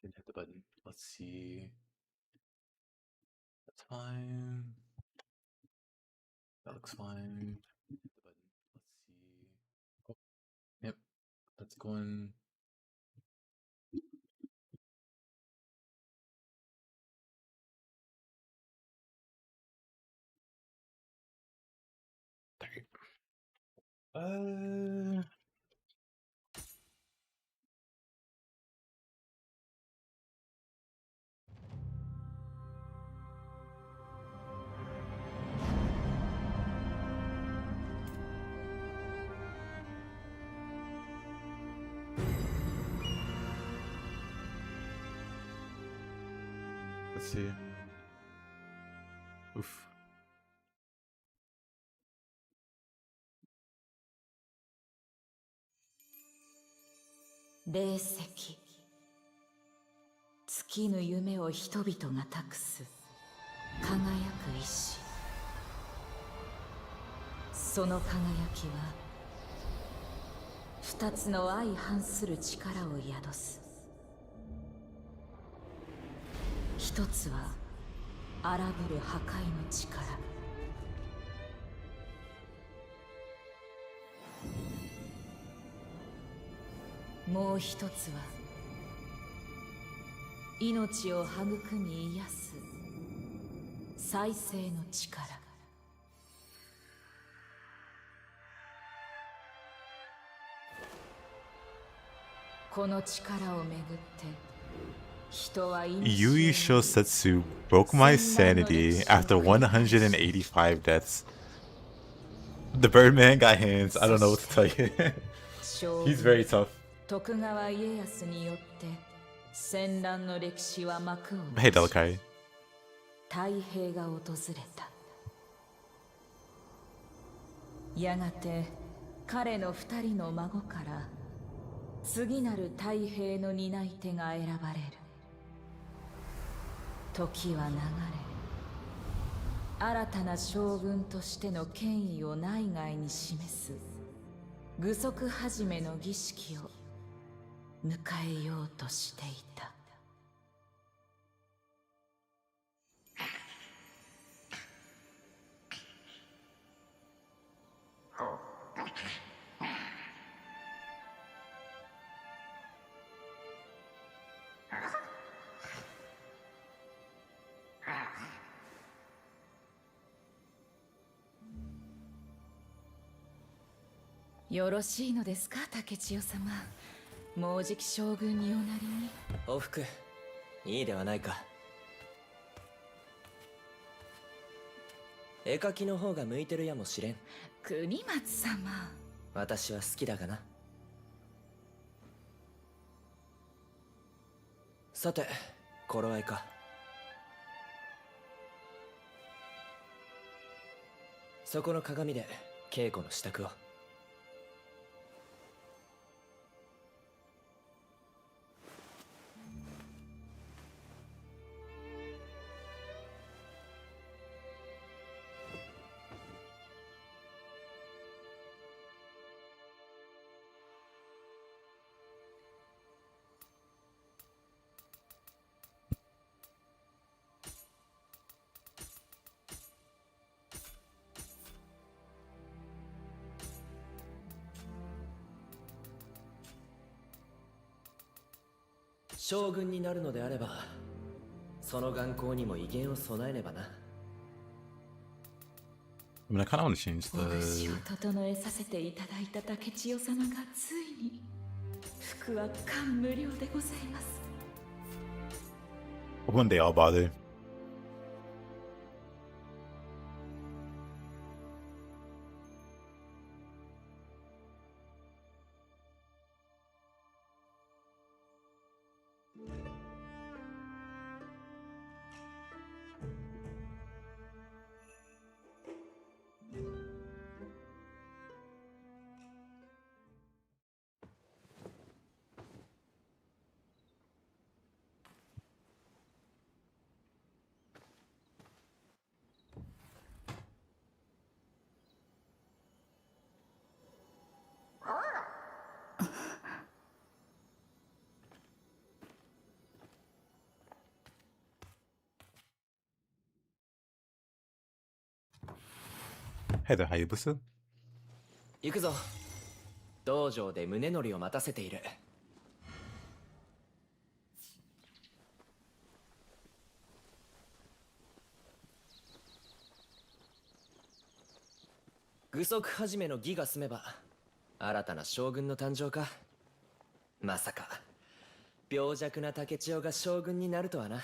Didn't hit the button. Let's see. That's fine. That looks fine. Hit the button. Let's see. Oh, yep. That's going. There. Let's see. Oof.霊石、尽きぬ夢を人々が託す輝く石。その輝きは二つの相反する力を宿す。一つは荒ぶる破壊の力、もう一つは命を育み癒す再生の力。この力をめぐって人は Yui Shosetsu broke my sanity after 185 deaths. The Birdman got hands. I don't know what to tell you. He's very tough. 徳川家康によって戦乱の歴史は幕を Hey, Delikai. 太平が訪れた。やがて彼の二人の孫から次なる太平の担い手が選ばれる。時は流れ、新たな将軍としての権威を内外に示す具足始めの儀式を迎えようとしていた。よろしいのですか、竹千代様。もうじき将軍におなりに。おふく、いいではないか。絵描きの方が向いてるやもしれん。国松様、私は好きだがな。さて、頃合いか。そこの鏡で稽古の支度を。将軍になるのであれば、その眼光にも威厳を備えねばな。I mean, I kind of want to change 拳 the. を整えさせていただいた竹千代様がついに服は感無量でございます。 When they all bother. Hey there, Hayabusa. 行くぞ。道場で宗則を待たせている。具足始めの儀が済めば新たな将軍の誕生か。まさか病弱な竹千代が将軍になるとはな。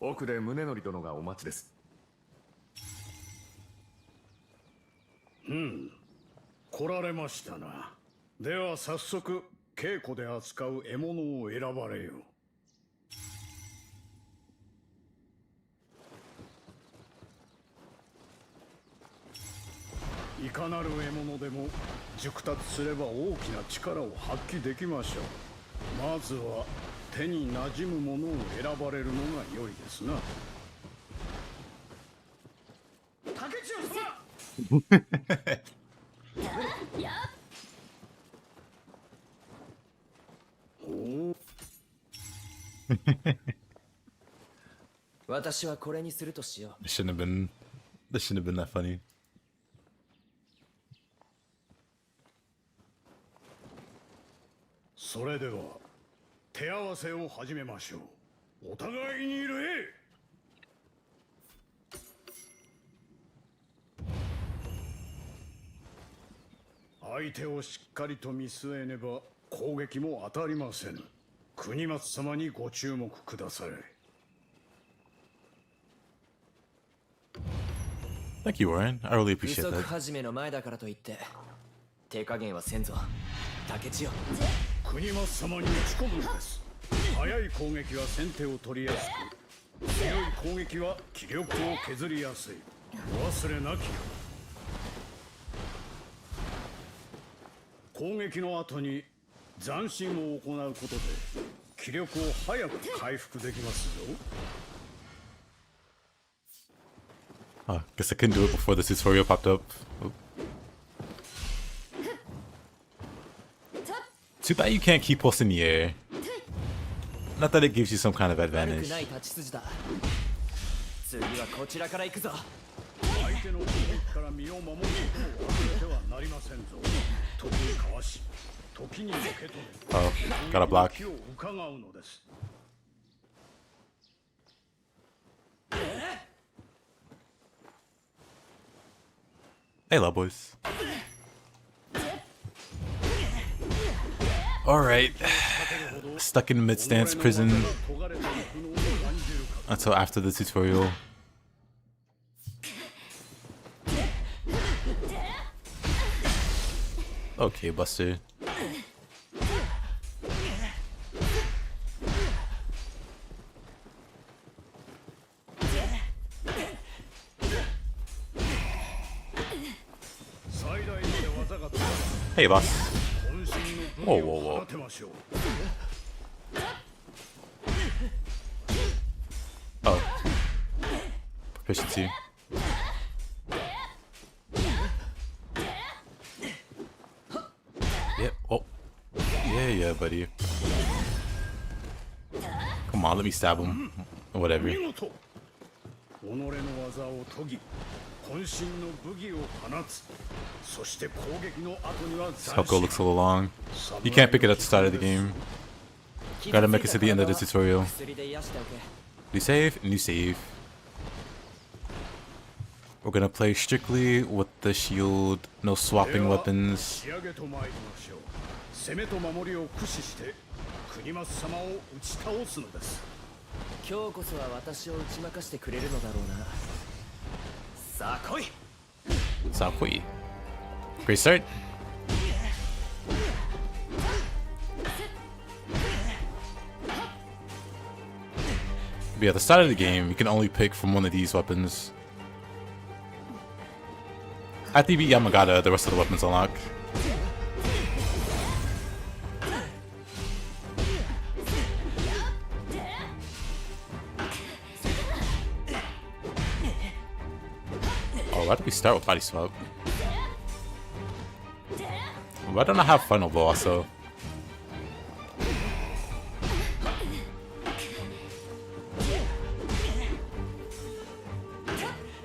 奥で宗則殿がお待ちです。来られましたな。では早速稽古で扱う獲物を選ばれよ。いかなる獲物でも熟達すれば大きな力を発揮できましょう。まずは手に馴染むものを選ばれるのが良いですな。竹千代様私はこれにするとしよう。 This shouldn't have been that funny. それでは手合わせを始めましょう。お互いに礼。相手をしっかりと見据えねば攻撃も当たりませぬ。国松様にご注目くだされ。Thank you, Warren. I really 具 appreciate 足 that. 始めの前だからといって手加減はせんぞ竹千代。国松様に打ち込むのです。速い攻撃は先手を取りやすく、強い攻撃は気力を削りやすい。お忘れなきよう。攻撃の後に斬新を行うことで気力を早く回復できますぞ。Guess I couldn't do it before the tutorial popped up. Oop. Too bad you can't keep pulse in the air. Not that it gives you some kind of 悪く advantage. ない立ち筋だ。次はこちらから行くぞ。相手の攻撃から身を守ることを忘れてはなりませんぞ。時にかわし、時に受け止め、 Oh, got a block. 気を伺うのです。Hey, love boys. Alright. Stuck in mid-stance prison until after the tutorial. Okay, Buster. Hey, boss. Whoa, whoa, whoa. Oh. Proficiency. Yep. Oh. Yeah, buddy. Come on, let me stab him. Whatever. 己の技を研ぎ、渾身の武技を放つ。そして攻撃の後には This Hoko looks a little long. You can't pick it at the start of the game. Gotta make it to the end of the tutorial. New save, new save. We're gonna play strictly with the shield, no swapping weapons. 仕上げと参りましょう。攻めと守りを駆使して国松様を打ち倒すのです。今日こそは私を打ち負かしてくれるのだろうな。さあ来い。さあ来い。Great start. But yeah, at the start of the game, you can only pick from one of these weapons. After you beat Yamagata, the rest of the weapons unlock. Oh, why did we start with body swap? Why don't I have final blow also?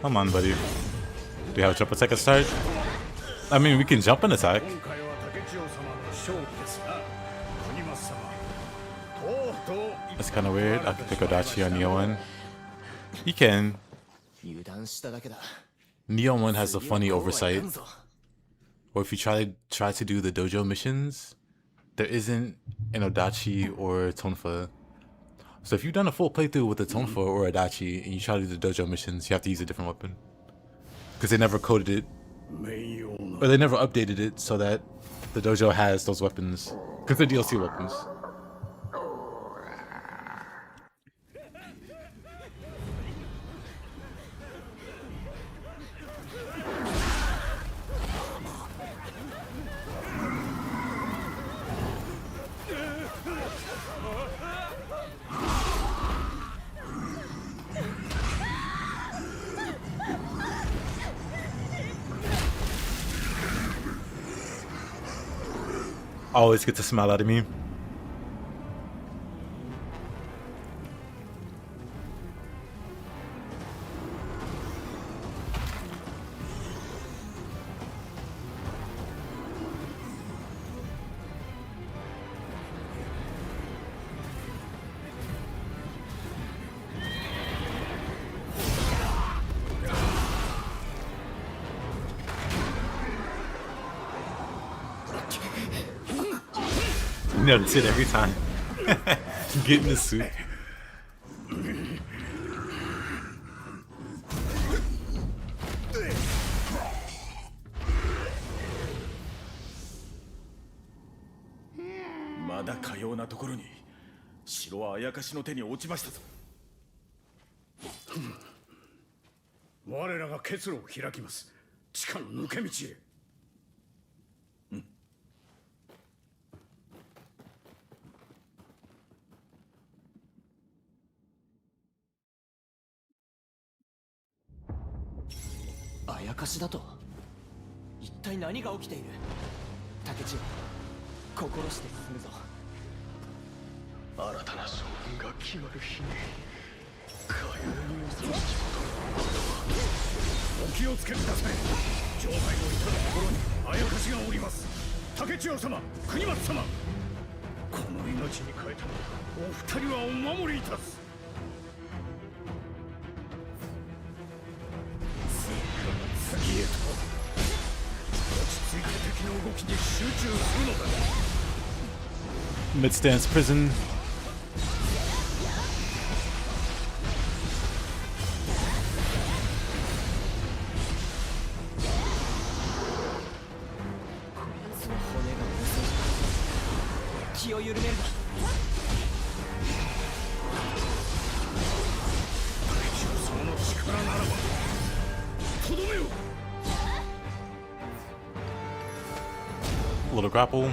Come on, buddy. Do you have a jump attack at start? I mean, we can jump and attack. 今回は竹千代様の勝利ですな。国松様、とうとう That's kind of weird. I can pick Odachi on Nioh 1. He can. 油断しただけだ。 Nioh 1 has a funny 次の号はいか oversight. んぞ。 Or if you try to do the dojo missions, there isn't an Odachi or Tonfa. So if you've done a full playthrough with a Tonfa or Odachi and you try to do the dojo missions, you have to use a different weapon. Because they never coded it, 名誉な or they never updated it so that the dojo has those weapons. Because they're DLC weapons. Always get the smile out of me. You know, that's it every time. Get in the suit. まだかようなところに城はあやかしの手に落ちましたぞ。我らが結露を開きます。地下の抜け道へ。あやかしだと。一体何が起きている。竹千代、心して進むぞ。新たな将軍が決まる日にかように恐ろしきことは。お気をつけください。城内の至るところにあやかしがおります。竹千代様、国松様、この命に変えたお二人はお守りいたす。次へと落ち着いて敵の動きに集中するのだ。 Mid-stance prison. A little grapple.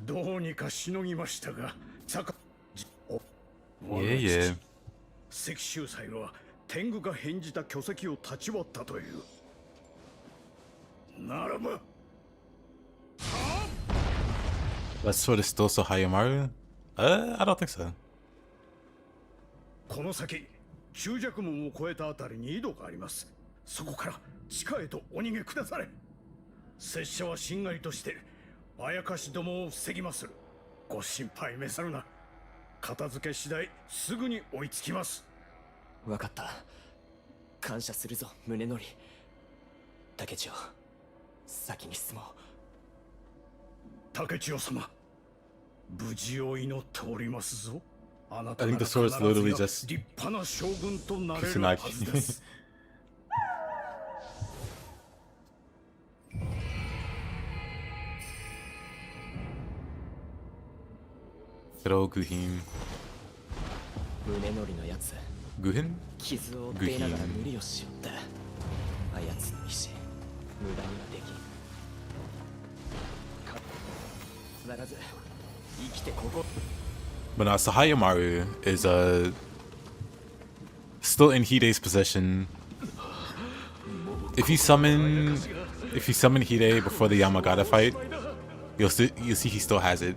どうにかしのぎましたが、Yeah. 石州祭は天狗が返じた巨石を立ち割ったという。ならば That sword is still so Hayamaru? I don't think so. この先、中尺門を越えたあたりに井戸があります。そこから地下へとお逃げくだされ。拙者はしんがりとしてあやかしどもを防ぎまする。ご心配めさるな。片付け次第すぐに追いつきます。わかった。感謝するぞ、宗則。竹千代、先に進もう。竹千代様、無事を祈っておりますぞ。あなた I な think ら the sword is literally 必 just ず立派な将軍となれるはずです。 Hiro Guhin. 宗則のやつ、 Guhin? 傷を負っていながら無理をしよって。あやつの意志、無駄にはできん。必ず生きてここ。 But now Sahayamaru is still in Hide's possession. If you summon Hide before the Yamagata fight, you'll see he still has it.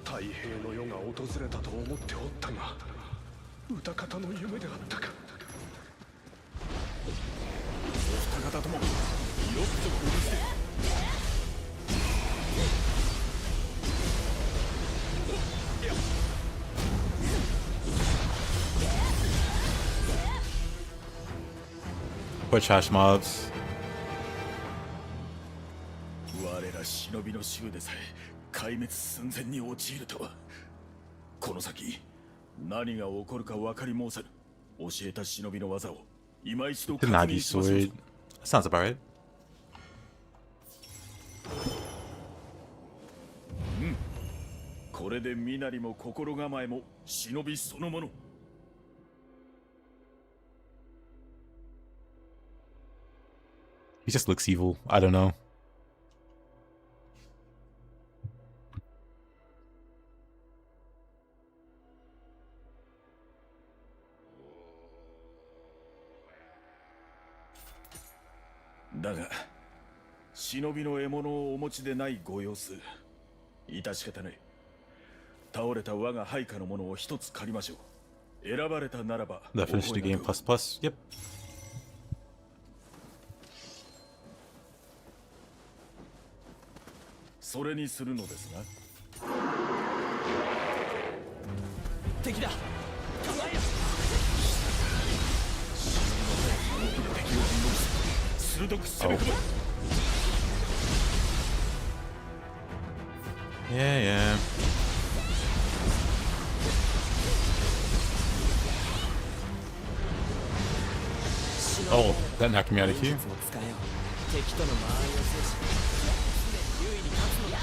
太平の世が訪れたと思っておったが、歌方の夢であったか。お二方ともよくぞご無事で。 Poor trash mobs. 我ら忍びの衆でさえ壊滅寸前に陥るとは。この先何が起こるか分かり申さぬ。教えた忍びの技を今一度 The 確 Nagi 認しましょう。 sword. Sounds about right. これで身なりも心構えも忍びそのもの。 He just looks evil. I don't know. だが忍びの獲物をお持ちでないご様子。致し方ない。倒れた我が配下のものを一つ借りましょう。選ばれたならば。 That finished the game plus plus. Yep. それにするのですが。敵だ。構えよ。敵を翻弄し鋭く攻め込む。 Yeah, yeah. Oh, that knocked me out of here. 術を使えよ。敵との間合いを制し、常に優位に立つのだ。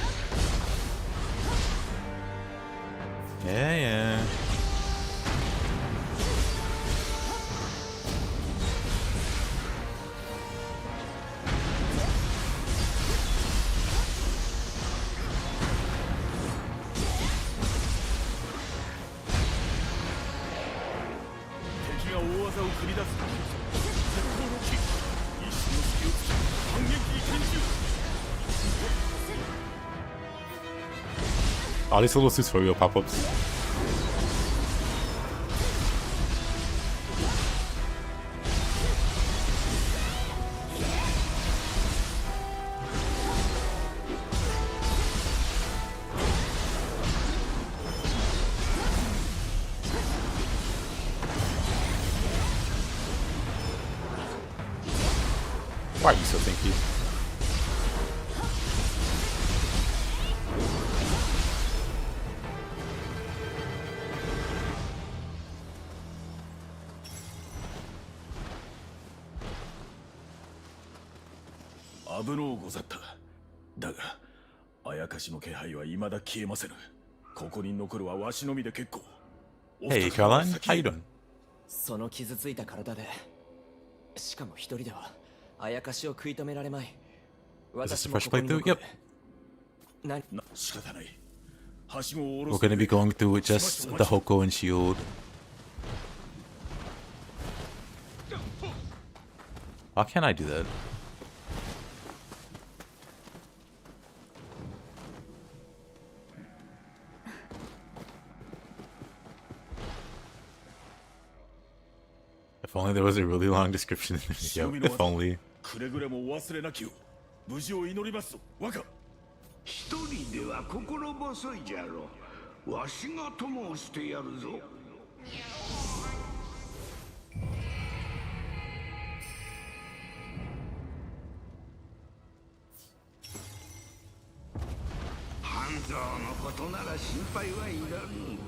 Yeah, yeah. All these little tutorial pop-ups. Why are you so thinky? Hey, Caroline, how you doing? その傷ついた体で、しかも一人ではあやかしを食い止められまい。 Is this 私 the も first ここに playthrough? 残 Yep. る。何？ We're gonna be going through with just the Hoko and Shield. Why can't I do that? If only there was a really long description in the video. If only. くれぐれも忘れなきよ。無事を祈りますぞ、若。一人では心細いじゃろう。わしが友をしてやるぞ。半蔵のことなら心配はいらぬ。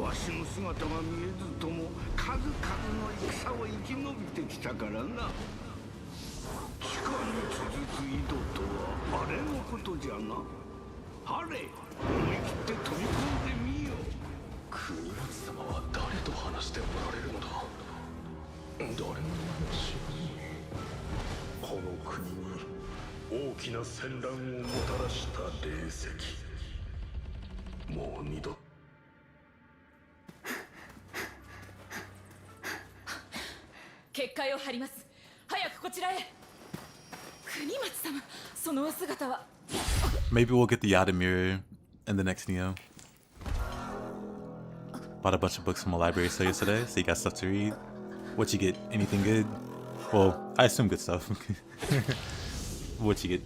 わしの姿が見えずとも数々の戦を生き延びてきたからな。地下に続く井戸とはあれのことじゃな。はれ、思い切って飛び込んでみよ。国松様は誰と話しておられるのだ。誰も知らぬ。この国に大きな戦乱をもたらした霊石。もう二度。結界を張ります。早くこちらへ。国松様、そのお姿は。 Maybe we'll get the Edo-period in the next Nioh. Bought a bunch of books from a library sale yesterday, so you got stuff to read. What you get? Anything good? Well, I assume good stuff. What you get?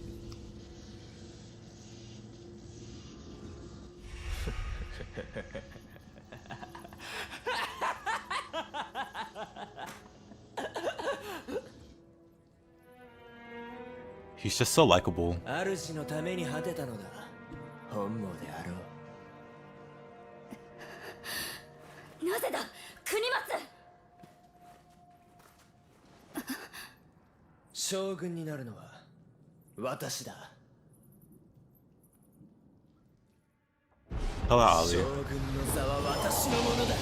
He's just so likable. 主のために果てたのだ。本望であろう。なぜだ、国松。将軍になるのは私だ。 Hello, 将 Ali. 軍の座は私のものだ。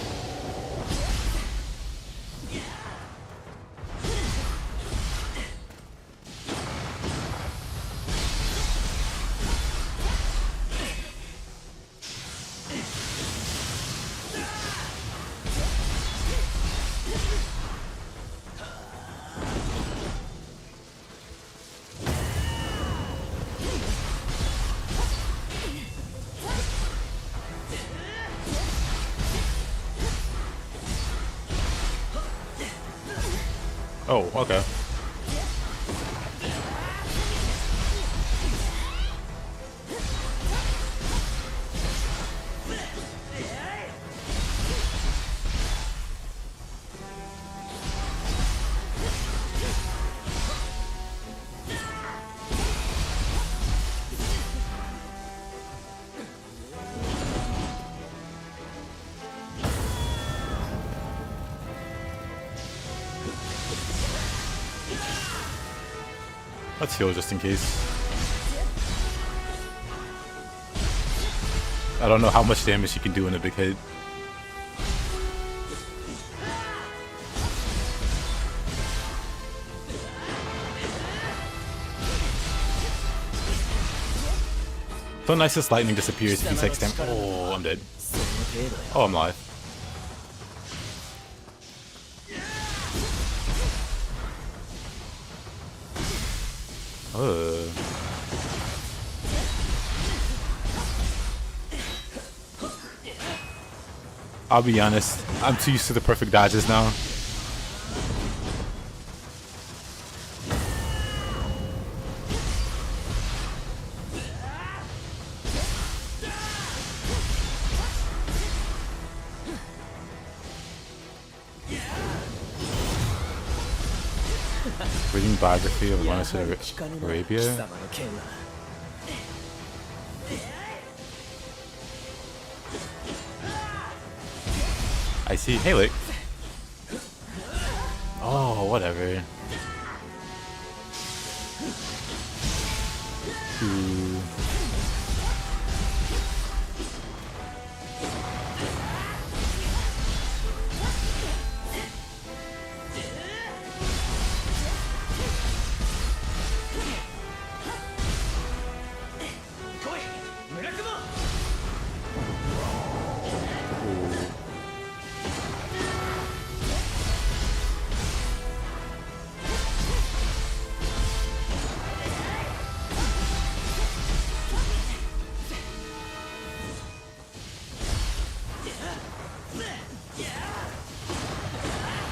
Oh, okay. Let's heal just in case. I don't know how much damage you can do in a big hit. So nice this lightning disappears if he takes damage. Oh, I'm dead. Oh, I'm alive. I'll be honest, I'm too used to the perfect dodges now. Reading biography of one of Arabia. I see. Hey, look. Oh, whatever. Ooh.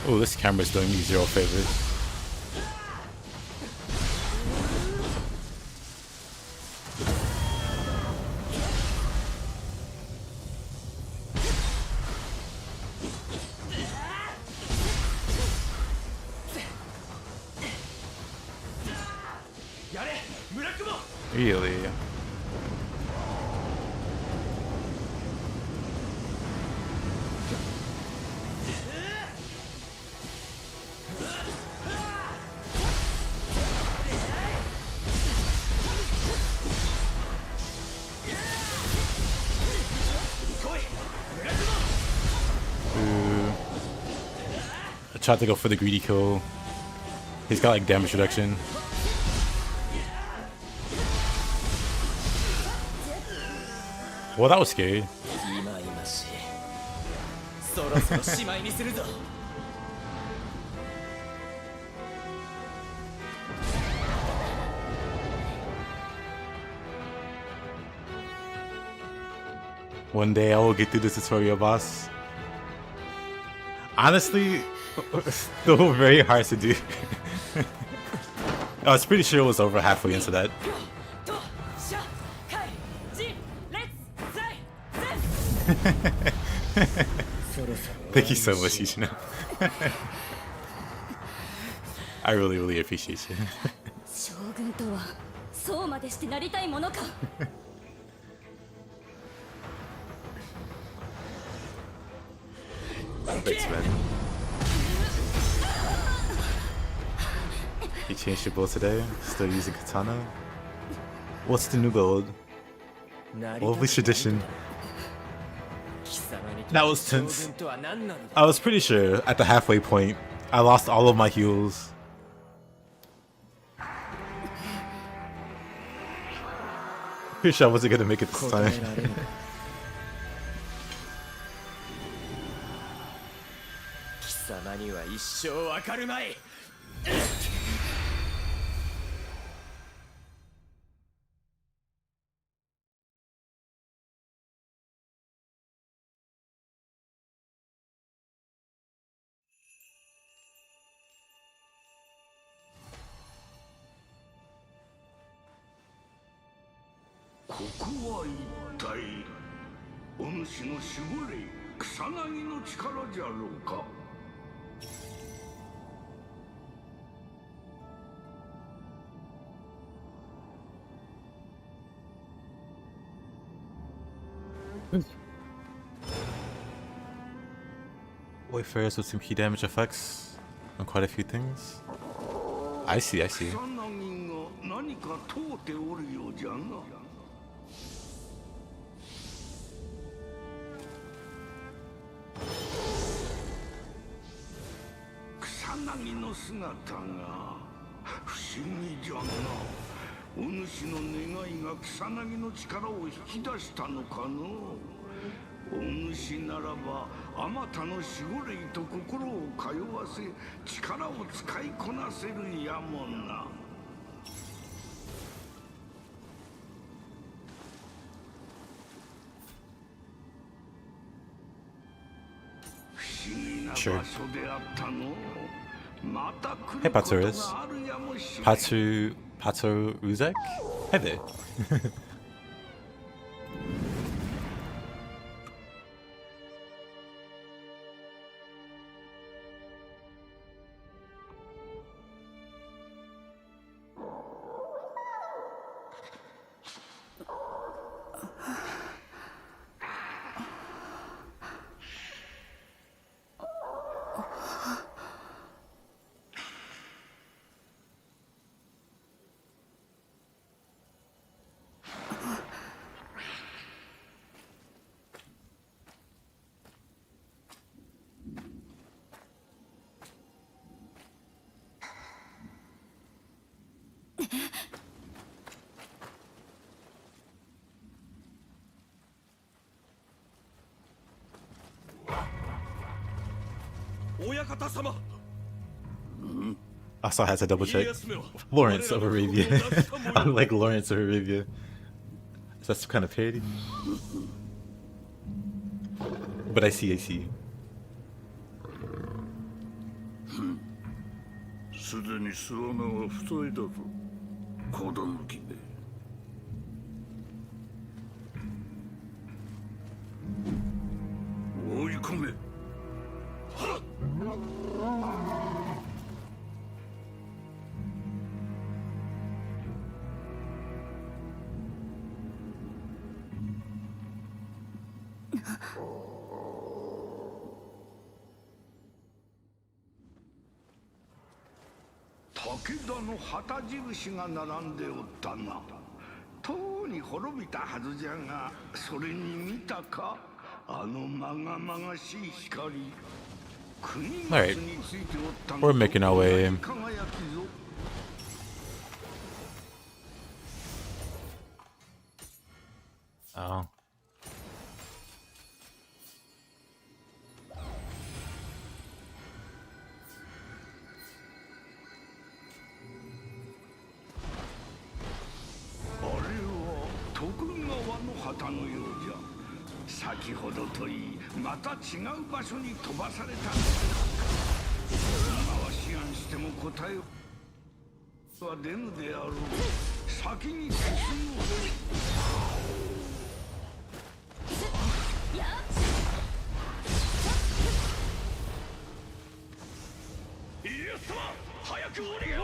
Oh, this camera's doing me zero favors. Really? I tried to go for the greedy kill. He's got like damage reduction. Well, that was scary. 今々しい。そろそろしまいにするぞ。One day I will get through this tutorial, boss. Honestly, still very hard to do. I was pretty sure it was over halfway into that. Thank you so much, Ishino. I really, really appreciate you. 将軍とはそうまでしてなりたいものか。 Thanks, man. You changed your build today? Still using katana? What's the new build? Lovely tradition. That was tense. I was pretty sure at the halfway point, I lost all of my heals. Pretty sure I wasn't gonna make it this time. 貴様には一生わかるまい。ここは一体お主の守護霊草薙の力じゃろうか。 Wayfarers with some key damage effects on quite a few things. I see, I see. 草薙が何か問うておるようじゃな。 草薙の姿が不思議じゃな。お主の願いが草薙の力を引き出したのかの。お主ならばあまたの守護霊と心を通わせ力を使いこなせるやもんな。不思議な場所であったの。 Hey, Paturus. Paturuzek? Hey there. I also had to double check. Lawrence of Arabia. I'm like Lawrence of Arabia. Is that some kind of parody? But I see, I see. すでに巣穴は太いだぞ、子供きめ。追い込め。 武田の旗印が並んでおったな。とうに滅びたはずじゃが、それに見たか、あのまがまがしい光。国松についておったの。 We're making our way in. 輝きぞ。 Oh. 先ほどといいまた違う場所に飛ばされた。今は思案しても答えは出ぬであろう。先に進もう。イエス様、早くお逃げを。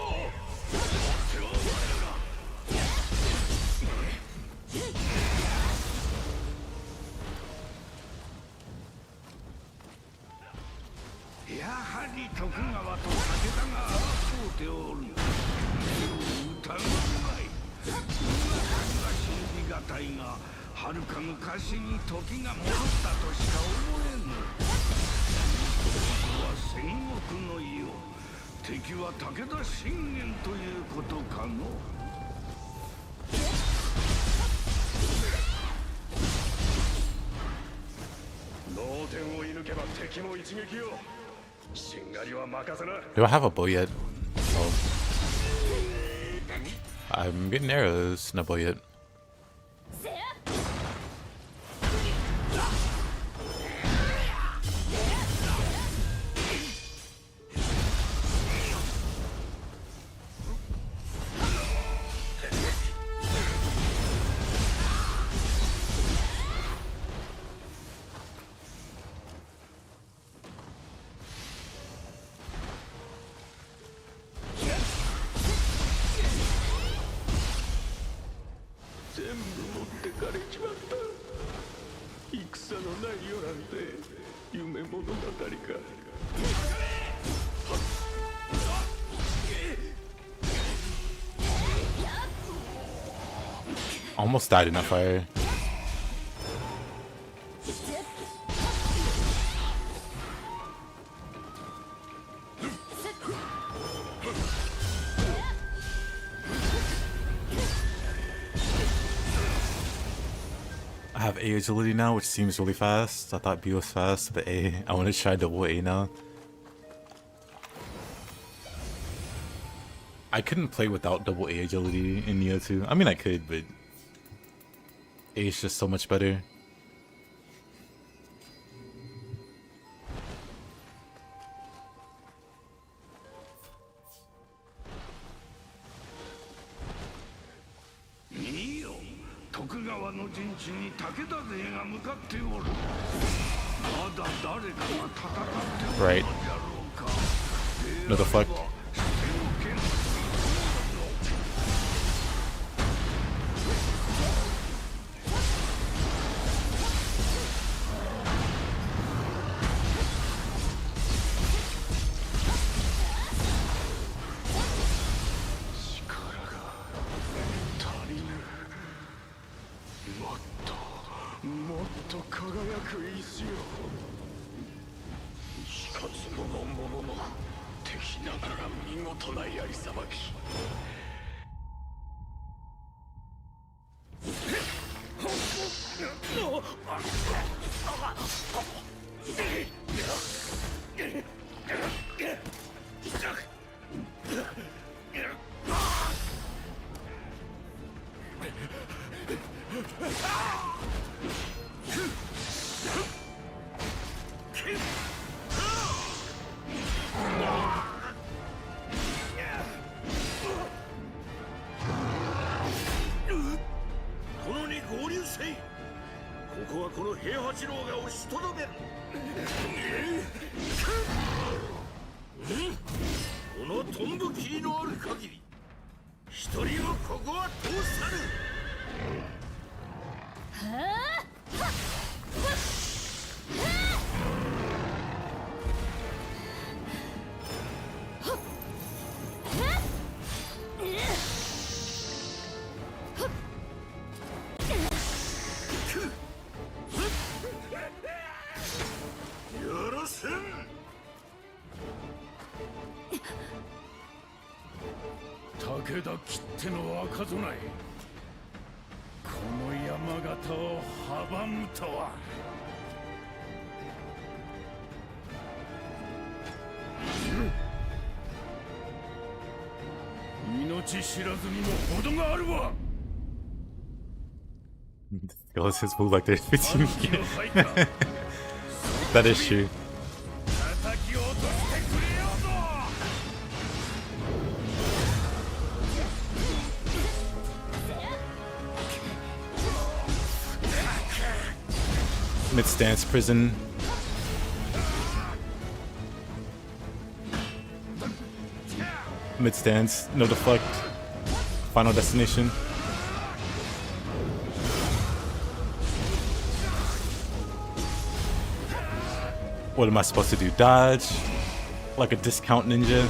やはり徳川と武田が争うておる。疑うまい。今は信じがたいが、はるか昔に時が戻ったとしか思えぬ。ここは戦国の世。敵は武田信玄ということかの。脳天を射抜けば敵も一撃よ。しんがりは任せな。 Do I have a bow yet? Oh. I'm getting arrows, no bow yet. Almost died in that fire. I have A agility now, which seems really fast. I thought B was fast, but A. I want to try double A now. I couldn't play without double A agility in Nioh 2. I mean, I could, but A is just so much better. Nioh, 徳川の陣地に武田勢が向かっておる。まだ誰かが戦っておるのじゃろうか。 No, the fuck? Skeletons move like they're 15 feet. That is true. Mid stance prison. Mid stance, no deflect. Final destination. What am I supposed to do? Dodge? Like a discount ninja?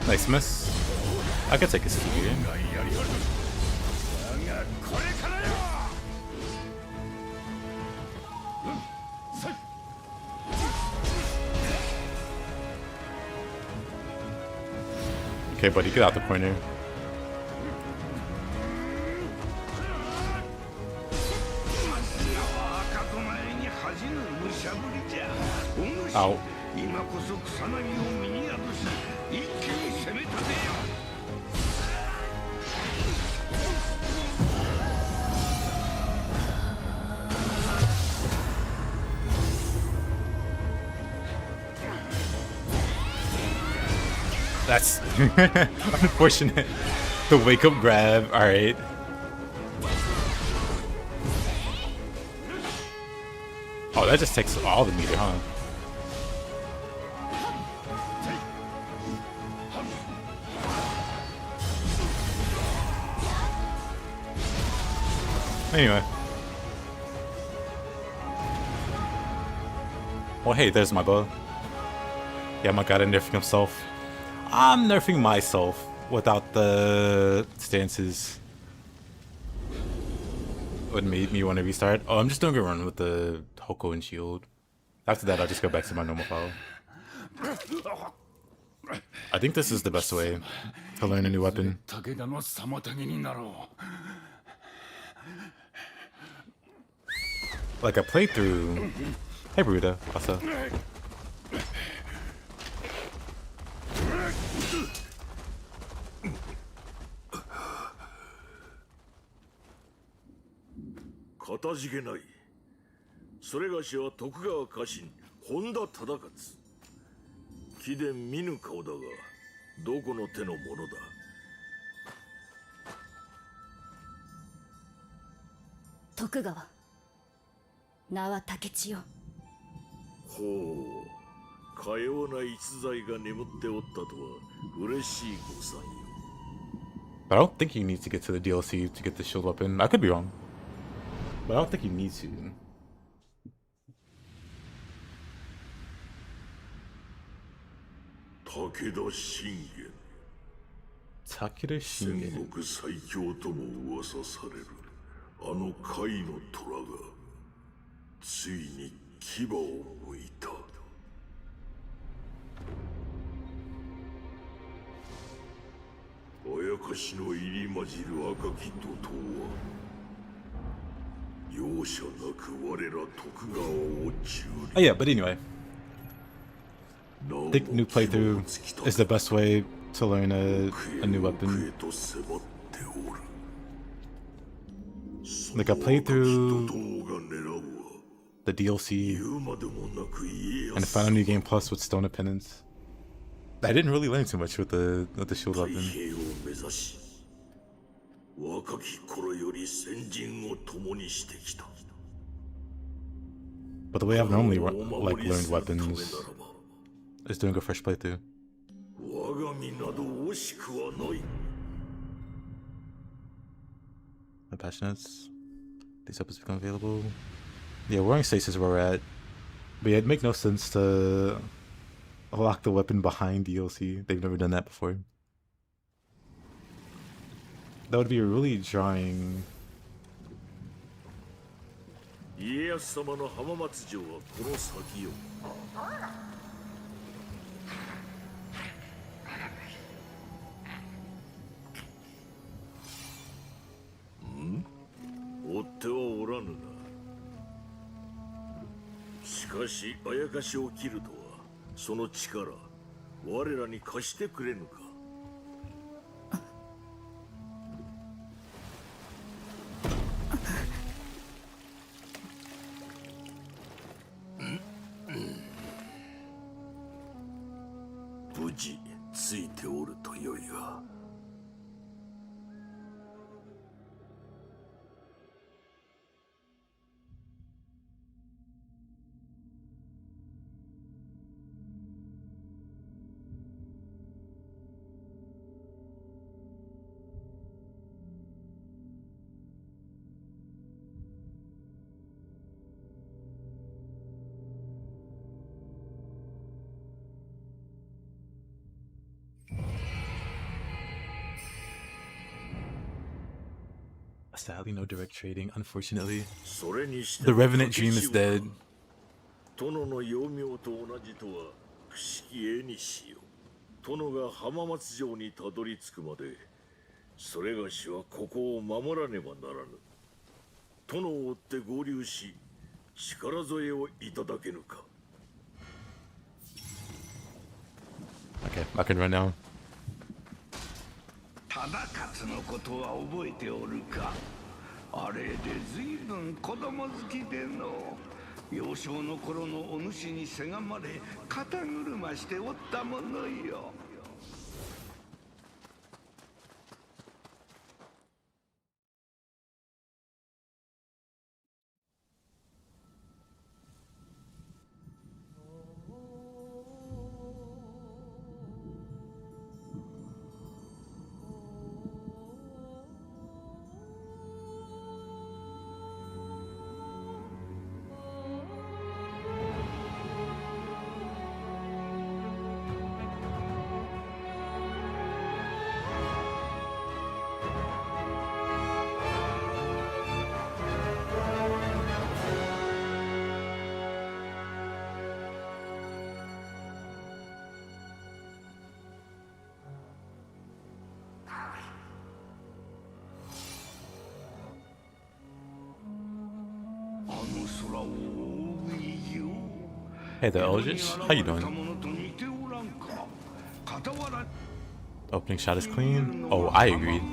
Nice miss. I could take a ski here. Okay, buddy, get out the corner. Ow. That's unfortunate. The wake up grab, alright. Oh, that just takes all the meter, huh? Anyway. Well, hey, there's my bow. Yeah, my god, nerfing himself. I'm nerfing myself without the stances. What made me want to restart? Oh, I'm just doing a run with the Hoko and Shield. After that, I'll just go back to my normal file. I think this is the best way to learn a new weapon. Like a playthrough. Hey, Burrito. What's up? Tokugawa. 名は竹千代。ほう、かような逸材が眠っておったとは嬉しいご参よ。 But I don't think you need to get to the DLC to get the shield weapon. I could be wrong. But I don't think you need to. Takeda Shingen. Takeda Shingen. 戦国最強とも噂されるあの甲斐の虎がついに牙を剥いた。あやかしの入り混じる赤き怒涛は容赦なく我ら徳川を蹂躙。 Oh yeah, but anyway. I think new playthrough is the best way to learn a new weapon. Like I played through the DLC and found a new game plus with Stone of Penance. I didn't really learn too much with the shield weapon. But the way I've normally like learned weapons is doing a fresh playthrough. My passionates. These weapons become available. Yeah, we're in stasis where we're at. But yeah, it'd make no sense to lock the weapon behind DLC. They've never done that before. That would be really drawing. ぬな。しかしあやかしを切るとは、その力我らに貸してくれぬか。無事ついておるとよいが。Sadly, no direct trading, unfortunately. それにして The Revenant Dream is dead. 殿の幼名と同じとは不思議絵にしよう。殿が浜松城にたどり着くまで、それがしはここを守らねばならぬ。殿を追って合流し、力添えをいただけぬか。Okay, I can run now. 忠勝のことは覚えておるか。あれで随分子供好きでの。幼少の頃のお主にせがまれ肩車しておったものよ。Hey there, Eldritch. How you doing? Opening shot is clean. Oh, I agreed.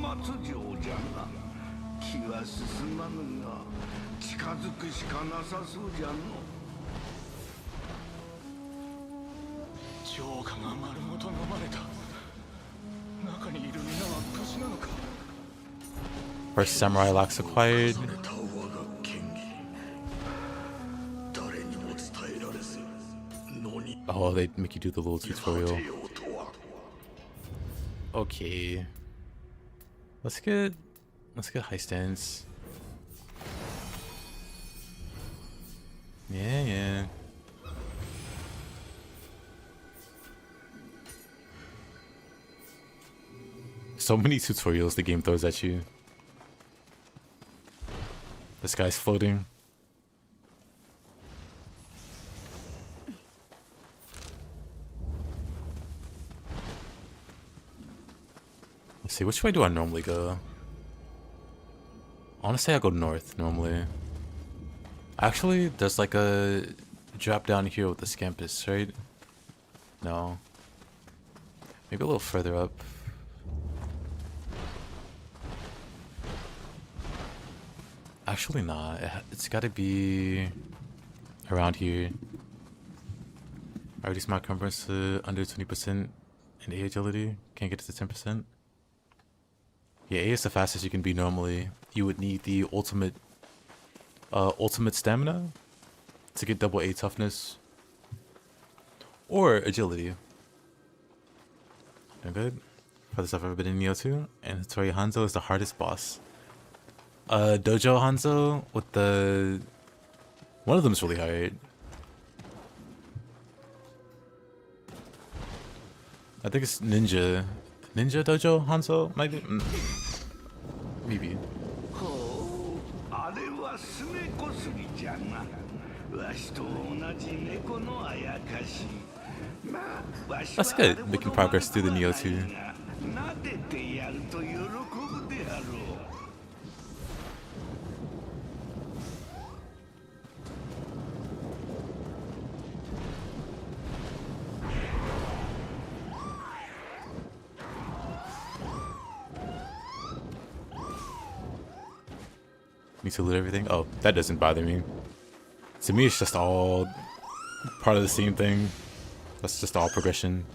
First samurai locks acquired. Oh, they make you do the little tutorial. Okay. Let's get high stance. Yeah. So many tutorials the game throws at you. This guy's floating. Let's see, which way do I normally go? I want to say I go north normally. Actually, there's like a drop down here with the scampus, right? No. Maybe a little further up. Actually, nah. It's gotta be around here. I reduce my encumbrance to under 20% and A agility. Can't get it to 10%. Yeah, A is the fastest you can be normally. You would need the ultimate stamina to get double A toughness. Or agility. Doing good. Farthest I've ever been in Nioh 2. And Hattori Hanzo is the hardest boss. Dojo Hanzo with the... One of them is really hard. I think it's Ninja Dojo Hanzo, maybe? Maybe. That's good, making progress through the Nioh 2. Need to loot everything? Oh, that doesn't bother me. To me, it's just all part of the same thing. That's just all progression.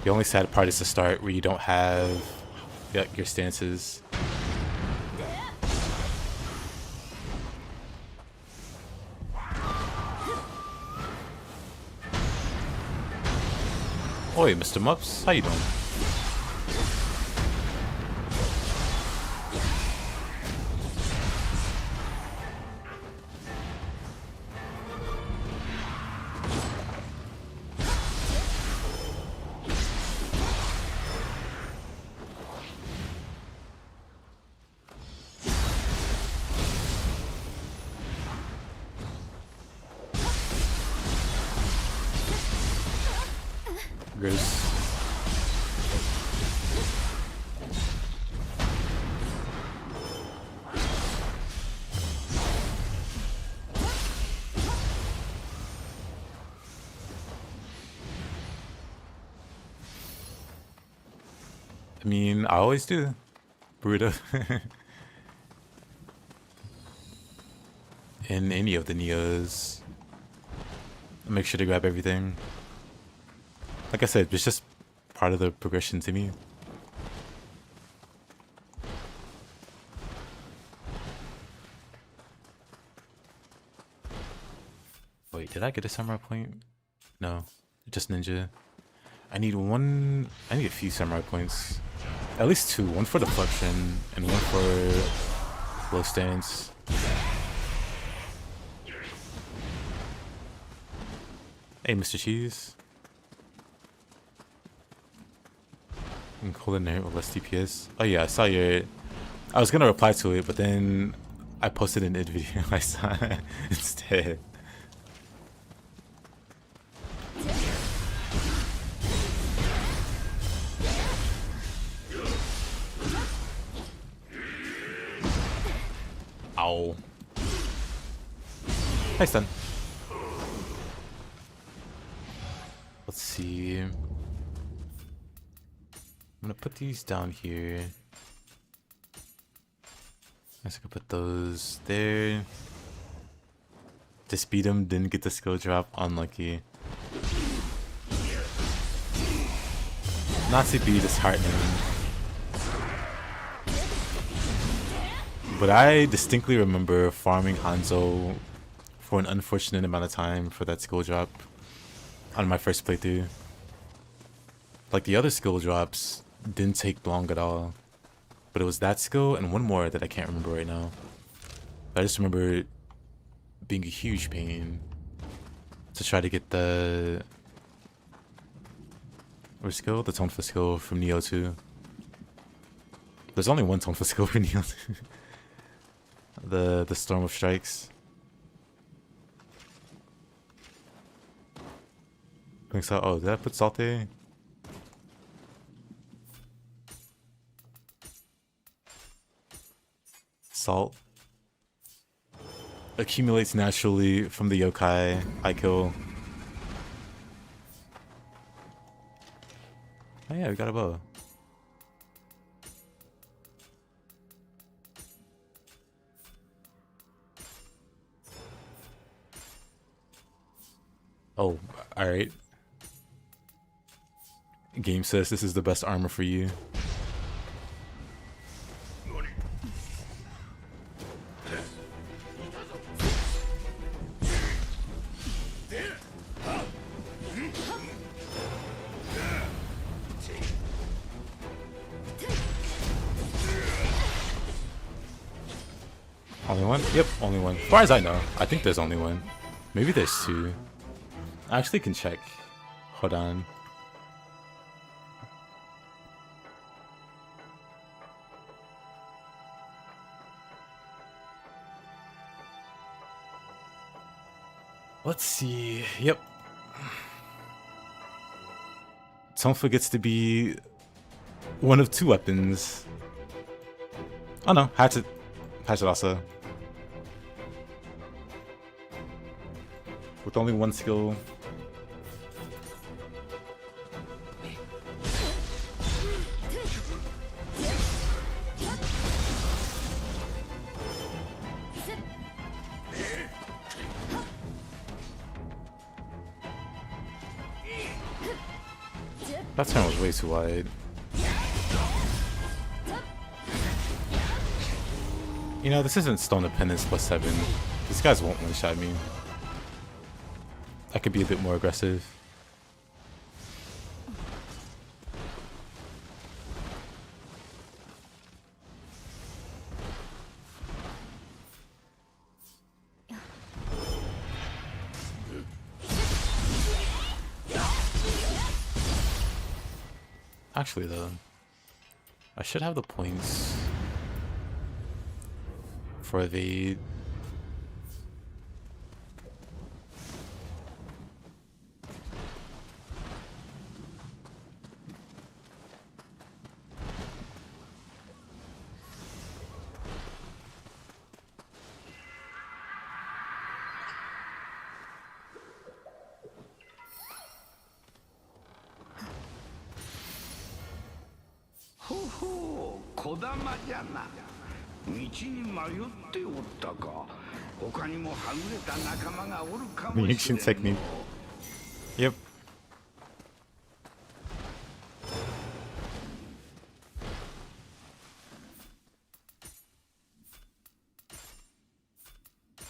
The only sad part is the start where you don't have your stances. Oi, Mr. Mups, how you doing? Gross. I mean, I always do. Burrito. In any of the Niohs. I make sure to grab everything. Like I said, it's just part of the progression to me. Wait, did I get a samurai point? No, just ninja. I need a few samurai points. At least two. One for deflection and one for low stance. Hey, Mr. Cheese. And hold in there with less DPS. Oh yeah, I saw your... I was gonna reply to it, but then I posted an id video I saw instead. Ow. Hi, son. Let's see. I'm gonna put these down here. I guess I could put those there. Just beat him, didn't get the skill drop. Unlucky. Not to be disheartening. But I distinctly remember farming Hanzo for an unfortunate amount of time for that skill drop on my first playthrough. Like, the other skill drops didn't take long at all. But it was that skill and one more that I can't remember right now. I just remember it being a huge pain to try to get the... What skill? The Tonfa skill from Nioh 2. There's only one Tonfa skill for Nioh 2. The Storm of Strikes. So, oh, did I put salt there? Salt accumulates naturally from the yokai I kill. Oh yeah, we got a bow. Oh, alright. Game says this is the best armor for you. Only one? Yep, only one. As far as I know, I think there's only one. Maybe there's two. I actually can check. Hold on. Let's see. Yep. Tonfa gets to be one of two weapons. Oh no, Hajirasa. With only one skill. That turn was way too wide. You know, this isn't Stone of Penance +7. These guys won't one-shot me. I could be a bit more aggressive. Actually, though, I should have the points for the...ほほう、小玉じゃな。道に迷っておったか。他にもはぐれた仲間がおるかもしれん。 Ancient technique. Yep.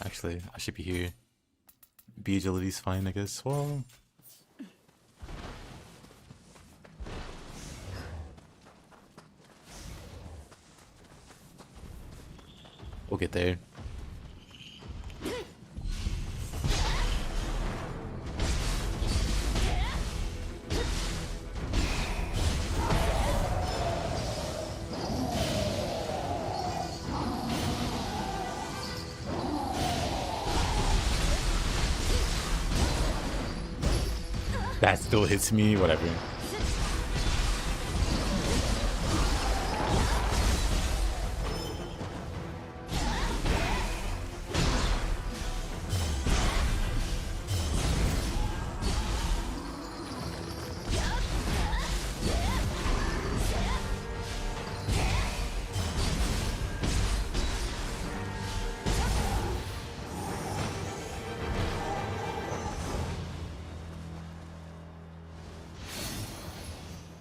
Actually, I should be here. B agility's fine, I guess. Well... we'll get there. That still hits me, whatever.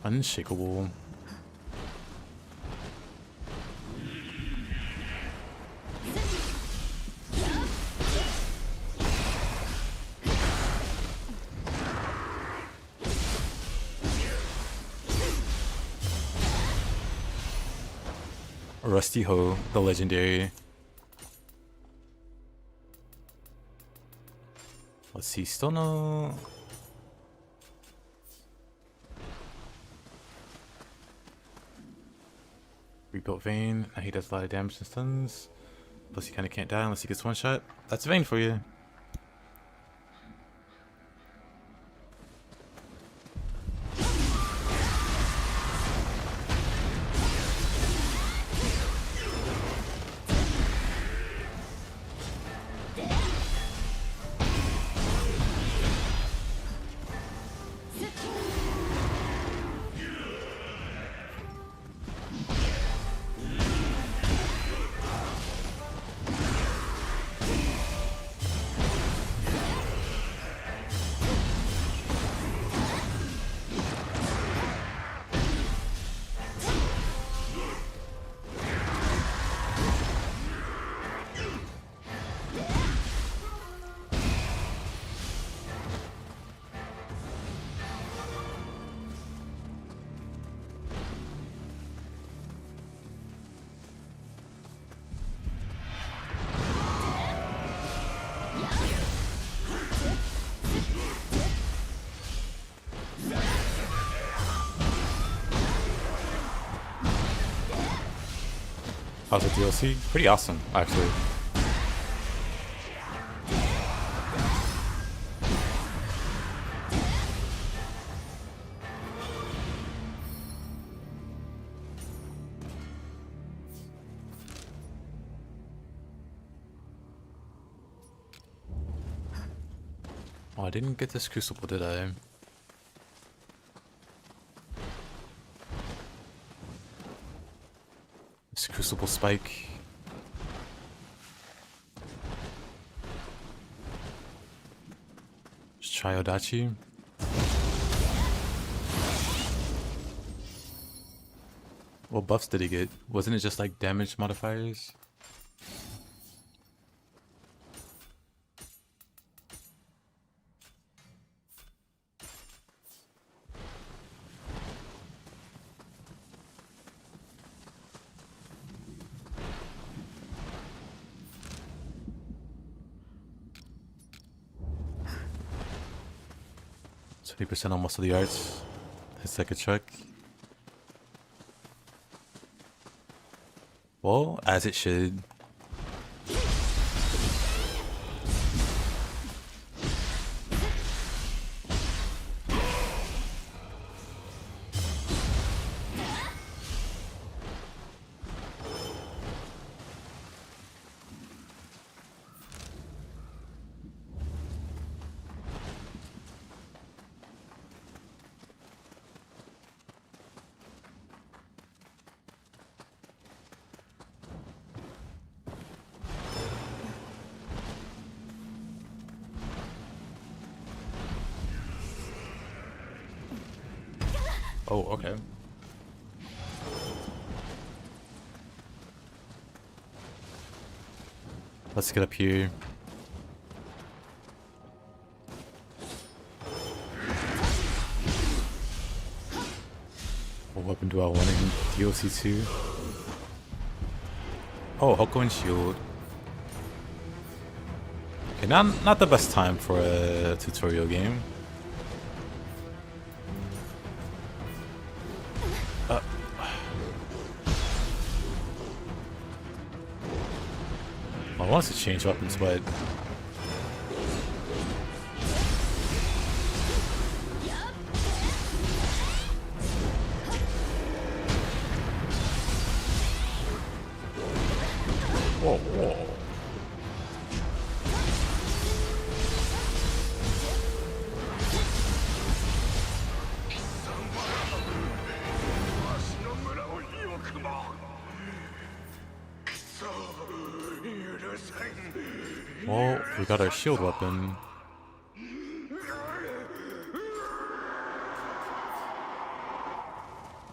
Unshakable. Rusty Ho, the legendary. Let's see, still no... Rebuilt Vayne. Now he does a lot of damage and stuns. Plus he kind of can't die unless he gets one shot. That's Vayne for you. How's the DLC? Pretty awesome, actually. Oh, I didn't get this crucible, did I? This crucible spike. Let's try Odachi. What buffs did he get? Wasn't it just like damage modifiers? %20 on most of the arts. It's like a truck. Well, as it should. Oh, okay. Let's get up here. What weapon do I want in DLC 2? Oh, Hoko and Shield. Okay, not the best time for a tutorial game. I want to change weapons, but whoa, whoa. Well, we got our shield weapon.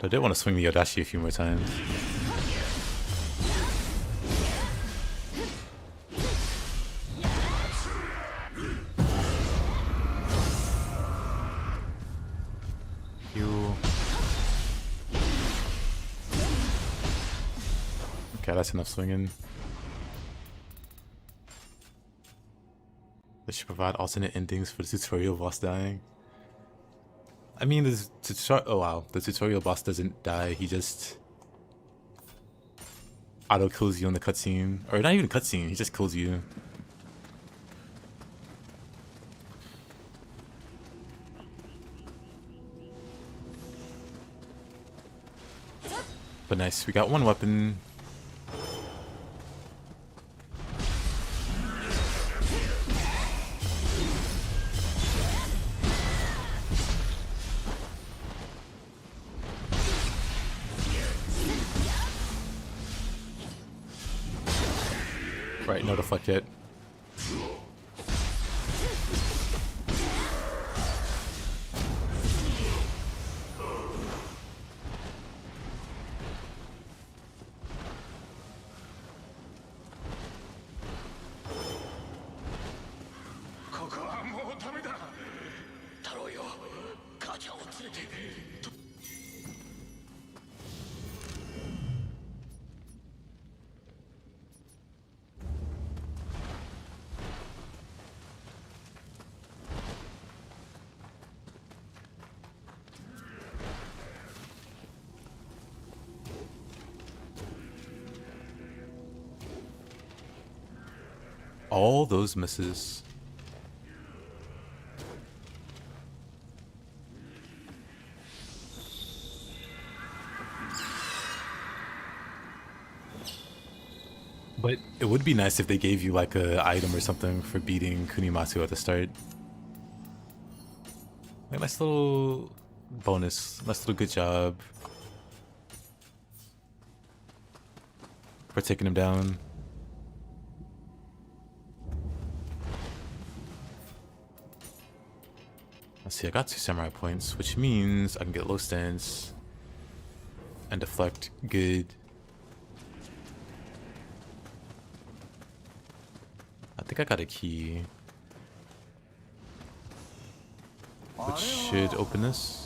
I did want to swing the Odachi a few more times. Okay, that's enough swinging. They should provide alternate endings for the tutorial boss dying. I mean, oh wow, the tutorial boss doesn't die, he just auto kills you on the cutscene. Or not even cutscene, he just kills you. But nice, we got one weapon. Right, no deflect yet. All those misses. But it would be nice if they gave you like a item or something for beating Kunimatsu at the start. Like, nice little bonus. Nice little good job for taking him down. Let's see, I got 2 samurai points, which means I can get low stance and deflect good. I think I got a key, which should open this.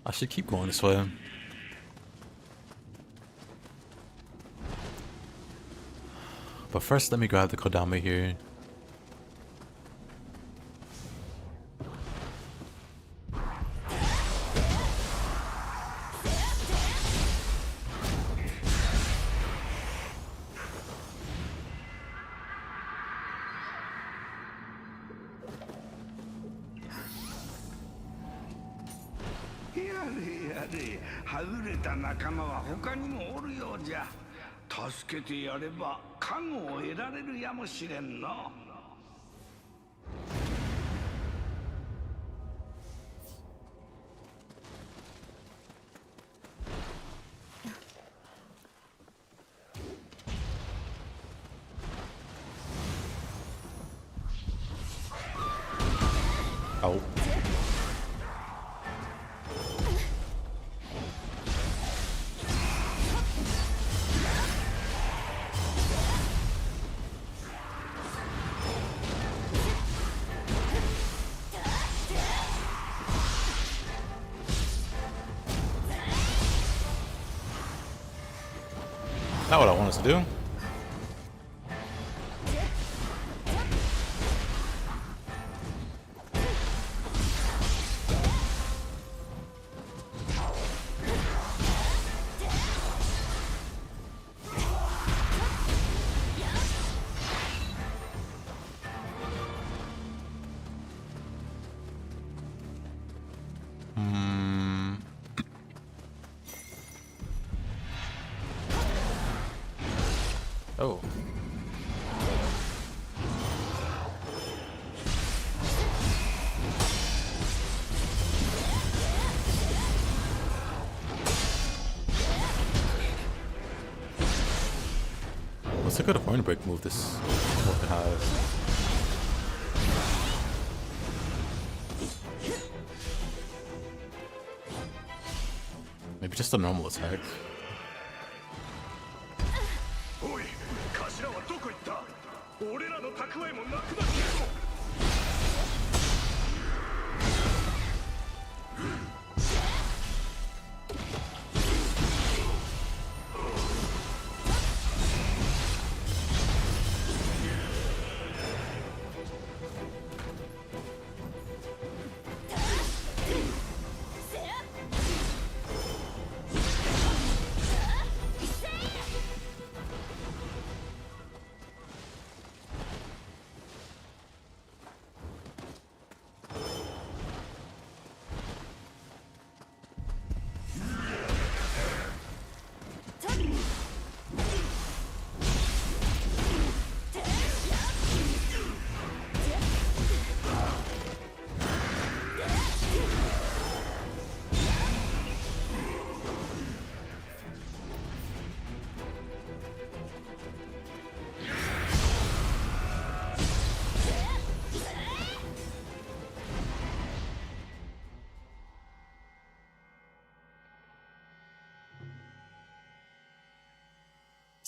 I should keep going this way. But first, let me grab the Kodama here.はぐれた仲間は他にもおるようじゃ。助けてやれば加護を得られるやもしれんの。Oh. Not what I want us to do. Oh. What's a good horn break move this weapon has? Maybe just a normal attack.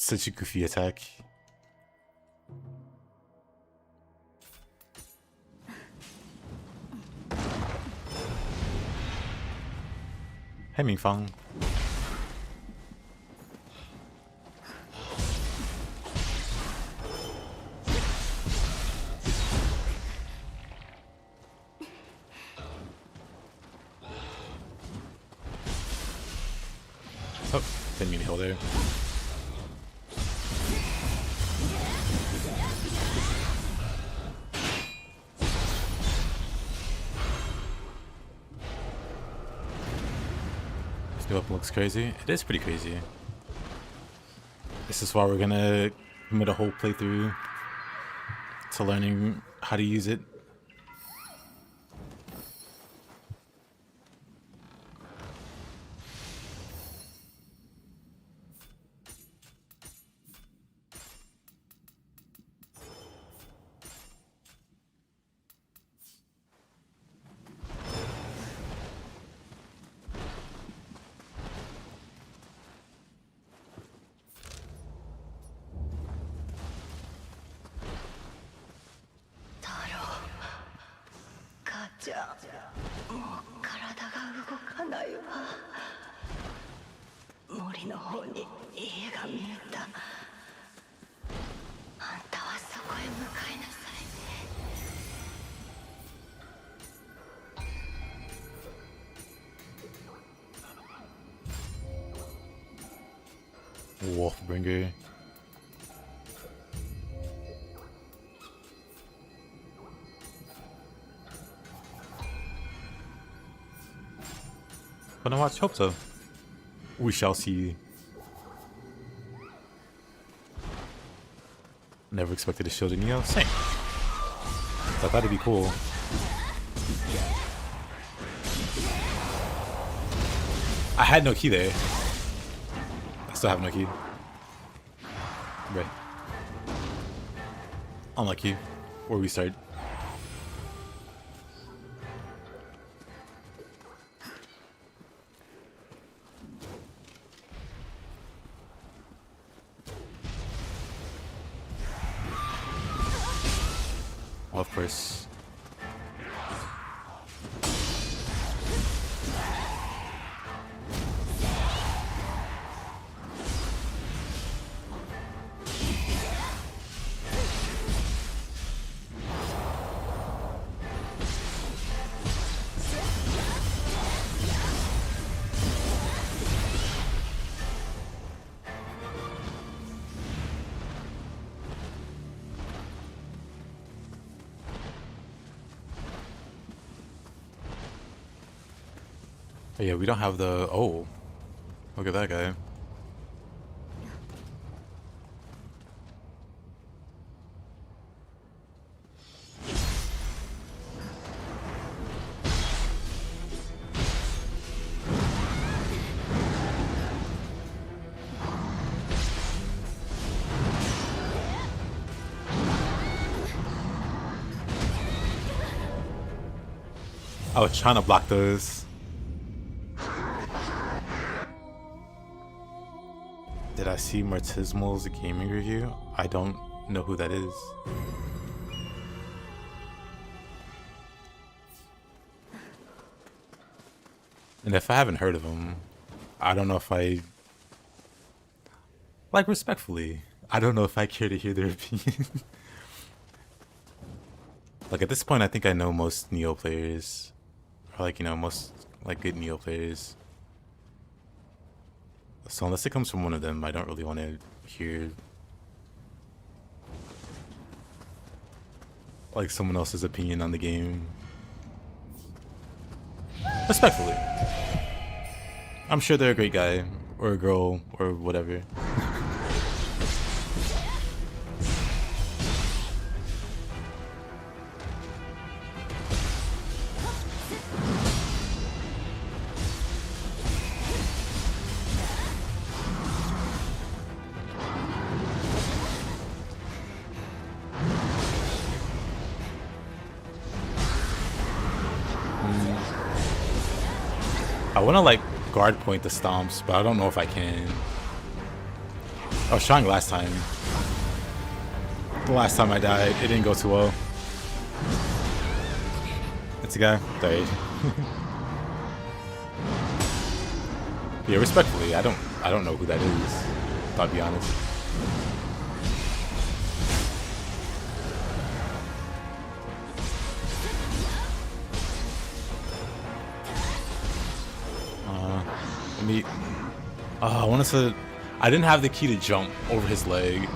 Such a goofy attack. Hemingfang. Oh, didn't mean to heal there. This new weapon looks crazy. It is pretty crazy. This is why we're gonna commit a whole playthrough to learning how to use it. Wolfbringer. Wanna watch? Hope so. We shall see. Never expected to shield a Nioh. Same. I thought it'd be cool. I had no key there. I still have no key. Right. Unlucky. Where we start. Of course. Oh, yeah, we don't have the... Oh. Look at that guy. I was trying to block those. Did I see Martismal's gaming review? I don't know who that is. And if I haven't heard of him, I don't know if I... Like, respectfully, I don't know if I care to hear their opinion. Like, at this point, I think I know most Nioh players. Or, like, you know, most, like, good Nioh players. So unless it comes from one of them, I don't really want to hear like someone else's opinion on the game. Respectfully. I'm sure they're a great guy or a girl or whatever. I want to like guard point the stomps, but I don't know if I can. I was trying last time. The last time I died, it didn't go too well. It's a guy. Died. Yeah, respectfully, I don't know who that is, I'll be honest. Let me. I wanted to. I didn't have the key to jump over his leg.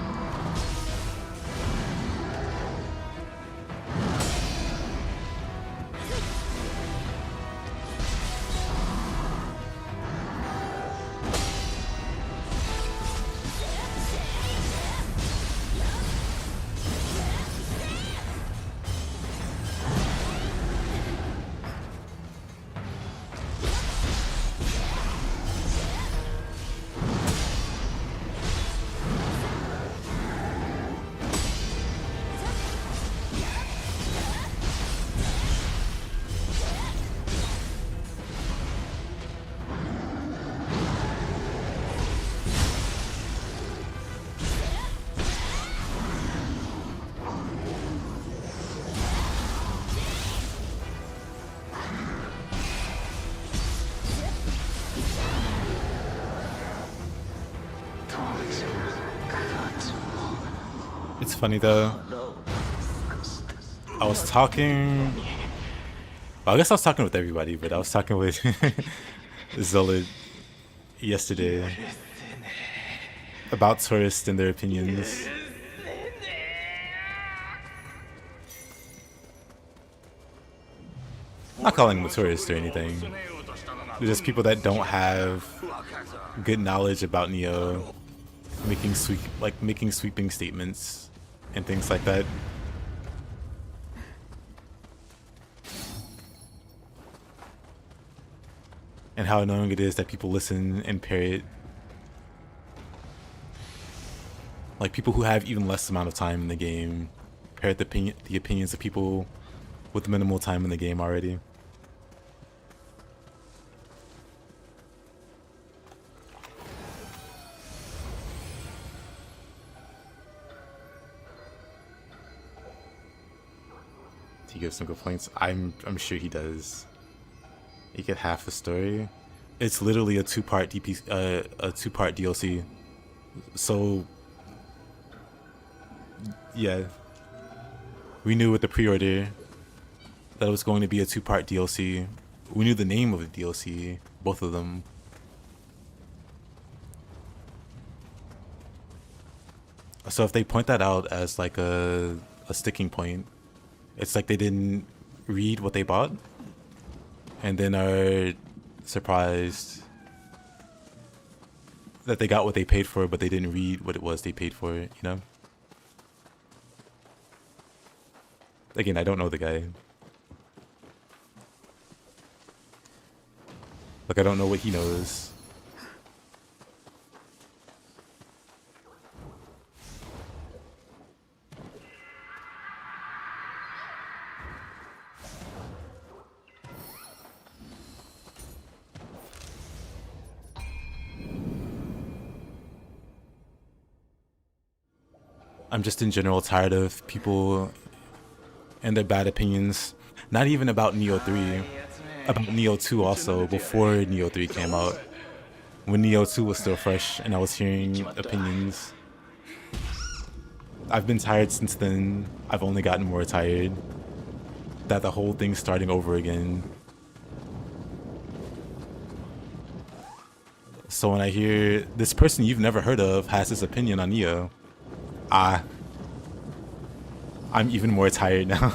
It's funny though. I was talking. Well, I guess I was talking with everybody, but I was talking with Zola yesterday about tourists and their opinions. I'm not calling them a tourist or anything. They're just people that don't have good knowledge about Nioh, making sweeping statements and things like that. And how annoying it is that people listen and parrot. Like people who have even less amount of time in the game parrot the opinions of people with minimal time in the game already. He gives some complaints. I'm sure he does. You get half the story. It's literally a two-part DLC. So yeah, we knew with the pre-order that it was going to be a two-part DLC. We knew the name of the DLC, both of them. So if they point that out as like a sticking point, it's like they didn't read what they bought and then are surprised that they got what they paid for, but they didn't read what it was they paid for, you know? Again, I don't know the guy. Like, I don't know what he knows. I'm just in general tired of people and their bad opinions. Not even about Nioh 3. About Nioh 2 also, before Nioh 3 came out. When Nioh 2 was still fresh and I was hearing opinions. I've been tired since then. I've only gotten more tired. That the whole thing's starting over again. So when I hear this person you've never heard of has his opinion on Nioh, I'm even more tired now.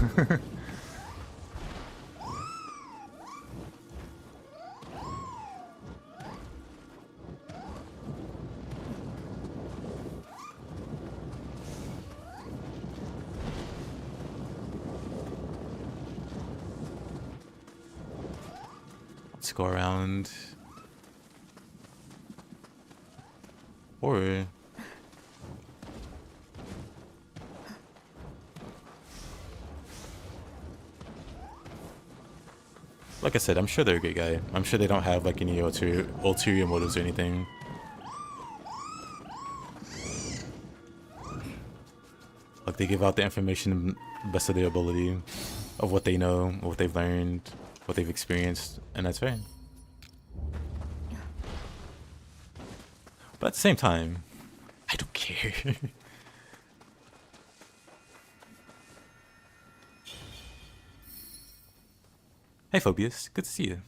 Let's go around. Or like I said, I'm sure they're a good guy. I'm sure they don't have like any ulterior motives or anything. Like they give out the information best of their ability of what they know, what they've learned, what they've experienced, and that's fair. But at the same time, I don't care. Hey Phobius, good to see you.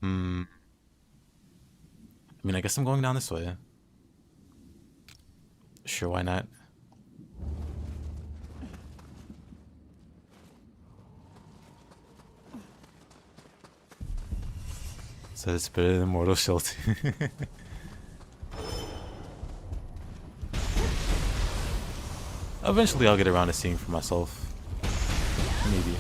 I mean, I guess I'm going down this way. Sure, why not? So it's better than Mortal Shell 2. Eventually I'll get around to seeing for myself. Maybe.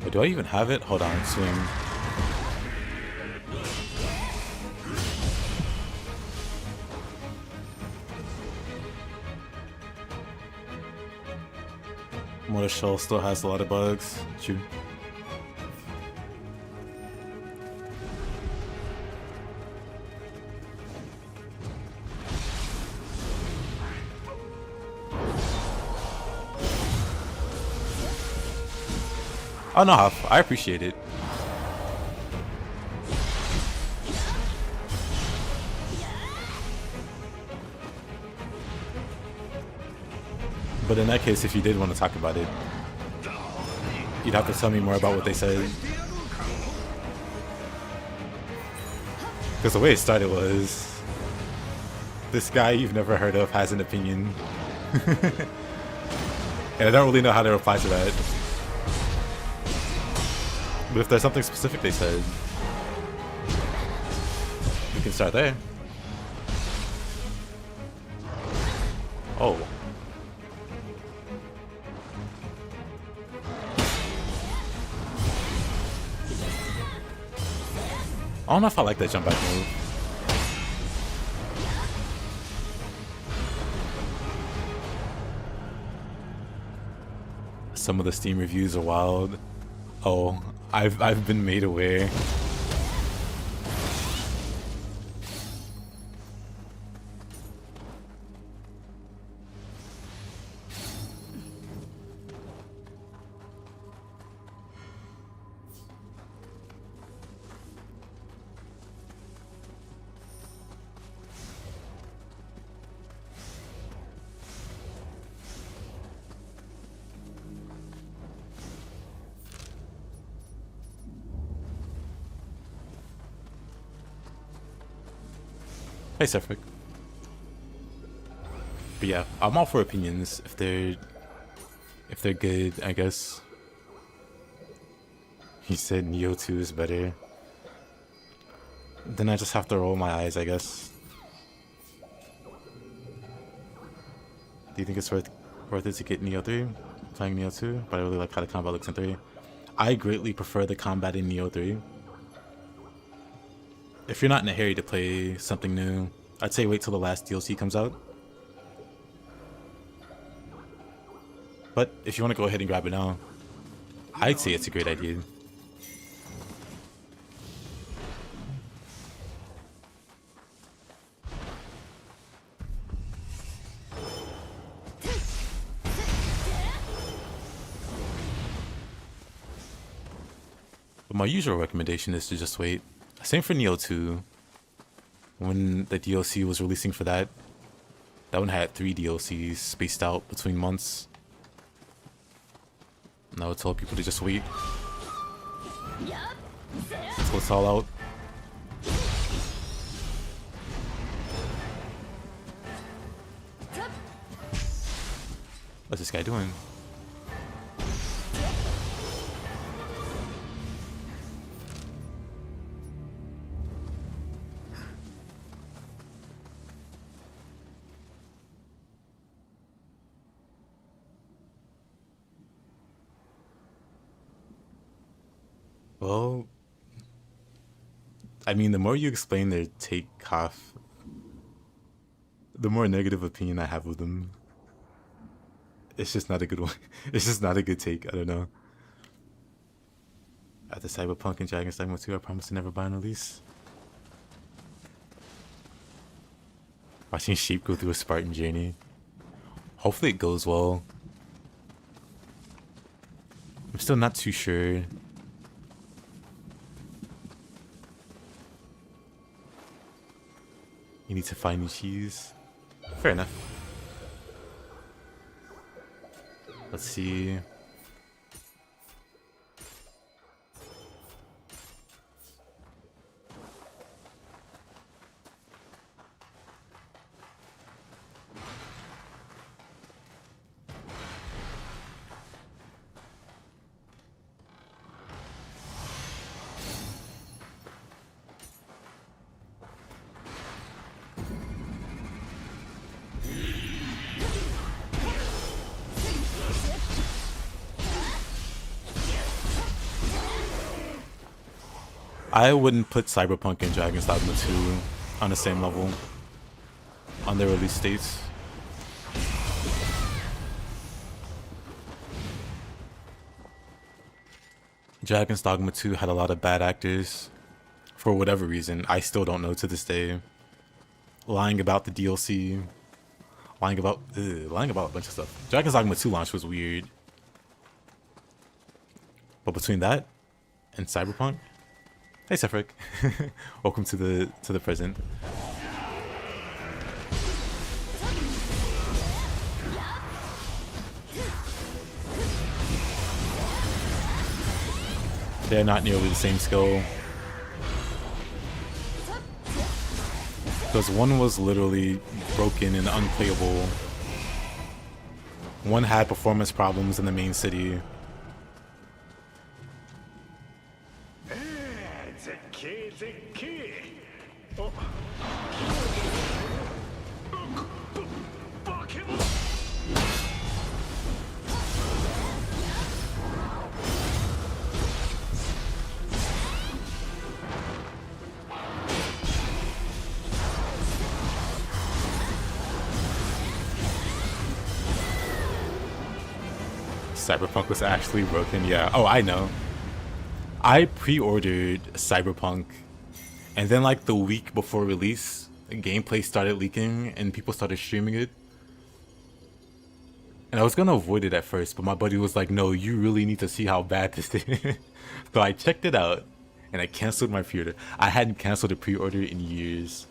Wait, do I even have it? Hold on, swing. Mortal Shell still has a lot of bugs. True. Oh no, I appreciate it. But in that case, if you did want to talk about it, you'd have to tell me more about what they said. Because the way it started was, this guy you've never heard of has an opinion. And I don't really know how to reply to that. But if there's something specific they said, we can start there. Oh. I don't know if I like that jump back move. Some of the Steam reviews are wild. Oh, I've been made aware. Hey, Sefric. But yeah, I'm all for opinions if they're good, I guess. He said Nioh 2 is better. Then I just have to roll my eyes, I guess. Do you think it's worth it to get Nioh 3? Playing Nioh 2? But I really like how the combat looks in 3. I greatly prefer the combat in Nioh 3. If you're not in a hurry to play something new, I'd say wait till the last DLC comes out. But if you want to go ahead and grab it now, I'd say it's a great idea. But my usual recommendation is to just wait. Same for Nioh 2. When the DLC was releasing for that one had 3 DLCs spaced out between months. And I would tell people to just wait until it's all out. What's this guy doing? Well, I mean, the more you explain their take, Kaf, the more negative opinion I have of them. It's just not a good one. It's just not a good take. I don't know. After Cyberpunk and Dragon's Dogma 2, I promise to never buy an release. Watching sheep go through a Spartan journey. Hopefully it goes well. I'm still not too sure. You need to find new cheese. Fair enough. Let's see. I wouldn't put Cyberpunk and Dragon's Dogma 2 on the same level on their release dates. Dragon's Dogma 2 had a lot of bad actors for whatever reason. I still don't know to this day. Lying about the DLC, lying about a bunch of stuff. Dragon's Dogma 2 launch was weird. But between that and Cyberpunk, hey Sefric, welcome to the present. They're not nearly the same skill. Because one was literally broken and unplayable. One had performance problems in the main city. Cyberpunk was actually broken, yeah. Oh, I know. I pre-ordered Cyberpunk, and then like the week before release, gameplay started leaking and people started streaming it. And I was gonna avoid it at first, but my buddy was like, no, you really need to see how bad this is. So I checked it out, and I canceled my pre-order. I hadn't canceled a pre-order in years.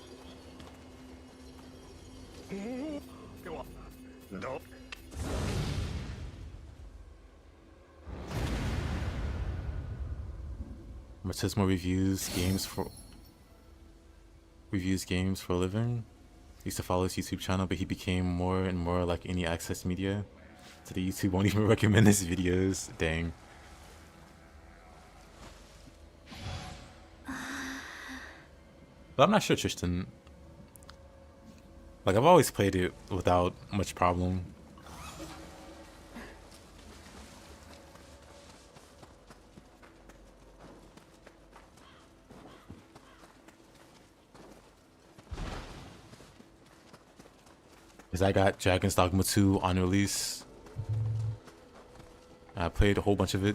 Martismo reviews games for a living. Used to follow his YouTube channel, but he became more and more like any access media. So the YouTube won't even recommend his videos. Dang. But I'm not sure, Tristan. Like, I've always played it without much problem. Because I got Dragon's Dogma 2 on release. I played a whole bunch of it.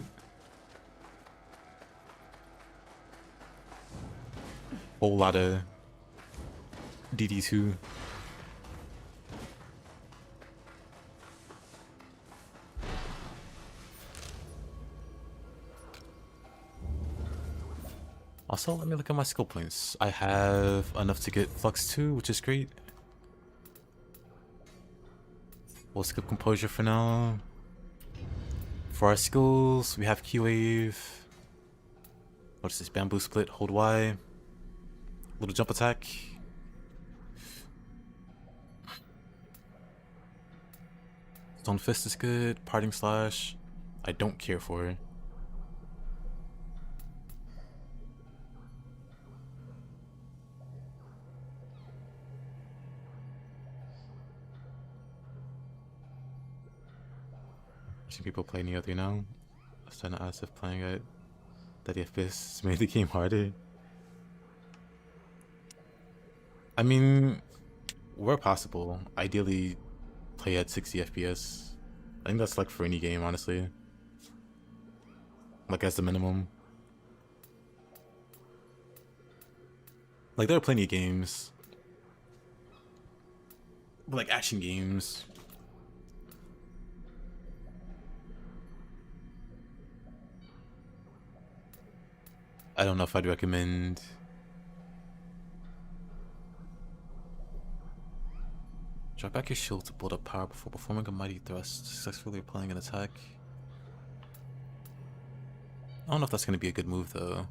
Whole lot of DD2. Also, let me look at my skill points. I have enough to get Flux 2, which is great. We'll skip Composure for now. For our skills, we have Key-Wave. What is this? Bamboo Split, hold Y. Little jump attack. Stone Fist is good. Parting Slash, I don't care for. People play Nioh 3 now. I was trying to ask if playing it. that the FPS made the game harder. I mean, where possible, ideally play at 60 FPS. I think that's like for any game, honestly. Like as the minimum. Like there are plenty of games, like action games. I don't know if I'd recommend drop back your shield to build up power before performing a mighty thrust, successfully applying an attack. I don't know if that's going to be a good move though.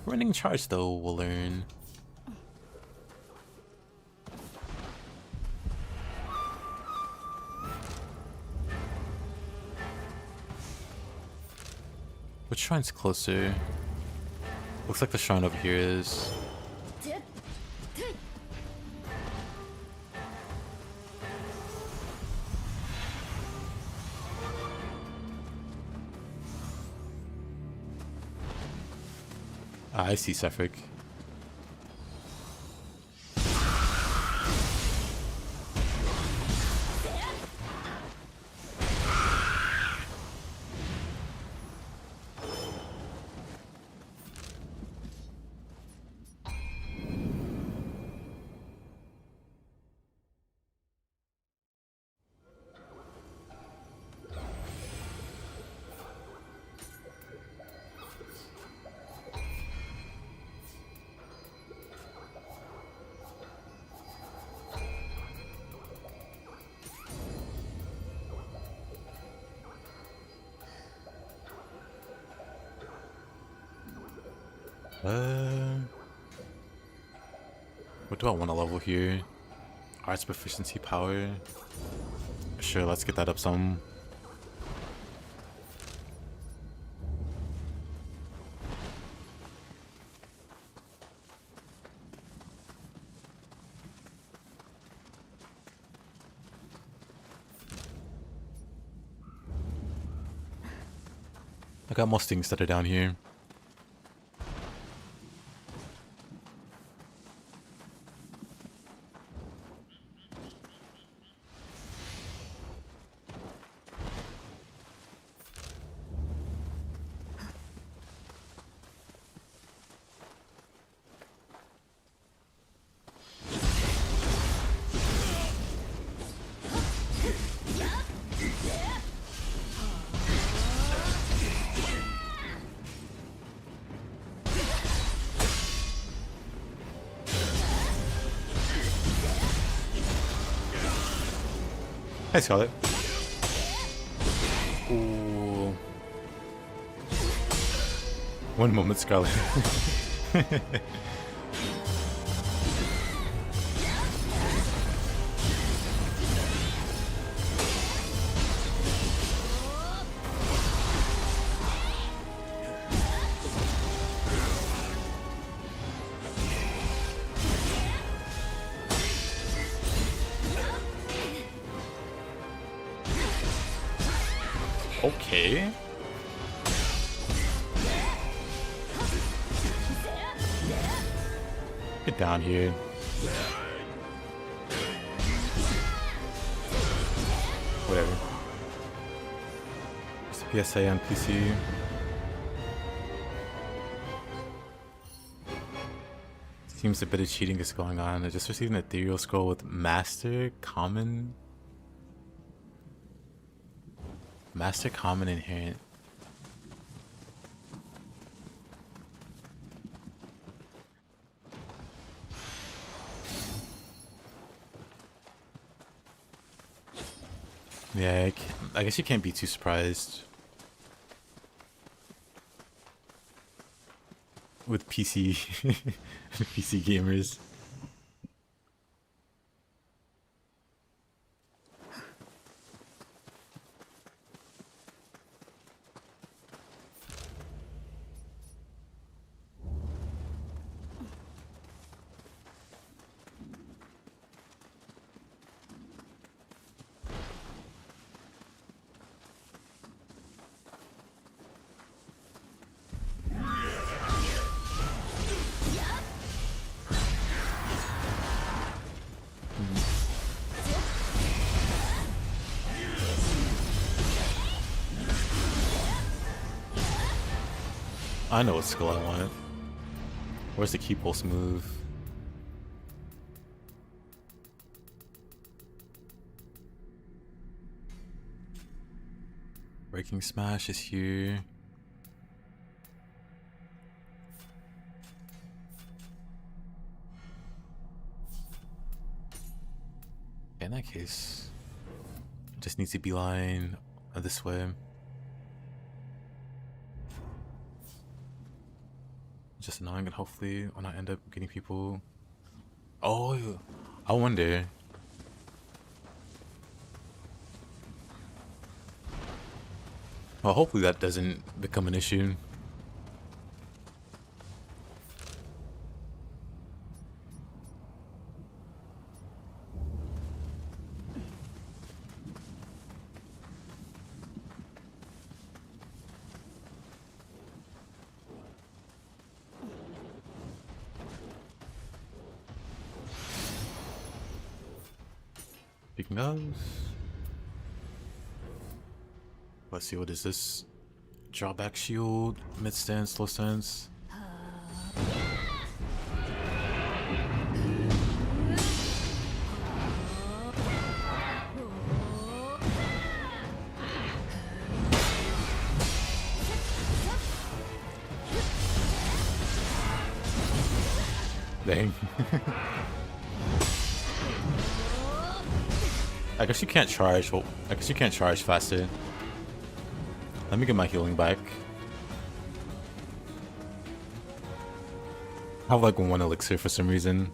Running charge though, we'll learn. Which shrine's closer? Looks like the shrine over here is. Ah, I see Sephric. What do I want to level here? Arts proficiency power. Sure, let's get that up some. I got most things that are down here. Hey, Scarlet. Ooh. One moment, Scarlet. Okay. Get down here. Whatever. It's PSA on PC. Seems a bit of cheating is going on. I just received an ethereal scroll with Master, Common, Inherent. Yeah, I guess you can't be too surprised with PC PC gamers. I know what skill I want. Where's the key pulse move? Breaking Smash is here. In that case, just needs to beeline this way. Just annoying, and hopefully when I end up getting people. Oh, I wonder. Well, hopefully that doesn't become an issue. Speaking of, let's see, what is this? Drawback shield, mid stance, slow stance. Dang. I guess you can't charge. Well, I guess you can't charge faster. Let me get my healing back. I have like 1 elixir for some reason.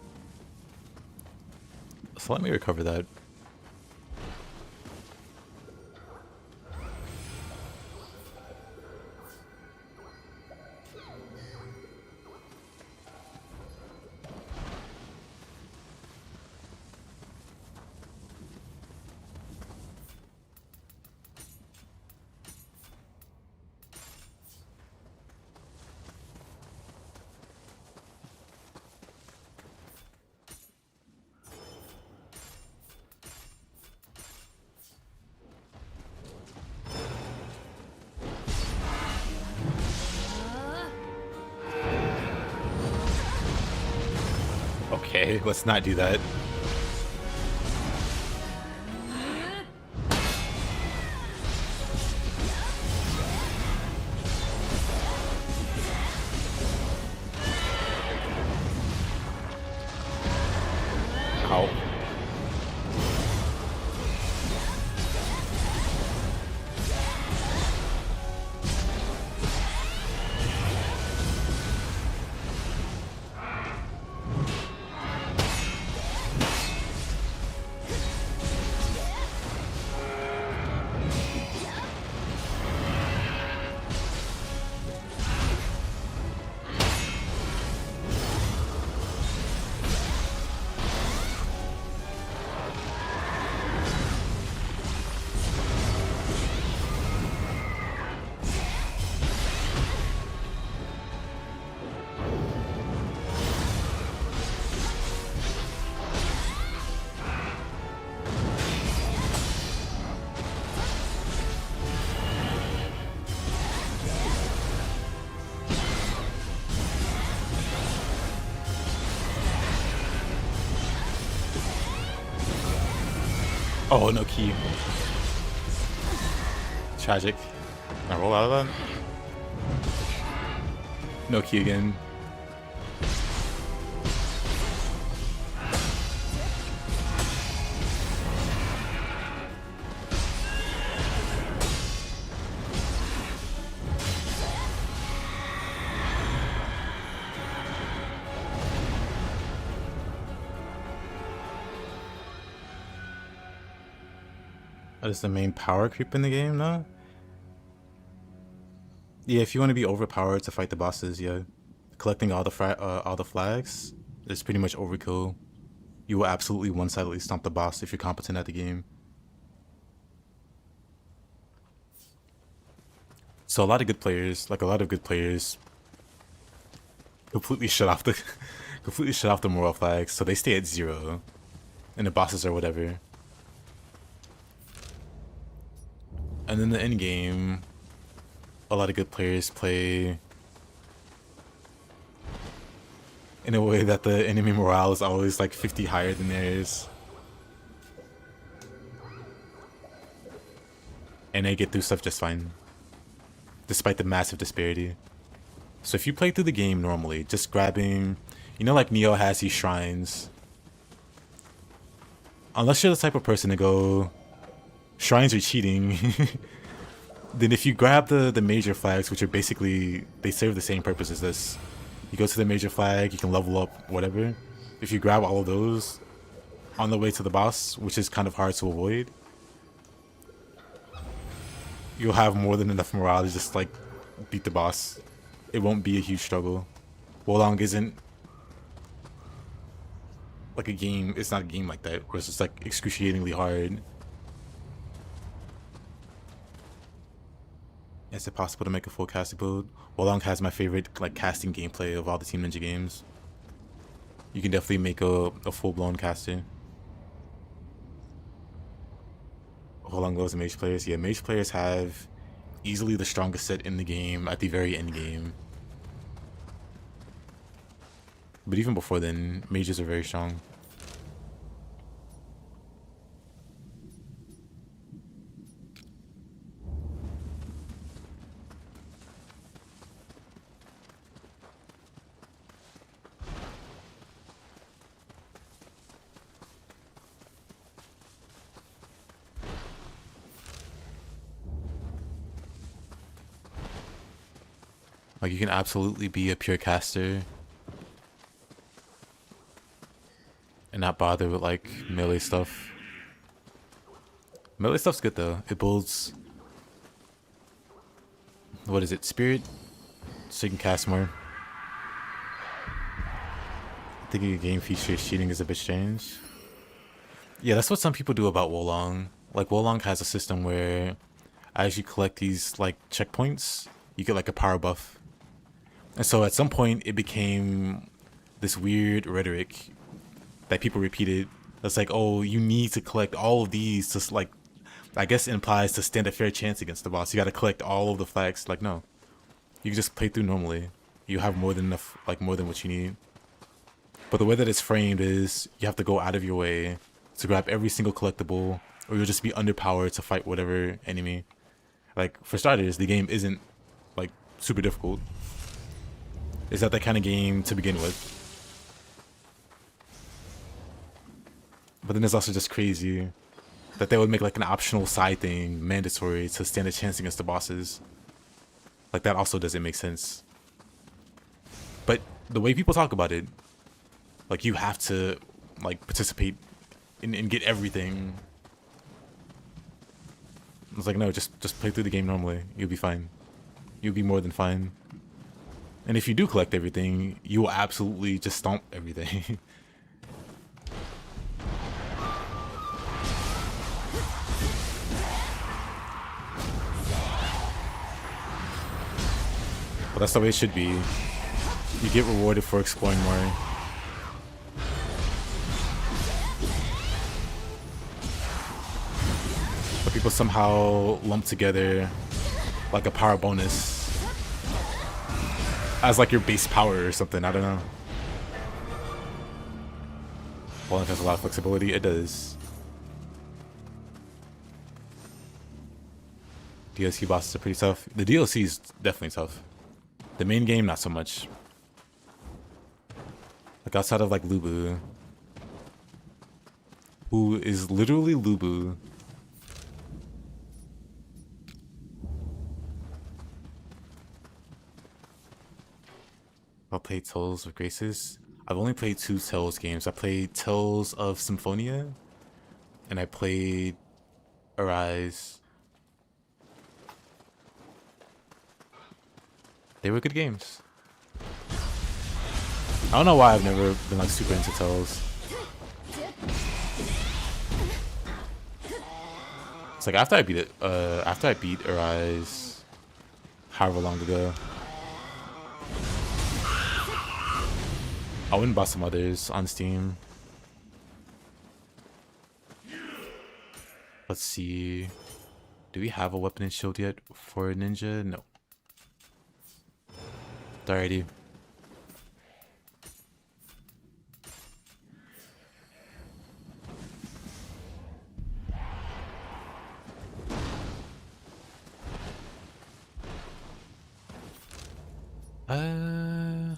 So let me recover that. Okay, let's not do that. Ow. Oh, no key. Tragic. Can I roll out of that? No key again. That is the main power creep in the game, no? Yeah, if you want to be overpowered to fight the bosses, yeah. Collecting all the flags is pretty much overkill. You will absolutely one-sidedly stomp the boss if you're competent at the game. So a lot of good players, completely shut off the moral flags, so they stay at 0. And the bosses or whatever. And then the end game, a lot of good players play in a way that the enemy morale is always like 50 higher than theirs. And they get through stuff just fine, despite the massive disparity. So if you play through the game normally, just grabbing, you know, like Nioh has these shrines. Unless you're the type of person to go, shrines are cheating, then if you grab the major flags, which are basically, they serve the same purpose as this. You go to the major flag, you can level up, whatever. If you grab all of those on the way to the boss, which is kind of hard to avoid, you'll have more than enough morale to just like beat the boss. It won't be a huge struggle. Wolong isn't like a game, it's not a game like that, where it's just like excruciatingly hard. Is it possible to make a full casting build? Wolong has my favorite like casting gameplay of all the Team Ninja games. You can definitely make a full-blown caster. Wolong loves mage players. Yeah, mage players have easily the strongest set in the game at the very end game. But even before then, mages are very strong. Like, you can absolutely be a pure caster and not bother with like melee stuff. Melee stuff's good though. It builds, what is it, spirit, so you can cast more. Thinking a game features cheating is a bit strange. Yeah, that's what some people do about Wolong. Like, Wolong has a system where as you collect these like checkpoints, you get like a power buff. And so at some point it became this weird rhetoric that people repeated. That's like, oh, you need to collect all of these to, like, I guess it implies to stand a fair chance against the boss. You gotta collect all of the flags. Like, no. You can just play through normally. You have more than enough, like more than what you need. But the way that it's framed is you have to go out of your way to grab every single collectible, or you'll just be underpowered to fight whatever enemy. Like, for starters, the game isn't like super difficult. It's not that kind of game to begin with. But then it's also just crazy that they would make like an optional side thing mandatory to stand a chance against the bosses. Like, that also doesn't make sense. But the way people talk about it, like, you have to like participate and get everything. It's like, no, just play through the game normally. You'll be fine. You'll be more than fine. And if you do collect everything, you will absolutely just stomp everything. But that's the way it should be. You get rewarded for exploring more. But people somehow lump together like a power bonus as like your base power or something. I don't know. Well, it has a lot of flexibility. It does. DLC bosses are pretty tough. The DLC is definitely tough. The main game, not so much. Like, outside of like Lubu, who is literally Lubu. I'll play Tales of Graces. I've only played 2 Tales games. I played Tales of Symphonia, and I played Arise. They were good games. I don't know why I've never been like super into Tales. It's like after I beat it, after I beat Arise, however long ago, I went and bought some others on Steam. Let's see. Do we have a weapon and shield yet for Ninja? No. Alrighty. I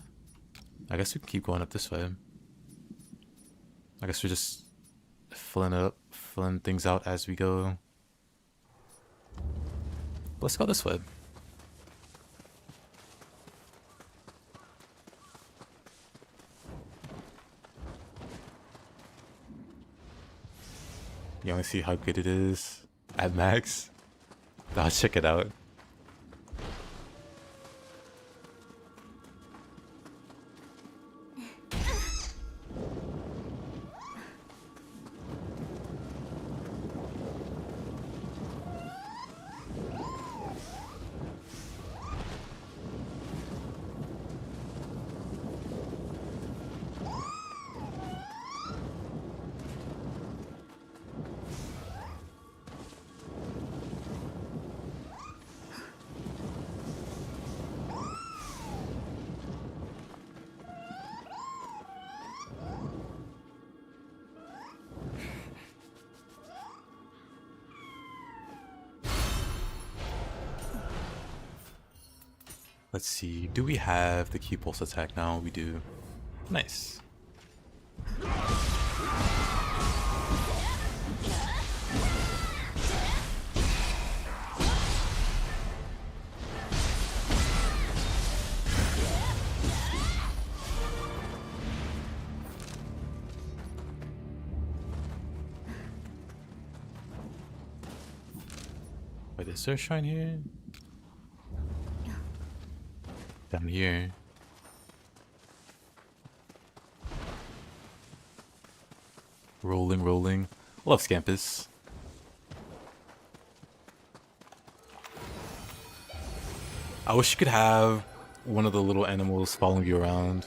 guess we can keep going up this way. I guess we're just filling things out as we go. Let's go this way. You wanna see how good it is at max? I'll check it out. Let's see, do we have the key pulse attack now? We do. Nice. Wait, is there a shrine here? Down here. Rolling. Love Scampus. I wish you could have one of the little animals following you around.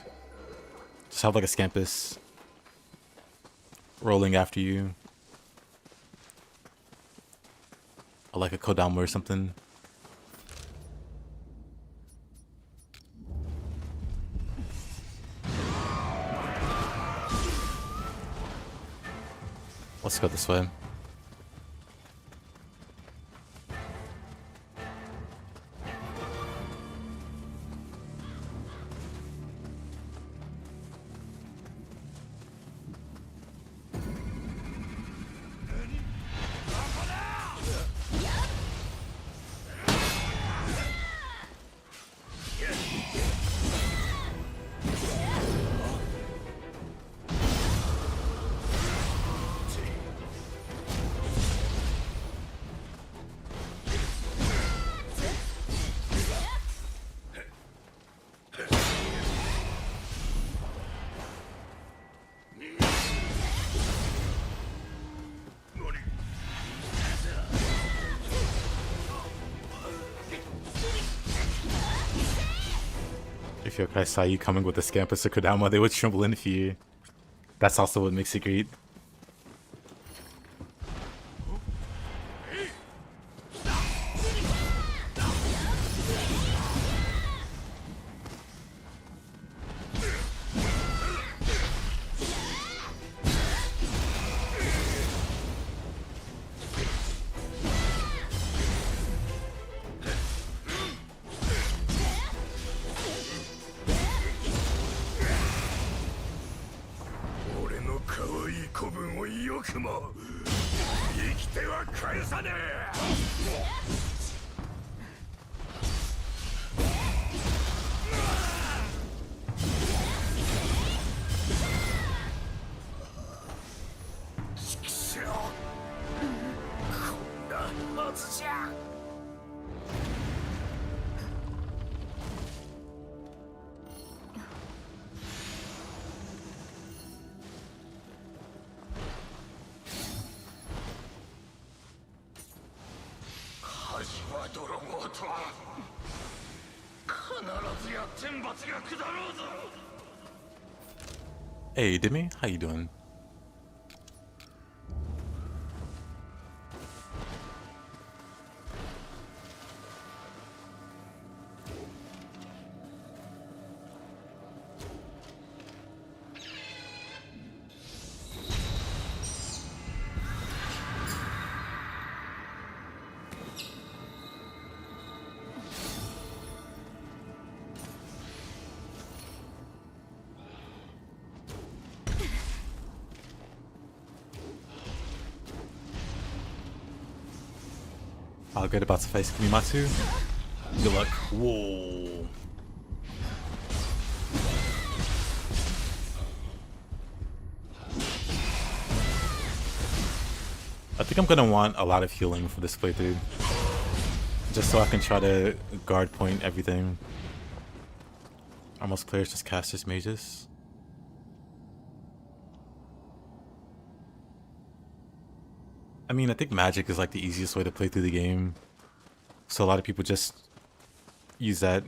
Just have like a Scampus rolling after you. Or like a Kodama or something. Let's go this way. If Yokai saw you coming with a Scampus or Kodama, they would tremble in fear. That's also what makes it great. Hey, Demi, how you doing? All good, about to face Kumimatsu. Good luck. Whoa. I think I'm gonna want a lot of healing for this playthrough. Just so I can try to guard point everything. Are most players just casters mages? I mean, I think magic is like the easiest way to play through the game. So a lot of people just use that.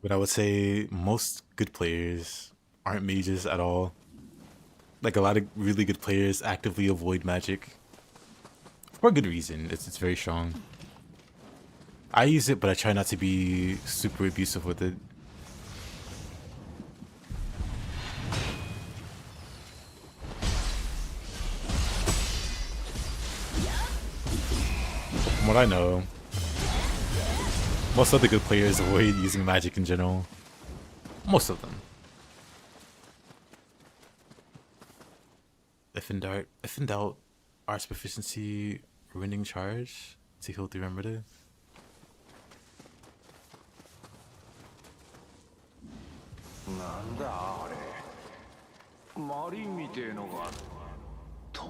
But I would say most good players aren't mages at all. Like a lot of really good players actively avoid magic. For a good reason. It's very strong. I use it, but I try not to be super abusive with it. From what I know, most of the good players avoid using magic in general. Most of them. If in doubt, arts proficiency, ruining charge to heal through remedy.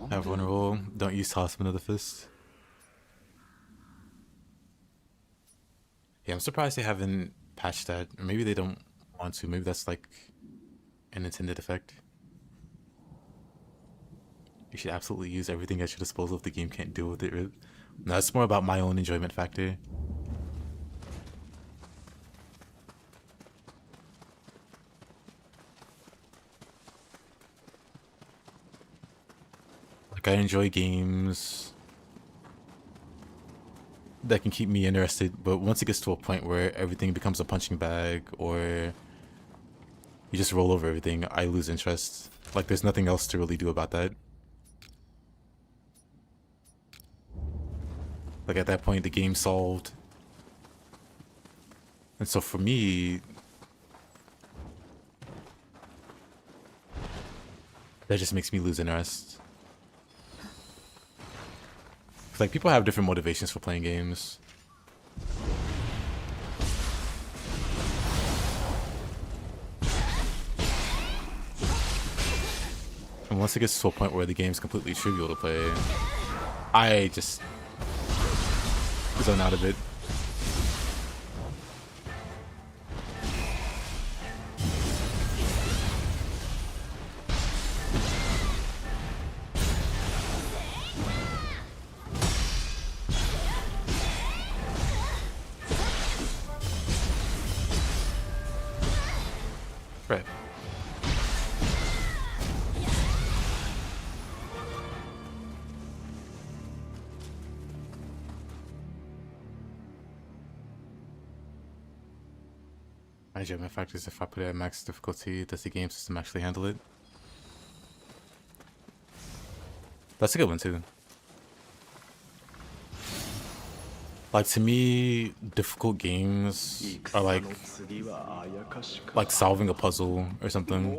Have vulnerable, don't use Husband of the Fist. Yeah, I'm surprised they haven't patched that. Or maybe they don't want to. Maybe that's like an intended effect. You should absolutely use everything at your disposal if the game can't deal with it. No, it's more about my own enjoyment factor. Like, I enjoy games that can keep me interested, but once it gets to a point where everything becomes a punching bag or you just roll over everything, I lose interest. Like, there's nothing else to really do about that. Like, at that point, the game's solved. And so for me, that just makes me lose interest. Like, people have different motivations for playing games. And once it gets to a point where the game's completely trivial to play, I just zone out of it. Right. My judgment factor is if I put it at max difficulty, does the game system actually handle it? That's a good one too. Like, to me, difficult games are like solving a puzzle or something.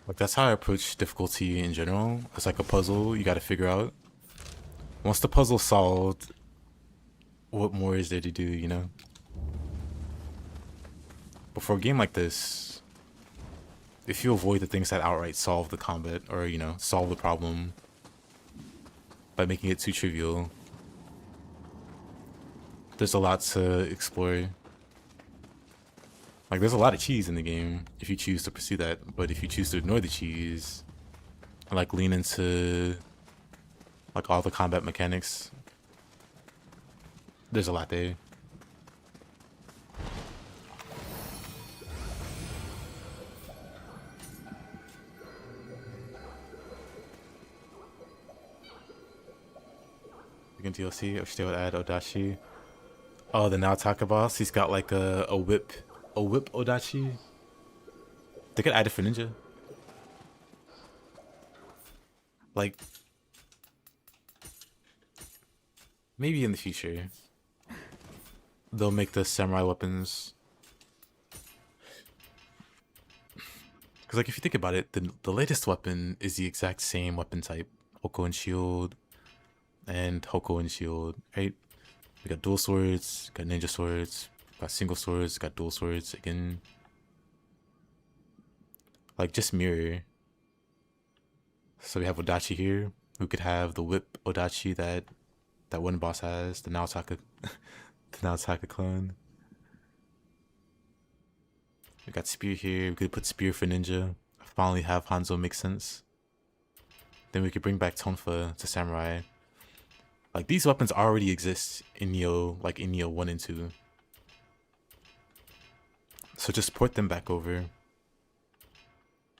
Like, that's how I approach difficulty in general. It's like a puzzle you gotta figure out. Once the puzzle's solved, what more is there to do, you know? But for a game like this, if you avoid the things that outright solve the combat, or, you know, solve the problem by making it too trivial, there's a lot to explore. Like, there's a lot of cheese in the game if you choose to pursue that, but if you choose to ignore the cheese and, like, lean into, like, all the combat mechanics, there's a lot there. DLC, or still add Odachi. Oh, the Naotaka boss, he's got like a whip Odachi. They could add it for ninja. Like, maybe in the future they'll make the samurai weapons. Because like if you think about it, the latest weapon is the exact same weapon type. Hoko and Shield and Hoko and Shield, right? We got dual swords, got ninja swords, got single swords, got dual swords again. Like just mirror. So we have Odachi here, who could have the whip Odachi that one boss has, the Naotaka the Naotaka clone. We got spear here, we could put spear for ninja. Finally have Hanzo make sense. Then we could bring back Tonfa to samurai. Like these weapons already exist in Nioh, like in Nioh 1 and 2. So just port them back over.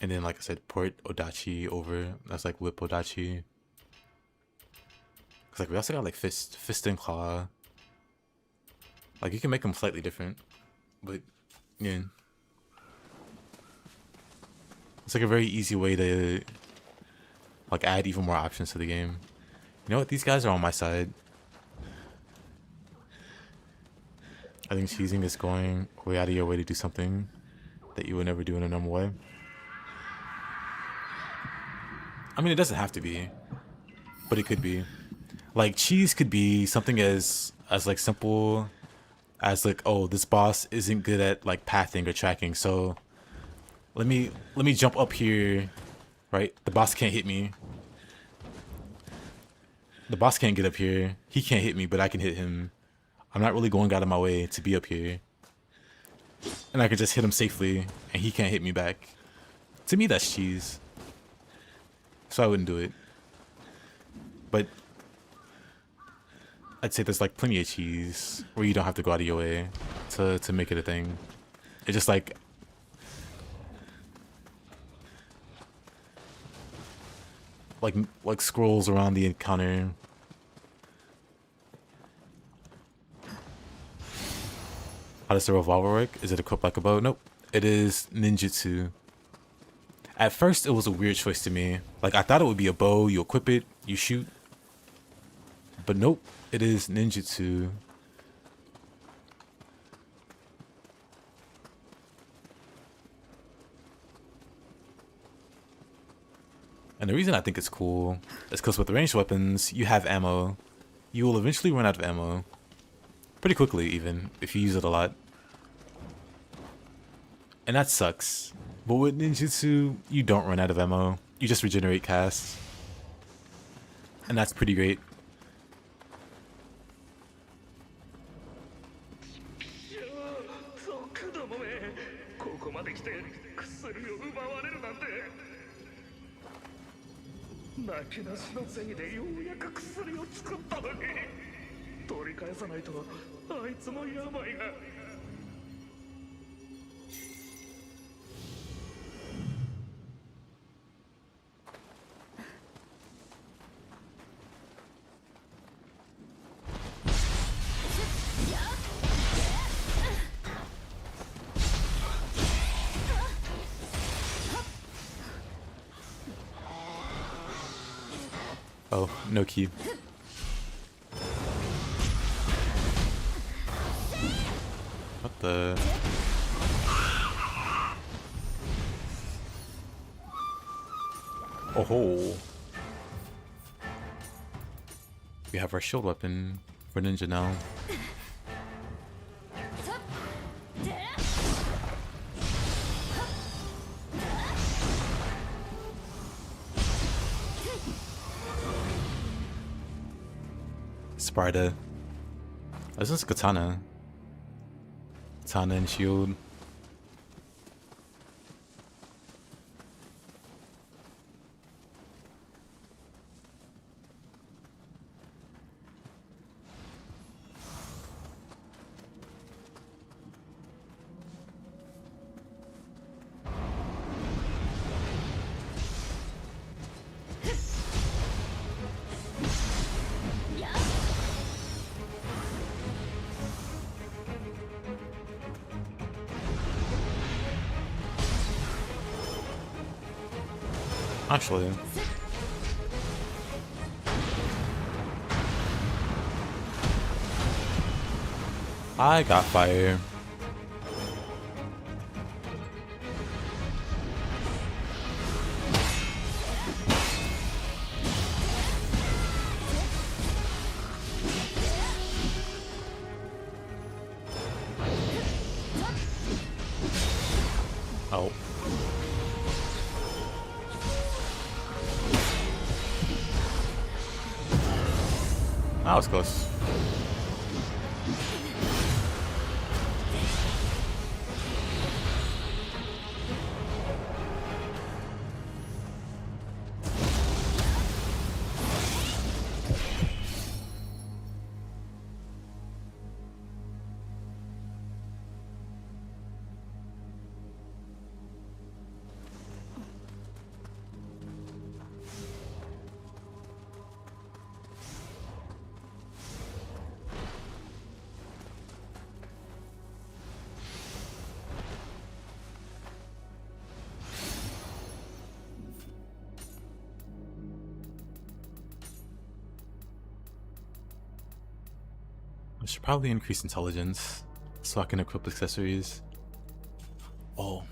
And then like I said, port Odachi over. That's like whip Odachi. Cause like we also got like fist and claw. Like you can make them slightly different. But yeah. It's like a very easy way to like add even more options to the game. You know what? These guys are on my side. I think Cheesing is going way out of your way to do something that you would never do in a normal way. I mean, it doesn't have to be, but it could be. Like cheese could be something as like simple as like, oh, this boss isn't good at like pathing or tracking, so let me jump up here, right? The boss can't hit me. The boss can't get up here. He can't hit me, but I can hit him. I'm not really going out of my way to be up here. And I can just hit him safely, and he can't hit me back. To me, that's cheese. So I wouldn't do it. But I'd say there's like plenty of cheese where you don't have to go out of your way to make it a thing. It's just like scrolls around the encounter. How does the revolver work? Is it equipped like a bow? Nope. It is ninjutsu. At first, it was a weird choice to me. Like, I thought it would be a bow, you equip it, you shoot. But nope, it is ninjutsu. And the reason I think it's cool is because with ranged weapons, you have ammo. You will eventually run out of ammo. Pretty quickly, even, if you use it a lot. And that sucks. But with ninjutsu, you don't run out of ammo. You just regenerate casts. And that's pretty great. Oh, no key. What the? Oh ho! We have our shield weapon for ninja now. Sparta. This is katana. Katana and shield. Actually, I got fire. Oh. That was close. I should probably increase intelligence so I can equip accessories. Oh.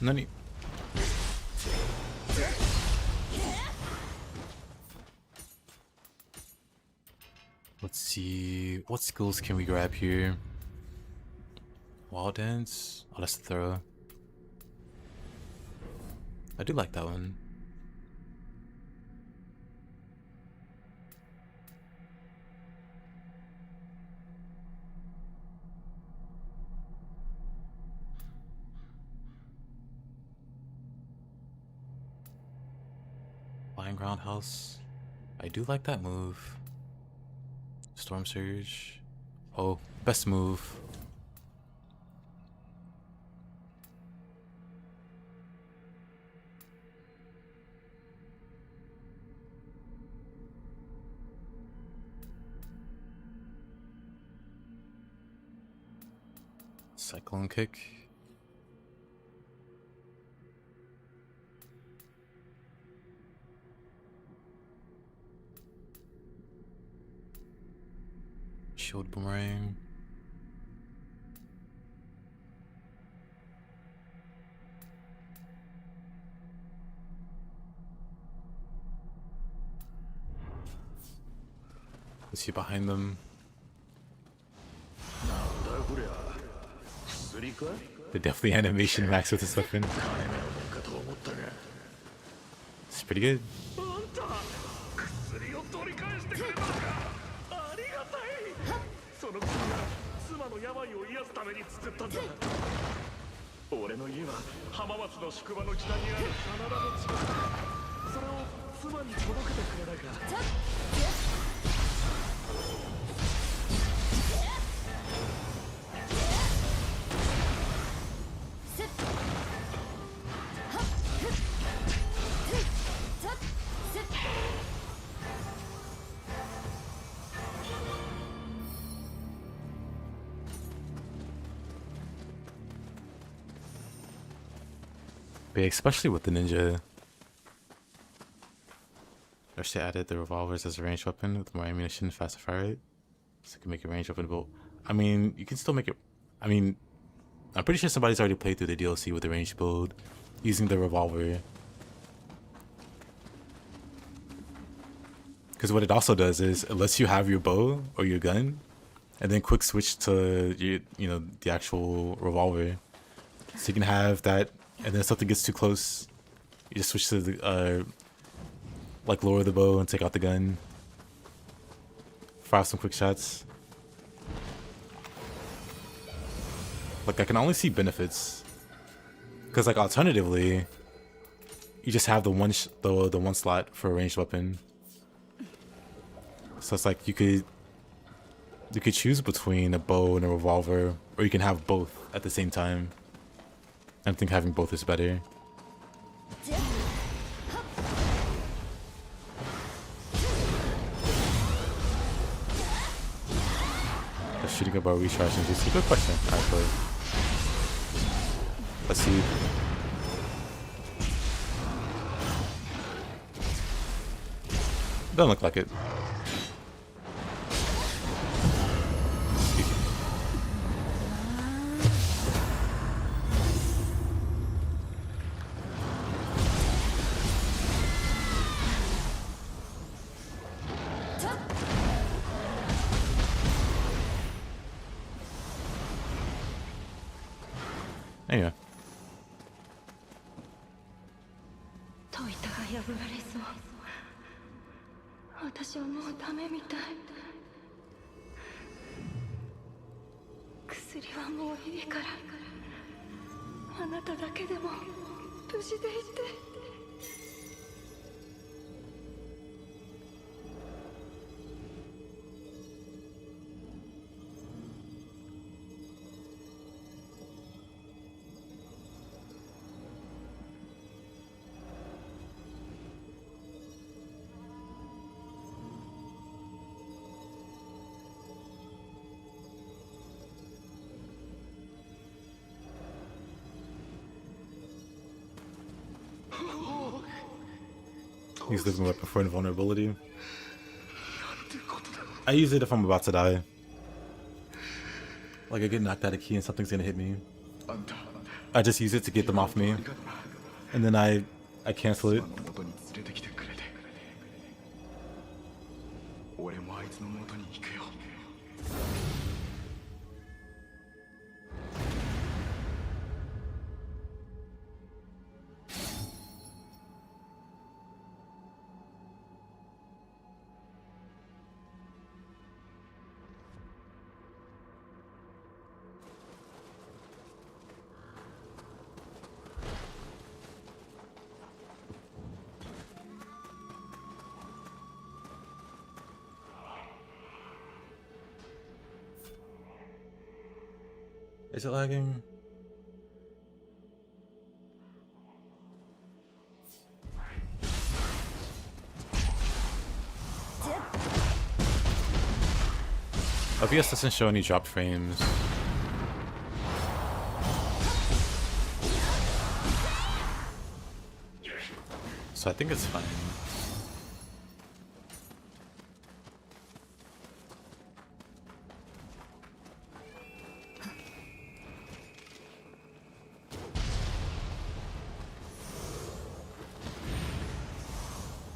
Nani? Let's see, what skills can we grab here? Wild dance? Oh, that's thorough. I do like that one. Flying roundhouse. I do like that move. Storm surge. Oh, best move. Cyclone kick. Shield boomerang. Is he behind them? The definitely animation max with this weapon. It's pretty good. 俺の家は浜松の宿場の北にある真田の地だ。それを妻に届けてくれないか。Especially with the ninja. I should added the revolvers as a ranged weapon with more ammunition, faster fire rate. So you can make a ranged weapon build. I mean, you can still make it. I mean, I'm pretty sure somebody's already played through the DLC with the ranged build using the revolver. Because what it also does is it lets you have your bow or your gun, and then quick switch to your, the actual revolver. So you can have that, and then if something gets too close, you just switch to the like lower the bow and take out the gun. Fire some quick shots. Like I can only see benefits, because like alternatively, you just have the one slot for a ranged weapon. So it's like you could choose between a bow and a revolver, or you can have both at the same time. I think having both is better. Does shooting a bow recharge and just a good question, actually. Let's see. Doesn't look like it. There you go. 戸板が破られそう。私はもうダメみたい。薬はもういいから、あなただけでも無事でいて。Use living weapon for invulnerability. I use it if I'm about to die. Like I get knocked out of key and something's gonna hit me. I just use it to get them off me. And then I cancel it. Is it lagging? OBS doesn't show any dropped frames. So I think it's fine.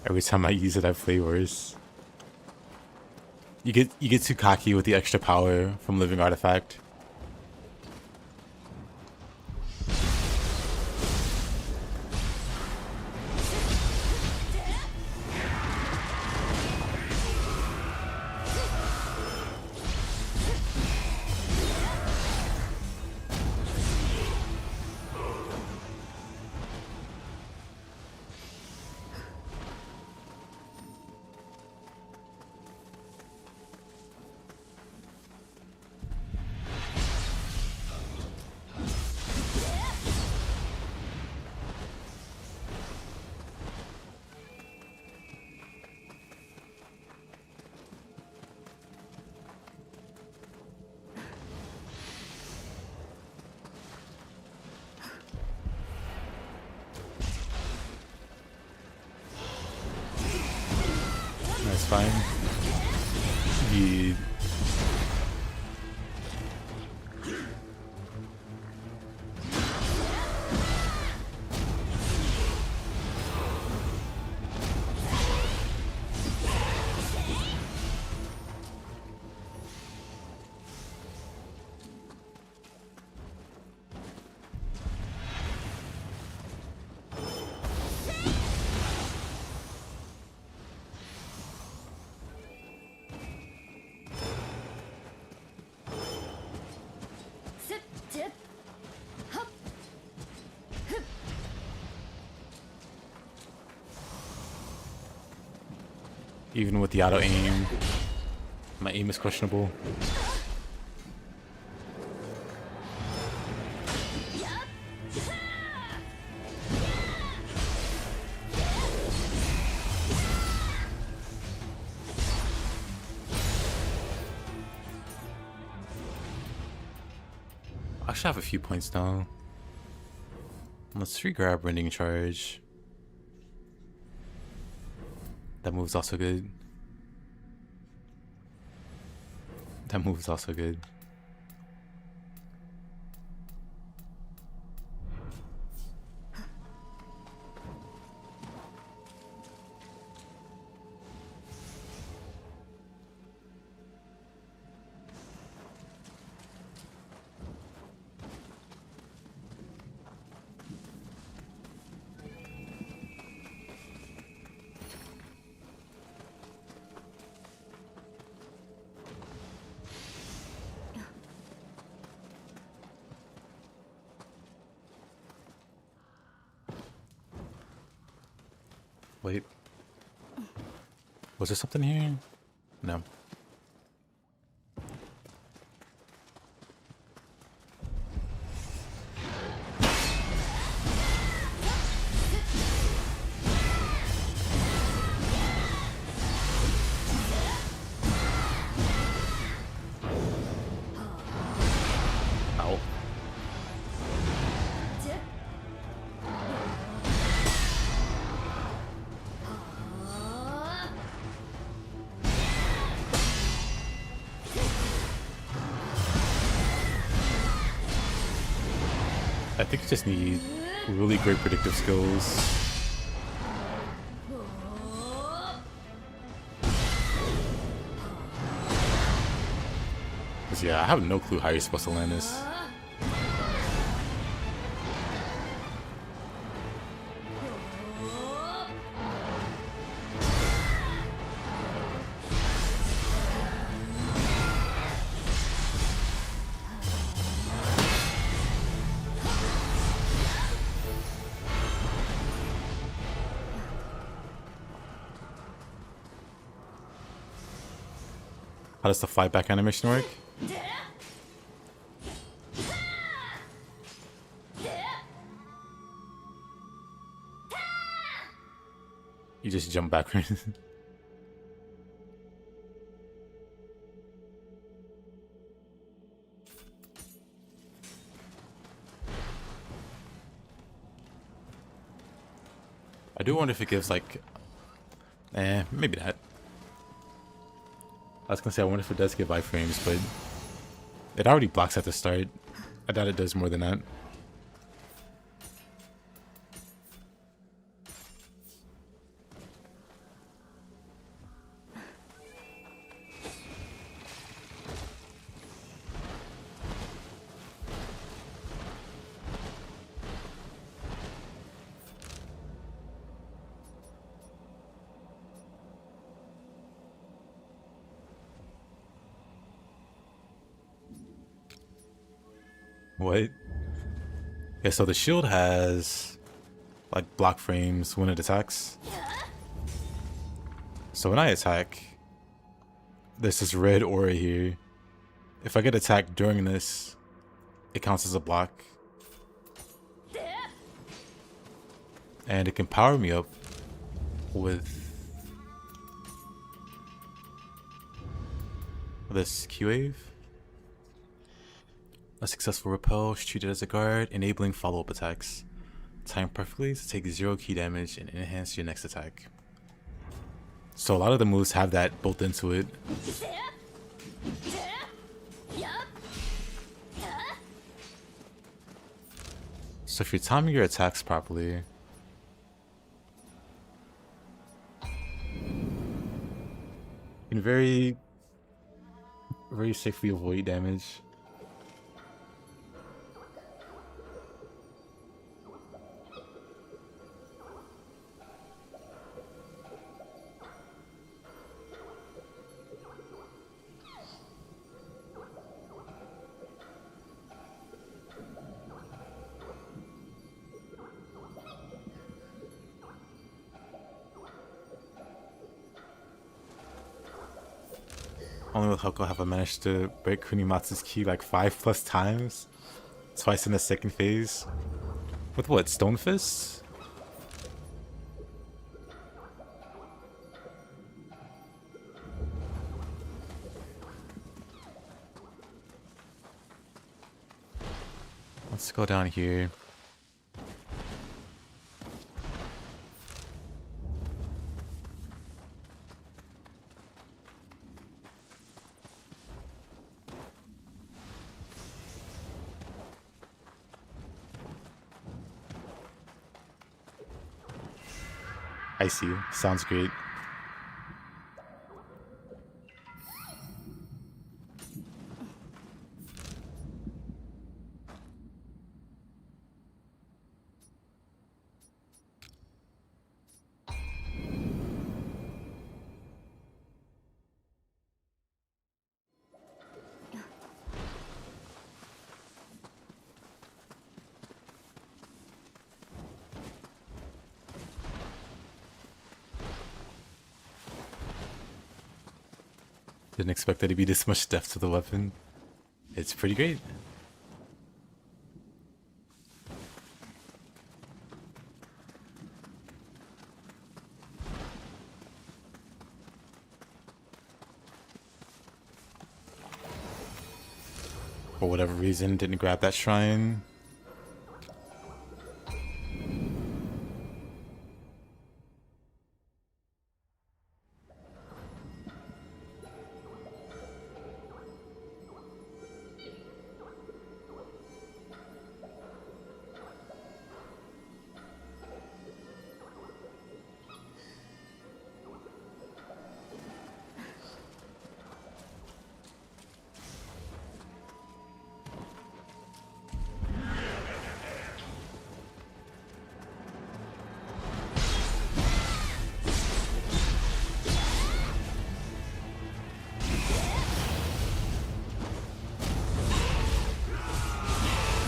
Every time I use it, I play worse. You get too cocky with the extra power from Living Artifact. That's fine. Yeah. Even with the auto aim, my aim is questionable. I should have a few points now. Let's regrab Rending Charge. That move's also good. That move's also good. Wait. Was there something here? No. Ow. I think you just need really great predictive skills. Cause yeah, I have no clue how you're supposed to land this. How does the fight back animation work? You just jump backwards. I do wonder if it gives like, maybe not. I was gonna say I wonder if it does give iframes, but it already blocks at the start. I doubt it does more than that. What? Yeah, so the shield has like block frames when it attacks. So when I attack, there's this red aura here. If I get attacked during this, it counts as a block. And it can power me up with this Q-Wave. A successful repel is treated as a guard, enabling follow-up attacks. Time perfectly to take 0 key damage and enhance your next attack. So a lot of the moves have that built into it. So if you're timing your attacks properly, you can very safely avoid damage. only with Hoko have I managed to break Kunimatsu's key like 5+ times. Twice in the second phase. With what? Stone Fists? Let's go down here. I see. Sounds great. Didn't expect there to be this much depth to the weapon. It's pretty great. For whatever reason, didn't grab that shrine.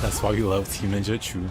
That's why we love Team Ninjutsu.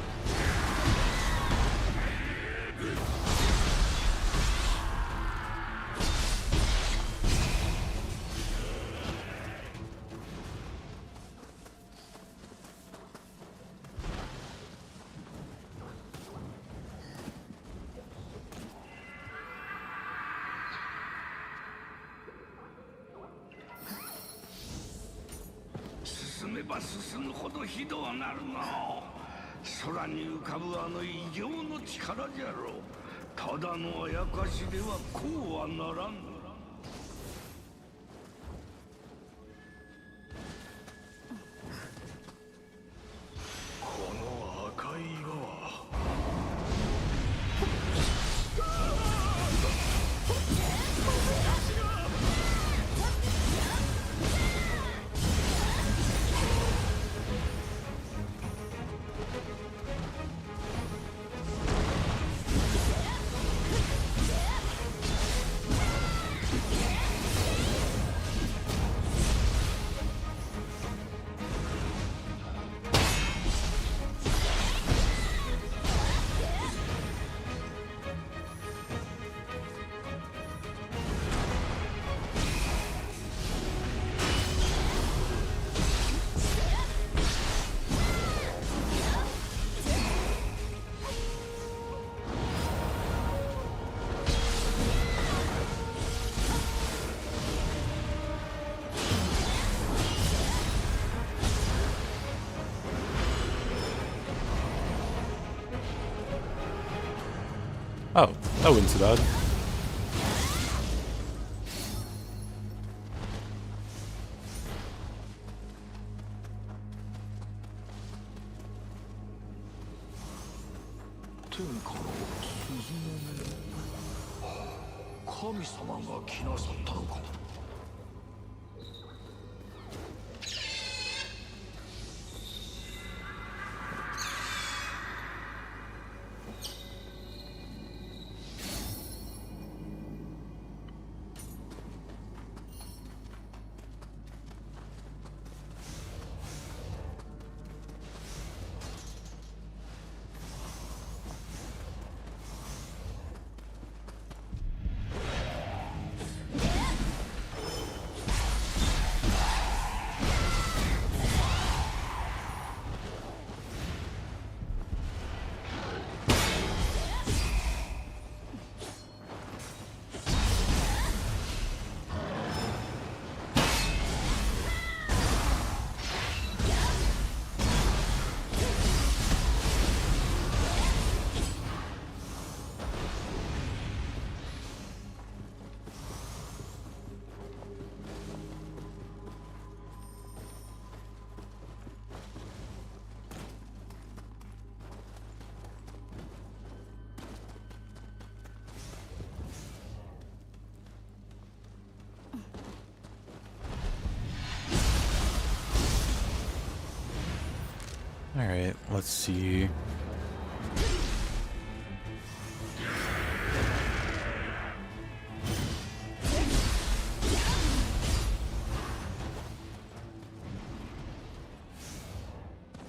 Oh, that wasn't too bad. Alright, let's see.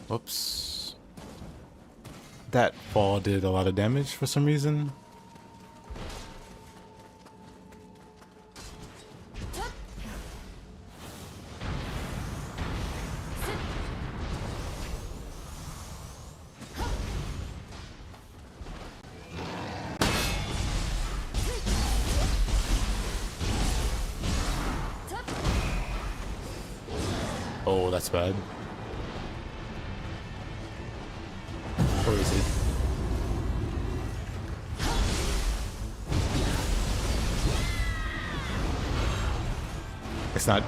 Whoops. That fall did a lot of damage for some reason. Oh, that's bad. Or is it? It's not.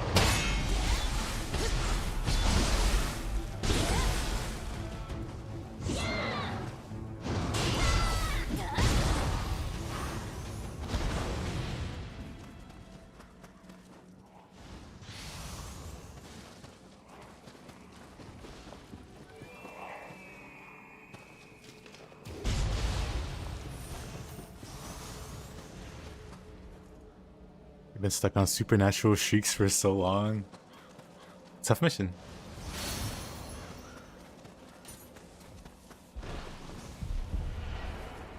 I've been stuck on supernatural shrieks for so long. Tough mission.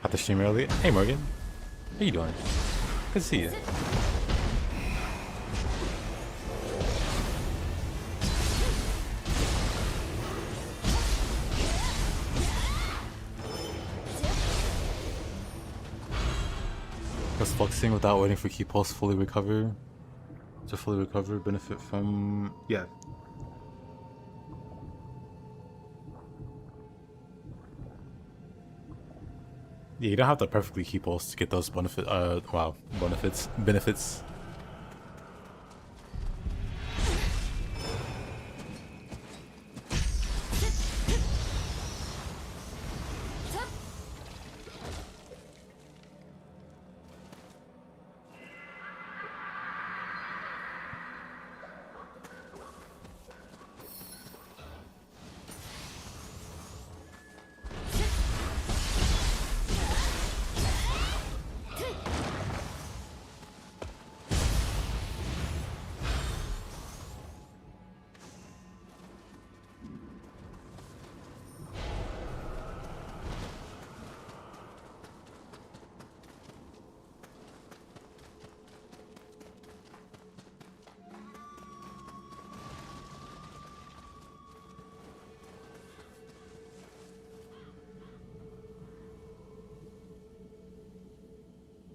At the stream earlier. Hey Morgan. How you doing? Good to see you. Just focusing without waiting for key pulse fully recover. To fully recover, benefit from... yeah. Yeah, you don't have to perfectly key pulse to get those benefits.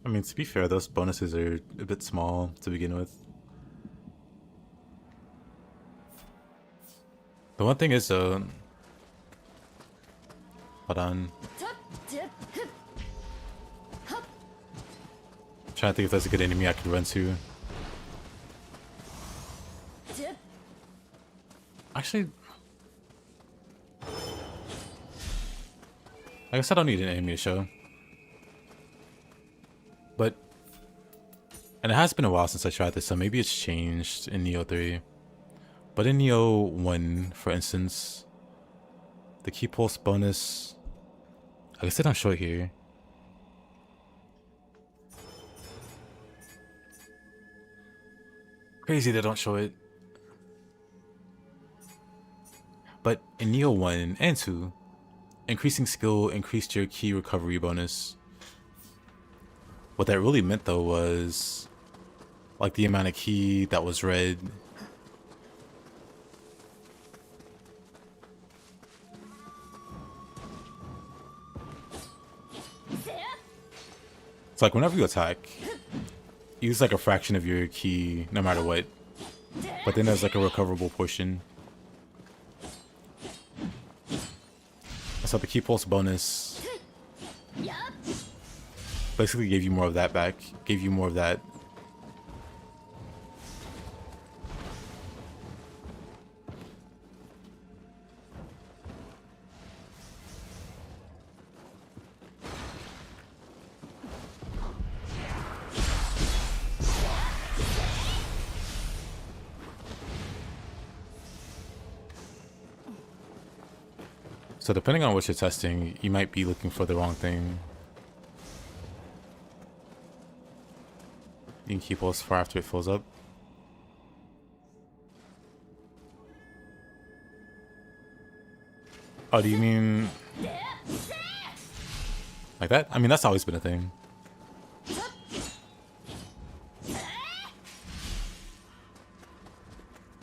I mean, to be fair, those bonuses are a bit small to begin with. The one thing is, hold on. Trying to think if there's a good enemy I could run to. Actually, I guess I don't need an enemy to show. But, and it has been a while since I tried this, so maybe it's changed in Nioh 3. But in Nioh 1, for instance, the key pulse bonus, I guess they don't show it here. Crazy they don't show it. But in Nioh 1 and 2, increasing skill increased your key recovery bonus. What that really meant though was like the amount of key that was read. It's like whenever you attack, use like a fraction of your key no matter what. But then there's like a recoverable portion. So the key pulse bonus basically gave you more of that back, gave you more of that. So depending on what you're testing, you might be looking for the wrong thing. You can keep pulse far after it fills up. Oh, do you mean like that? I mean, that's always been a thing.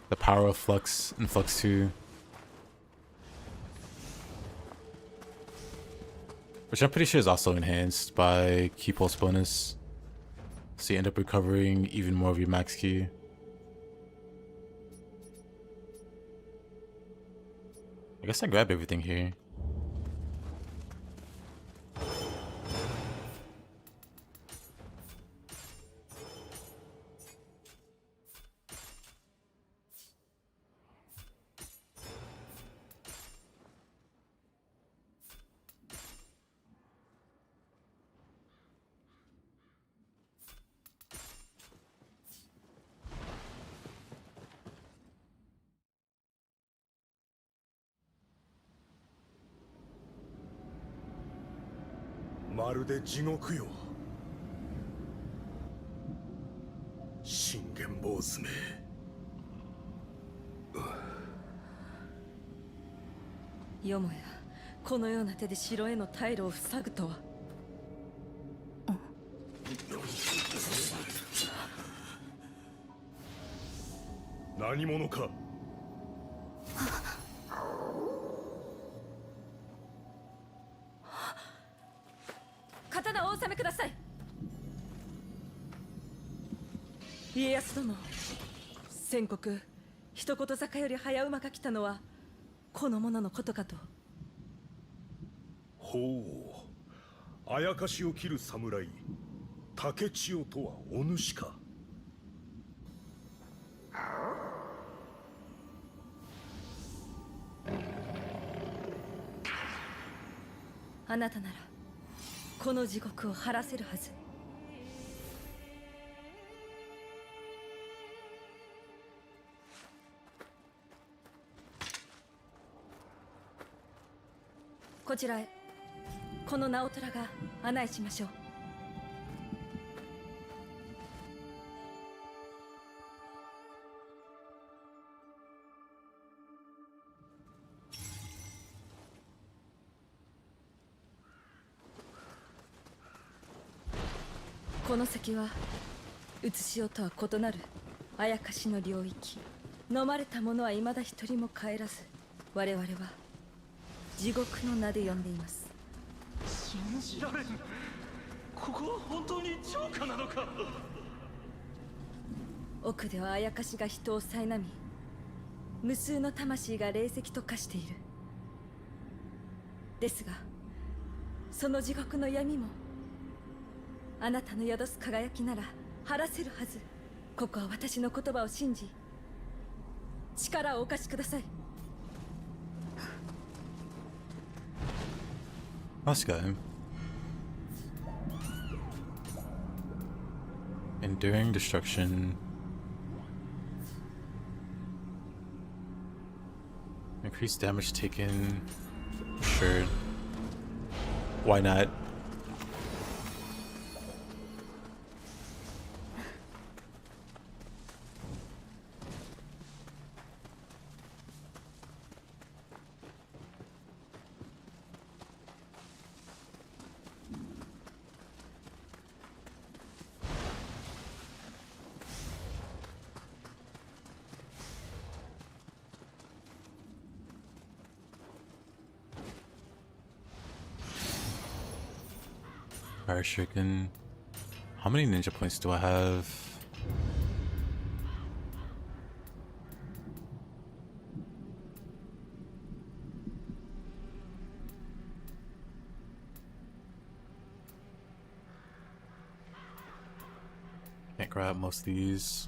The power of Flux and Flux 2. Which I'm pretty sure is also enhanced by Ki Pulse bonus. So you end up recovering even more of your max Ki. I guess I grabbed everything here.よもやこのような手で城への退路を塞ぐとは。何者か。刀をお収めください。家康殿、宣告一言坂より早馬が来たのはこの者のことかと。ほう、あやかしを切る侍竹千代とはお主か。あなたならこの地獄を晴らせるはず。こちらへこの直虎が案内しましょう。この先はうつしよとは異なるあやかしの領域。飲まれた者は未だ一人も帰らず、我々は地獄の名で呼んでいます。信じられん。ここは本当に城下なのか。奥ではあやかしが人を苛み、無数の魂が霊石と化している。ですがその地獄の闇もあなたの宿す輝きなら晴らせるはず。ここは私の言葉を信じ、力をお貸しください。確かに。Enduring destruction. Increased damage taken. Sure. Why not? Fire Shuriken. How many ninja points do I have? Can't grab most of these.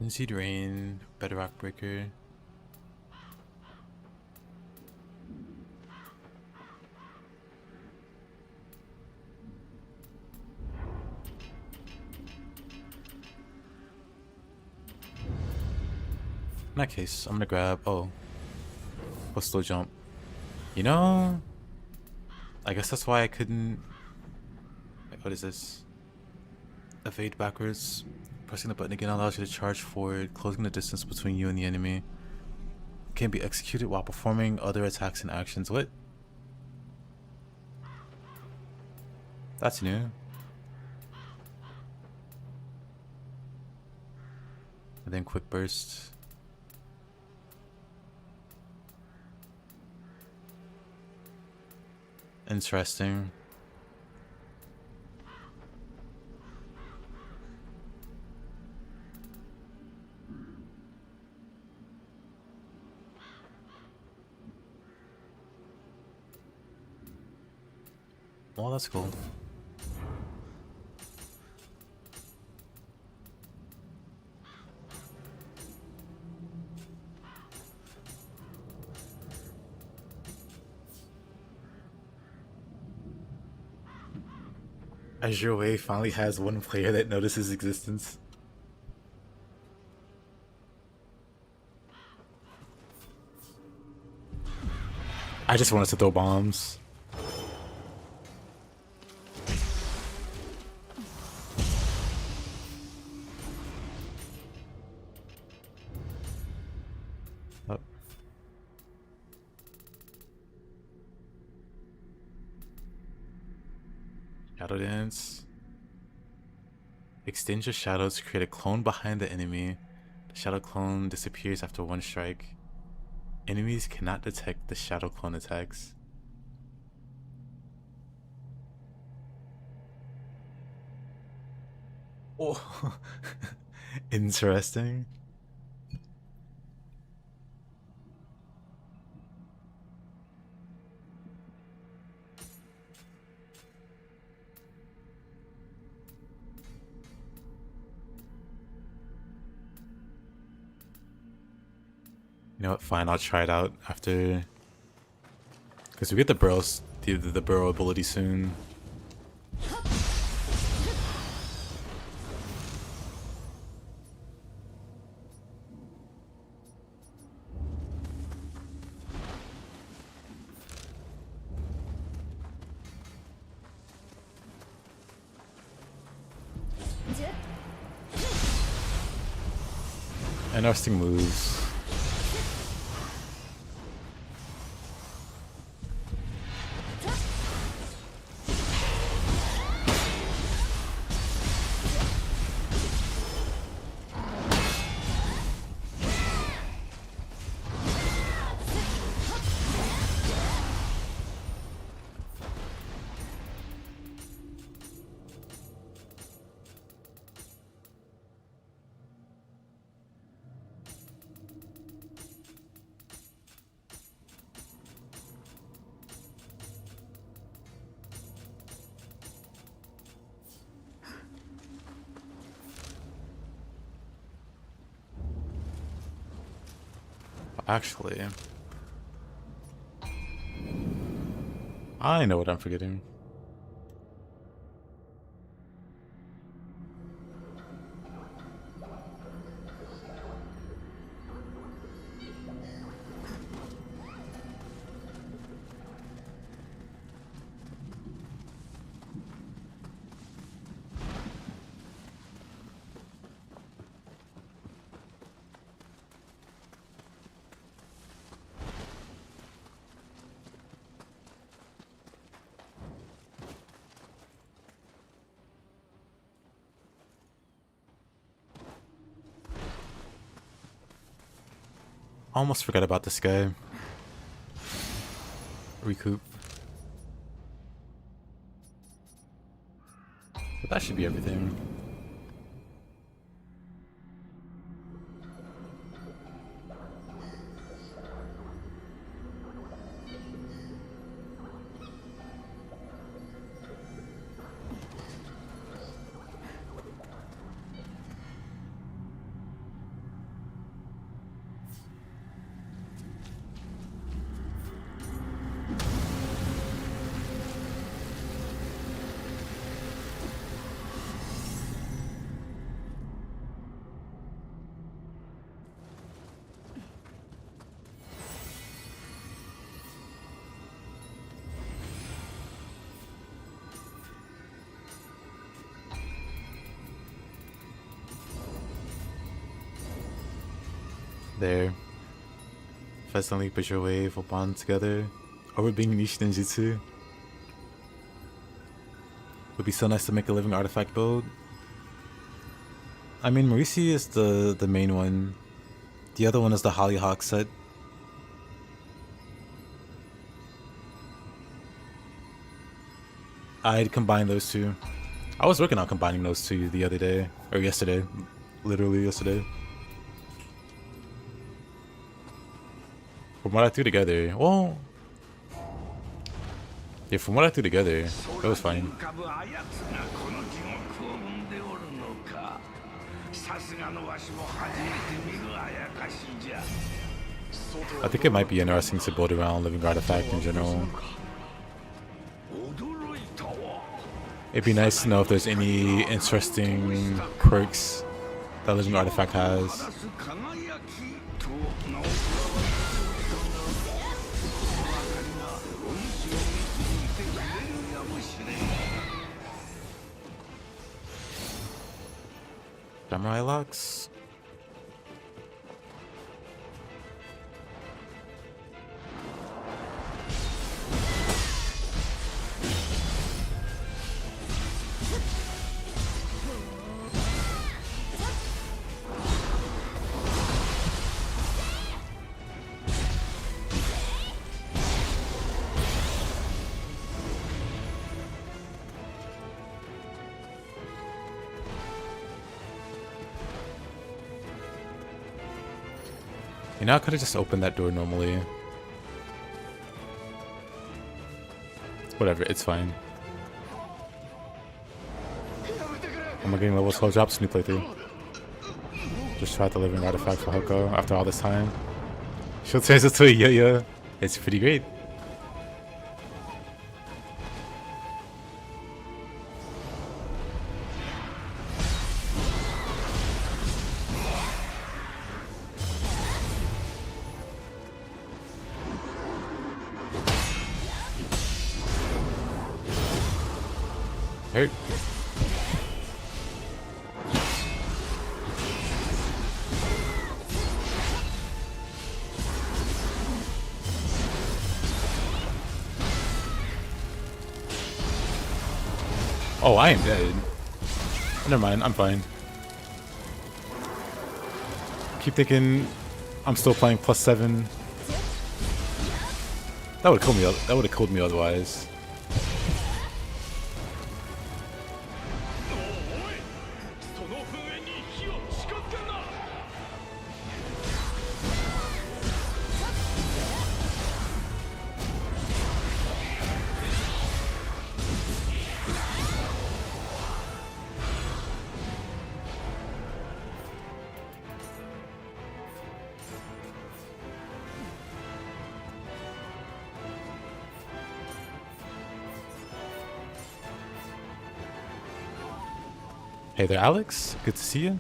Linseed Rain, Bedrock Breaker. that case, I'm gonna grab. Oh, what's slow jump? You know, I guess that's why I couldn't. Wait, what is this? Evade backwards. Pressing the button again allows you to charge forward, closing the distance between you and the enemy. Can be executed while performing other attacks and actions. What? That's new. And then quick burst. Interesting. Well, that's cool. Azure Wave finally has one player that notices existence. I just wanted to throw bombs. Up. Shadow Dance. Extend your shadow to create a clone behind the enemy. The shadow clone disappears after one strike. Enemies cannot detect the shadow clone attacks. Oh, interesting. You know what? Fine, I'll try it out after, because we get the burrows, the burrow ability soon. Interesting moves. Actually, I know what I'm forgetting. Almost forgot about this guy. Recoup. But that should be everything. There. Festively put your wave will bond together. Over being niched in jutsu. Would be so nice to make a living artifact build. I mean, Marisi is the main one. The other one is the Hollyhock set. I'd combine those two. I was working on combining those two the other day. Or yesterday. Literally yesterday. From what I threw together, well... Yeah, from what I threw together, it was fine. I think it might be interesting to build around living artifact in general. It'd be nice to know if there's any interesting quirks that living artifact has. Samurai locks. You know, I could have just opened that door normally. Whatever, it's fine. I'm getting level 12 drops new playthrough. Just tried the living artifact for Hoko after all this time. She'll turn into a yo-yo. It's pretty great. Hurt. Oh, I am dead. Never mind, I'm fine. Keep thinking I'm still playing +7. That would have killed me. That would have killed me otherwise. Hey there, Alex. Good to see you.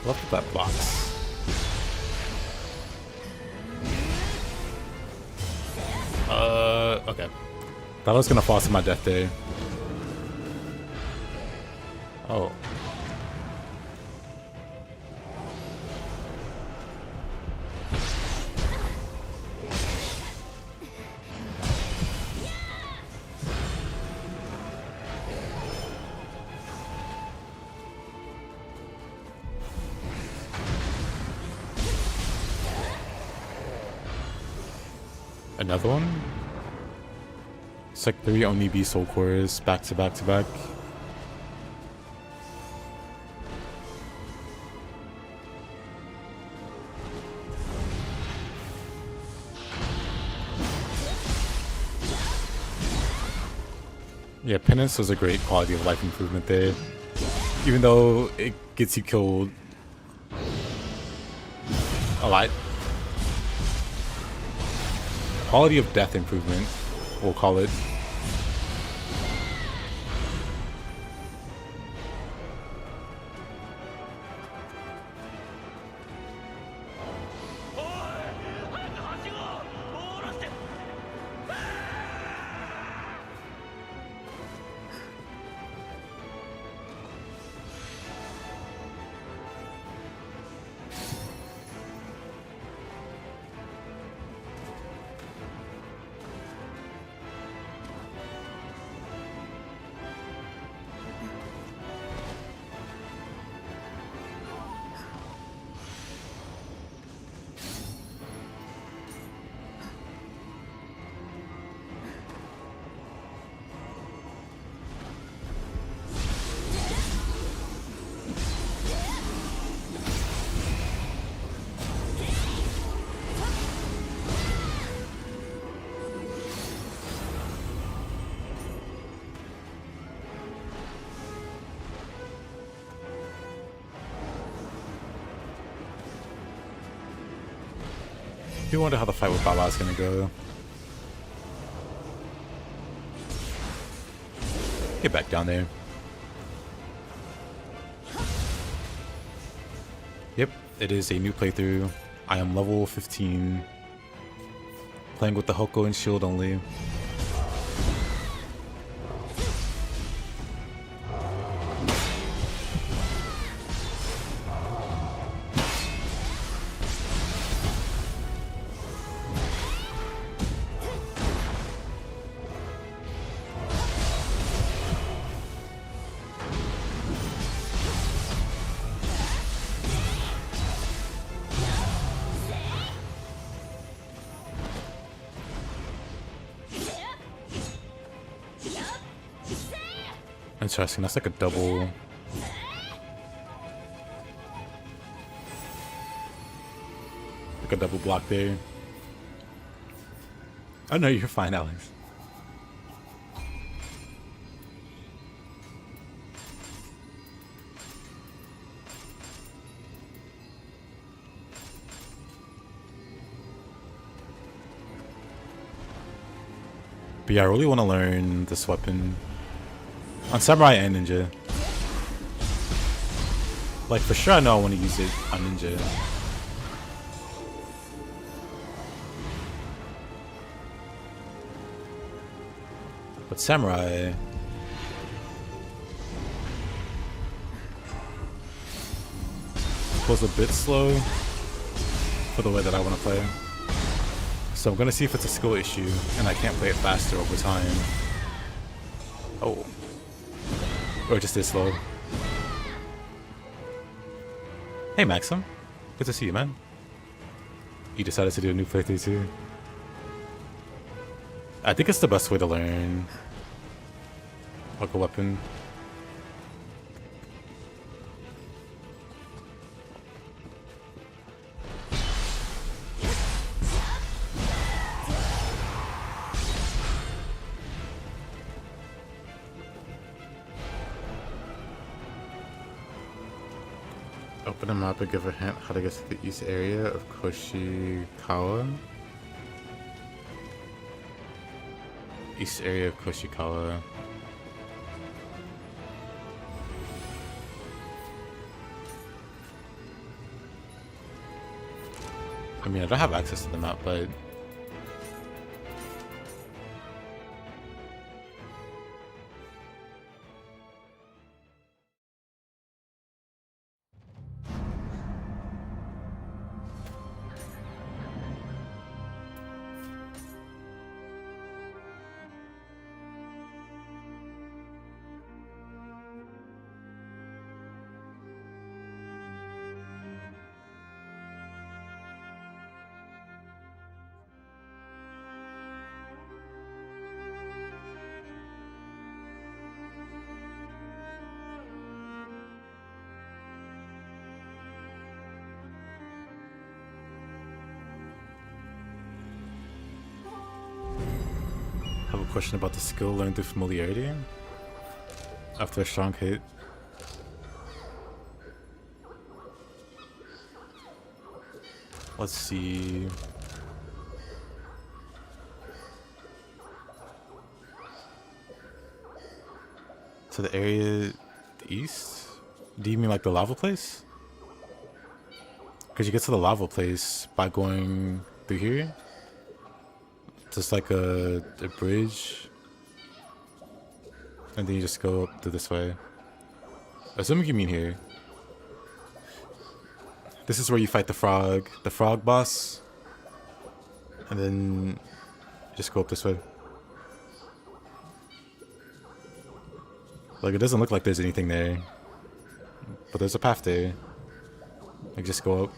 Love that box. Okay. Thought I was gonna fall to my death there. Oh. Another one? It's like 3 Onibi soul cores back to back to back. Yeah, Penance was a great quality of life improvement there. Even though it gets you killed a lot. Quality of death improvement, we'll call it. I do wonder how the fight with Baba is gonna go. Get back down there. Yep, it is a new playthrough. I am level 15. Playing with the Hoko and Shield-only. Interesting, that's like a double. Like a double block there. Oh no, you're fine, Alex. But yeah, I really want to learn this weapon. On Samurai and Ninja. Like, for sure I know I want to use it on Ninja. But Samurai... was a bit slow for the way that I want to play. So I'm going to see if it's a skill issue and I can't play it faster over time. Oh. Or just this slow. Hey Maxim, good to see you, man. You decided to do a new playthrough too. I think it's the best way to learn like a weapon. Open a map and give a hint how to get to the east area of Koshikawa. East area of Koshikawa. I mean, I don't have access to the map, but... question about the skill learned through familiarity after a strong hit. Let's see. So the area the east? Do you mean like the lava place? Because you get to the lava place by going through here. Just like a bridge. And then you just go up to this way. Assuming you mean here. This is where you fight the frog boss. And then just go up this way. Like, it doesn't look like there's anything there. But there's a path there. Like, just go up.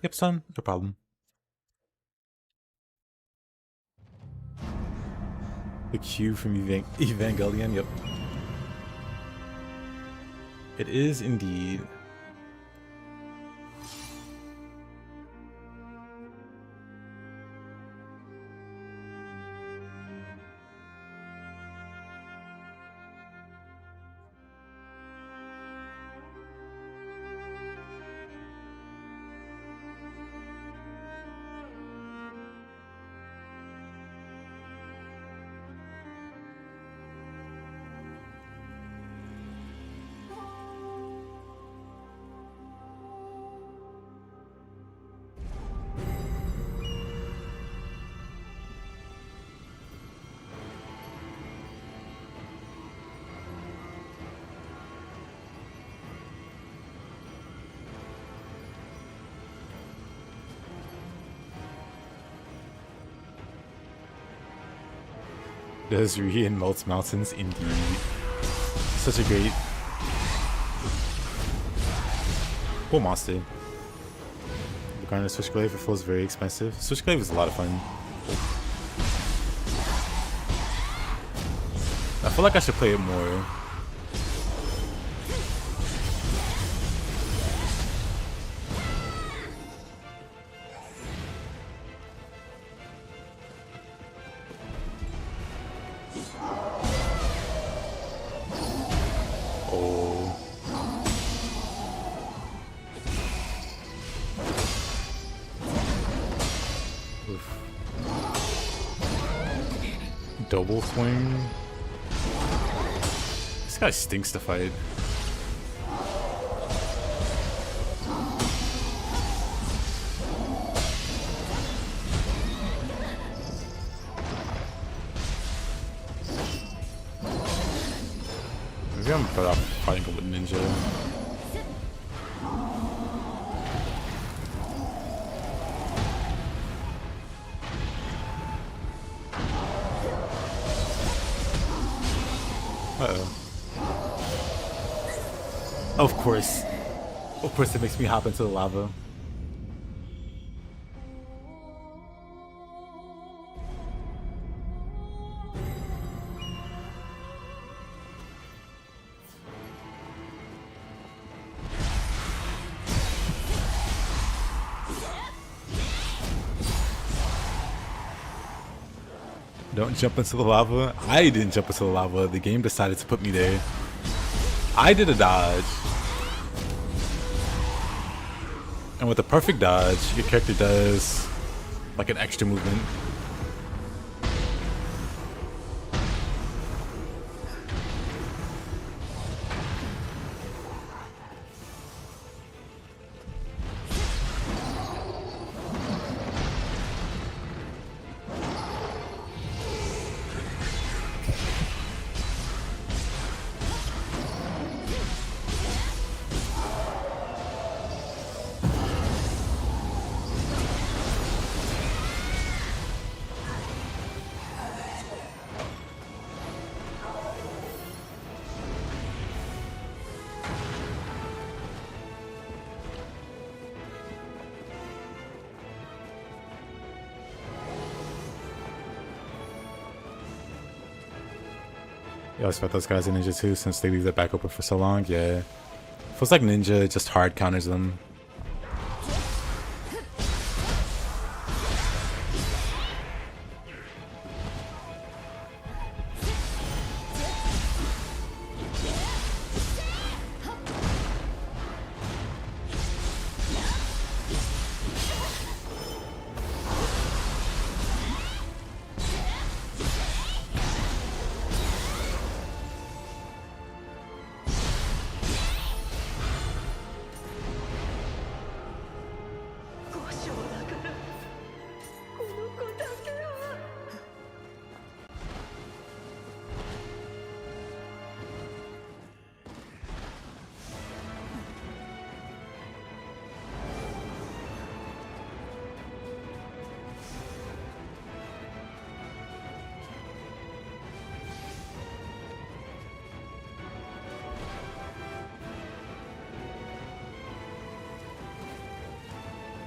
Yep, son, no problem. The Q from Evangelion, yep. It is indeed. Does Rian melts mountains? Indeed. Such a great... cool monster. The kind of Switchglaive, it feels very expensive. Switchglaive is a lot of fun. I feel like I should play it more. Double swing. This guy stinks to fight. Maybe I'm better off fighting with ninja. Of course it makes me hop into the lava. Don't jump into the lava. I didn't jump into the lava. The game decided to put me there. I did a dodge. And with a perfect dodge, your character does like an extra movement. You expect those guys in Ninja too, since they leave their back open for so long. Yeah, feels like Ninja just hard counters them.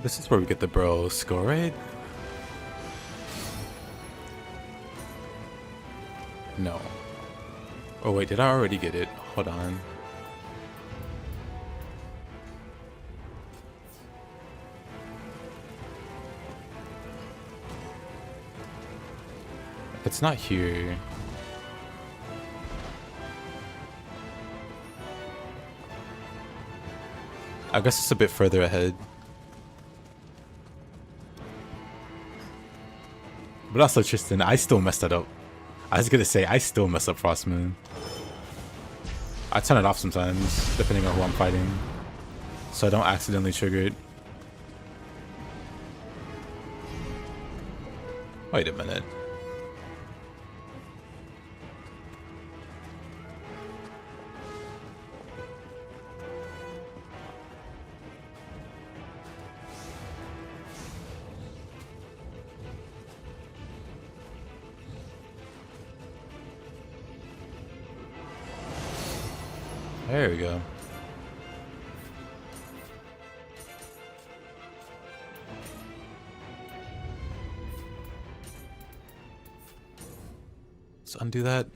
This is where we get the bro score, right? No. Oh wait, did I already get it? Hold on. It's not here. I guess it's a bit further ahead. But also, Tristan, I still messed that up. I was gonna say, I still mess up Frost Moon. I turn it off sometimes, depending on who I'm fighting, so I don't accidentally trigger it. Wait a minute. There we go. Let's undo that.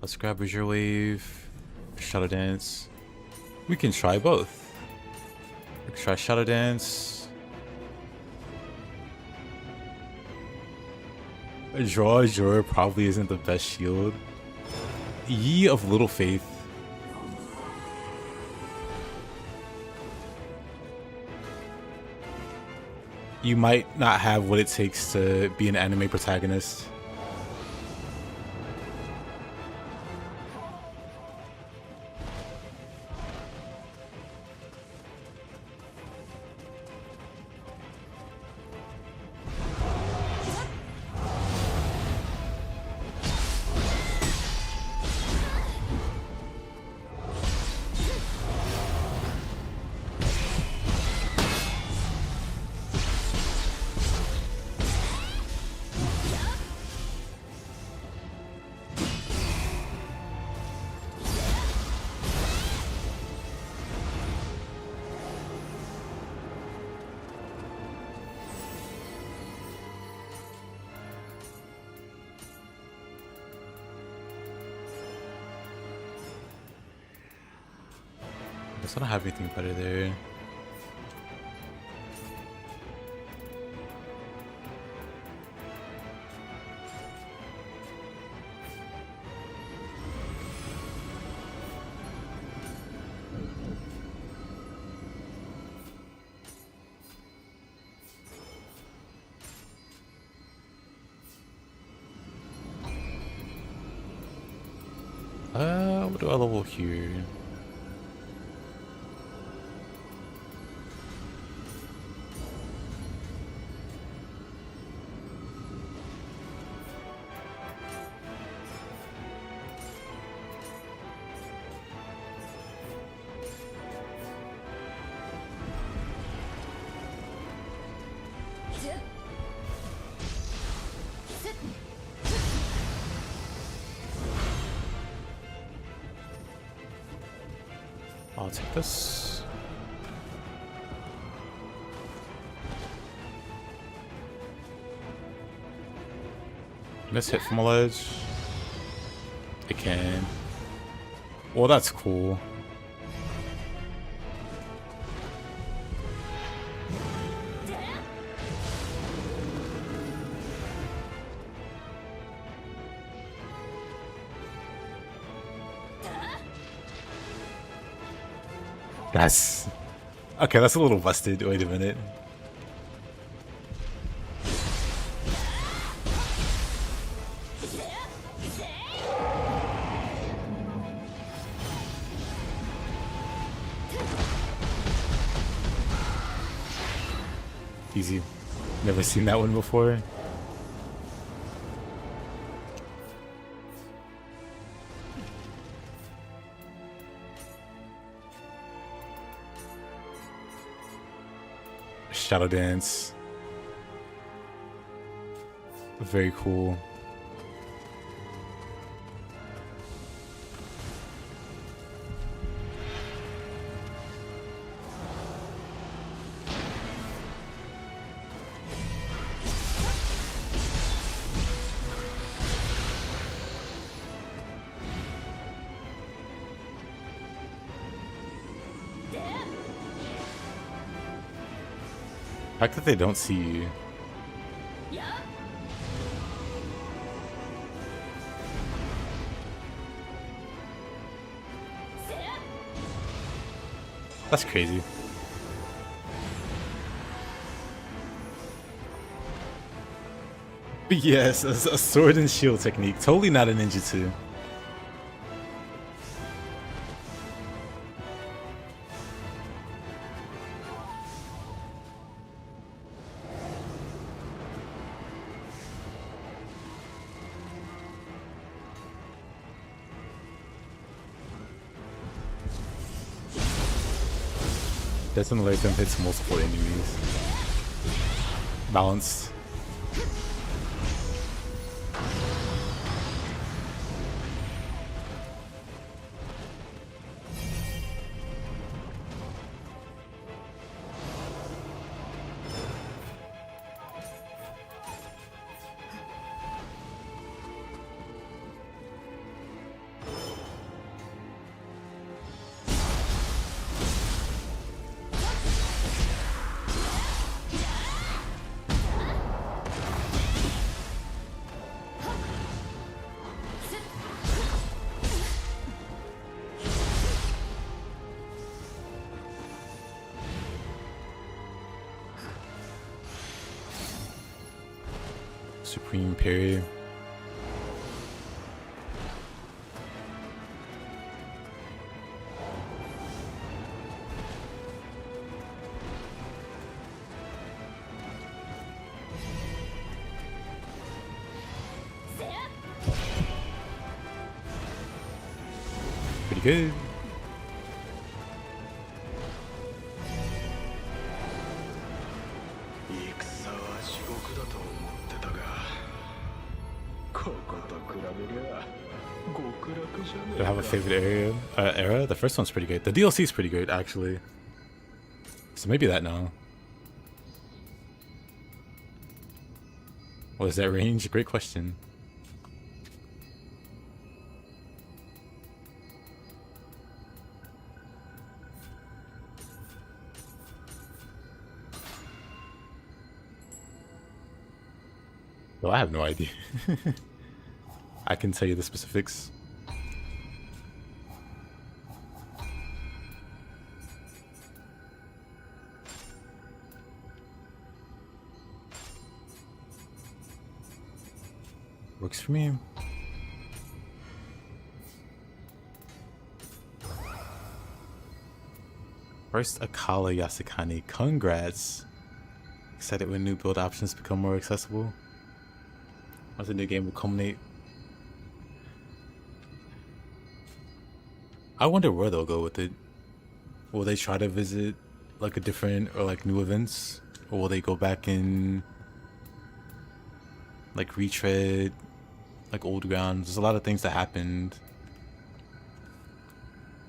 Let's grab Visual Wave, Shadow Dance. We can try both. We can try Shadow Dance. Draw probably isn't the best shield. Ye of Little Faith. You might not have what it takes to be an anime protagonist. I don't have anything better there. What do I level here? I'll take this. Miss hit from a ledge. It can. Well, that's cool. That's... Okay, that's a little busted. Wait a minute. Easy. Never seen that one before. Shadow dance. Very cool. The fact that they don't see you. That's crazy. But yes, a sword and shield technique. Totally not a ninjutsu. Doesn't alert them hits multiple enemies. Balanced. Supreme period. Pretty good. Do I have a favorite era? The first one's pretty good. The DLC is pretty good, actually. So maybe that now. What is that range? Great question. Well, I have no idea. I can tell you the specifics. Works for me. First Akala Yasukani. Congrats. Excited when new build options become more accessible. Once the new game will culminate. I wonder where they'll go with it. Will they try to visit like a different or like new events? Or will they go back and like retread like old grounds? There's a lot of things that happened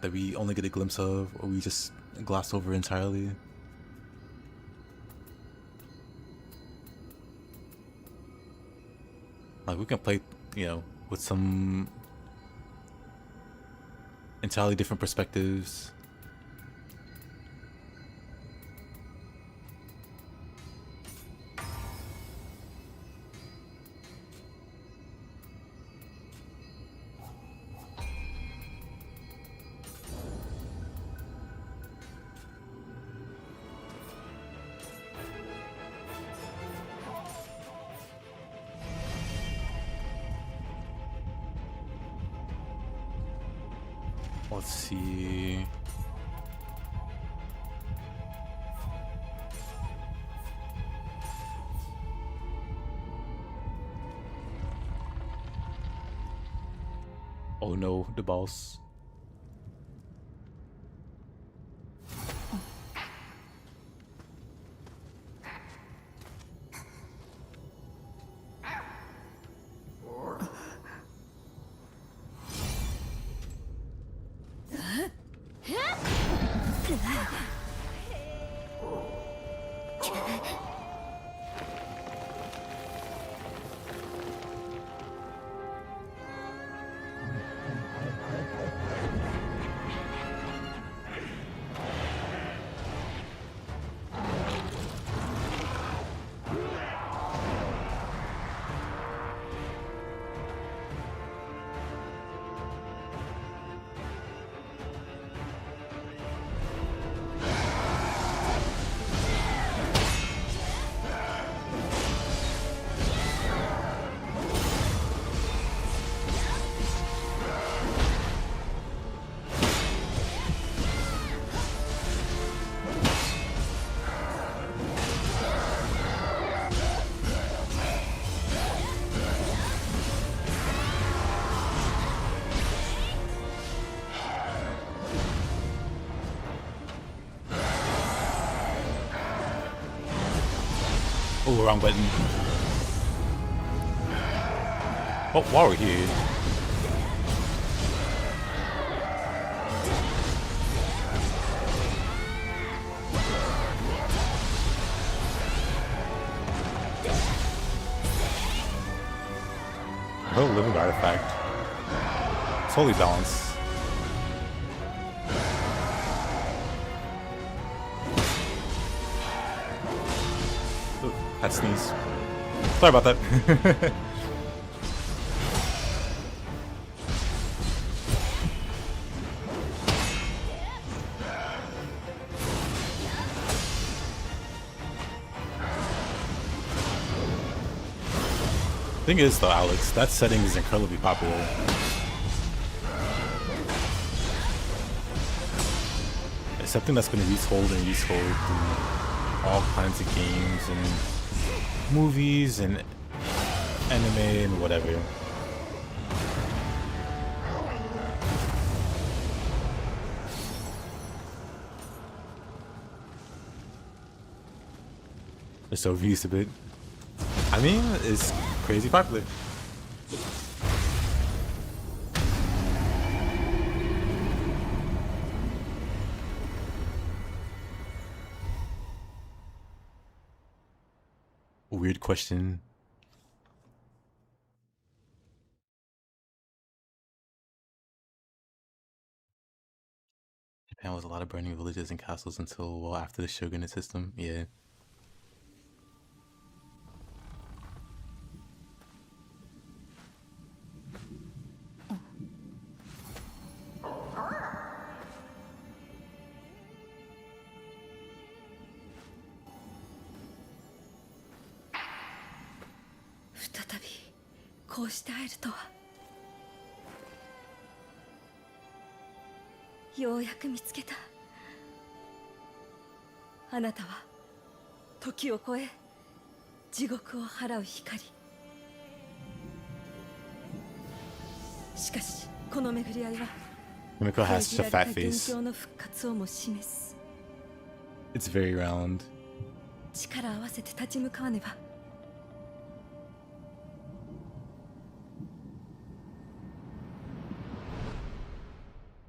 that we only get a glimpse of or we just gloss over entirely. Like we can play, you know, with some entirely different perspectives. Let's see. Oh no, the boss. Oh, wrong button. Oh, while we're here. Oh, living artifact. Totally balanced. That sneeze. Sorry about that. Thing is though, Alex, that setting is incredibly popular. It's something that's been retold and retold through all kinds of games and movies and anime and whatever. It's overused a bit. I mean, it's crazy popular. Weird question. Japan was a lot of burning villages and castles until well after the shogunate system. Yeah. Mimiko has such a fat face. It's very round.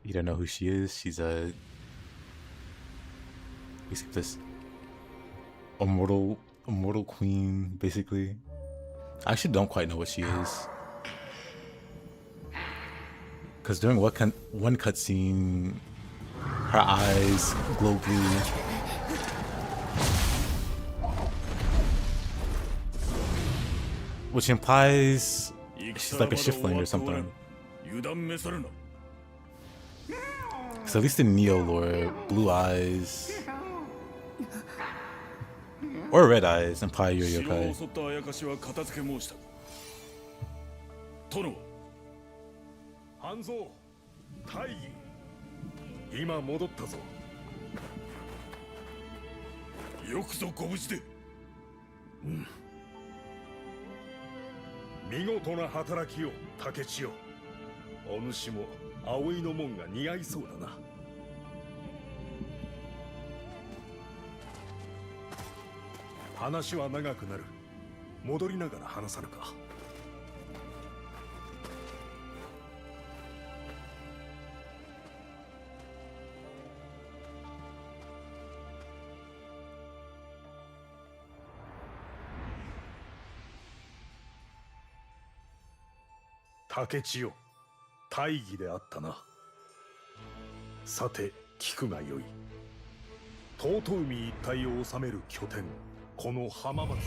You don't know who she is? She's a... We skip this. A mortal queen, basically. I actually don't quite know what she is. Because during one cutscene, her eyes glow blue. Which implies she's like a shiftling or something. Because at least in Nioh lore, blue eyes or red eyes imply you're yokai. 半蔵大義今戻ったぞよくぞご無事で見事な働きを竹千代お主も葵の門が似合いそうだな話は長くなる戻りながら話さぬか竹千代大義であったなさて聞くがよい遠海一帯を治める拠点この浜松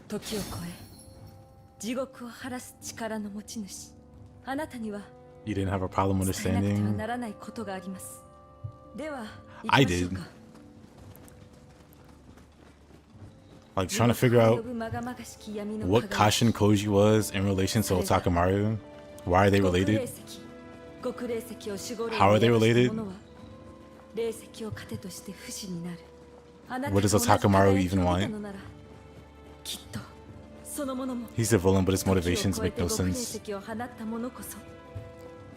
時を超え地獄を晴らす力の持ち主あなたには You didn't have a problem 伝えなくては understanding? ならないことがありますでは I 行きましょう did. か Like trying to figure out まがまがしき闇の what 輝き Kashin Koji was in relation to Otakamaru. Why are they 極霊 related? 石極霊石を守護霊 How are they に宿した related? 者は霊石を糧として不死になるあなた What does と同じ Otakamaru 輝き even を見 want? たのならきっとその者も He's a villain, but his 時を motivations 超え make て no 極霊 sense. 石を放った者こそ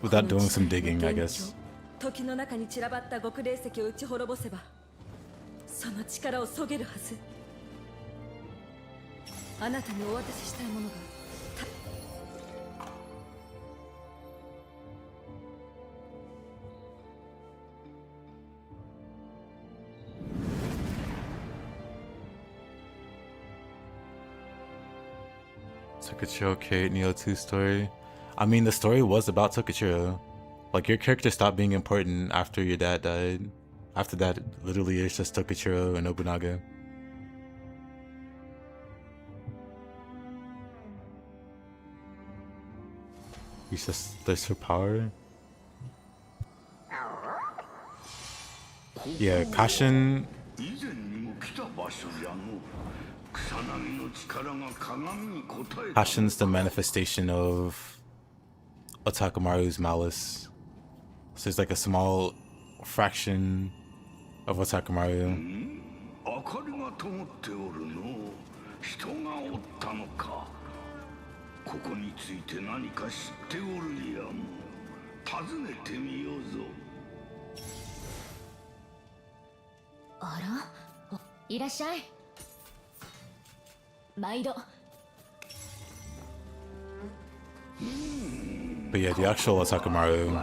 Without この doing some 時代 digging, の I 元 guess. 凶時の中に散らばった極霊石を打ち滅ぼせばその力をそげるはずあなたにお渡ししたいものが Tokichiro carried Nioh 2 story. I mean, the story was about Tokichiro. Like, your character stopped being important after your dad died. After that, literally, it's just Tokichiro and Nobunaga. He's just thirst for power. Yeah, Kashin. 以前にも来た場所じゃの草薙の力が鏡に応えた Kashin's the manifestation of Otakamaru's malice. So there's like a small fraction of Otakamaru. 明かりが灯っておるの人がおったのかここについて何か知っておるやも尋ねてみようぞあらいらっしゃい毎度 But yeah, the actual Otakamaru.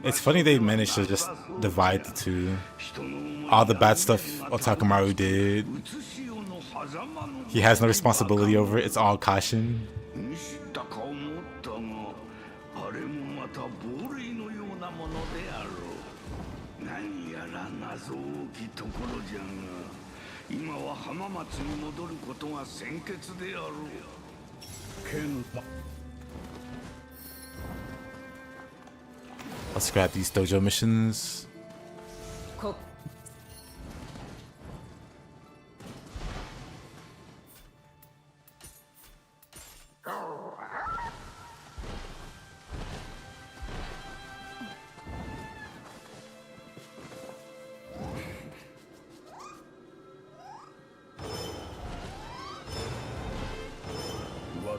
It's funny they managed to just divide the two. All the bad stuff Otakamaru did, he has no responsibility over it. It's all Kashin. 見知ったか思ったがあれもまた亡霊のようなものであろう何やら謎多きところじゃが今は浜松に戻ることが先決であろう剣 Let's grab these dojo missions. こ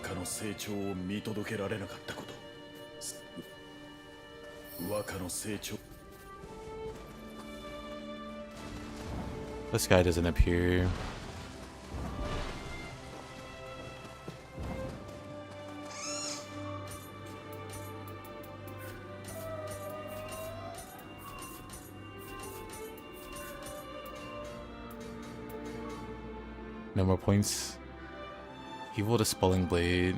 若の成長を見届けられなかったこと若の成長 This guy doesn't appear. No more points. Evil Dispelling Blade.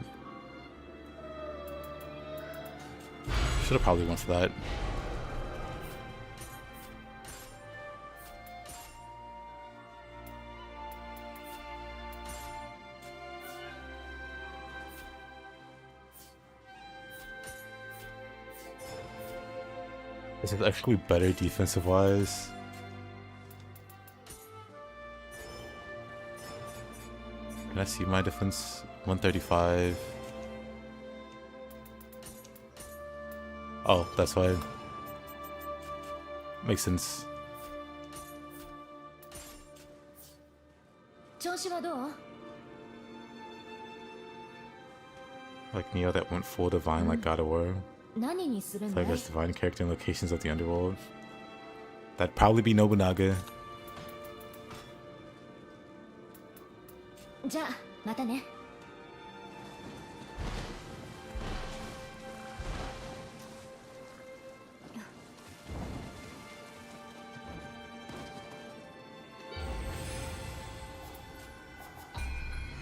Should have probably went for that. This is actually better defensive-wise. Can I see my defense? 135. Oh, that's why. Makes sense. 調子はどう？ Like Nioh that went full divine like God of War. 何にするんだい？ Like as divine character in locations of the underworld. That'd probably be Nobunaga. じゃあまたね。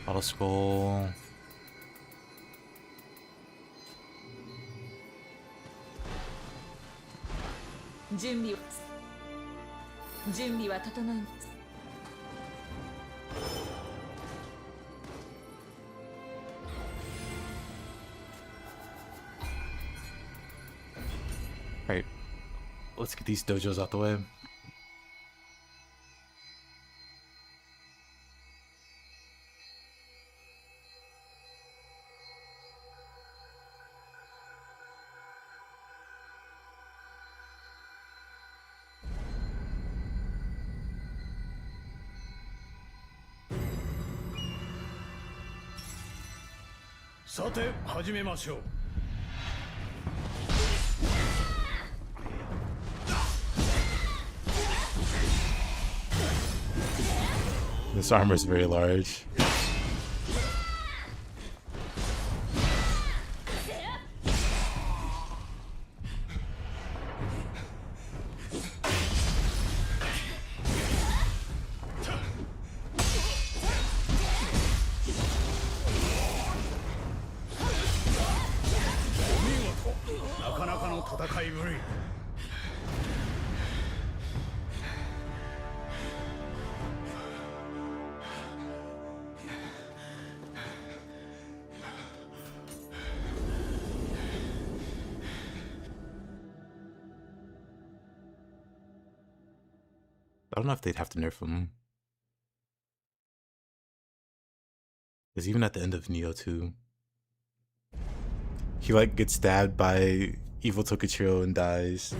Auto scroll. 準備は整います。 Right. Let's get these dojos out the way. This armor is very large. I don't know if they'd have to nerf him. Because even at the end of Nioh 2, he like gets stabbed by evil Tokichiro and dies.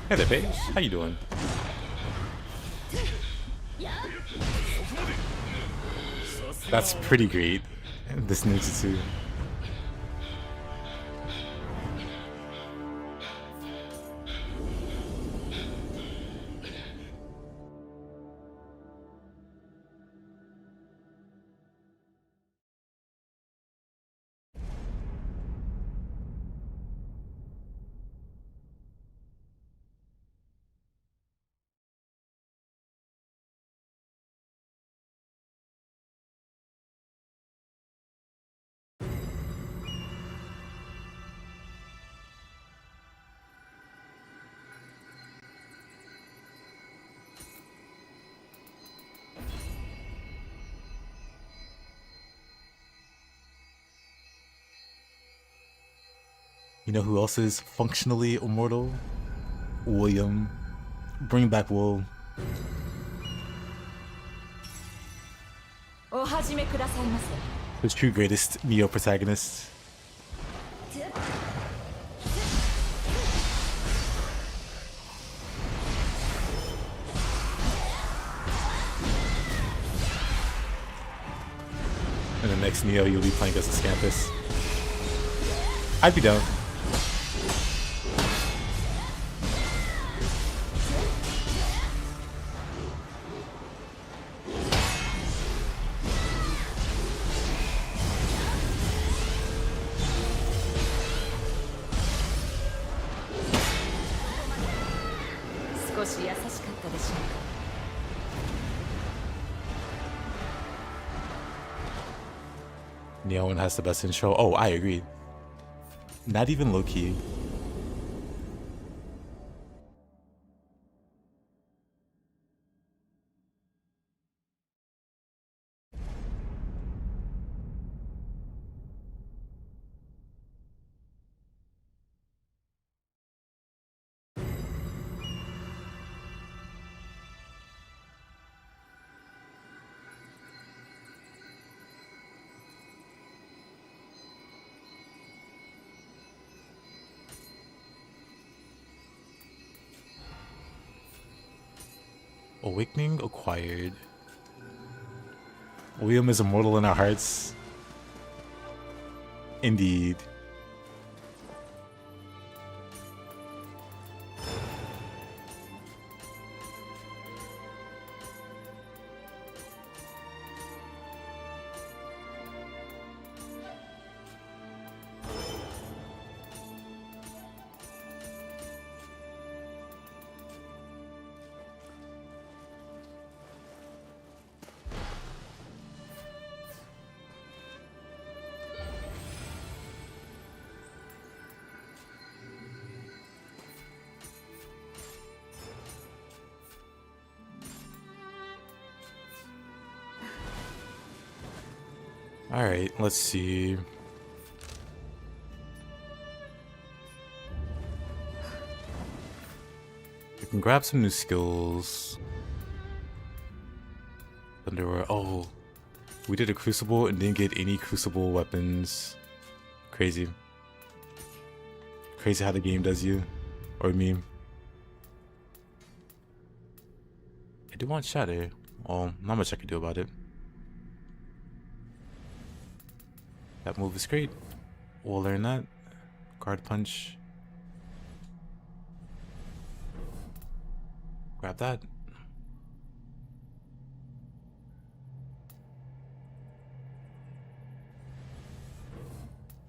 Hey there, babe. How you doing? That's pretty great. This new jutsu. You know who else is functionally immortal? William. Bring back Will. お始めくださいませ。 The true greatest Nioh protagonist. In the next Nioh, you'll be playing as a Scampus. I'd be down. Nioh has the best intro. Oh, I agree. Not even low-key. Awakening acquired. William is immortal in our hearts. Indeed. Alright, let's see. We can grab some new skills. Underwear. Oh, we did a Crucible and didn't get any Crucible weapons. Crazy. Crazy how the game does you. Or me. I do want Shatter. Well, not much I can do about it. That move is great. We'll learn that. Guard punch. Grab that.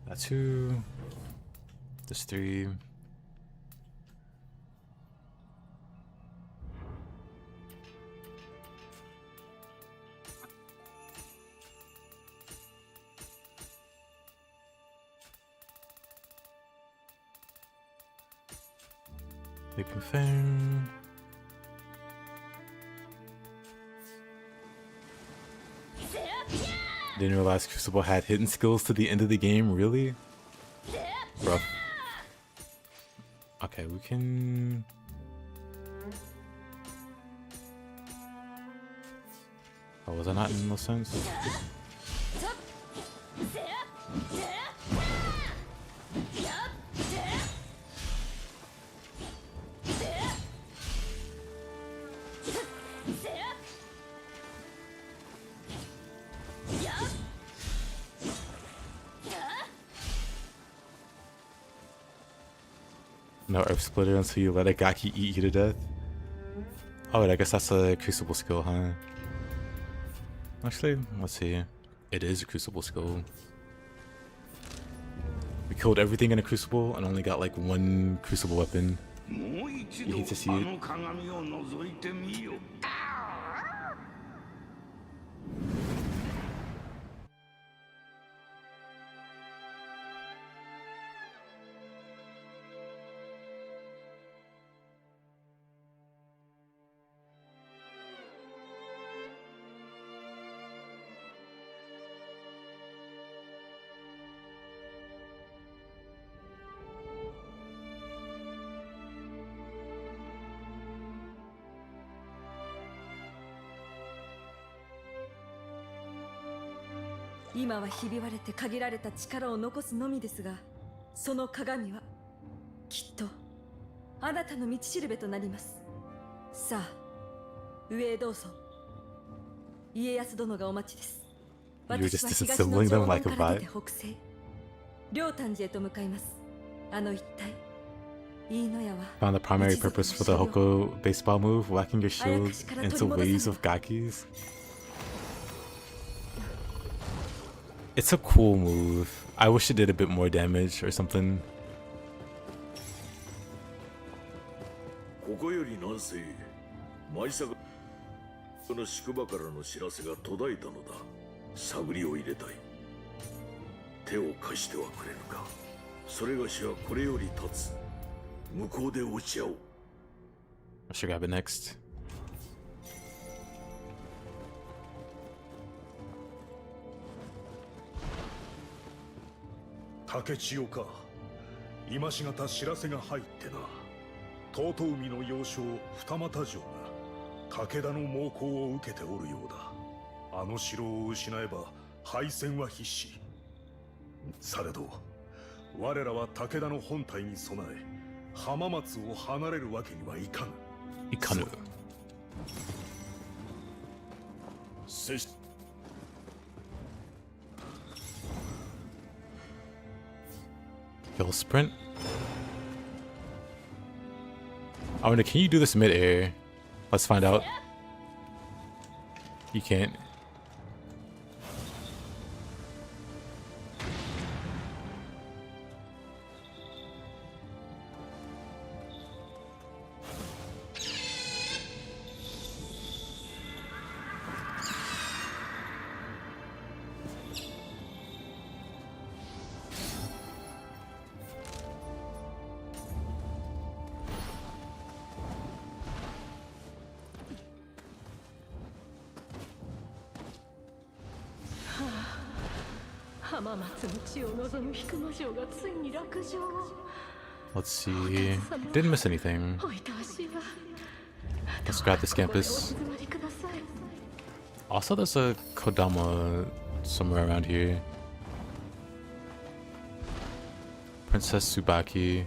That's 2. That's 3. Leaping Fang. Didn't realize Crucible had hidden skills to the end of the game, really? Rough. Okay, we can... Oh, was I not in no sense? No Earth Splitter until you let a Gaki eat you to death. Oh wait, I guess that's a Crucible skill, huh? Actually, let's see. It is a Crucible skill. We killed everything in a Crucible and only got like 1 Crucible weapon. You hate to see it. 今はひび割れて限られた力を残すのみですが、その鏡はきっとあなたの道しるべとなります。さあ、上へどうぞ。家康殿がお待ちです。 You're 私 just は東の disassembling 城 them 門 like a から出 bot. て北西、両丹寺へと向かいます。あの一帯、飯野屋は Found the primary purpose for the Hoko baseball move, whacking your shield into waves of gakis. It's a cool move. I wish it did a bit more damage or something. ここより南西、舞坂の宿場からの知らせが途絶えたのだ。探りを入れたい。手を貸してはくれぬか。それがしはこれより立つ。向こうで落ち合おう。I should grab it next. 竹千代か。今しがた知らせが入ってな。遠海の要衝二俣城が武田の猛攻を受けておるようだ。あの城を失えば敗戦は必至。されど我らは武田の本体に備え浜松を離れるわけにはいかぬ。いかぬ。He'll sprint. I wonder, can you do this mid-air? Let's find out. You can't. Let's see. Didn't miss anything. Let's grab this campus. Also, there's a Kodama somewhere around here. Princess Tsubaki.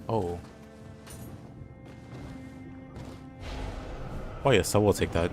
Oh. Oh yes, I will take that.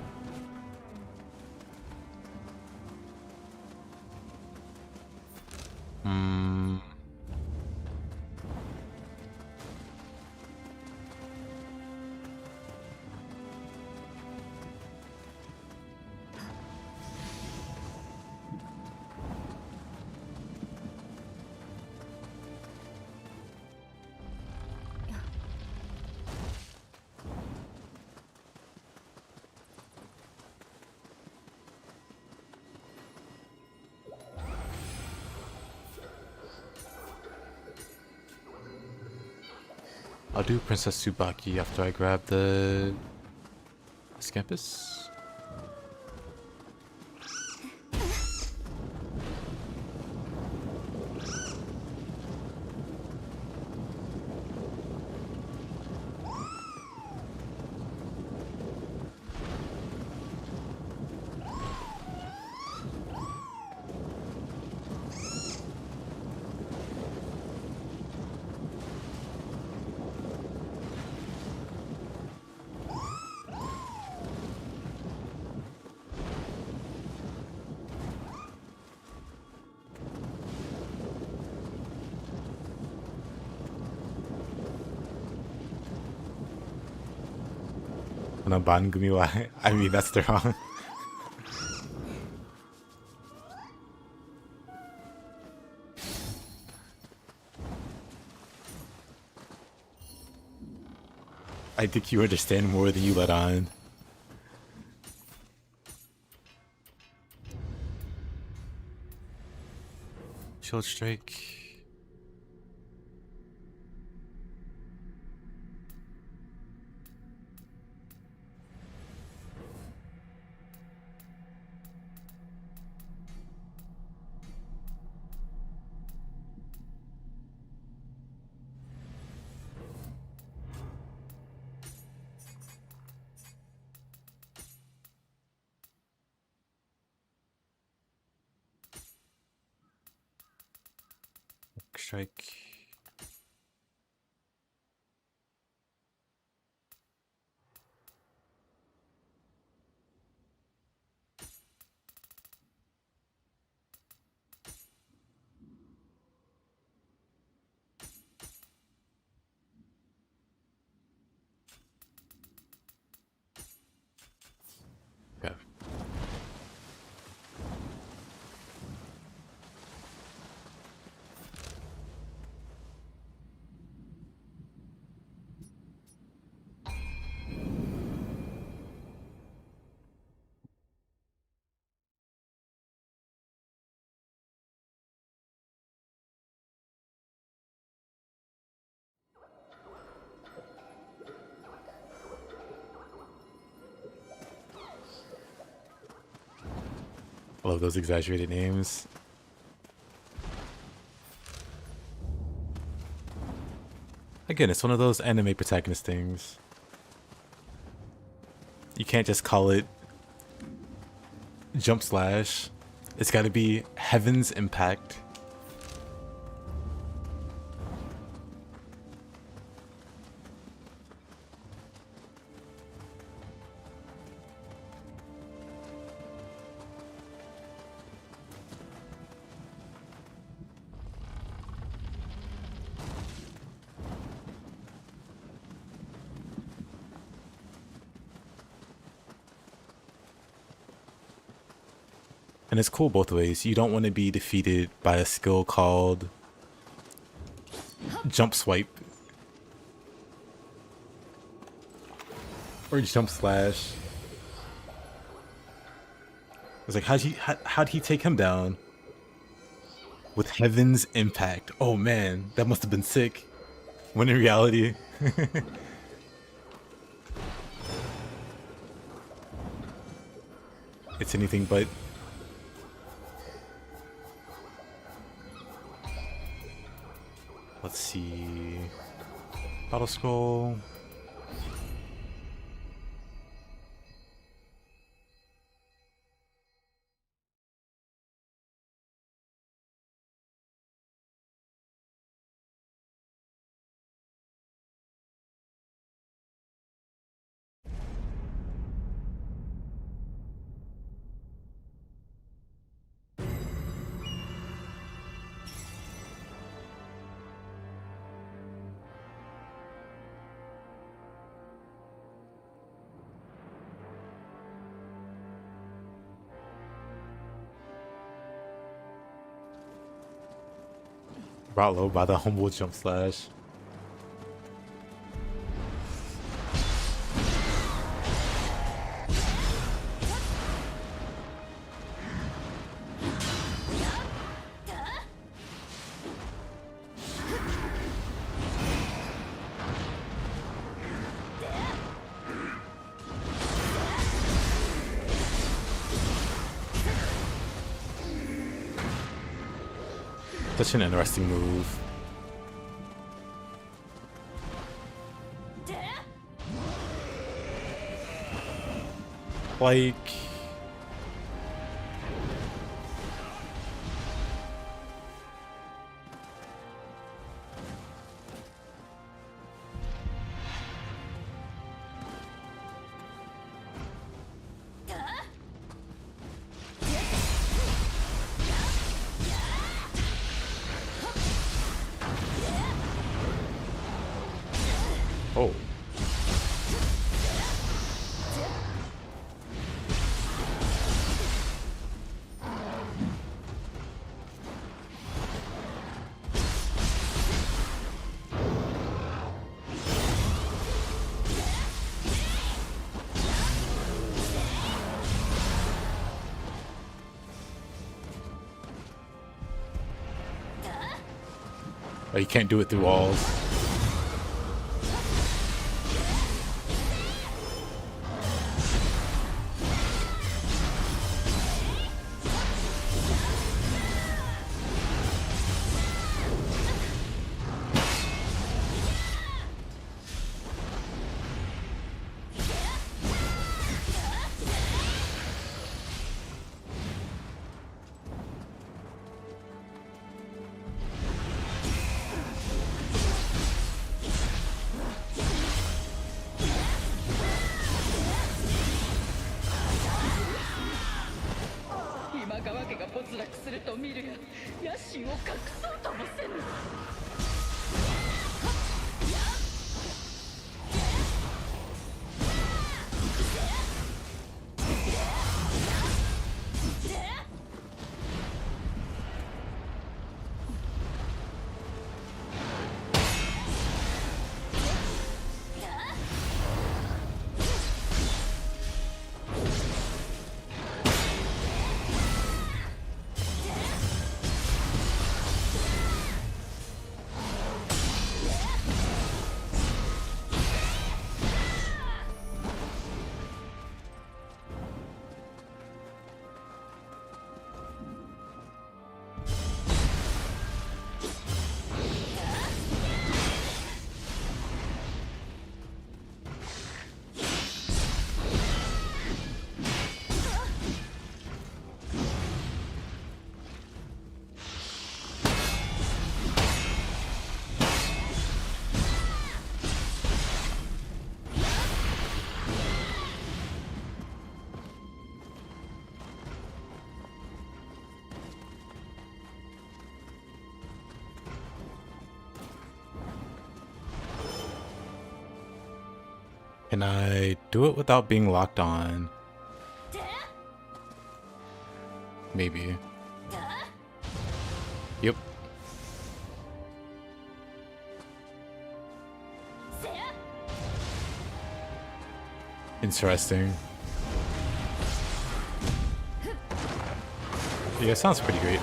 I'll do Princess Tsubaki after I grab the Scampus. I mean, that's the wrong. I think you understand more than you let on. Shield strike. Strike. Okay. I love those exaggerated names. Again, it's one of those anime protagonist things. You can't just call it jump slash. It's got to be Heaven's Impact. And it's cool both ways. You don't want to be defeated by a skill called jump swipe or jump slash. It's like, how'd he take him down with Heaven's Impact? Oh man, that must have been sick. When in reality, it's anything but. Let's see. Battle scroll. Brought low by the humble jump slash. Such an interesting move. Like... Oh. Oh, you can't do it through walls. Can I do it without being locked on? Maybe. Yep. Interesting. Yeah, sounds pretty great.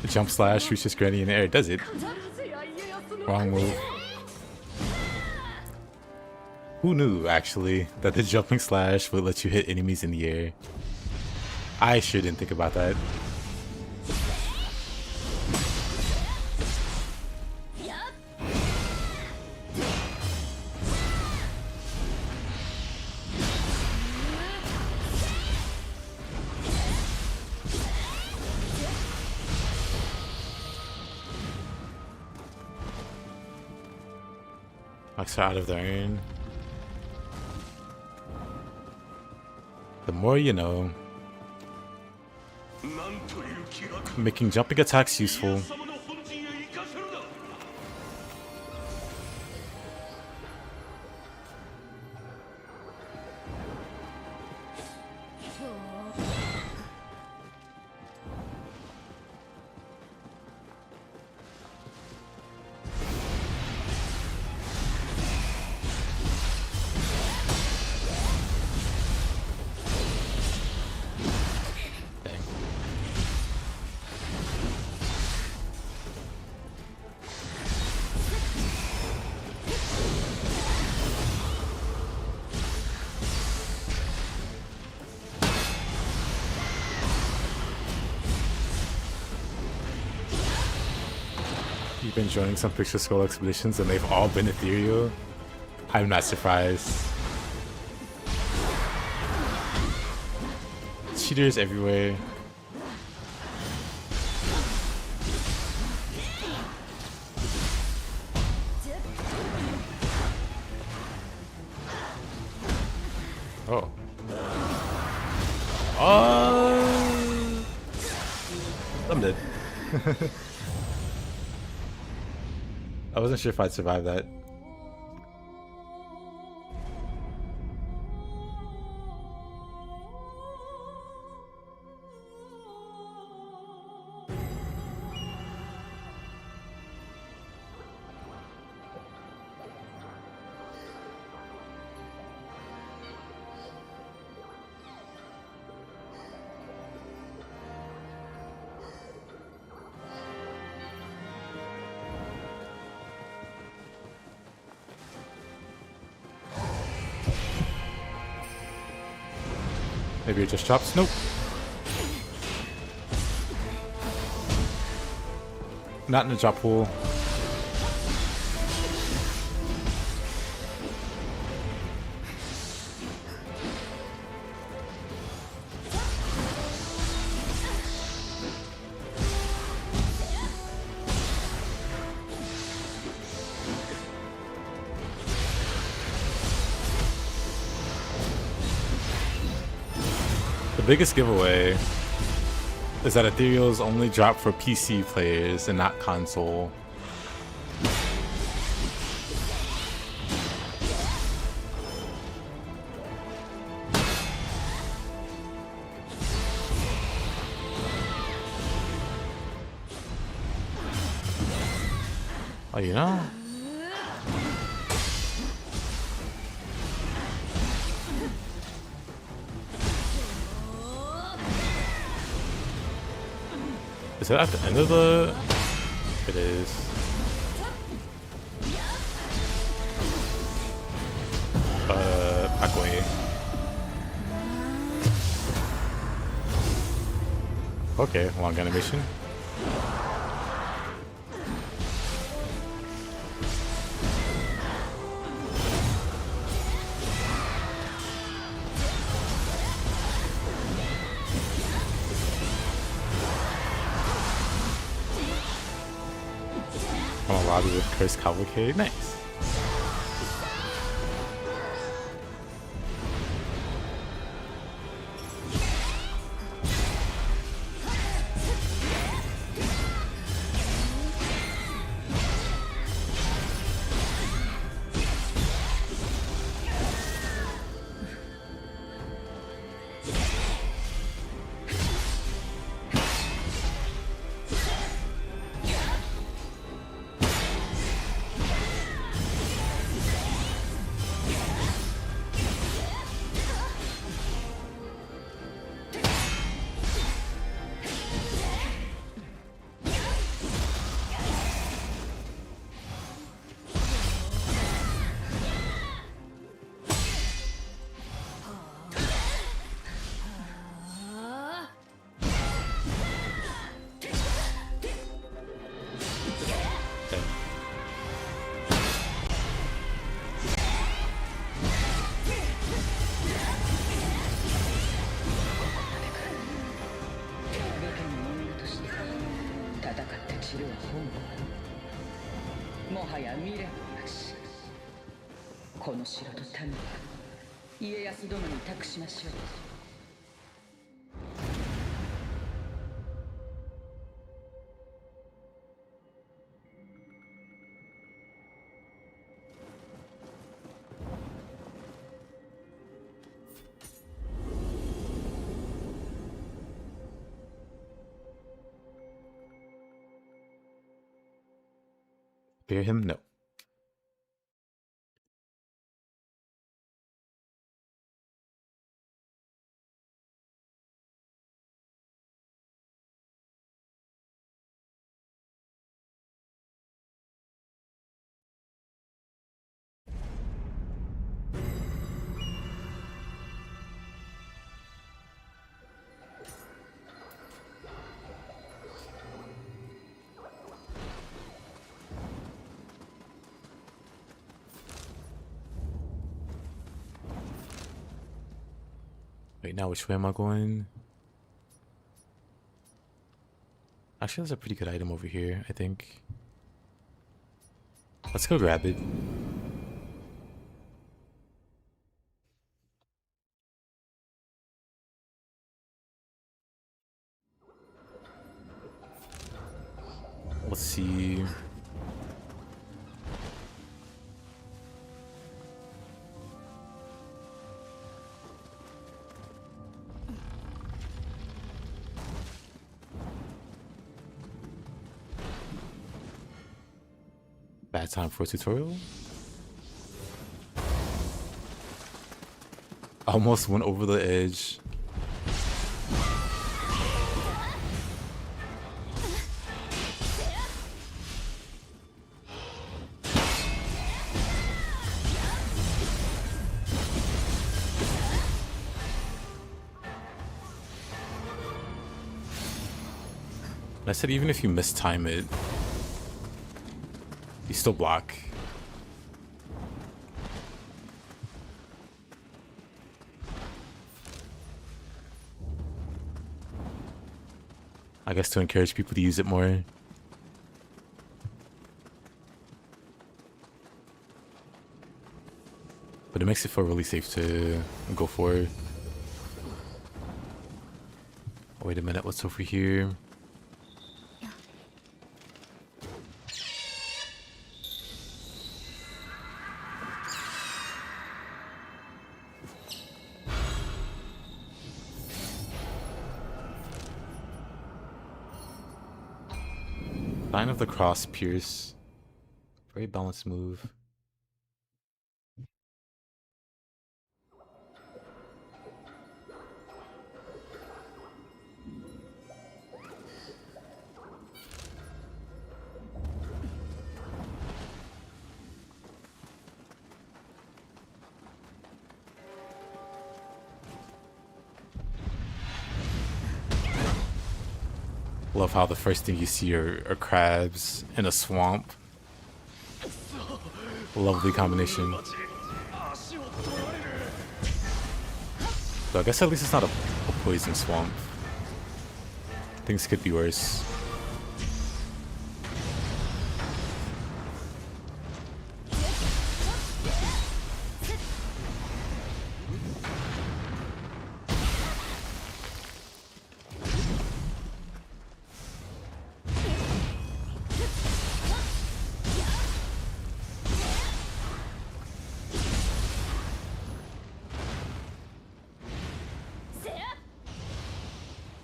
Jump slash reaches granny in the air. Does it? Wrong move. Who knew, actually, that the jumping slash would let you hit enemies in the air? I sure didn't think about that. Knocks her out of the urn. The more you know. Making jumping attacks useful. You've been joining some picture scroll expeditions and they've all been ethereal. I'm not surprised. Cheaters everywhere. Oh. Oh! I'm dead. I wasn't sure if I'd survive that. Maybe it just chops. Nope. Not in the drop pool. The biggest giveaway is that Ethereal's only drop for PC players and not console. Oh, you know? Is it at the end of the... It is. Back away. Okay, long animation. With Curse Cavalcade. Nice. Fear him? No. Wait, now which way am I going? Actually, there's a pretty good item over here, I think. Let's go grab it. Let's see. Bad time for a tutorial. Almost went over the edge. I said even if you mistime it, you still block. I guess to encourage people to use it more. But it makes it feel really safe to go for it. Oh, wait a minute, what's over here? Sign of the Cross, Pierce. Very balanced move. Love how the first thing you see are crabs in a swamp. Lovely combination. So I guess at least it's not a poison swamp. Things could be worse.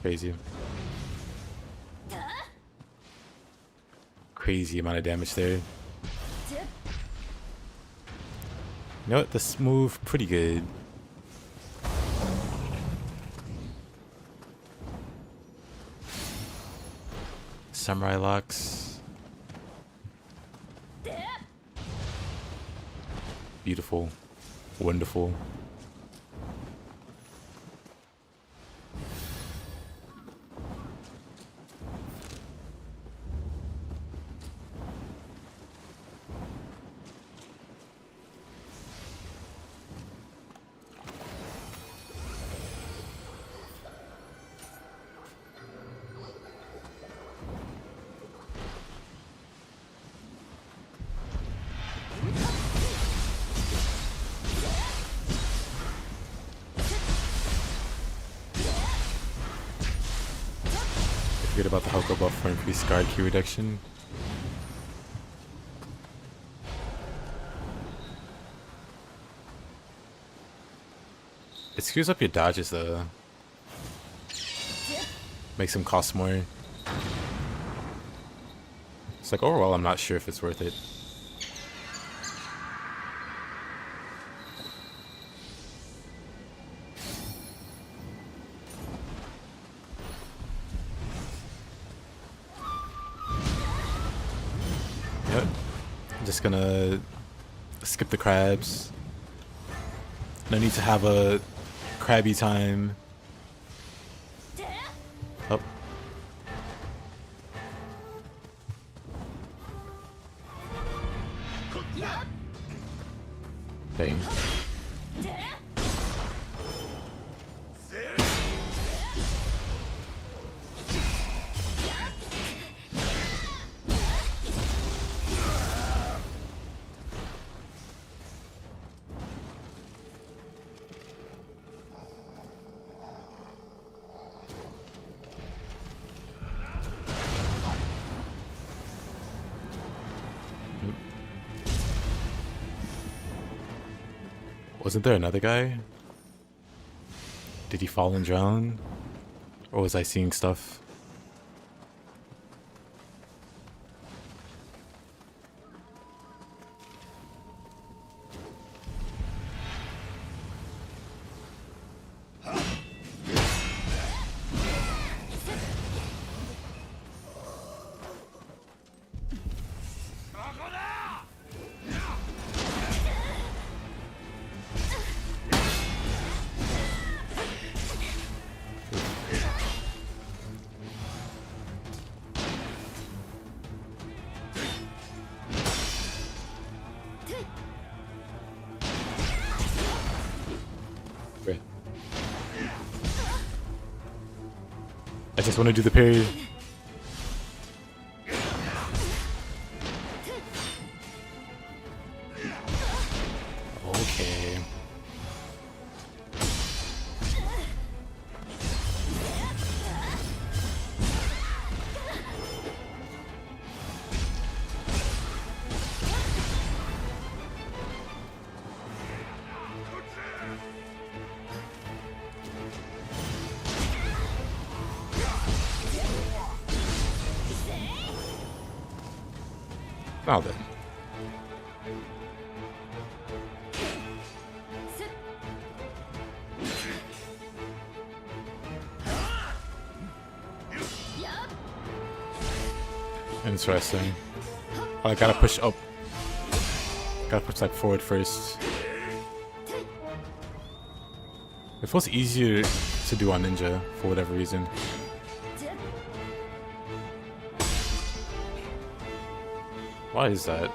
Crazy. Crazy amount of damage there. You know what? This move pretty good. Samurai locks. Beautiful. Wonderful. Forget about the Hoko buff for increased guard key reduction. It screws up your dodges though. Makes them cost more. It's like overall I'm not sure if it's worth it. Yep. I'm just gonna skip the crabs. No need to have a crabby time. Oh. Dang. Wasn't there another guy? Did he fall and drown? Or was I seeing stuff? I just want to do the parry. Okay. Now then. Interesting. Oh, I gotta push up. Gotta push like forward first. It feels easier to do on ninja for whatever reason. Why is that?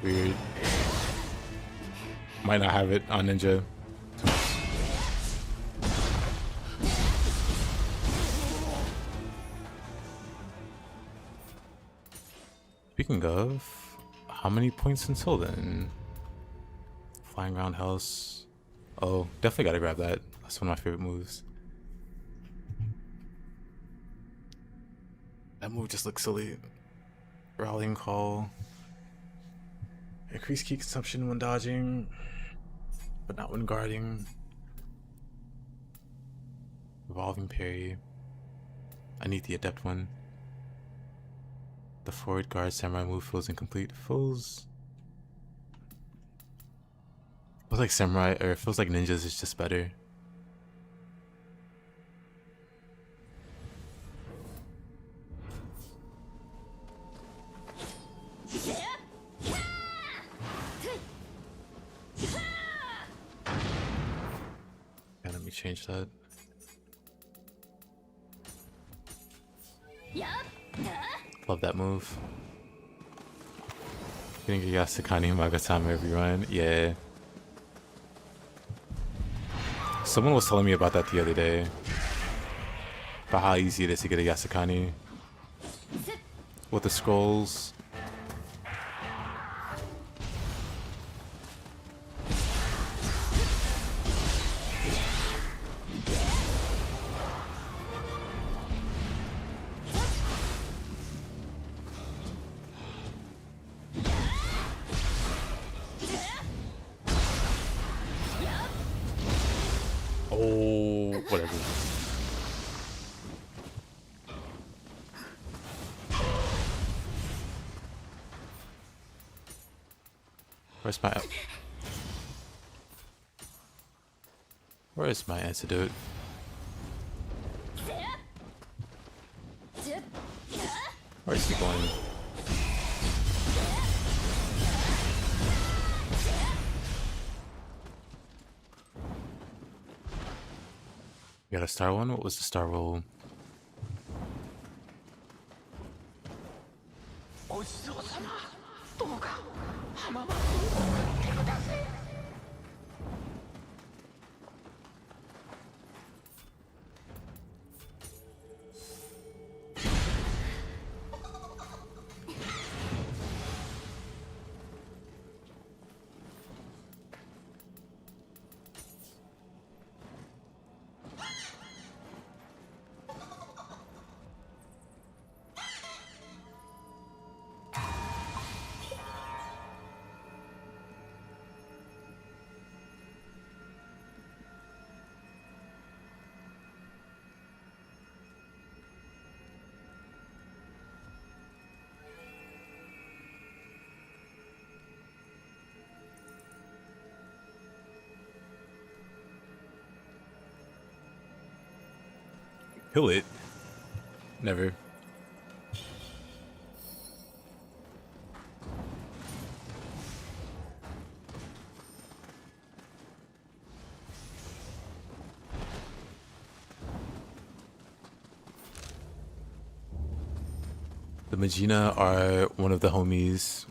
Weird. Might not have it on ninja. Speaking of, how many points until then? Flying roundhouse. Oh, definitely gotta grab that. That's one of my favorite moves. That move just looks silly. Rallying call. Increase key consumption when dodging, but not when guarding. Revolving parry. I need the adept one. The forward guard samurai move feels incomplete. Feels like samurai, or it feels like ninjas is just better. Yeah, let me change that. Love that move. Getting a Yasukani Magatama everyone. Yeah. Someone was telling me about that the other day. About how easy it is to get a Yasukani. With the scrolls. Whatever. Where's my antidote? Where is he going? You got a star one? What was the star roll? Heal it. Never. The Magina are one of the homies.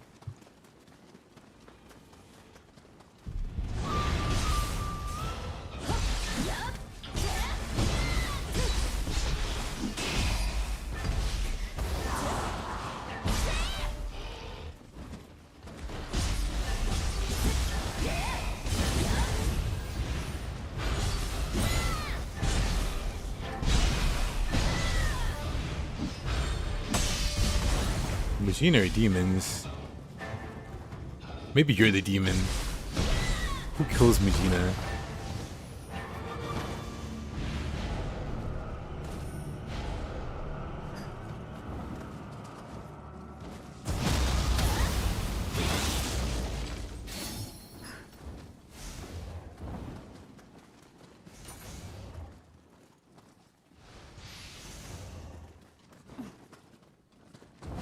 Magina are demons. Maybe you're the demon. Who kills Magina?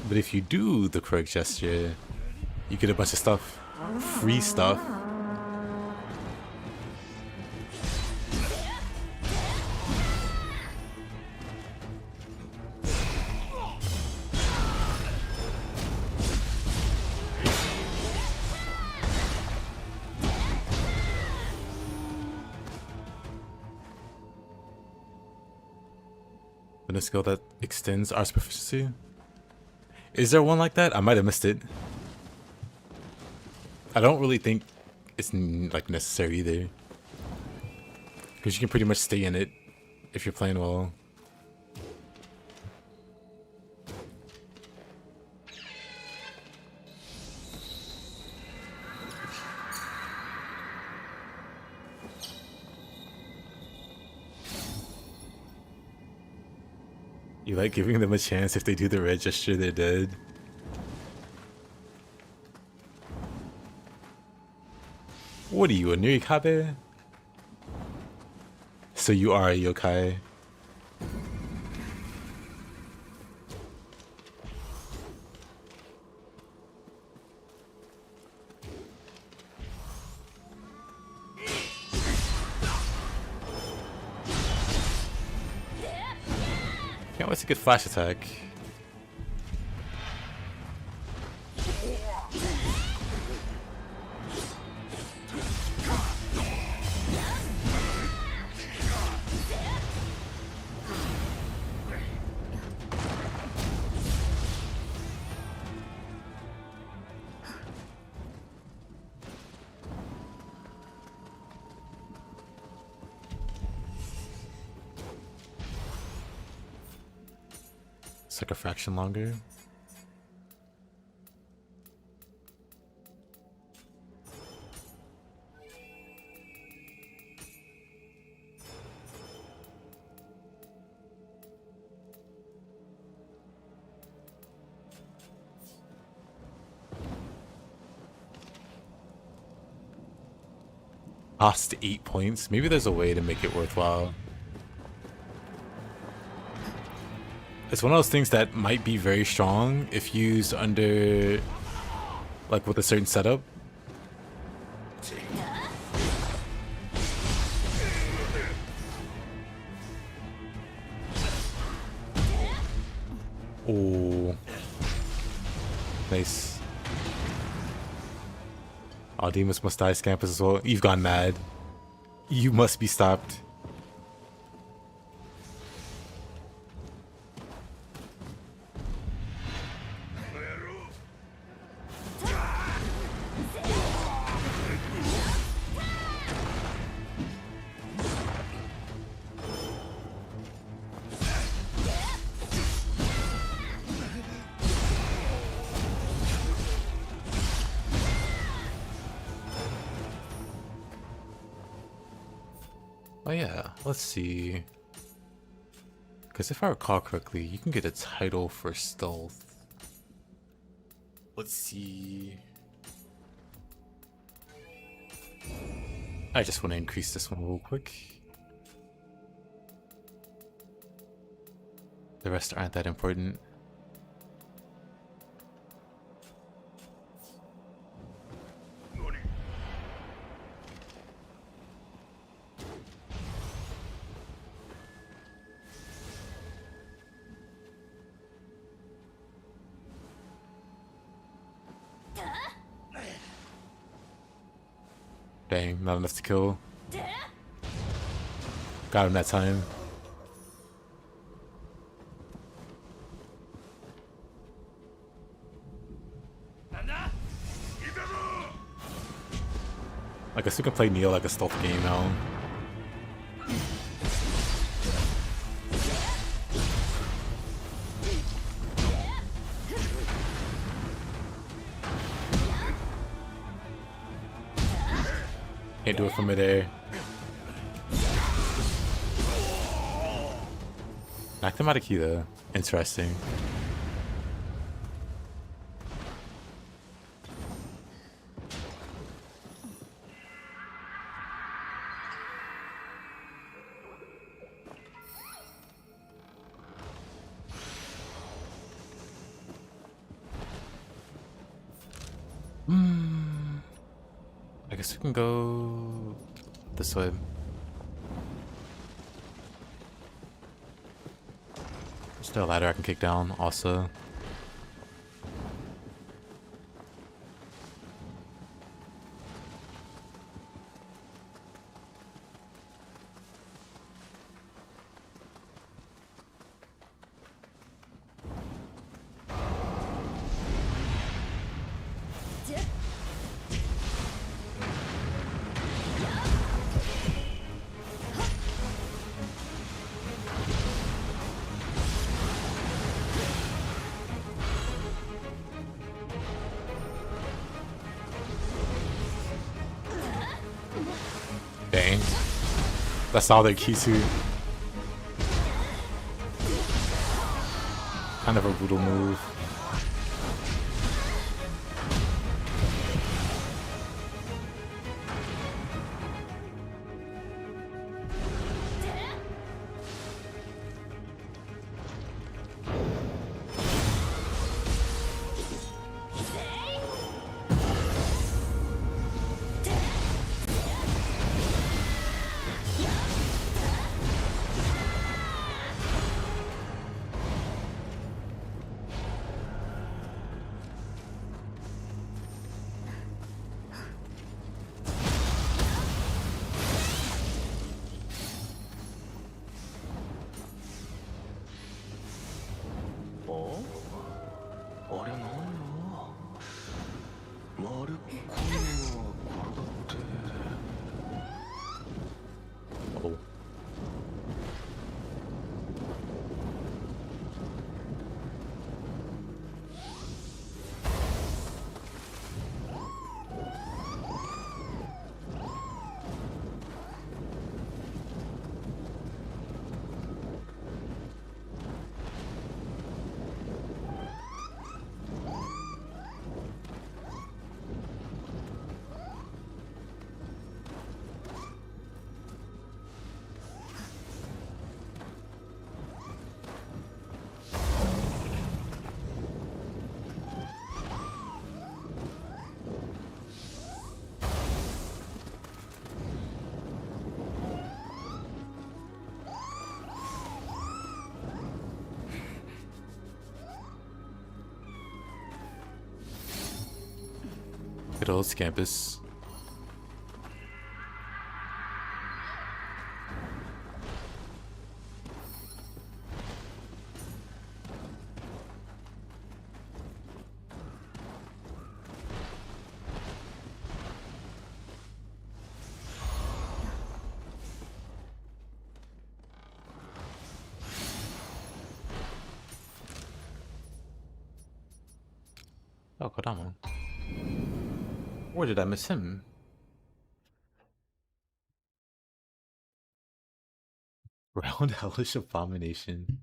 But if you do the correct gesture, you get a bunch of stuff. Free stuff. And a skill that extends arts proficiency. Is there one like that? I might have missed it. I don't really think it's like necessary either, because you can pretty much stay in it if you're playing well. You like giving them a chance. If they do the red gesture, they're dead. What are you, a Nirikabe? So you are a yokai. Can't wait to get flash attack. It's like a fraction longer. Cost 8 points. Maybe there's a way to make it worthwhile. It's one of those things that might be very strong if used under, like, with a certain setup. Oh, nice. Oh, demons must die, Scampus as well. You've gone mad. You must be stopped. Oh yeah, let's see. Because if I recall correctly, you can get a title for stealth. Let's see. I just want to increase this one real quick. The rest aren't that important. Dang, not enough to kill. Got him that time. I guess we can play Nioh like a stealth game now. Can't do it from midair. Knocked him out of key though. Interesting. I guess we can go this way. There's still a ladder I can kick down also. Dang. That's all their Kisu. Kind of a brutal move. Good old Scampus. Oh, Kodama. Where did I miss him? Round Hellish Abomination.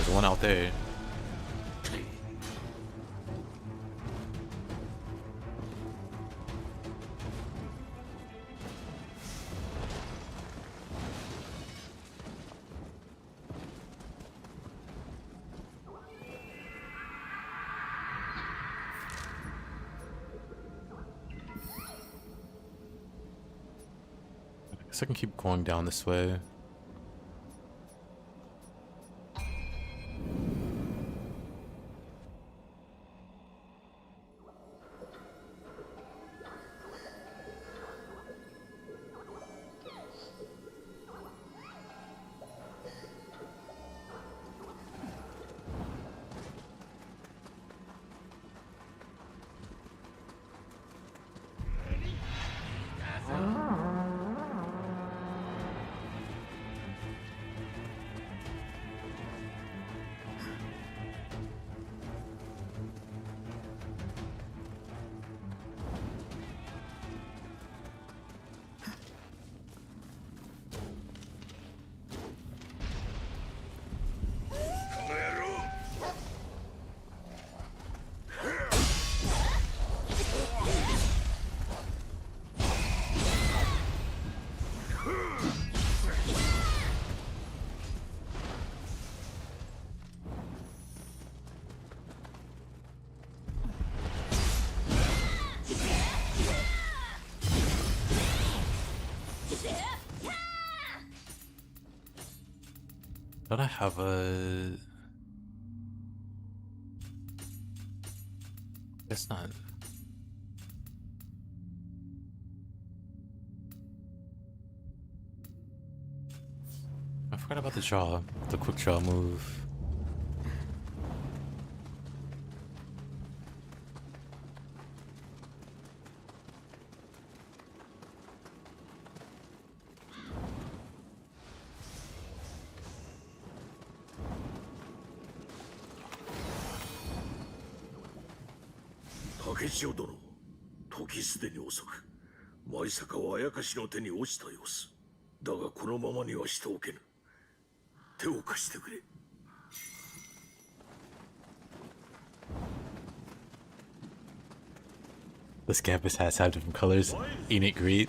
There's one out there. I guess I can keep going down this way. Don't I have a... It's not... I forgot about the draw, the quick draw move.竹千代殿、時すでに遅く、まさかはあやかしの手に落ちた様子。だがこのままにはしておけぬ。手を貸してくれ。This campus has 5 different colors. Ain't it great?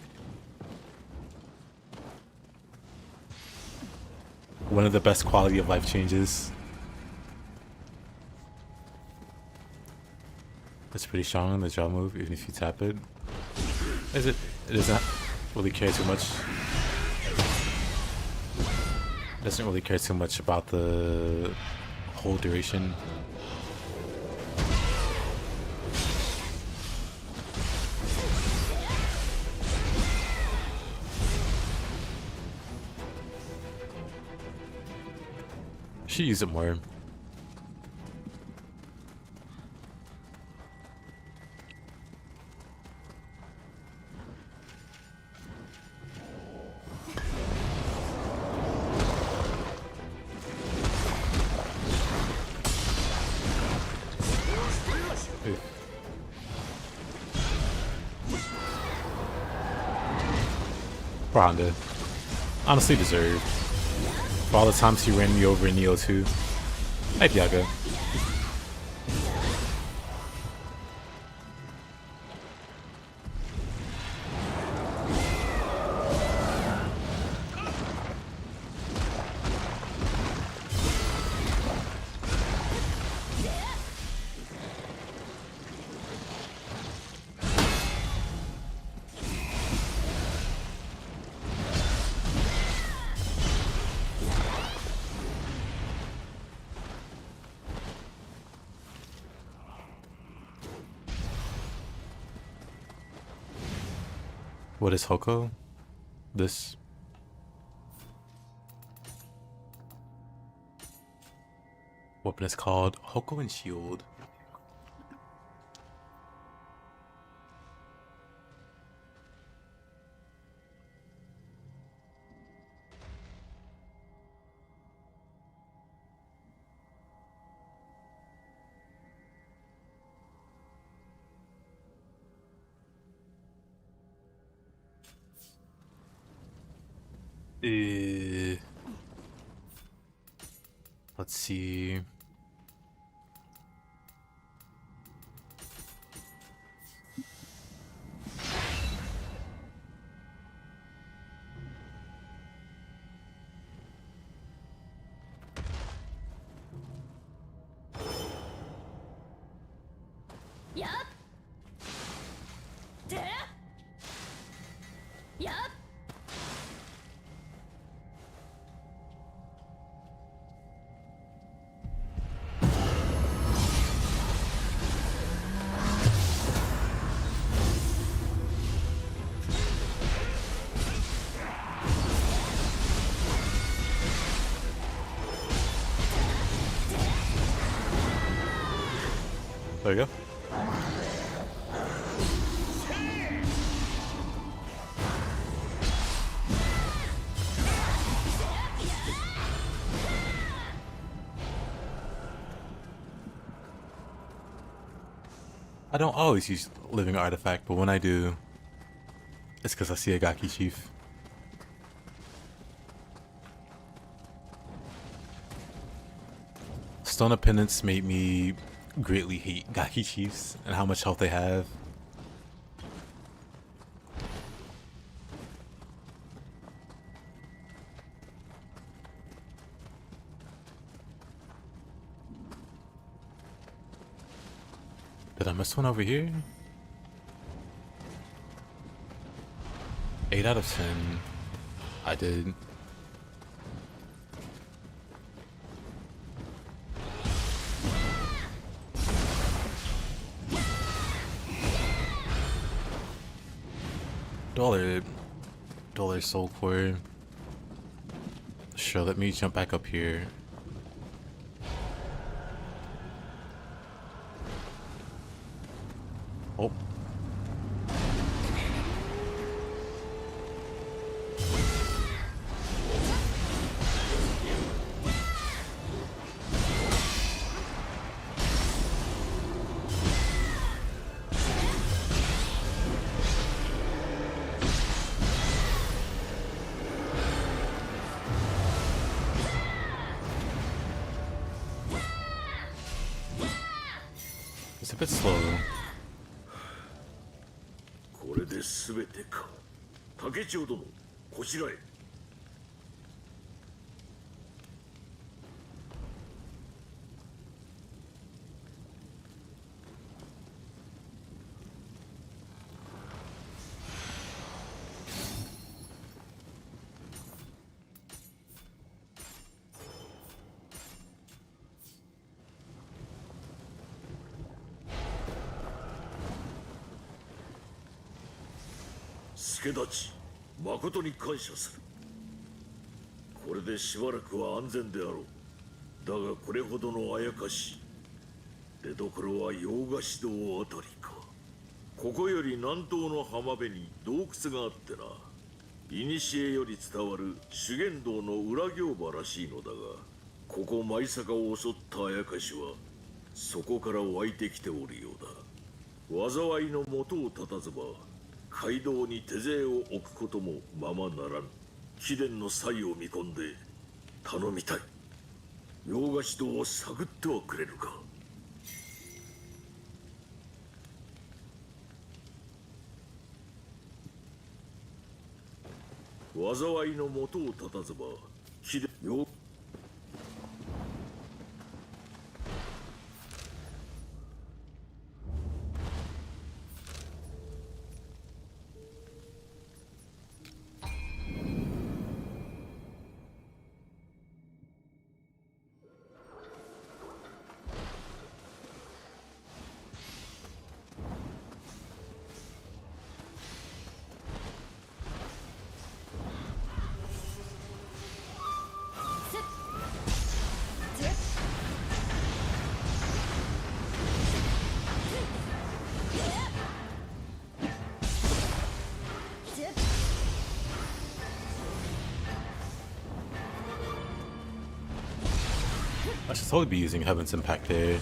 One of the best quality of life changes. It's pretty strong on the jaw move, even if you tap it. It doesn't really care too much. Doesn't really care too much about the whole duration. Should use it more. Honda. Honestly deserved. For all the times he ran me over in Nioh 2. Hey, Diago. What is Hoko? This. Weapon is called Hoko and Shield. Let's see. There you go. I don't always use living artifact, but when I do, it's because I see a Gaki chief. Stone of Penance made me greatly hate Gaki chiefs and how much health they have. Did I miss one over here? 8 out of 10. I did. $1 soul core. Sure, let me jump back up here. Oh. It's a bit slow. これで全てか。竹千代殿、こちらへ。助太刀、誠に感謝する。これでしばらくは安全であろう。だがこれほどのあやかし、出どころは洋菓子堂あたりか。ここより南東の浜辺に洞窟があってな。古より伝わる修験道の裏行場らしいのだが、ここ舞坂を襲ったあやかしはそこから湧いてきておるようだ。災いの元を絶たずば街道に手勢を置くこともままならぬ。貴殿の才を見込んで頼みたい。洋菓子堂を探ってはくれるか。災いの元を絶たずば貴殿I should totally be using Heaven's Impact there.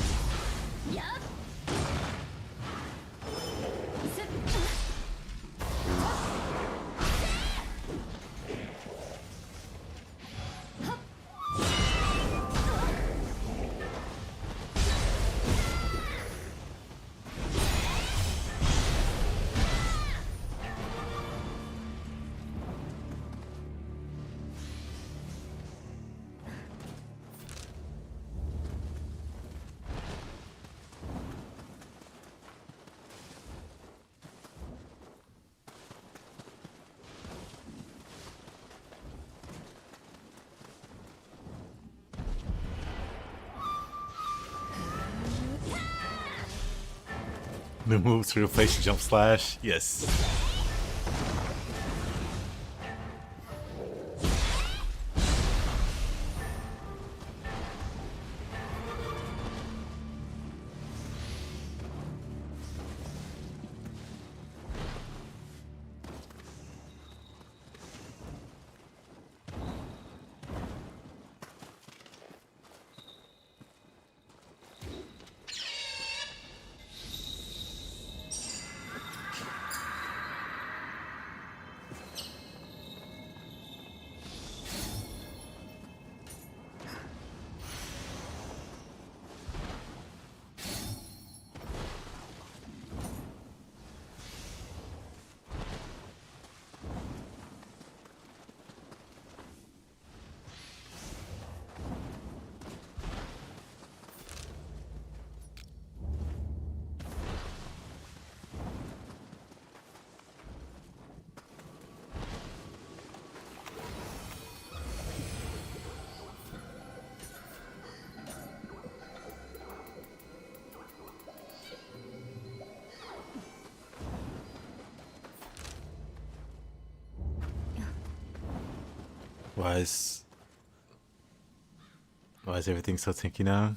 The move to replace jump slash. Yes. Why is everything so tinky now?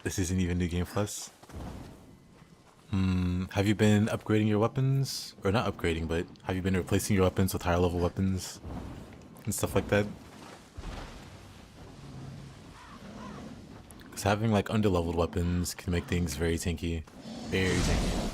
This isn't even New Game Plus. Have you been upgrading your weapons? Or not upgrading, but have you been replacing your weapons with higher level weapons? And stuff like that? Because having like underleveled weapons can make things very tanky. Very tanky.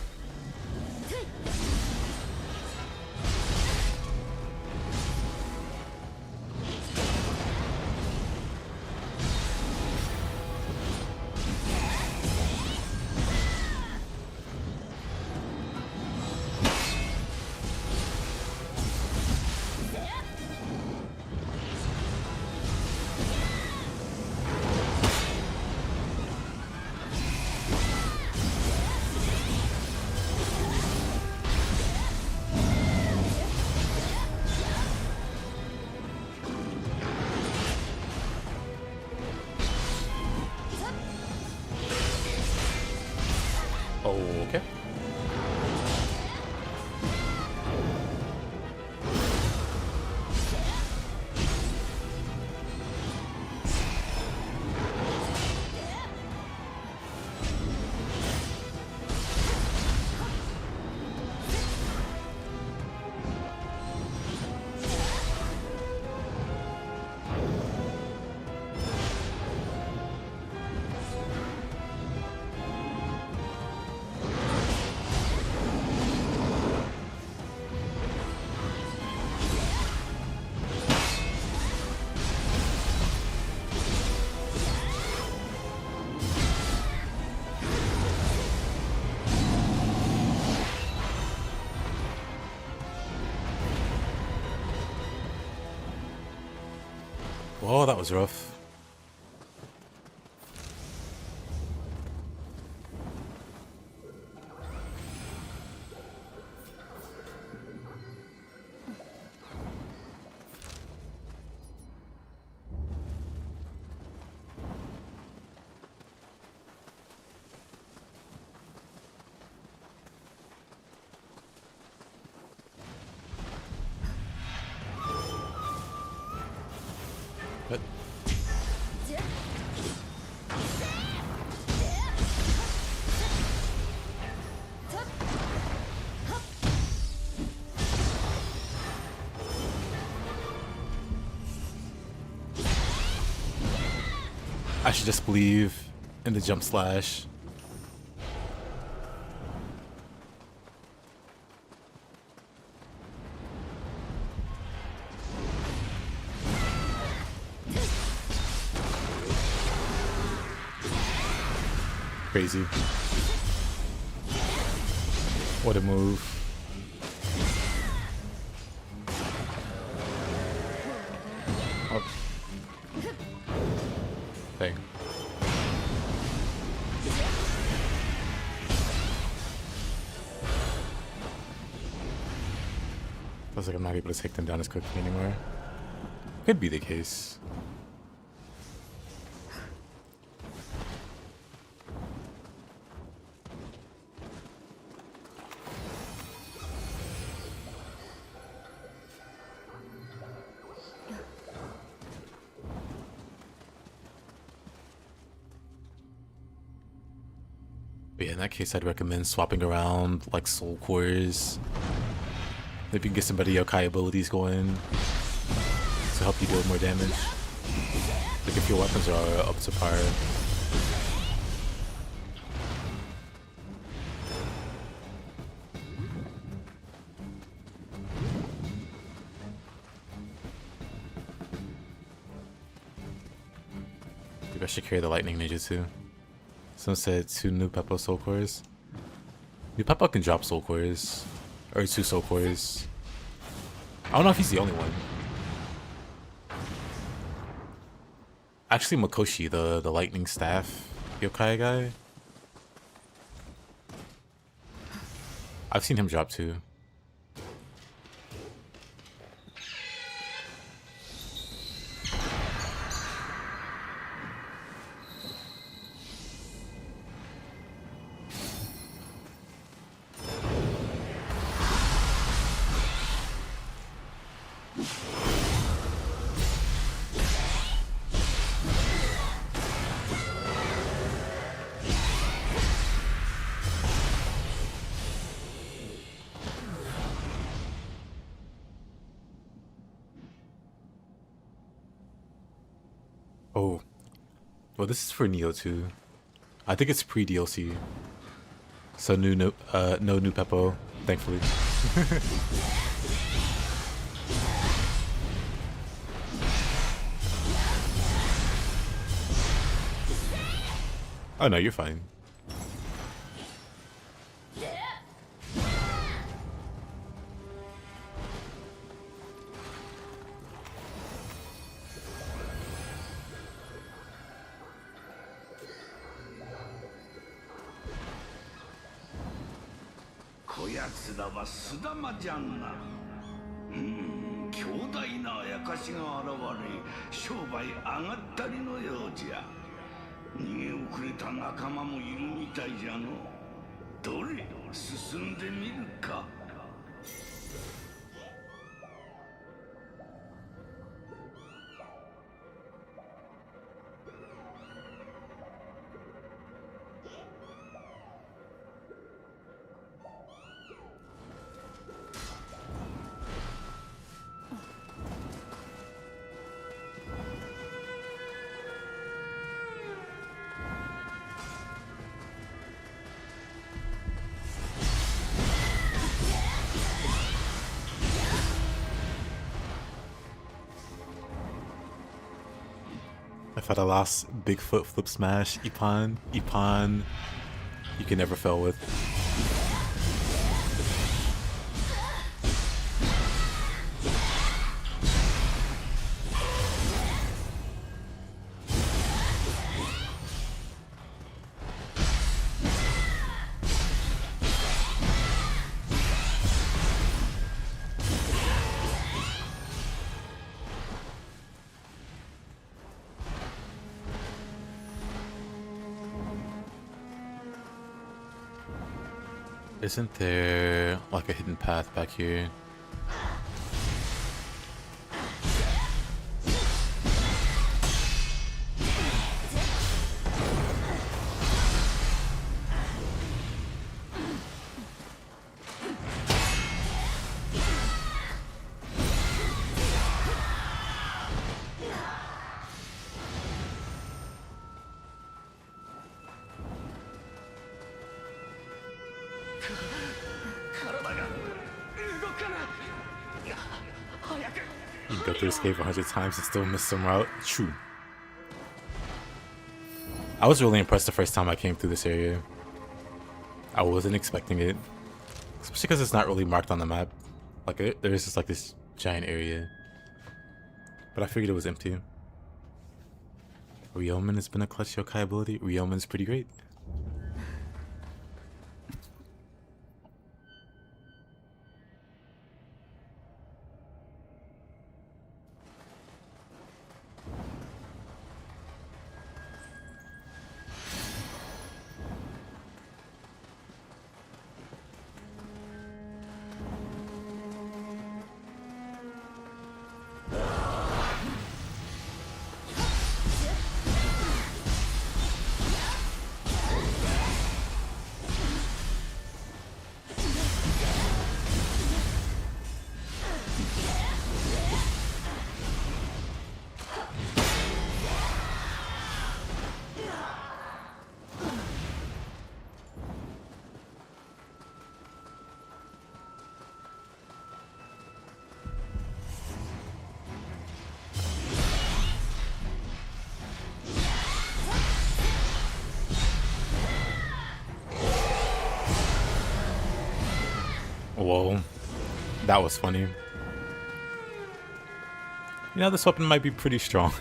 Okay. Oh, that was rough. But I should just believe in the jump slash. Crazy. What a move. Oh. Dang. Feels like I'm not able to take them down as quickly anymore. Could be the case. But yeah, in that case, I'd recommend swapping around like soul cores. Maybe you can get some better yokai abilities going to help you deal more damage. Like if your weapons are up to par. Maybe I should carry the lightning ninja too. Someone said 2 new Peppo soul cores. New Peppo can drop soul cores. Or 2 soul cores. I don't know if he's the only one. Actually, Makoshi, the lightning staff yokai guy. I've seen him drop 2. Oh. Well, this is for Nioh too. I think it's pre-DLC. So no new Peppo, thankfully. Oh no, you're fine.強大なあやかしが現れ、商売上がったりのようじゃ。逃げ遅れた仲間もいるみたいじゃの。どれ、進んでみるか。If I'd have lost Bigfoot Flip Smash, Ipan, you can never fail with. Isn't there like a hidden path back here? You can go through this cave 100 times and still miss some route. True. I was really impressed the first time I came through this area. I wasn't expecting it. Especially because it's not really marked on the map. Like, there is just like this giant area. But I figured it was empty. Ryomen has been a clutch yokai ability. Ryomen's pretty great. Whoa. That was funny. You know, this weapon might be pretty strong.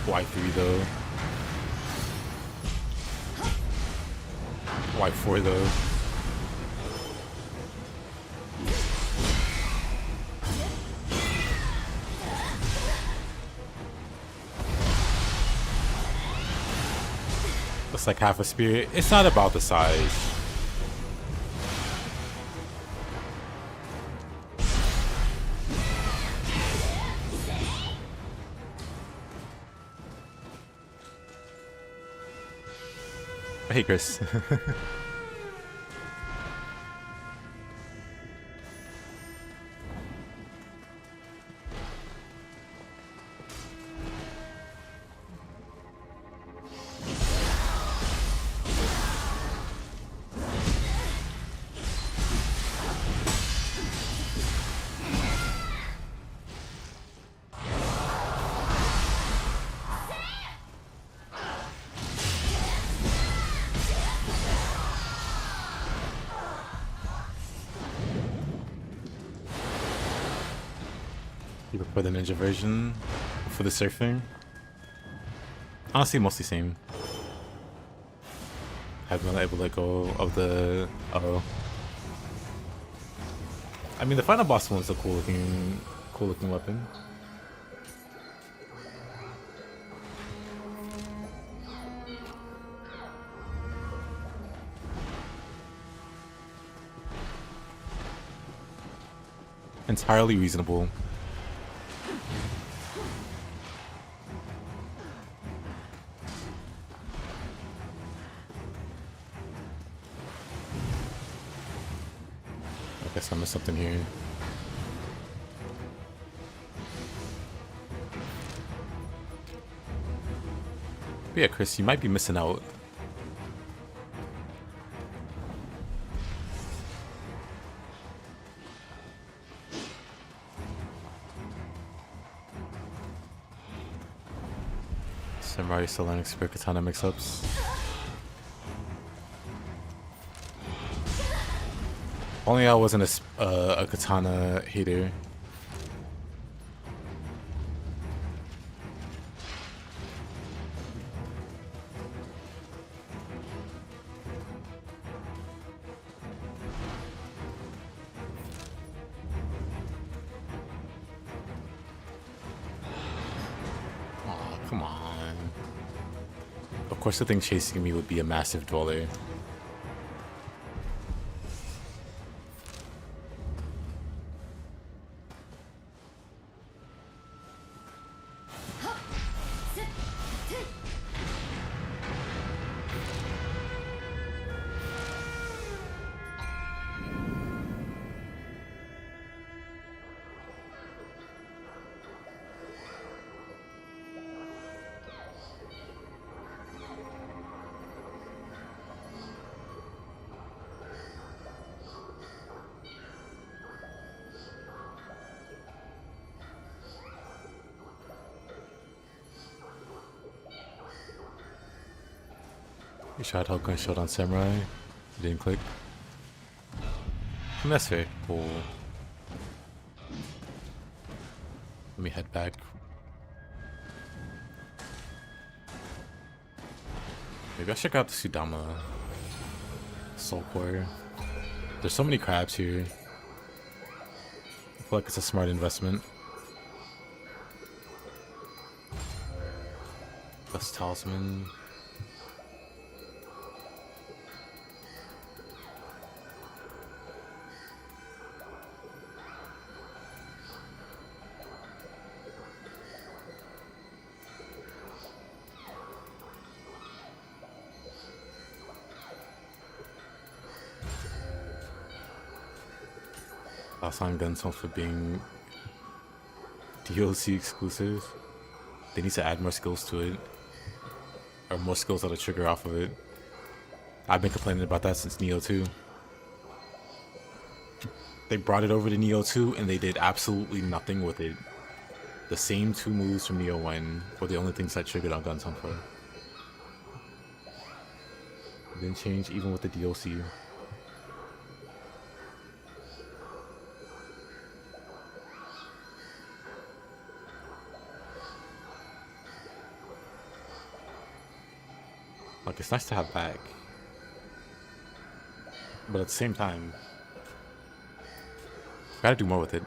Y3 though. Y4 though. Looks like half a spirit. It's not about the size. Hey, Chris. You prefer the ninja version for the surfing? Honestly, mostly same. Haven't been able to let go of the I mean, the final boss one's a cool looking weapon. Entirely reasonable. I guess I missed something here. But yeah, Chris, you might be missing out. Samurai Solanic Spirit Katana mix-ups. Only I wasn't a katana hater. Aw, come on. Of course the thing chasing me would be a massive dweller. We tried Hoko and Shield on Samurai. It didn't click. And that's fair. Cool. Let me head back. Maybe I should grab the Sudama Soul Core. There's so many crabs here. I feel like it's a smart investment. Plus Talisman. On Gunsong for being DLC exclusive. They need to add more skills to it. Or more skills that'll trigger off of it. I've been complaining about that since Nioh 2. They brought it over to Nioh 2 and they did absolutely nothing with it. The same 2 moves from Nioh 1 were the only things that triggered on Gunsong for. It didn't change even with the DLC. Like, it's nice to have back. But at the same time, gotta do more with it.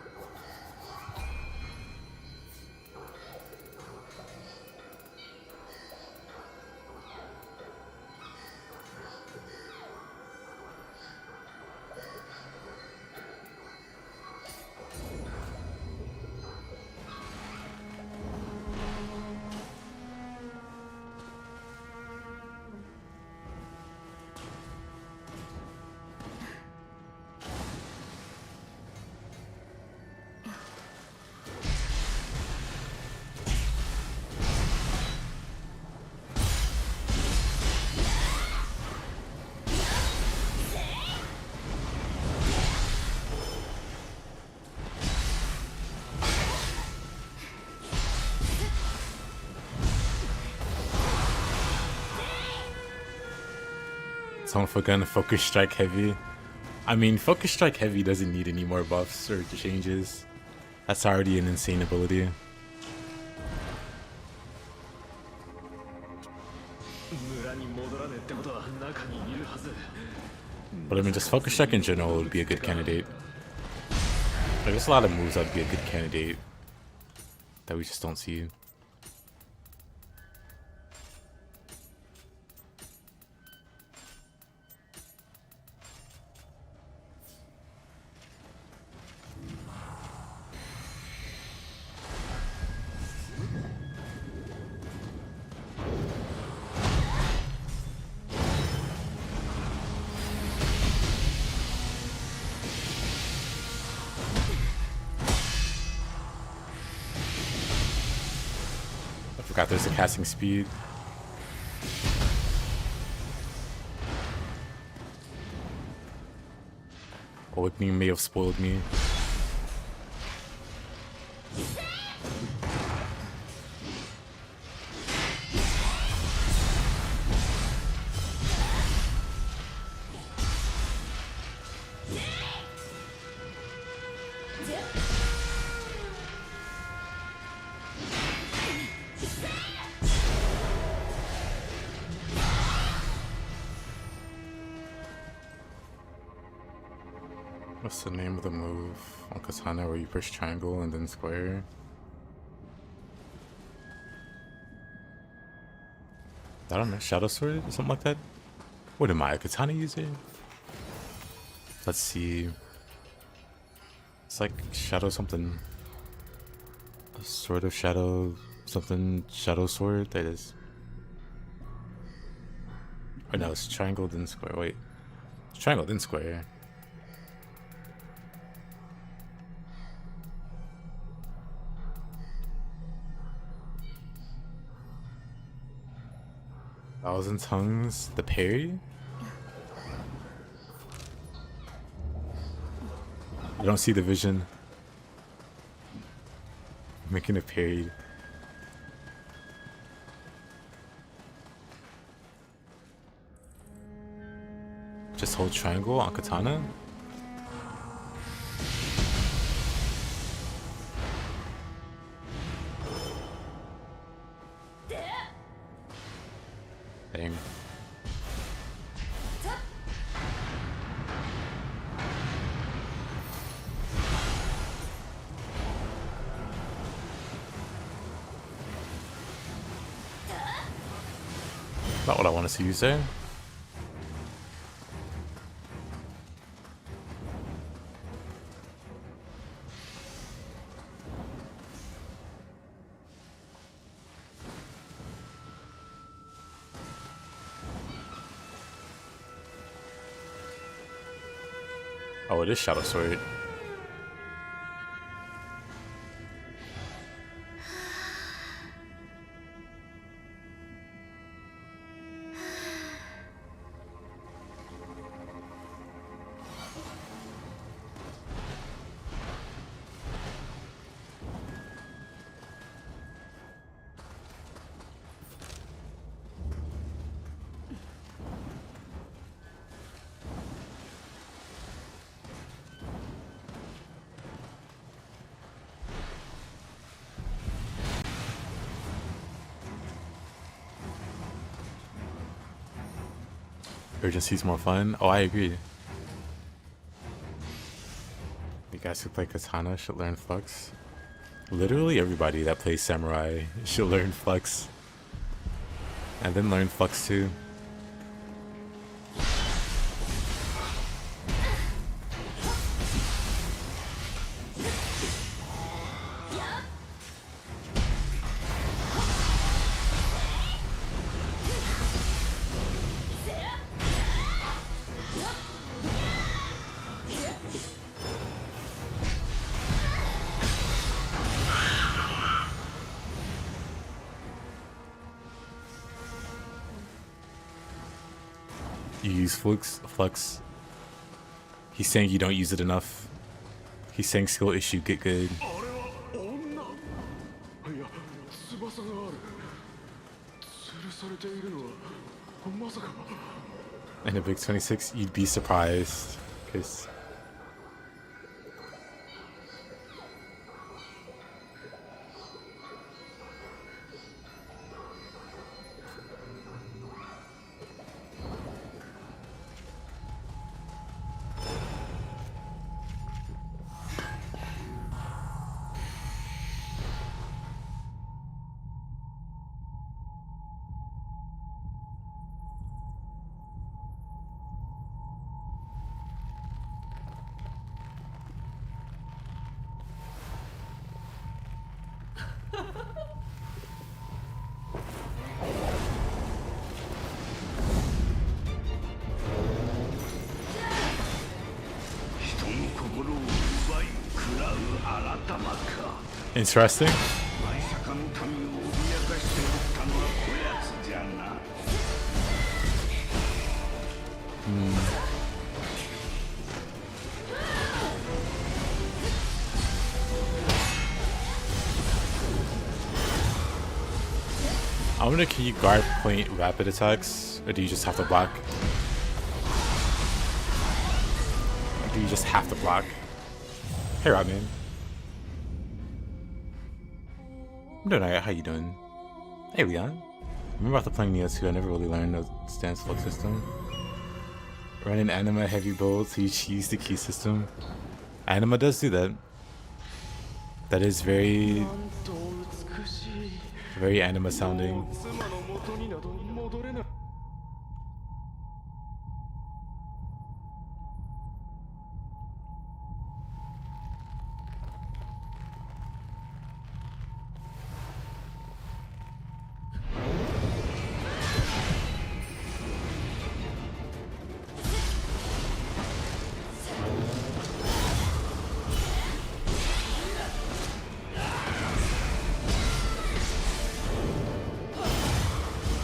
Someone forgot to Focus Strike Heavy. I mean, Focus Strike Heavy doesn't need any more buffs or changes. That's already an insane ability. But I mean, just Focus Strike in general would be a good candidate. Like, there's a lot of moves that would be a good candidate that we just don't see. Forgot there's a casting speed. Awakening may have spoiled me. What's the name of the move on Katana where you push triangle and then square? I don't know, Shadow Sword or something like that? What am I, a Katana user? Let's see. It's like Shadow something. A Sword of Shadow something, Shadow Sword, that is. Or no, it's triangle then square, wait. It's triangle then square. Thousand Tongues, the parry? I don't see the vision. Making a parry. Just hold triangle on katana? Dang. Not what I want to see you say. Oh, it is Shadow Sword. Urgency's more fun. Oh, I agree. You guys who play Katana should learn Flux. Literally everybody that plays Samurai should learn Flux. And then learn Flux too. You use Flux. He's saying you don't use it enough. He's saying skill issue, get good. In a big 26, you'd be surprised. Because interesting. I wonder, can you guard point rapid attacks, or do you just have to block? Or do you just have to block? Hey, Rodman. I'm doing alright. How you doing? Hey, Leon. Remember after playing Nioh 2, I never really learned the stance flux system. Run an anima heavy build so you use the key system. Anima does do that. That is very anima sounding.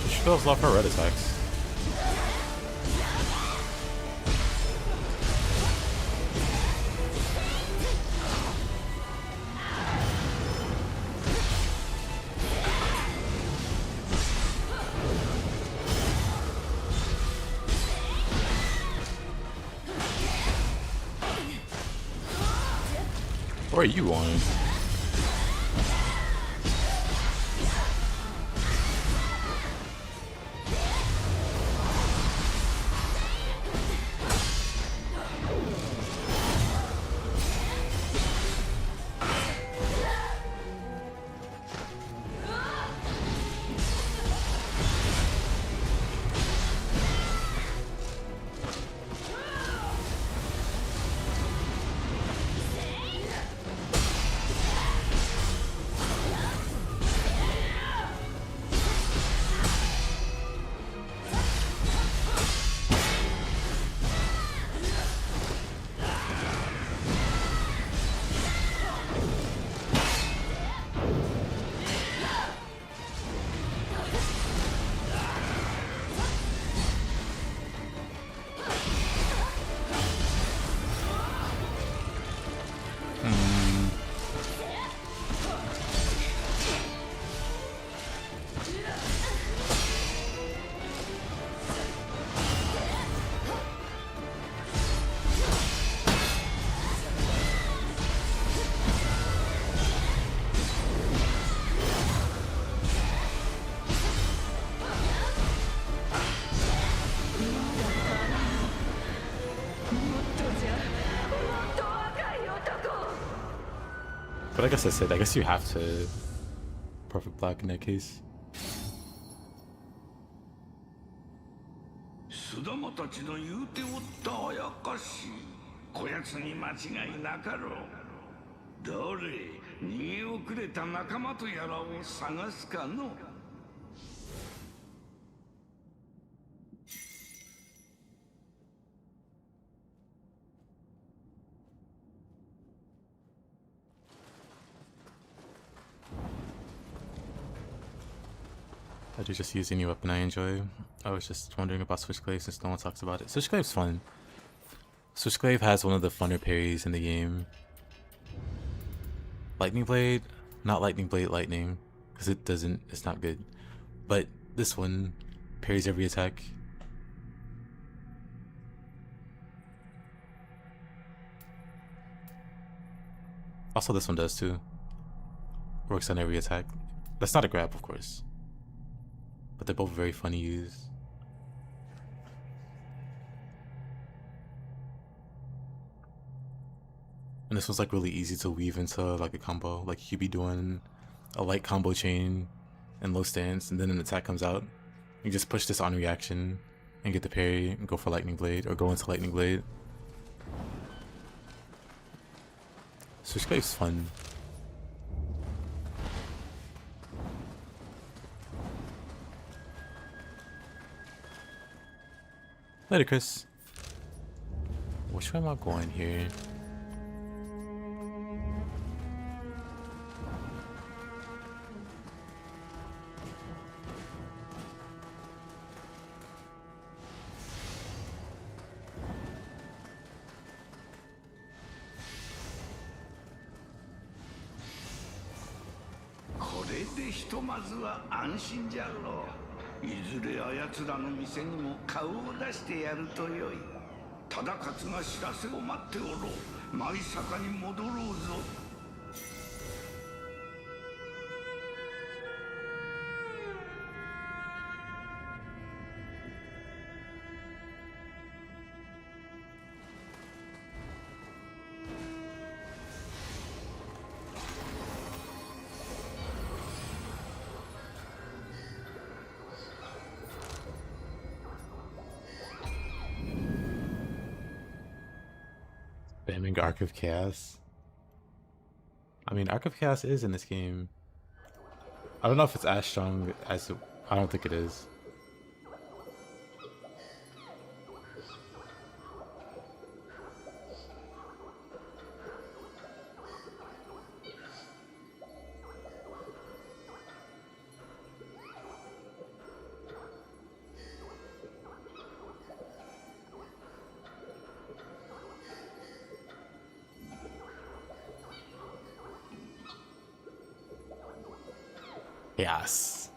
She goes off her red attacks. Where are you going? But I guess that's it. I guess you have to perfect black in that case. 須玉たちの言うておったあやかしこやつに間違いなかろうどれ逃げ遅れた仲間とやらを探すかの I do just use any weapon I enjoy. I was just wondering about Switchglaive since no one talks about it. Switchglaive's fun. Switchglaive has one of the funner parries in the game. Lightning Blade, not Lightning Blade Lightning, because it's not good. But this one parries every attack. Also this one does too. Works on every attack. That's not a grab, of course. But they're both very fun to use. And this one's like really easy to weave into like a combo. Like you'd be doing a light combo chain and low stance, and then an attack comes out. You just push this on reaction and get the parry and go for Lightning Blade or go into Lightning Blade. Switchglaive's fun. Later, Chris. Which way am I going here?いずれあやつらの店にも顔を出してやるとよい。忠勝が知らせを待っておろう。舞坂に戻ろうぞ。Spamming Arc of Chaos. I mean, Arc of Chaos is in this game. I don't know if it's as strong as I don't think it is. Yes.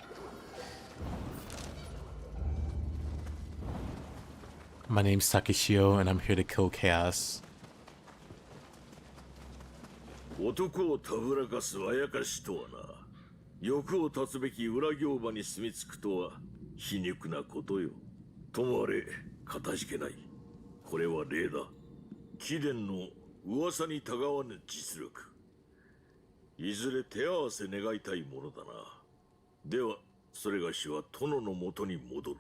My name's Takeshio and I'm here to kill Chaos. 己男をたぶらかすあやかしとはな、欲を断つべき裏行場に住み着くとは皮肉なことよ。ともあれかたじけない。これは例だ。貴殿の噂にたがわぬ実力、いずれ手合わせ願いたいものだな。ではそれがしは殿のもとに戻る。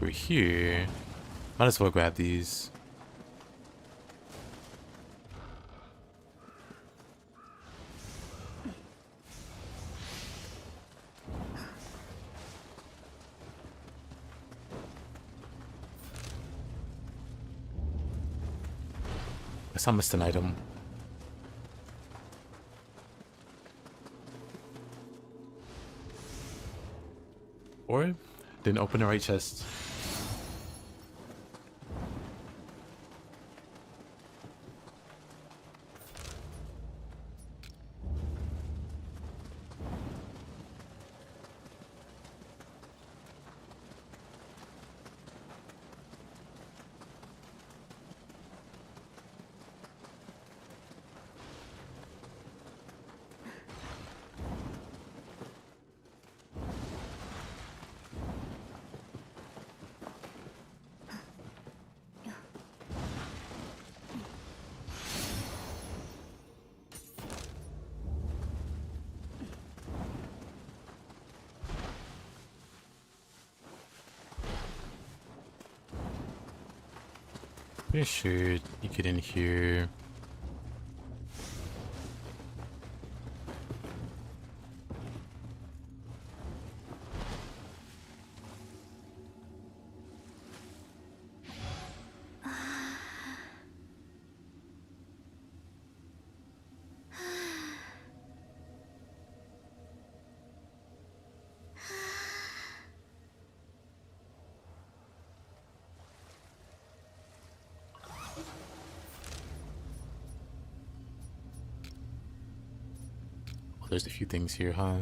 We're here. Might as well grab these. Guess I missed an item. Or didn't open the right chest. Pretty sure you get in here. There's a few things here, huh?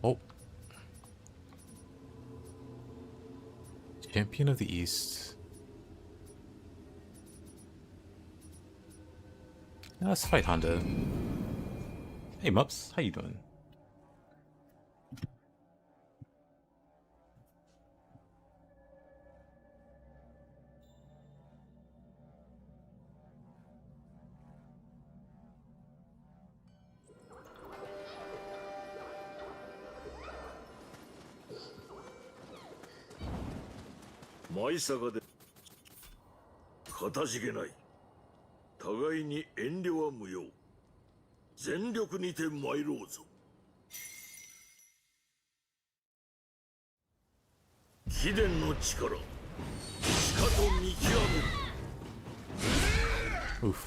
Oh. Champion of the East. Now let's fight Honda. Hey Mups, how you doing?舞坂でかたじけない。互いに遠慮は無用。全力にて参ろうぞ。貴殿の力、しかと見極める。Oof.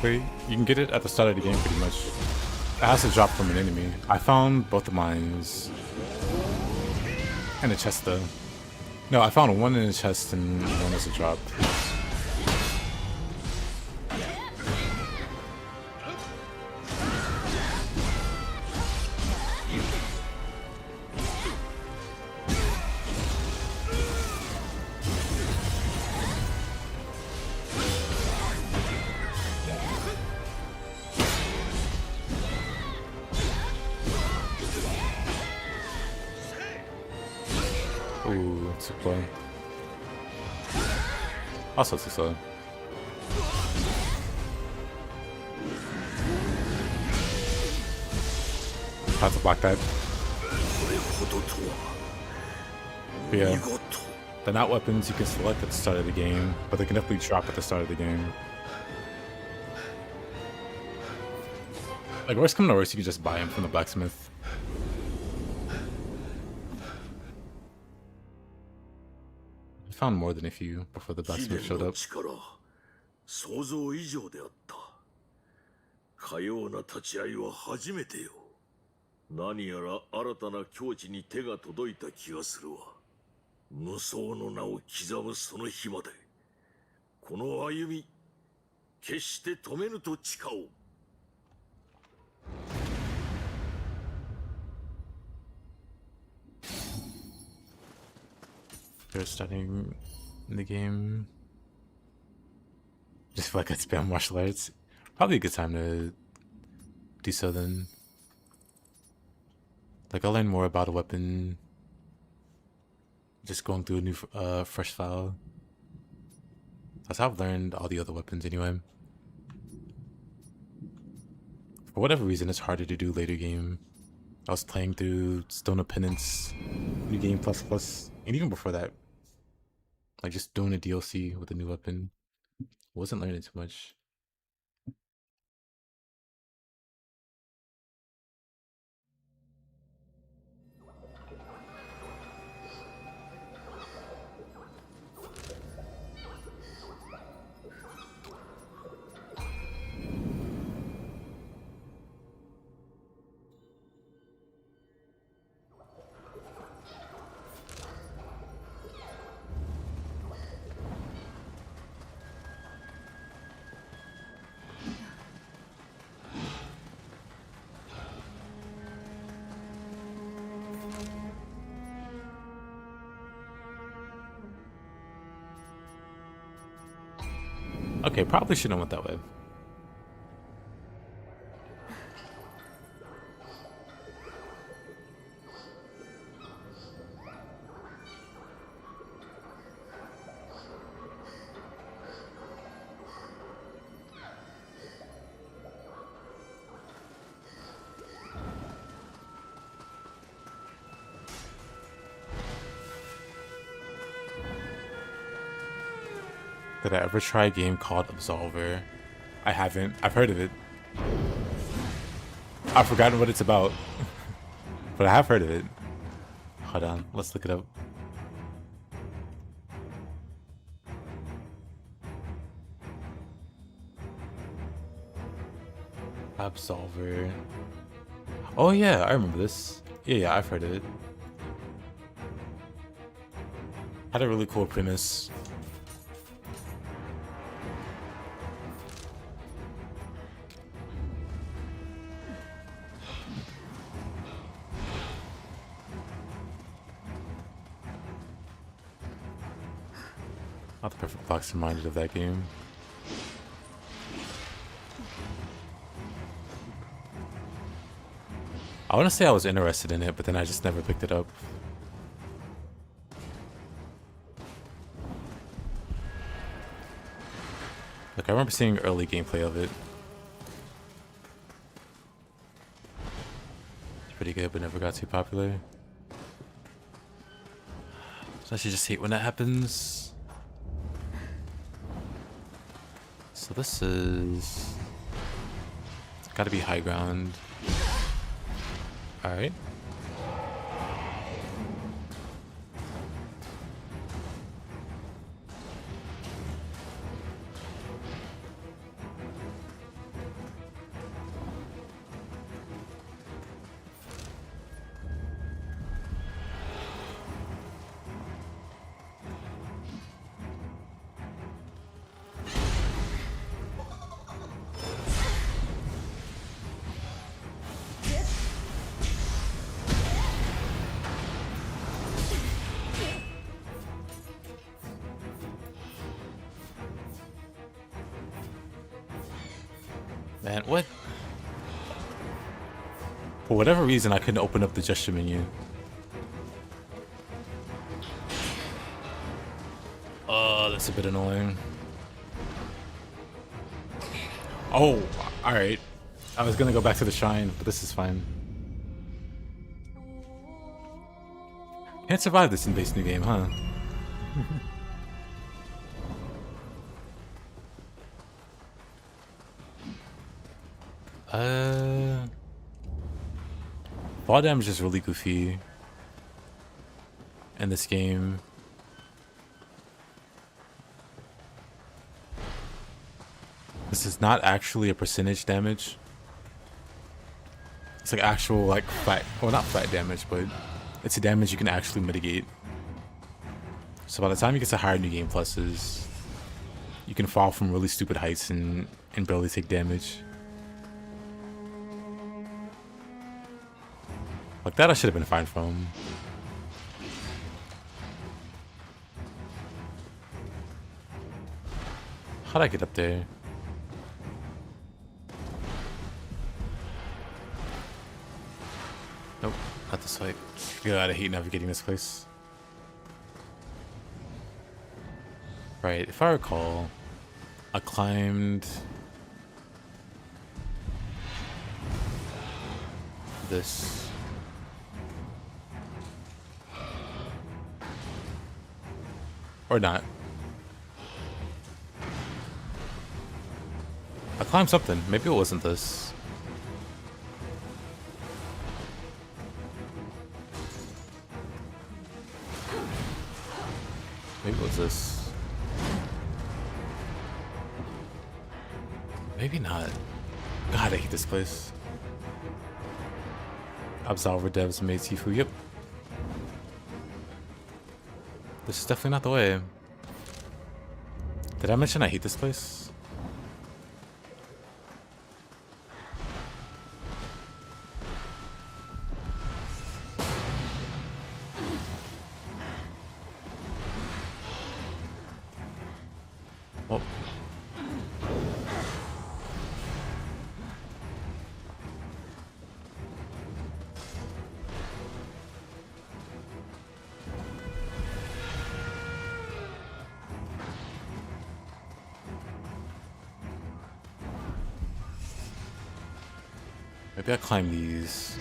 Wait, you can get it at the start of the game pretty much. It has to drop from an enemy. I found both of mines in the chest though. No, I found one in the chest and one as a drop. Ooh, too slow. Also too slow. Have to block that. But yeah. They're not weapons you can select at the start of the game, but they can definitely drop at the start of the game. Like, worst come to worst, you can just buy them from the blacksmith. I found more than a few before the blacksmith showed up. 想像以上であった。かような立ち会いは初めてよ。何やら新たな境地に手が届いた気がするわ。無双の名を刻むその日まで、この歩み、決して止めぬと誓おう。They're starting the game. Just feel like I spam martial arts. Probably a good time to do so then. Like, I'll learn more about a weapon just going through a new, fresh file. That's how I've learned all the other weapons anyway. For whatever reason, it's harder to do later game. I was playing through Stone of Penance, New Game Plus, and even before that, like just doing a DLC with a new weapon. Wasn't learning too much. Okay, probably shouldn't have went that way. Did I ever try a game called Absolver? I haven't. I've heard of it. I've forgotten what it's about. But I have heard of it. Hold on, let's look it up. Absolver. Oh yeah, I remember this. Yeah, I've heard of it. Had a really cool premise. Not the perfect box reminded of that game. I want to say I was interested in it, but then I just never picked it up. Like, I remember seeing early gameplay of it. It's pretty good, but never got too popular. So I should just hate when that happens. So this is... It's gotta be high ground. Alright. Man, what? For whatever reason, I couldn't open up the gesture menu. Oh, that's a bit annoying. Oh, alright. I was gonna go back to the shrine, but this is fine. Can't survive this in base new game, huh? Fall damage is really goofy in this game. This is not actually a percentage damage. It's like actual like flat, well not flat damage, but it's a damage you can actually mitigate. So by the time you get to higher new game pluses, you can fall from really stupid heights and barely take damage. Like that I should have been fine from. How'd I get up there? Nope, not this way. God, I hate navigating this place. Right, if I recall, I climbed this. Or not. I climbed something. Maybe it wasn't this. Maybe it was this. Maybe not. God, I hate this place. Absolver devs made Sifu. Yep. This is definitely not the way. Did I mention I hate this place? Oh. Maybe I climb these.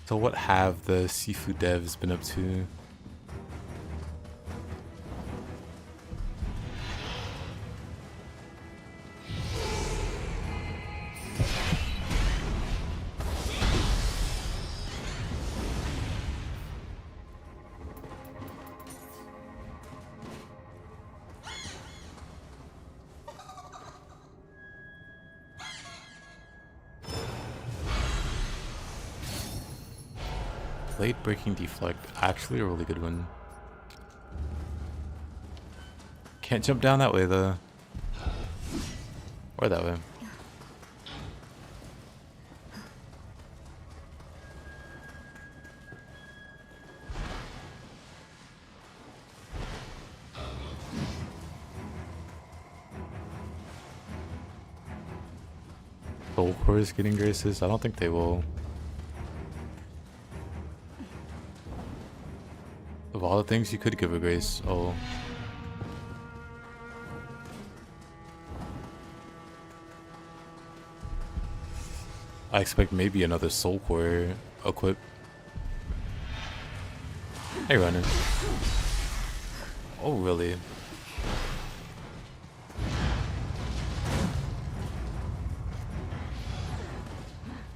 So what have the seafood devs been up to? Blade breaking deflect, actually a really good one. Can't jump down that way though. Or that way. Soul Core is getting graces? I don't think they will. Of all the things you could give a grace, oh. I expect maybe another Soul Core equip. Hey, runner. Oh, really?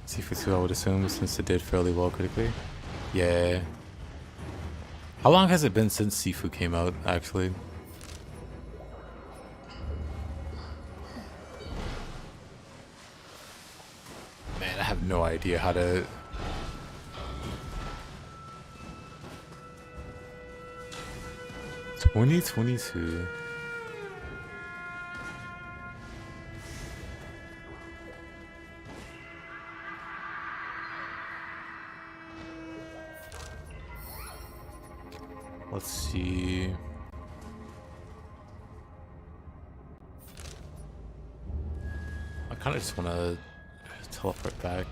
C42 I would assume, since it did fairly well critically. Yeah. How long has it been since Sifu came out, actually? Man, I have no idea how to... $2022. see. I kind of just want to teleport back.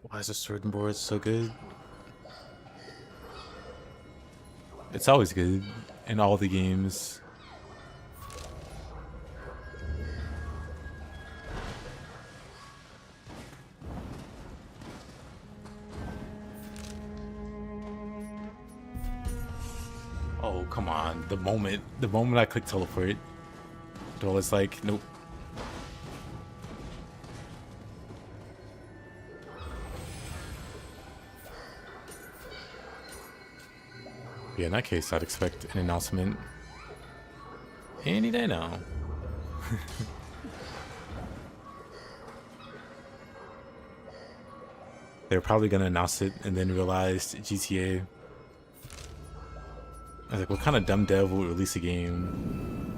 Why is the sword and board so good? It's always good in all the games. Oh, come on. The moment I click teleport, Dole is like, nope. Yeah, in that case, I'd expect an announcement any day now. They're probably gonna announce it and then realize GTA. I was like, what kind of dumb dev will release a game?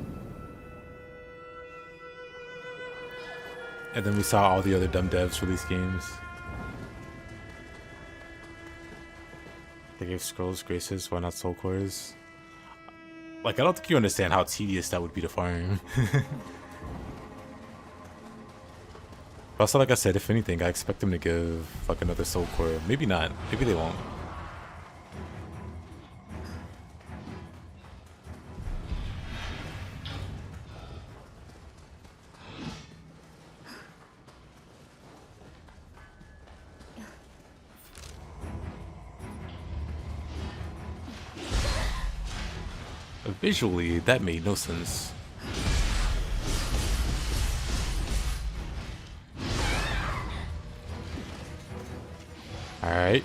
And then we saw all the other dumb devs release games. They gave Scrolls Graces, why not Soul Cores? Like, I don't think you understand how tedious that would be to farm. But also, like I said, if anything, I expect them to give like another Soul Core. Maybe not. Maybe they won't. Visually, that made no sense. Alright.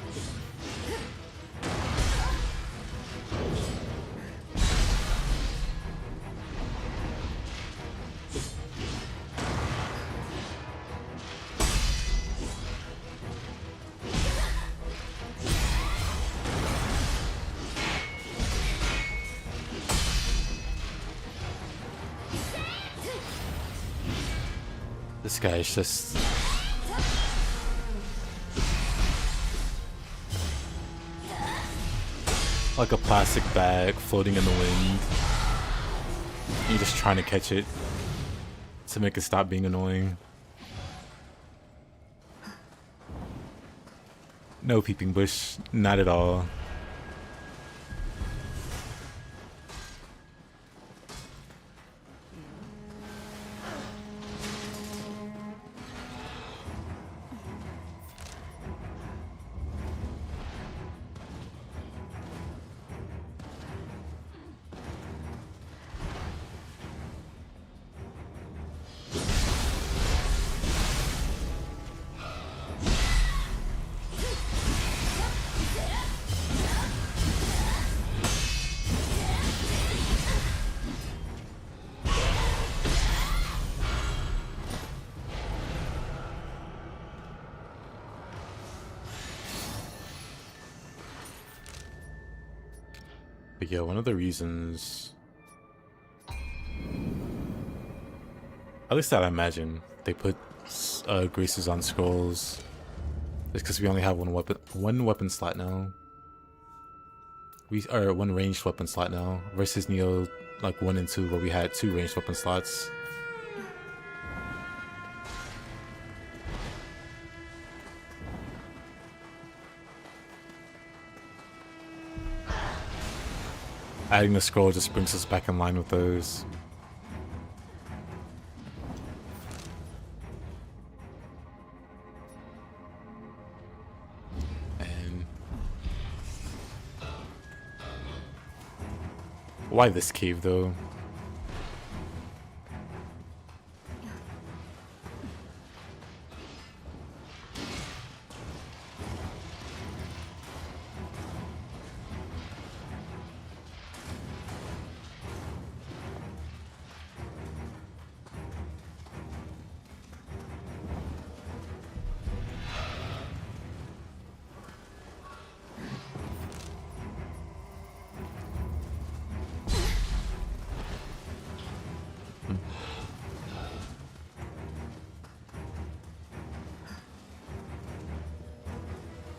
This guy is just... like a plastic bag floating in the wind. And you're just trying to catch it to make it stop being annoying. No peeping bush, not at all. But yeah, one of the reasons, at least that I imagine, they put graces on scrolls is because we only have one weapon slot now. We are one ranged weapon slot now versus Nioh like 1 and 2 where we had 2 ranged weapon slots. Adding the scroll just brings us back in line with those. And why this cave though?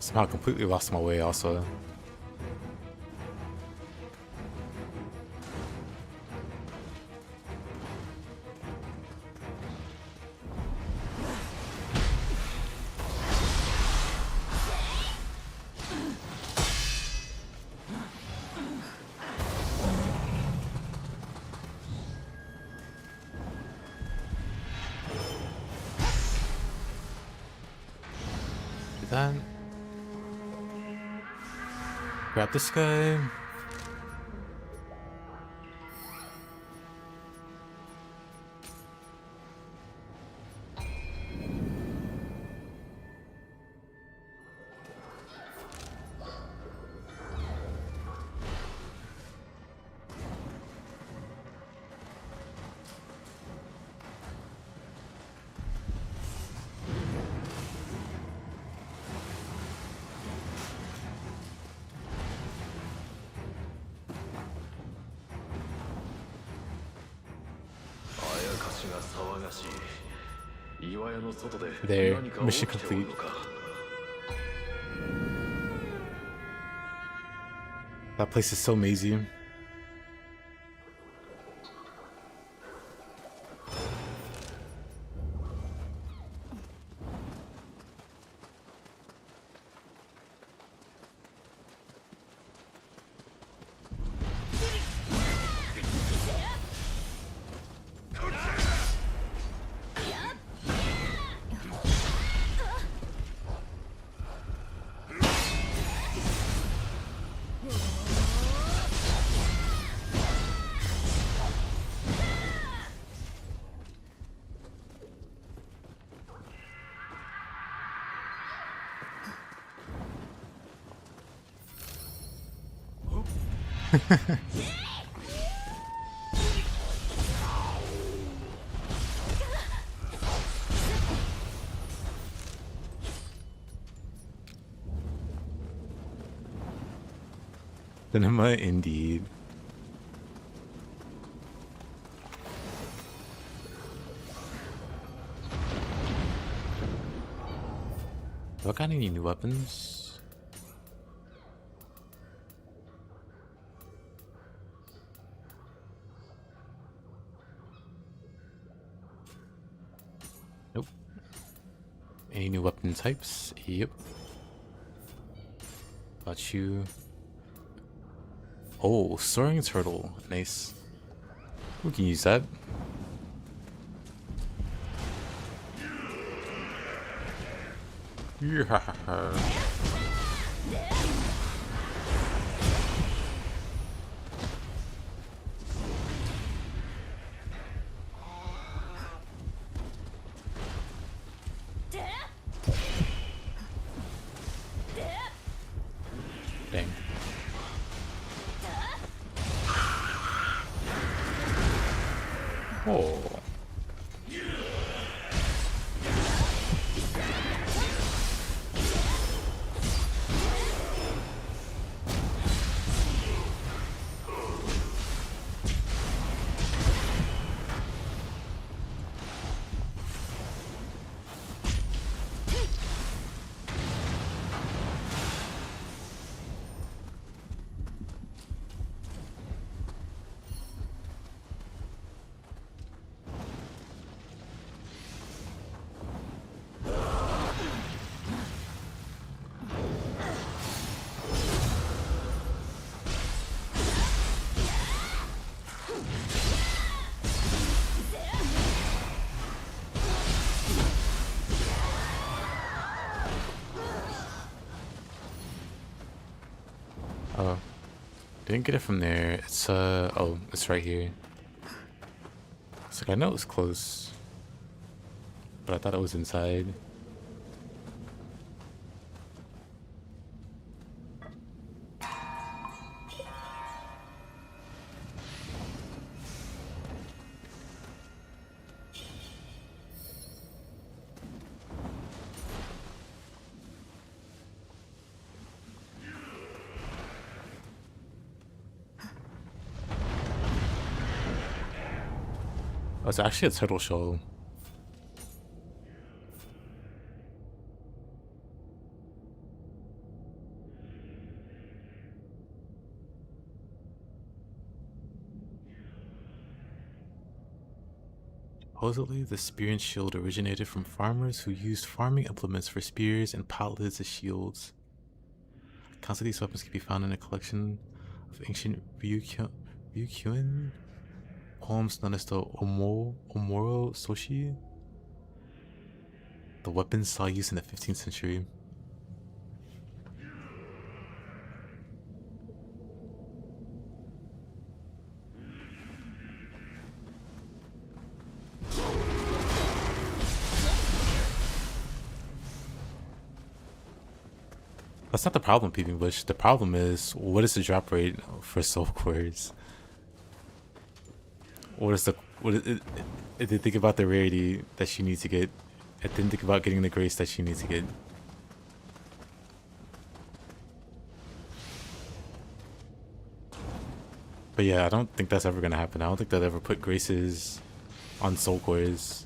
Somehow completely lost my way also. That. Grab this guy. There, mission complete. That place is so mazy. Cinema indeed. Do I got any new weapons? Nope. Any new weapon types? Yep. Got you. Oh, soaring turtle. Nice. We can use that. Yeah. Dang. Oh. Oh, didn't get it from there. It's oh, it's right here. It's like I know it was close, but I thought it was inside. Oh, it's actually a turtle shell. Supposedly, the spear and shield originated from farmers who used farming implements for spears and pot lids as shields. Accounts of these weapons can be found in a collection of ancient Ryukyuan poems known as the Omoro Soshi. The weapons saw use in the 15th century. That's not the problem, Peeping Bush. The problem is, what is the drop rate for soul cores? If they think about the rarity that she needs to get, and then think about getting the grace that she needs to get. But yeah, I don't think that's ever gonna happen. I don't think they'll ever put graces on soul cores.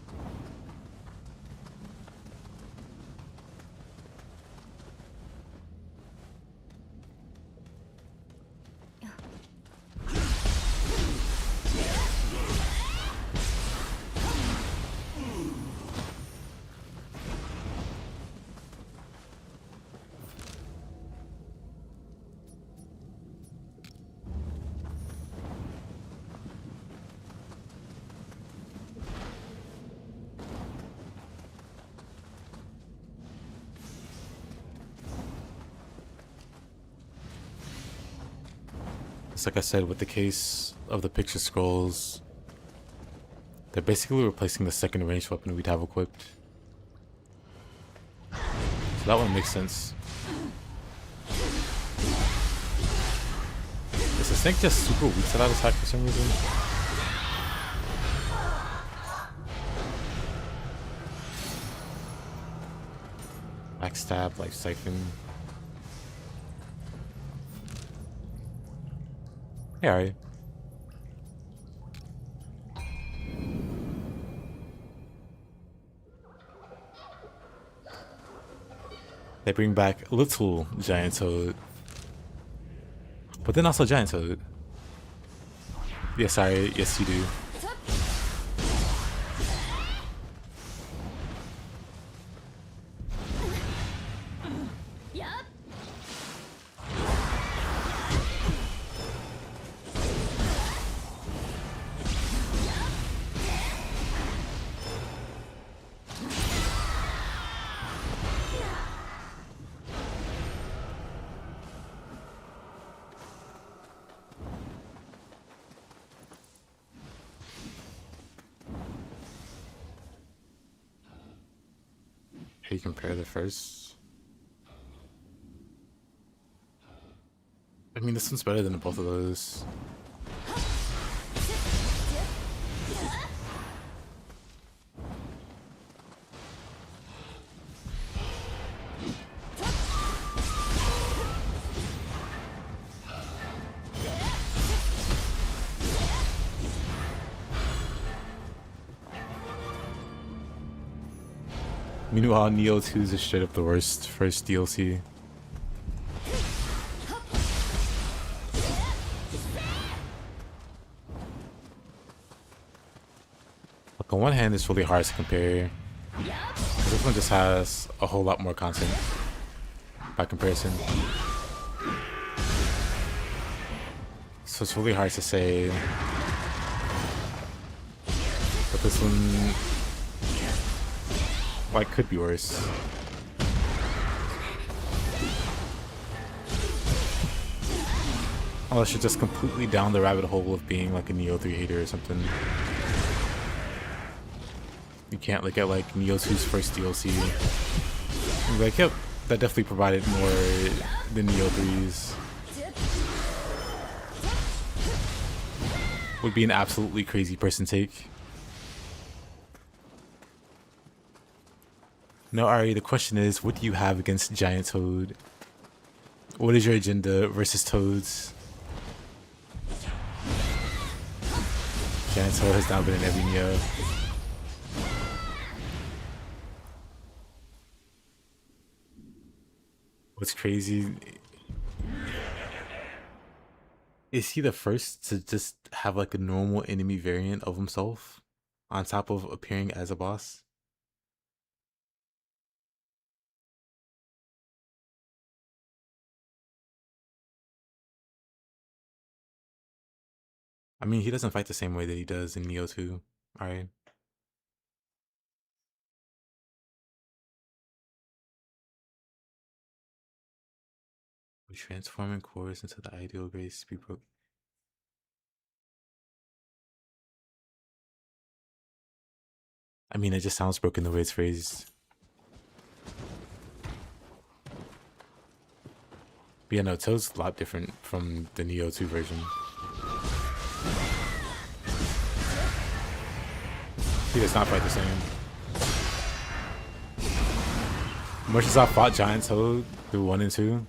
It's like I said, with the case of the picture scrolls, they're basically replacing the second ranged weapon we'd have equipped. So that one makes sense. Is the snake just super weak to that attack for some reason? Backstab, life siphon. Hey, Ari. They bring back little giant toad, but then also giant toad. Yeah, sorry. Yes, you do. How you compare the first? I mean, this one's better than both of those. Meanwhile, Nioh 2 is straight up the worst first DLC. Like, on one hand, it's really hard to compare. This one just has a whole lot more content by comparison. So it's really hard to say. But this one, like, could be worse. Unless you're just completely down the rabbit hole of being like a Nioh 3 hater or something. You can't look at like Nioh 2's first DLC and be like, yep, that definitely provided more than Nioh 3's. Would be an absolutely crazy person take. No, Ari, the question is, what do you have against Giant Toad? What is your agenda versus Toads? Giant Toad has now been in every Nioh. What's crazy, is he the first to just have like a normal enemy variant of himself? on top of appearing as a boss. I mean, he doesn't fight the same way that he does in Nioh 2. Alright. We transform in chorus into the ideal grace be broke. I mean, it just sounds broken the way it's phrased. But yeah, no, Toad's a lot different from the Nioh 2 version. He does not fight the same. Much as I fought Giant Toad through 1 and 2,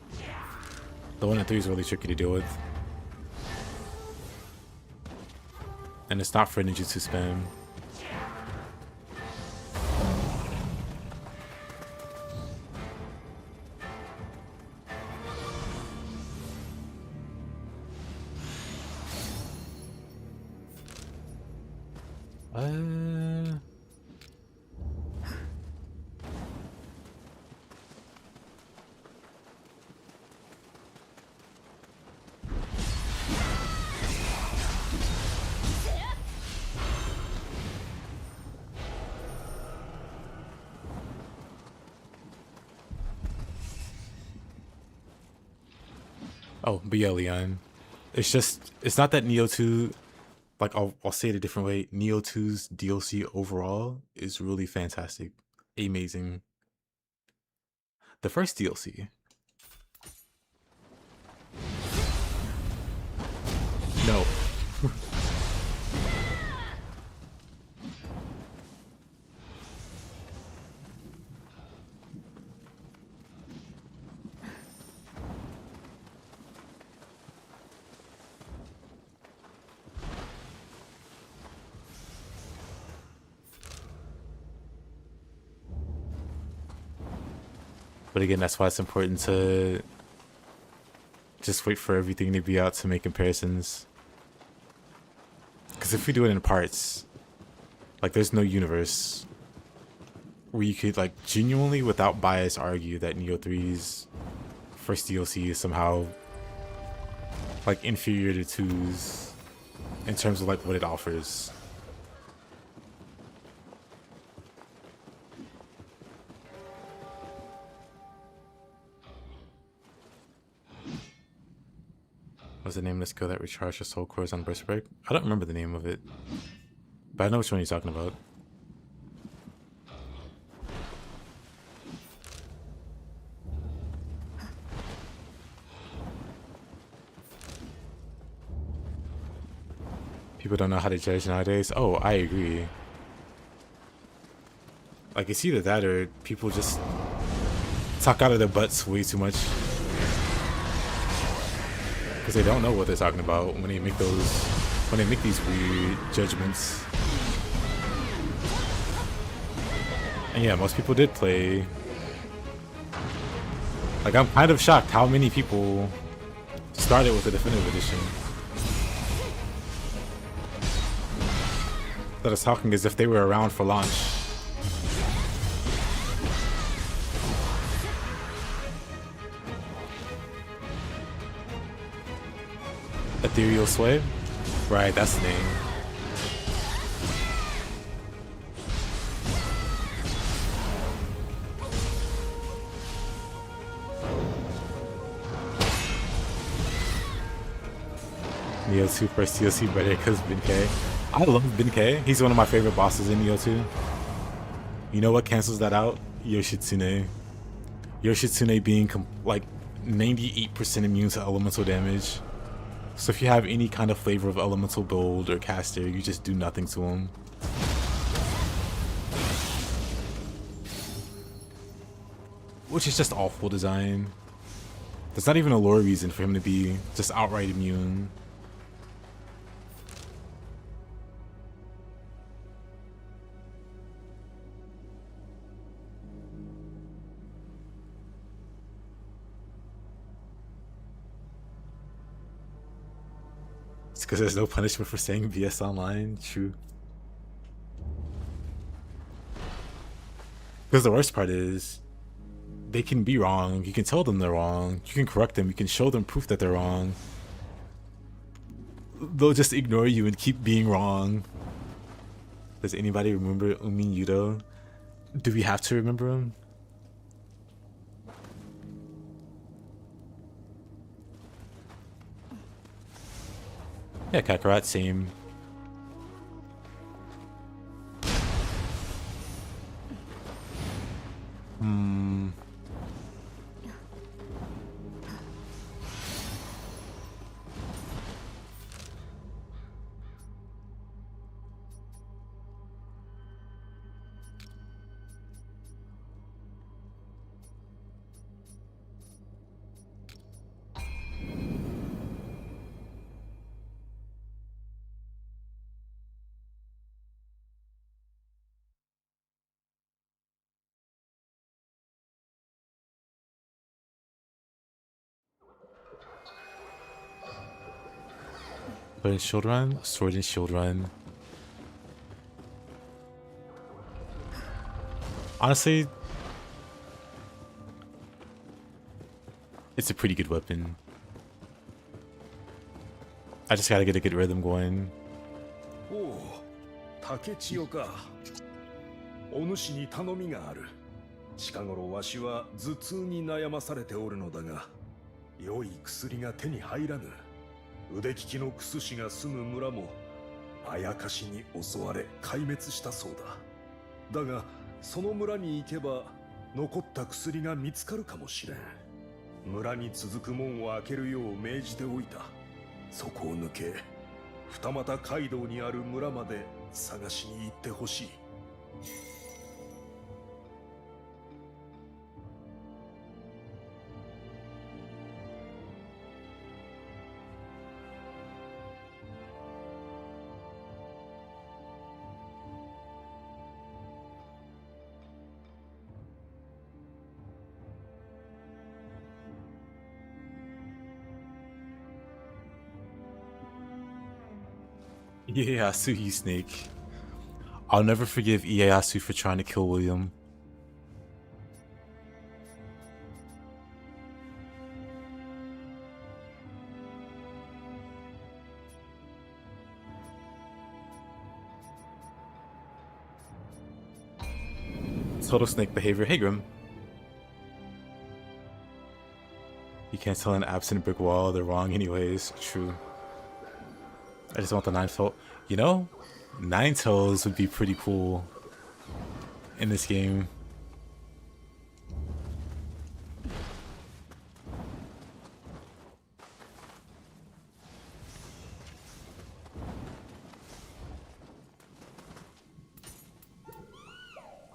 the 1 and 3 is really tricky to deal with. And it's not for ninjutsu spam. Oh, but yeah, Leon. It's not that Nioh 2, like, I'll say it a different way. Nioh 2's DLC overall is really fantastic. Amazing. The first DLC. No. But again, that's why it's important to just wait for everything to be out to make comparisons. Because if we do it in parts, like, there's no universe where you could, like, genuinely, without bias, argue that Nioh 3's first DLC is somehow, like, inferior to 2's in terms of, like, what it offers. What's the name of the skill that recharges your soul cores on burst break? I don't remember the name of it, but I know which one you're talking about. People don't know how to judge nowadays. Oh, I agree. Like, it's either that or people just talk out of their butts way too much. Because they don't know what they're talking about when they make these weird judgments. And yeah, most people did play. Like, I'm kind of shocked how many people started with the definitive edition. That is talking as if they were around for launch. Ethereal Sway? Right, that's the name. Nioh 2 first DLC better because Bin K. I love Bin K. He's one of my favorite bosses in Nioh 2. You know what cancels that out? Yoshitsune. Yoshitsune being like 98% immune to elemental damage. So if you have any kind of flavor of elemental build or caster, you just do nothing to him. Which is just awful design. There's not even a lore reason for him to be just outright immune. It's because there's no punishment for saying BS online. True. Because the worst part is, they can be wrong. You can tell them they're wrong. You can correct them. You can show them proof that they're wrong. They'll just ignore you and keep being wrong. Does anybody remember Umi Yudo? Do we have to remember him? Yeah, Kakarot, same. Sword and Shield Run? Sword and Shield Run. Honestly, it's a pretty good weapon. I just gotta get a good rhythm going. おお、竹千代か。お主に頼みがある。近頃わしは頭痛に悩まされておるのだが、良い薬が手に入らぬ。腕利きのクス氏が住む村もあやかしに襲われ壊滅したそうだ。だがその村に行けば残った薬が見つかるかもしれん。村に続く門を開けるよう命じておいた。そこを抜け二俣街道にある村まで探しに行ってほしい。Ieyasu, you snake. I'll never forgive Ieyasu for trying to kill William. Total snake behavior. Hey, Grim. You can't tell an absent brick wall. They're wrong anyways. True. I just want the 9-toes. You know, 9-toes would be pretty cool in this game.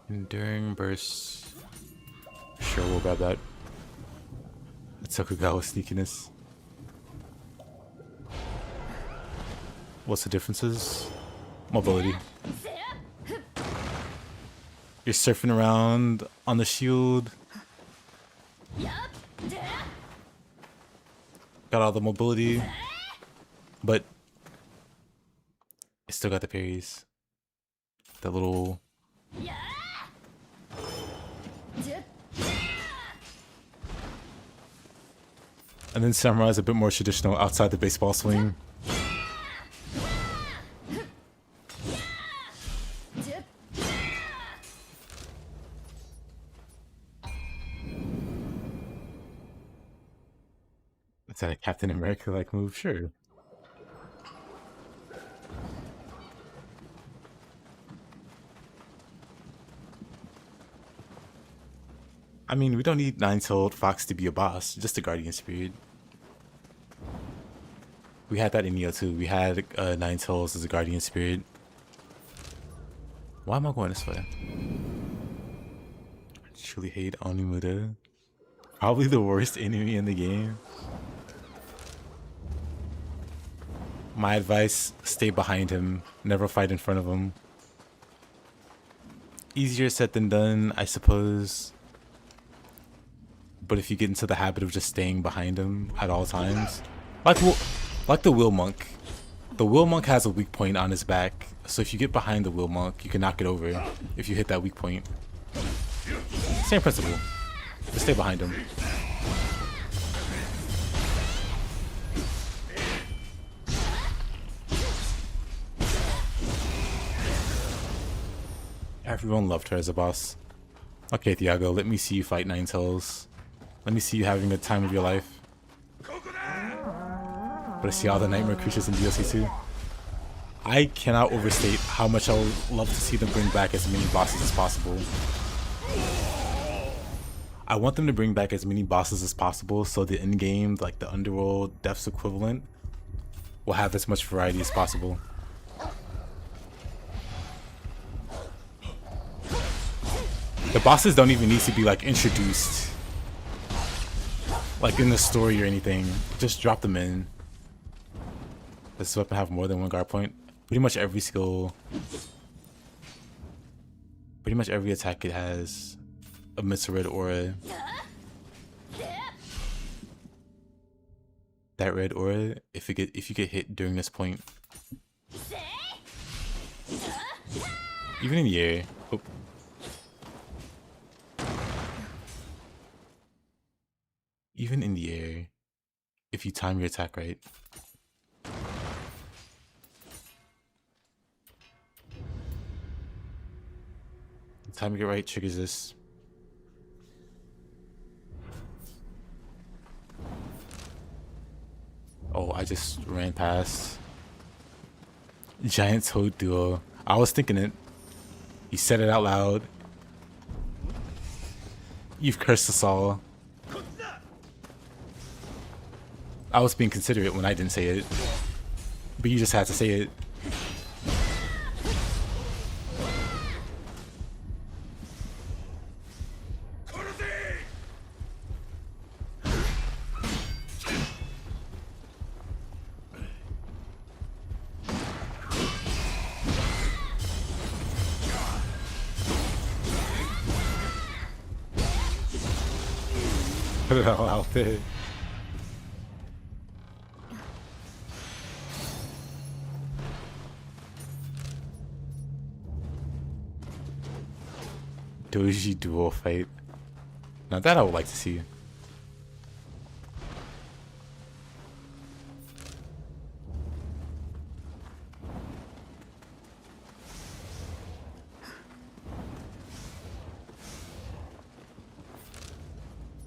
Enduring burst. Sure, we'll grab that. Tokugawa sneakiness. What's the differences? Mobility. You're surfing around on the shield. Got all the mobility. But it still got the parries. That little... And then Samurai is a bit more traditional outside the baseball swing. Is that a Captain America-like move? Sure. I mean, we don't need 9-tailed fox to be a boss, just a guardian spirit. We had that in Nioh too. We had 9-tails as a guardian spirit. Why am I going this way? I truly hate Onimuda. Probably the worst enemy in the game. My advice, stay behind him. Never fight in front of him. Easier said than done, I suppose. But if you get into the habit of just staying behind him at all times, like the Will Monk. The Will Monk has a weak point on his back, so if you get behind the Will Monk, you can knock it over if you hit that weak point. Same principle. Just stay behind him. Everyone loved her as a boss. Okay, Thiago, let me see you fight Nine Tails. Let me see you having the time of your life. But I see all the nightmare creatures in DLC 2. I cannot overstate how much I would love to see them bring back as many bosses as possible. I want them to bring back as many bosses as possible so the in-game, like the Underworld Depths equivalent, will have as much variety as possible. The bosses don't even need to be like introduced, like in the story or anything. Just drop them in. Does this weapon have more than one guard point? Pretty much every skill, pretty much every attack it has emits a red aura. That red aura, if you get hit during this point, even in the air. Oh. Even in the air, if you time your attack right. Timing it right triggers this. Oh, I just ran past. Giant Toad Duo. I was thinking it. You said it out loud. You've cursed us all. I was being considerate when I didn't say it. But you just had to say it. Put it all out there. Doji duo fight. Now that I would like to see.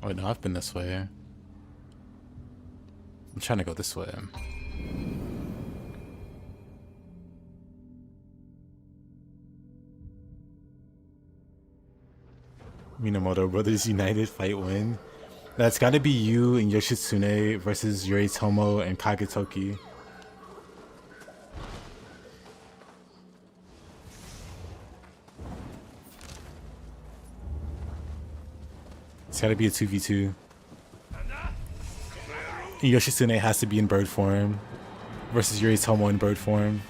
Oh no, I've been this way. I'm trying to go this way. Minamoto Brothers United fight win. That's gotta be you and Yoshitsune versus Yoritomo and Kagetoki. It's gotta be a 2v2. And Yoshitsune has to be in bird form versus Yoritomo in bird form.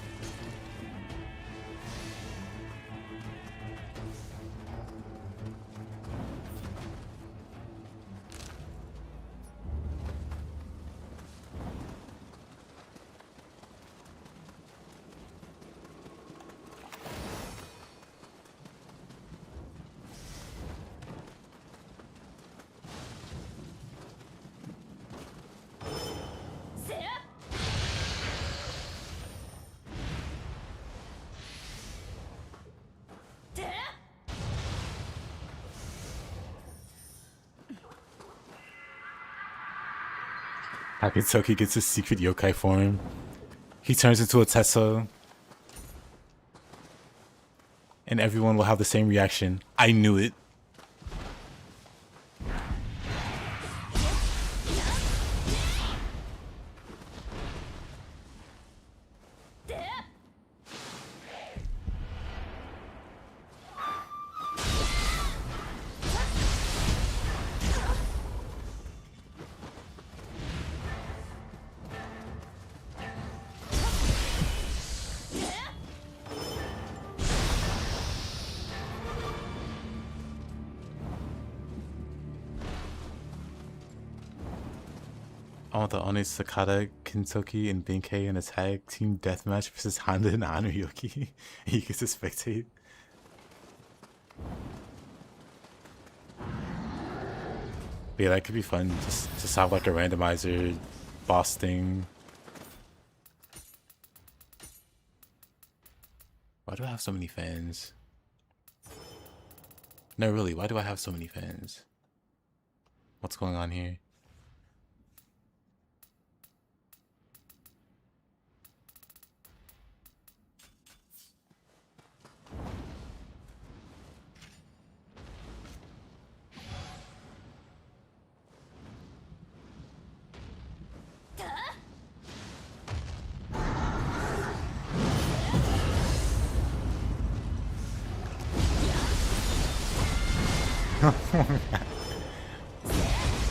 Akatsuki gets his secret yokai form. He turns into a Tetsuo. And everyone will have the same reaction. I knew it. I want the One Sakata, Kintoki, and Benkei in a tag team deathmatch versus Honda and Anuyoki. He gets to spectate. But yeah, that could be fun. Just have like a randomizer boss thing. Why do I have so many fans? No, really, why do I have so many fans? What's going on here?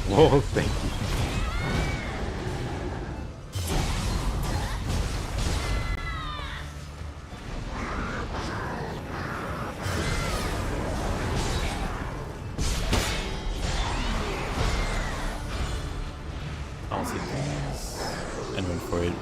Whoa, thank you. I'll take things and went for it.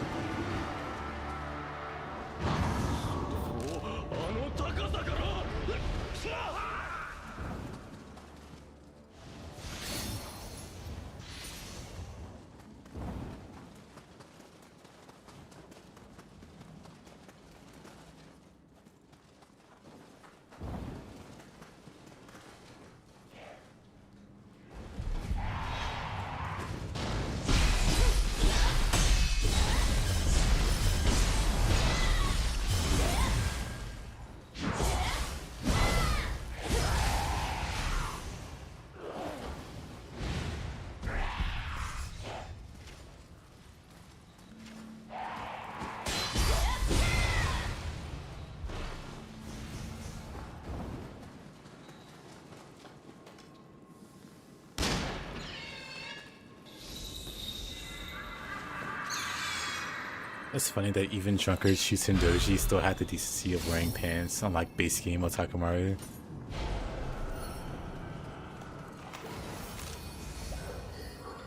It's funny that even Drunkard Shoots Doji still had the decency of wearing pants, unlike base game Otakamaru.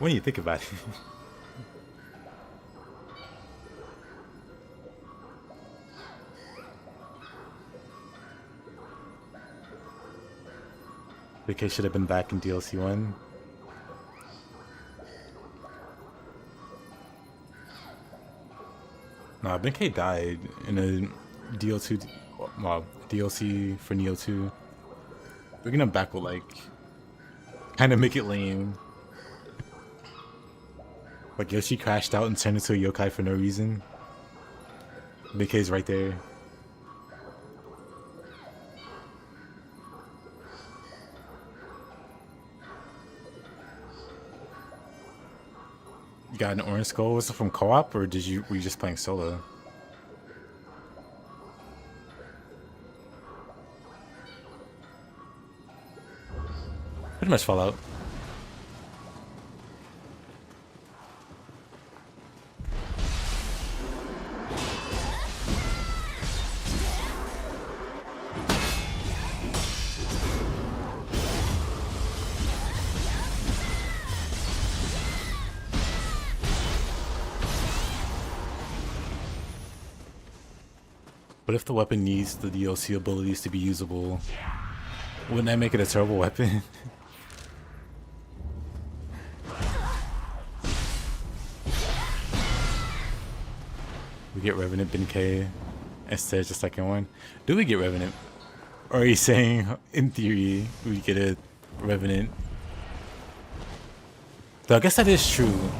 When you think about it. VK should have been back in DLC 1. Nah, BK died in a DLC for Nioh 2. Bringing him back will like kind of make it lame. Like Yoshi crashed out and turned into a yokai for no reason. BK's right there. You got an orange skull? Was it from co-op or were you just playing solo? Pretty much Fallout. What if the weapon needs the DLC abilities to be usable? Wouldn't that make it a terrible weapon? We get Revenant Benkei instead of the second one. Do we get Revenant? Or are you saying, in theory, we get a Revenant? Though I guess that is true.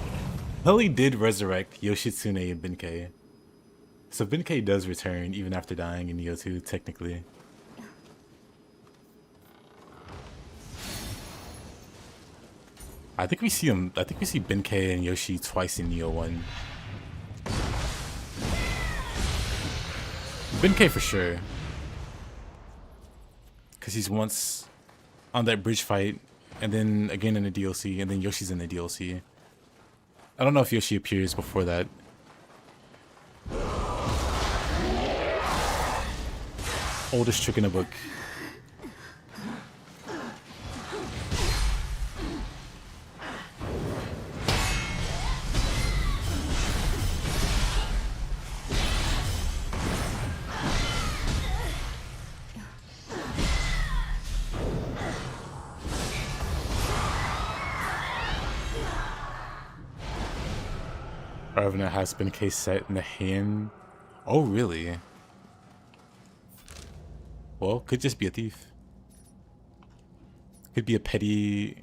Helly did resurrect Yoshitsune and Benkei. So Benkei does return even after dying in Nioh 2, technically. I think we see Benkei and Yoshi twice in Nioh 1. Benkei for sure. Cause he's once on that bridge fight, and then again in the DLC, and then Yoshi's in the DLC. I don't know if Yoshi appears before that. Oldest trick in the book. Revenant has been case set in the hand. Oh, really? Well, could just be a thief. Could be a petty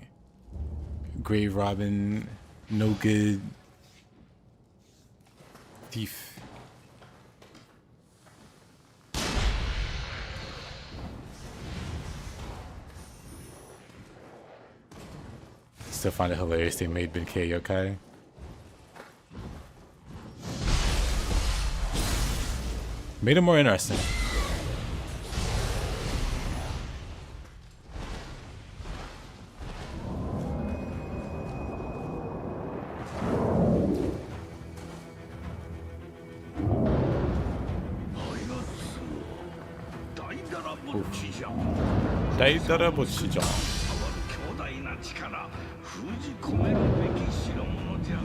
grave robbing, no good thief. Still find it hilarious they made Benkei Yokai. Made it more interesting. 다이다라보치죠. 強大な力封じ込めるべき代物じゃ。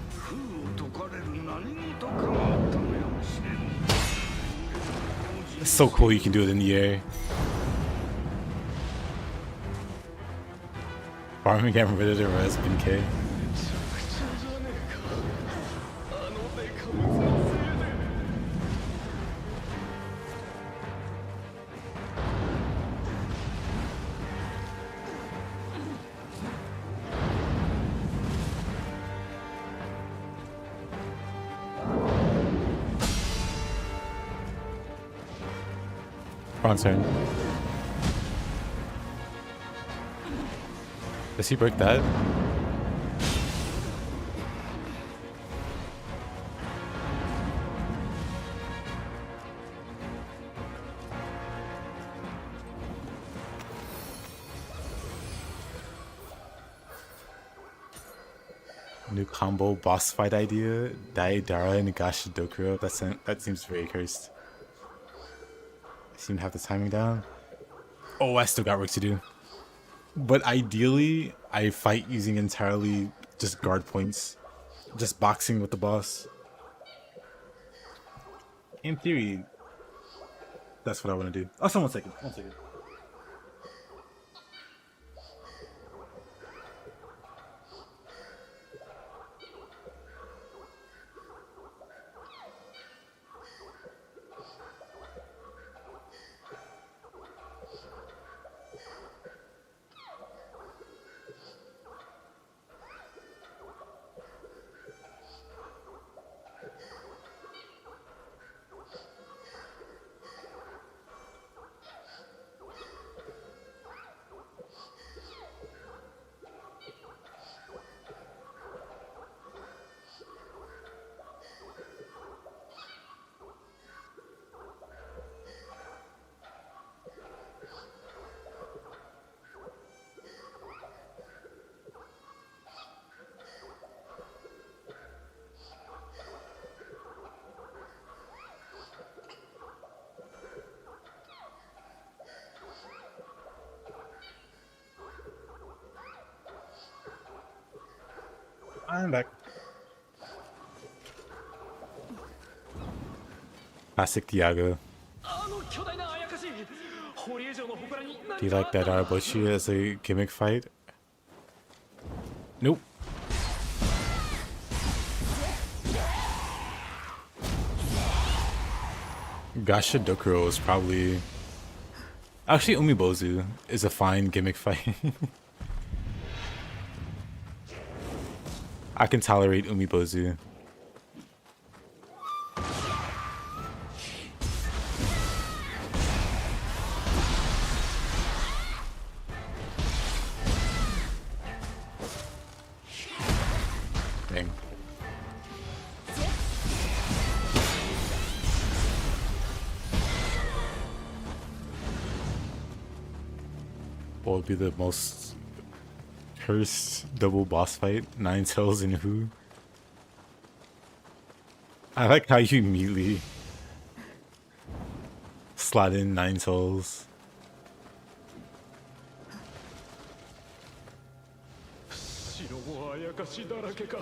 封を解かれる何事かがあったのやもしれん。 It's so cool you can do it in the air. Farming getting rid of the res Benkei. Ron's turn. Does he break that? New combo boss fight idea. Daidara and Gashidokuro. That seems very cursed. I seem to have the timing down. Oh, I still got work to do. But ideally, I fight using entirely just guard points. Just boxing with the boss. In theory, that's what I want to do. Oh, so 1 second. 1 second. I'm back. Classic Diago. Do you like that Araboshi as a gimmick fight? Nope. Gasha Dokuro is probably... Actually, Umibozu is a fine gimmick fight. I can tolerate Umibozu. Dang. What would be the most cursed double boss fight? 9 Tails and who? I like how you immediately slot in 9 Tails.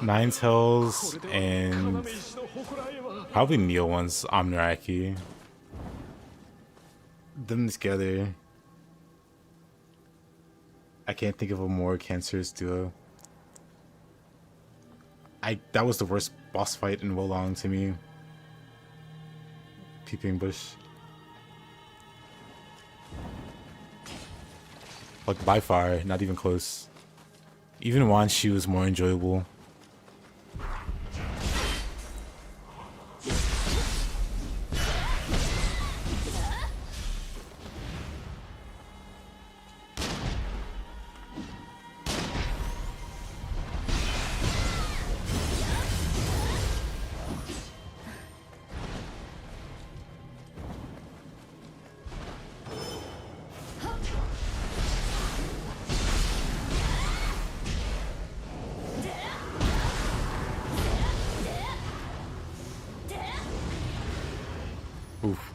Nine Tails and probably Nioh one's Omniraki. Them together. I can't think of a more cancerous duo. that was the worst boss fight in Wolong to me. Peeping bush. Like by far, not even close. Even Wan Shi was more enjoyable. Oof.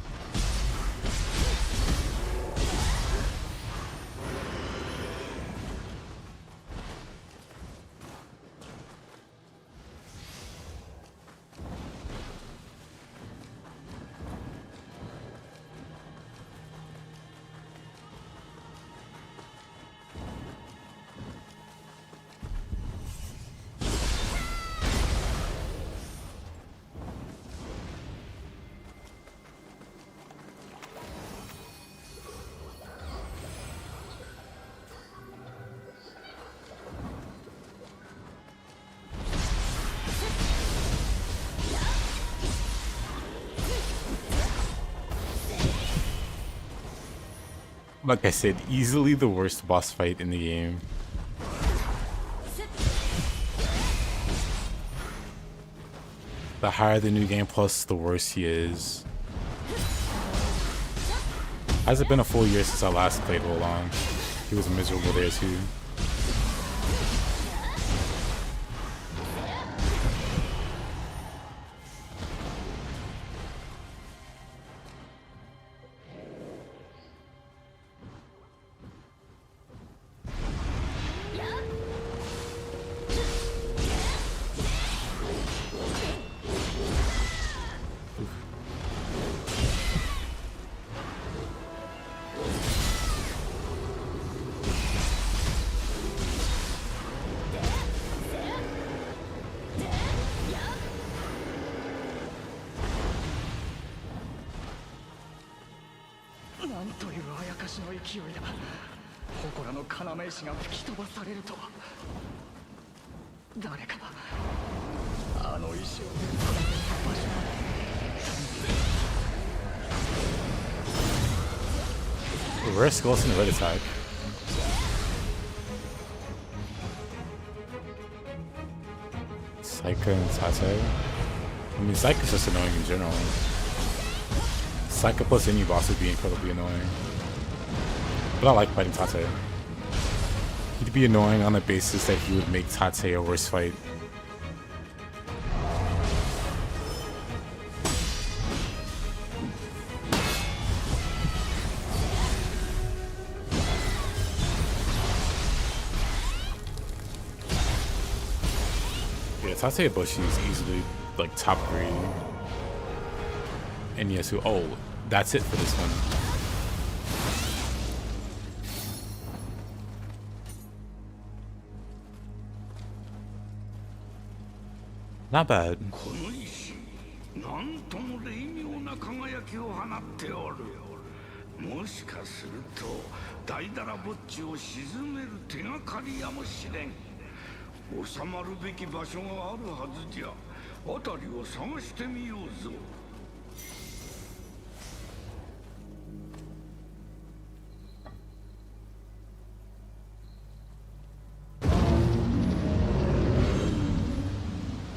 Like I said, easily the worst boss fight in the game. The higher the new game plus, the worse he is. Has it been a full year since I last played Wolong? He was miserable there too. Reverse skulls and red attack. Psycho and Tate. I mean, Psycho's just annoying in general. Psycho plus any boss would be incredibly annoying. But I like fighting Tate. He'd be annoying on the basis that he would make Tate a worse fight. Tate Bushi is easily like top 3. And Yasu, oh, that's it for this one. Not bad. もしかすると大だらぼっちを沈める手がかりやもしれん。収まるべき場所があるはずじゃ。辺りを探してみようぞ。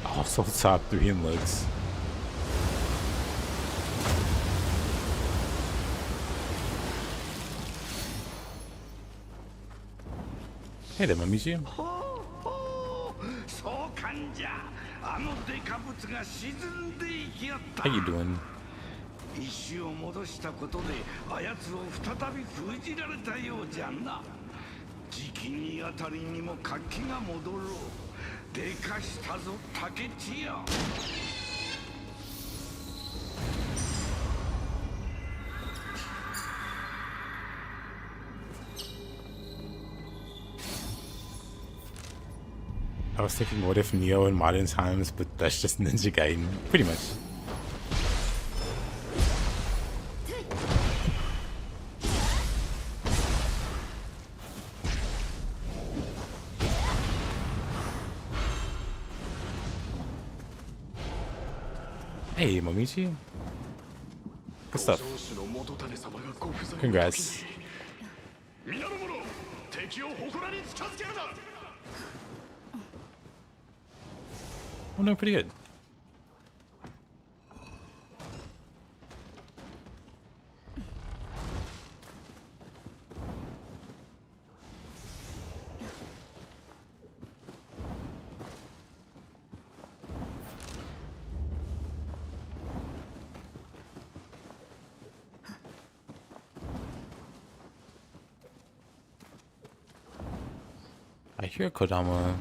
Also top 3 in looks. Hey there, Mamichi. How you doing? 石を戻したことであやつを再び封じられたようじゃな。じきにあたりにも活気が戻ろう。でかしたぞ竹千代。was thinking, what if Nioh in modern times, but that's just Ninja Gaiden, pretty much. Hey, Momichi. Good stuff. Congrats. I'm doing pretty good. I hear Kodama.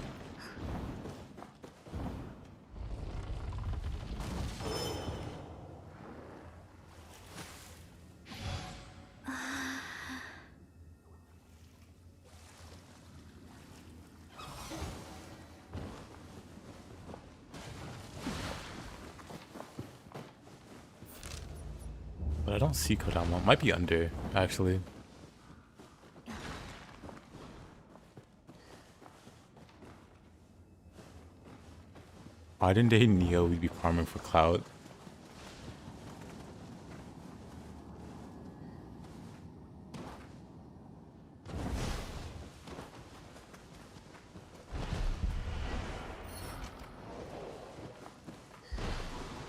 But I don't see Kodama. Might be under, actually. Why didn't they Nioh? We'd be farming for clout.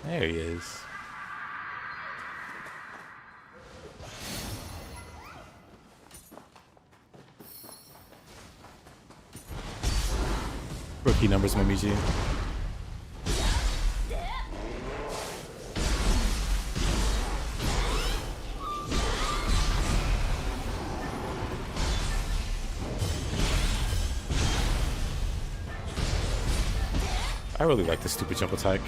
There he is. Rookie numbers, Momiji. I really like this stupid jump attack.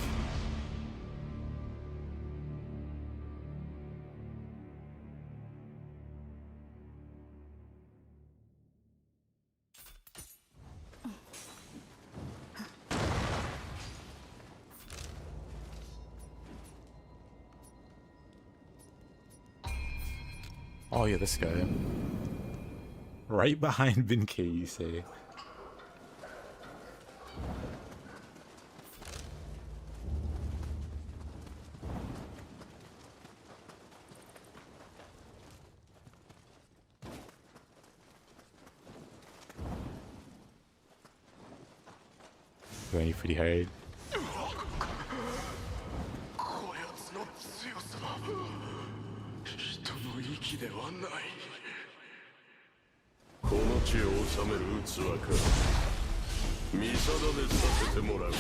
Oh yeah, this guy. Right behind Benkei, you say? Going pretty hard. この地を治める器か見定めさせてもらう。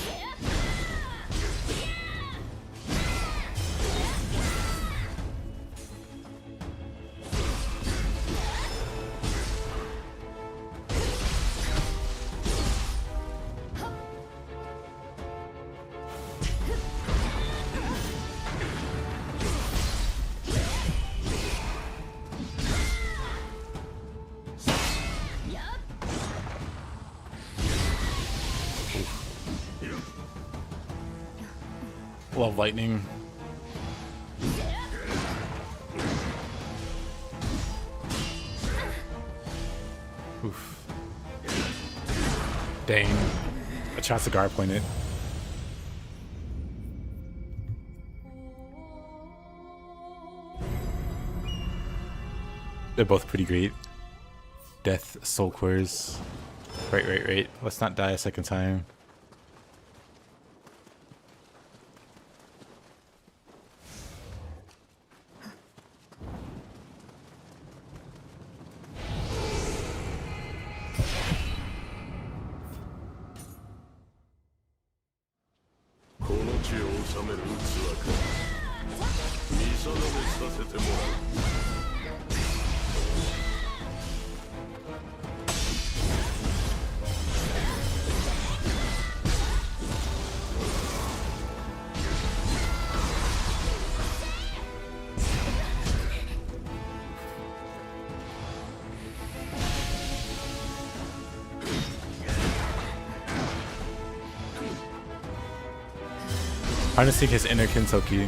Love lightning. Oof. Dang. A chance to guard point it. They're both pretty great. Death, soul cores. Right. Let's not die a second time. Harnessing his inner Kintoki.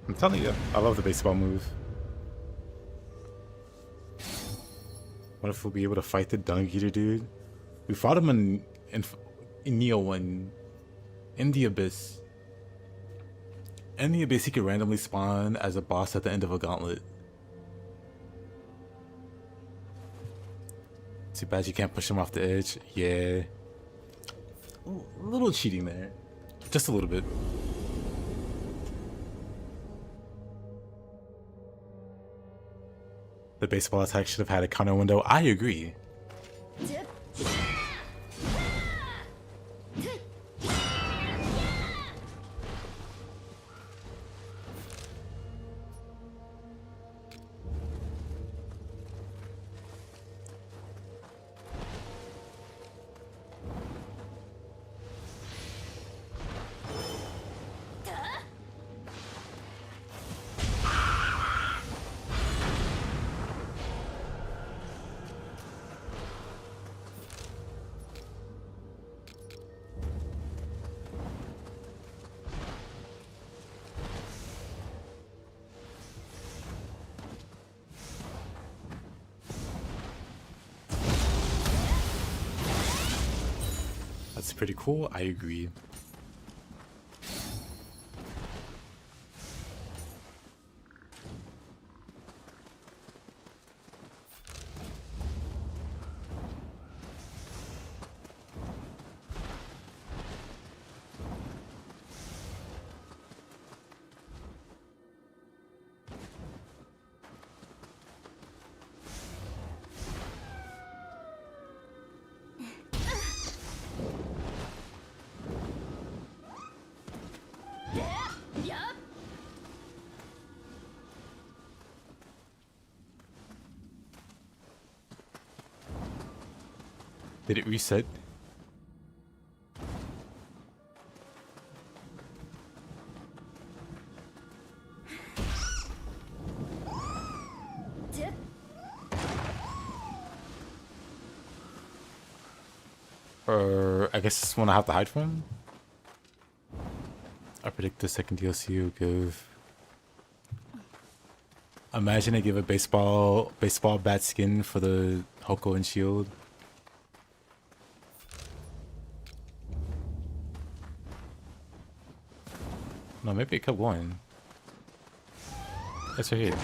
I'm telling you, I love the baseball move. What if we'll be able to fight the Dung Eater dude? We fought him in Nioh 1, in the Abyss. In the Abyss, he could randomly spawn as a boss at the end of a gauntlet. Too bad you can't push him off the edge. Yeah. A little cheating there. Just a little bit. The baseball attack should have had a counter window. I agree. That's pretty cool. I agree. Did it reset? Or I guess this one I have to hide from? I predict the second DLC will give... Imagine they give a baseball bat skin for the Hoko and Shield. No, maybe it kept going. That's right here.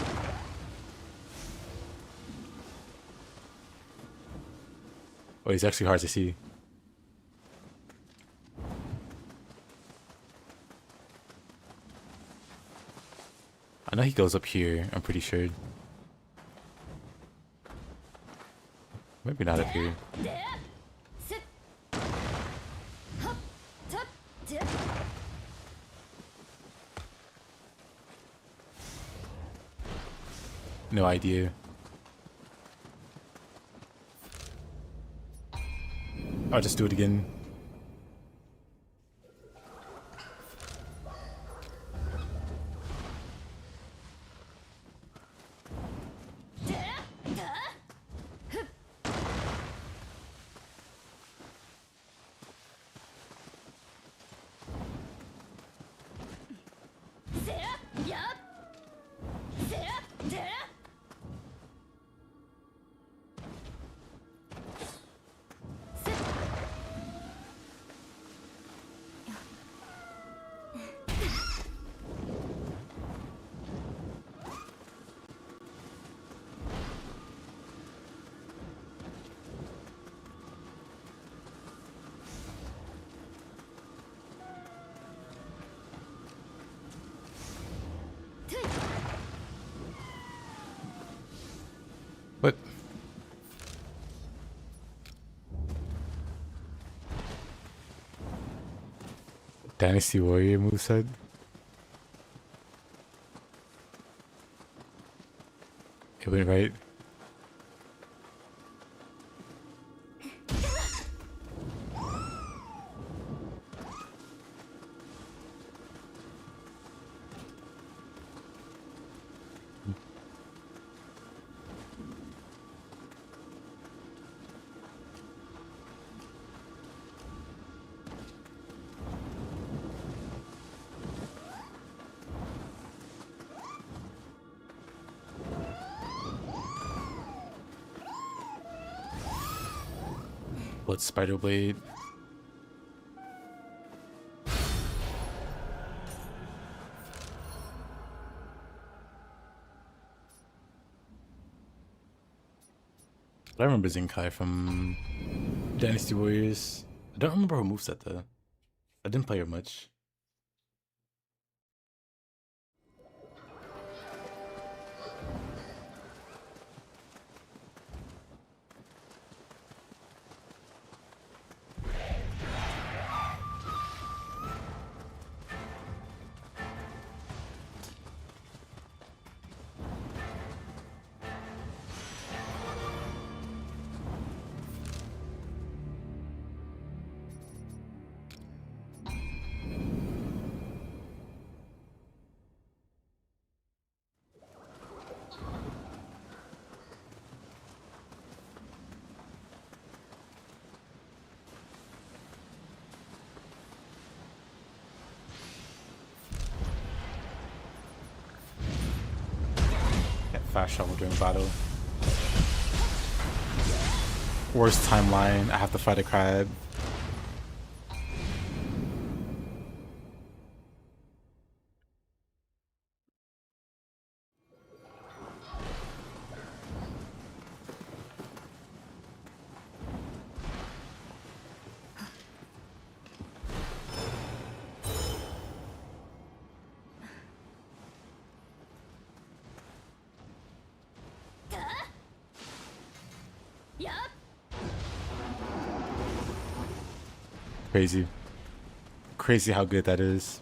Oh, he's actually hard to see. I know he goes up here, I'm pretty sure. Maybe not up here. No idea. I'll just do it again. What? Dynasty Warrior moveset? It went right. Blood Spider Blade. I remember Zenkai from Dynasty Warriors. I don't remember her moveset though. I didn't play her much. Fast travel during battle. Worst timeline. I have to fight a crab. Crazy. Crazy how good that is.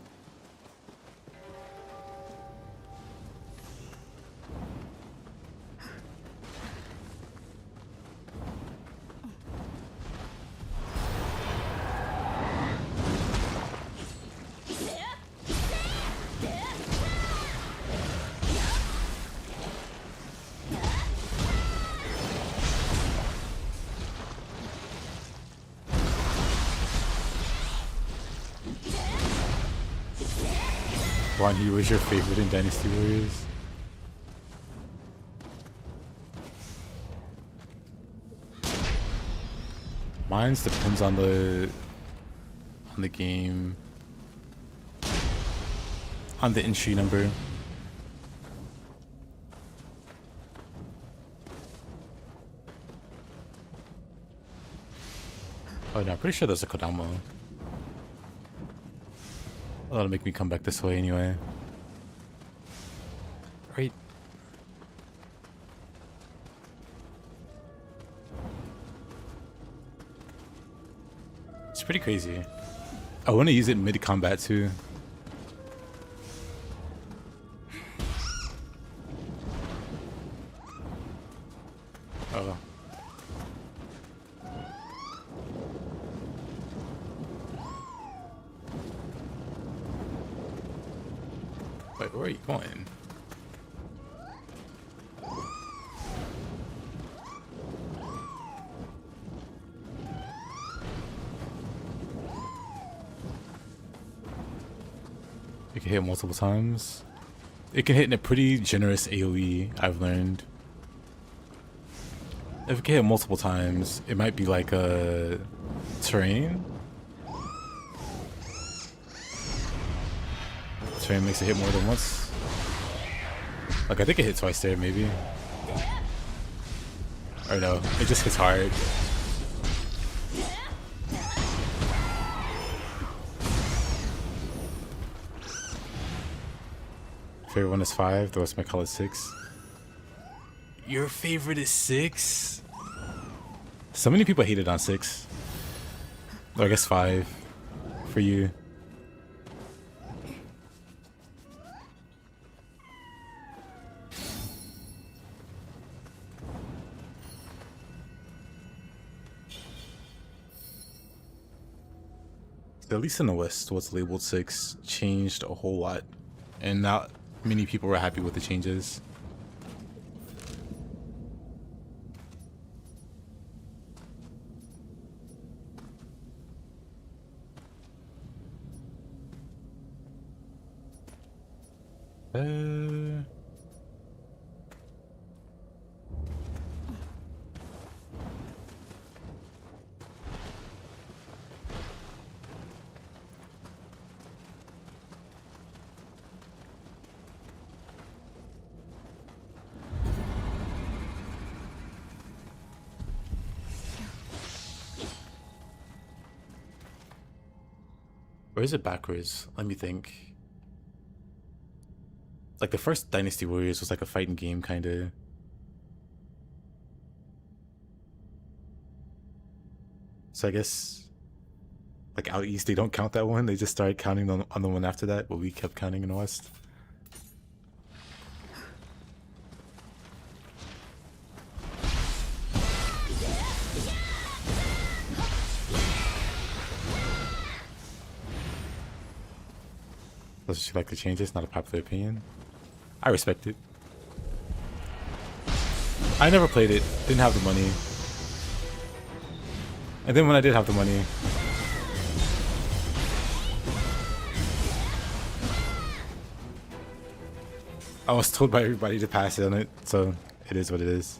Juan, who was your favorite in Dynasty Warriors? Mine's depends on the game, on the entry number. Oh no, I'm pretty sure there's a Kodama. That'll make me come back this way anyway. Right. It's pretty crazy. I want to use it mid-combat too. Oh. Wait, where are you going? It can hit multiple times. It can hit in a pretty generous AoE, I've learned. If it can hit multiple times, it might be like a terrain. Terrain makes it hit more than once. Like, I think it hit twice there, maybe. Or no, it just hits hard. Favorite one is 5, the rest might call it 6. Your favorite is 6? So many people hated on 6. Or I guess 5 for you. So at least in the West, what's labeled 6 changed a whole lot. And not many people were happy with the changes. Or is it backwards? Let me think. Like the first Dynasty Warriors was like a fighting game, kind of. So I guess, like out east, they don't count that one. They just started counting on the one after that, but we kept counting in the West. Does she like the changes? Not a popular opinion. I respect it. I never played it. Didn't have the money. And then when I did have the money, I was told by everybody to pass it on it. So it is what it is.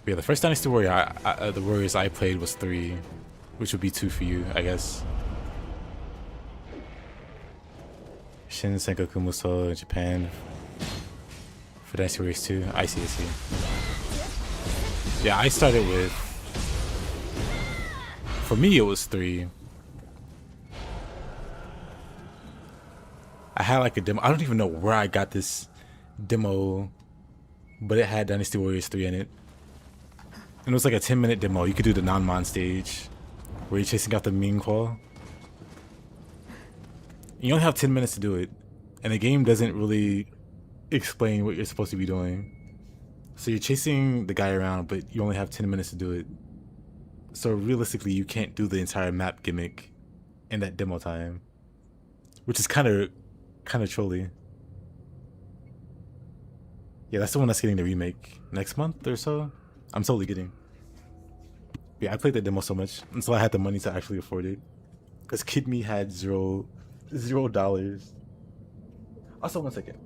But yeah, the first Dynasty Warrior, the Warriors I played was 3, which would be 2 for you, I guess. Shin Sengoku Musou in Japan for Dynasty Warriors 2. I see. Yeah, I started with. For me, it was 3. I had like a demo. I don't even know where I got this demo, but it had Dynasty Warriors 3 in it. And it was like a 10-minute demo. You could do the non-mon stage where you're chasing out the Ming Claw. You only have 10 minutes to do it. And the game doesn't really explain what you're supposed to be doing. So you're chasing the guy around, but you only have 10 minutes to do it. So realistically, you can't do the entire map gimmick in that demo time. Which is kind of trolly. Yeah, that's the one that's getting the remake next month or so. I'm totally kidding. Yeah, I played that demo so much until I had the money to actually afford it. Because Kid Me had $0. Also, one second.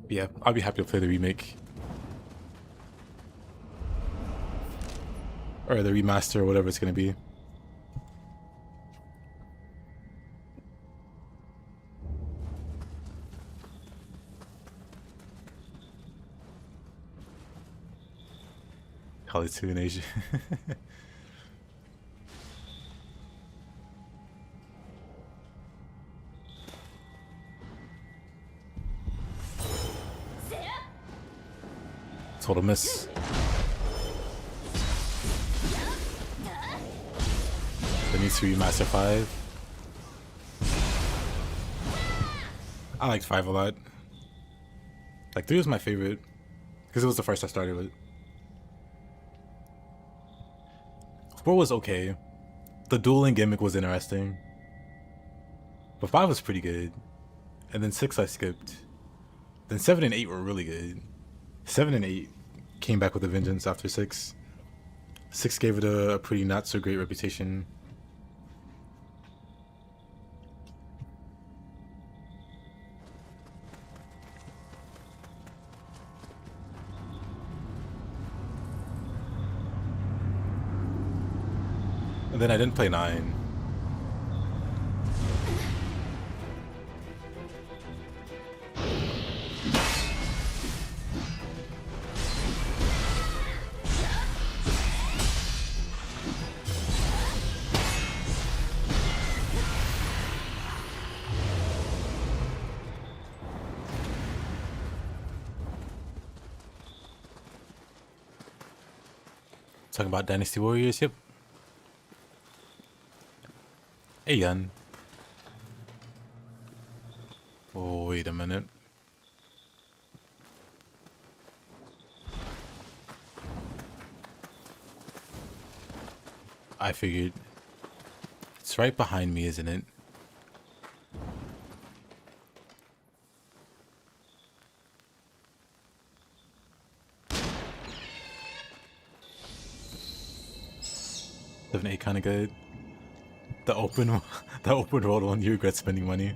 Yeah, I'll be happy to play the remake. Or the remaster, or whatever it's gonna be. Call it 2 in Asia. Total miss. That needs to be Master 5. I liked 5 a lot. Like 3 was my favorite because it was the first I started with. 4 was okay. The dueling gimmick was interesting. But 5 was pretty good. And then 6 I skipped. Then 7 and 8 were really good. 7 and 8 came back with a vengeance after 6. 6 gave it a pretty not so great reputation. And then I didn't play 9. Talking about Dynasty Warriors, yep. Hey, Yan. Oh, wait a minute. I figured. It's right behind me, isn't it? Seven, 8 kind of good. The open world one, you regret spending money.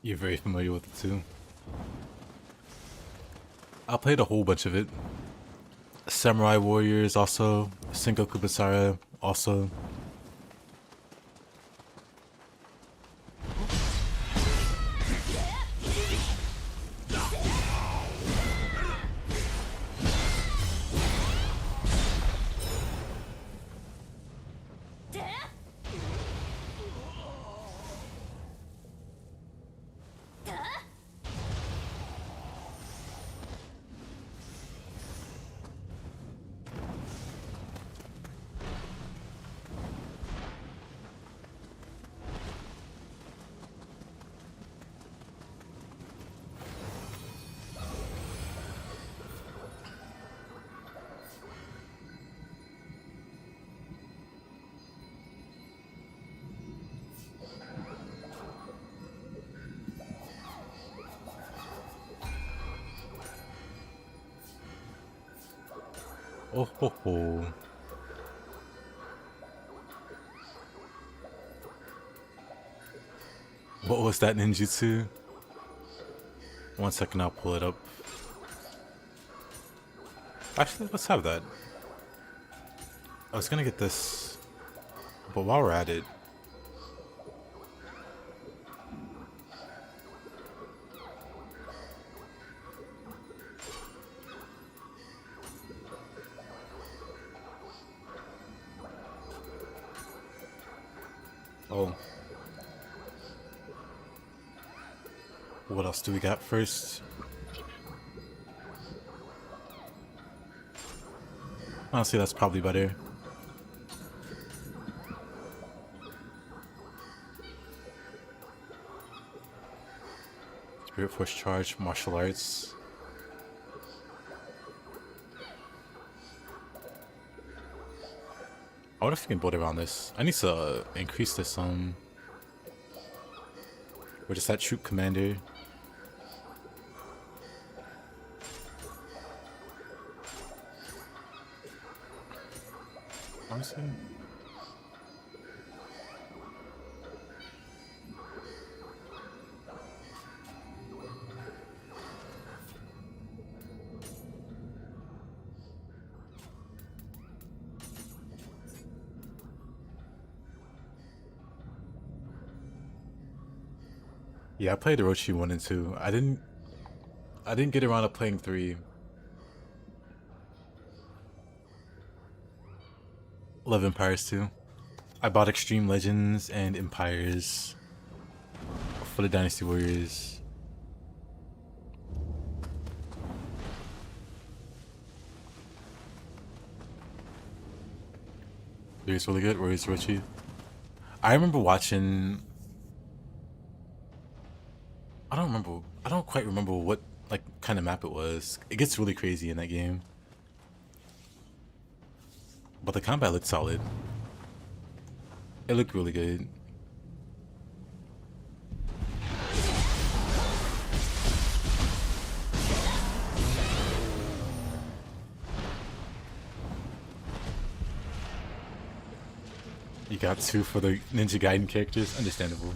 You're very familiar with it too. I played a whole bunch of it. Samurai Warriors also. Sengoku Basara also. Oh ho ho. What was that ninjutsu? 1 second, I'll pull it up. Actually, let's have that. I was gonna get this, but while we're at it, oh, what else do we got first? Honestly, that's probably better. Spirit Force Charge, Martial Arts. I wonder if we can build around this. I need to increase this We're just that Troop Commander. Honestly, Yeah, I played Orochi 1 and 2. I didn't get around to playing 3. Love Empires 2. I bought Extreme Legends and Empires for the Dynasty Warriors. It's really good. Warriors Orochi. I remember watching. I don't quite remember what like kind of map it was. It gets really crazy in that game. But the combat looked solid. It looked really good. You got 2 for the Ninja Gaiden characters? Understandable.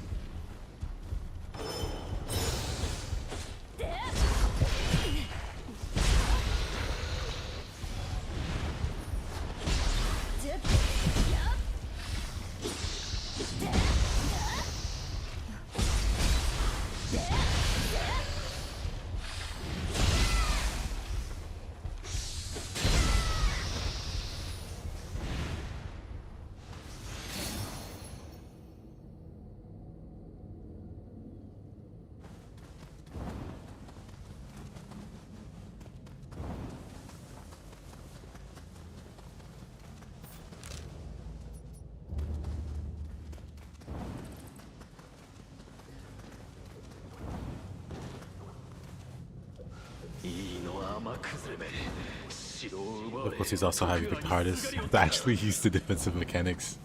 Of course, he's also how you pick the hardest to actually use the defensive mechanics.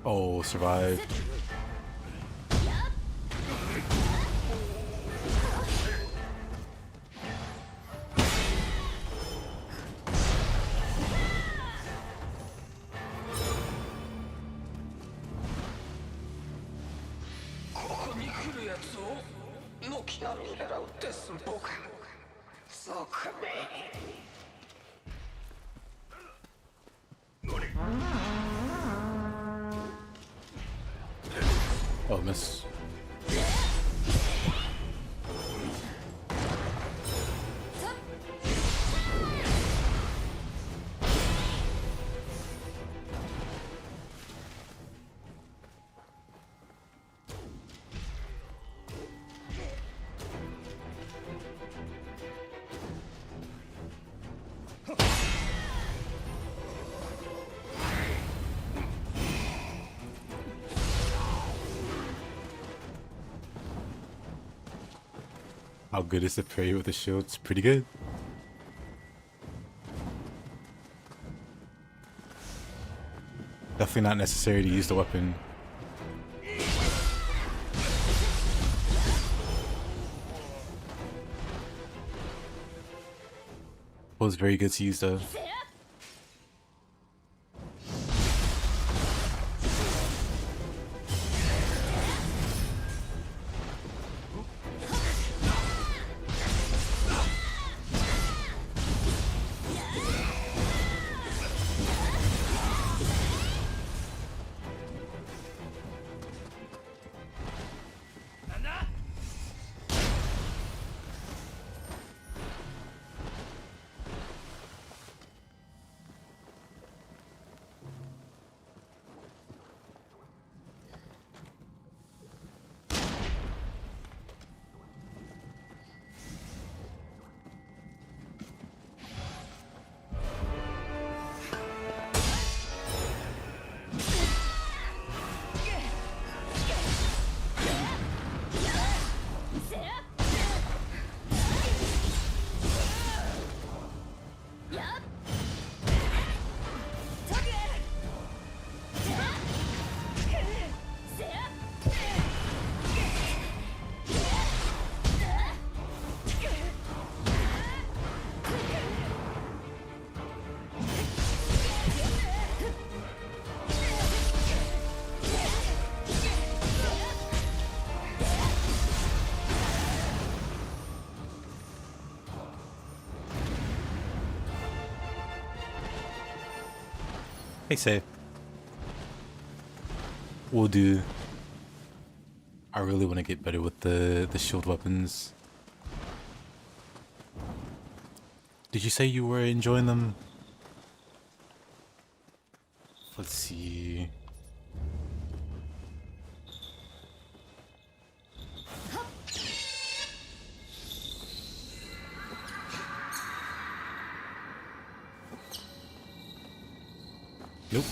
Oh, survived. Oh, miss. How good is the parry with the shield? It's pretty good. Definitely not necessary to use the weapon. Was very good to use though. Hey, say. We'll do. I really want to get better with the shield weapons. Did you say you were enjoying them? Let's see. Nope.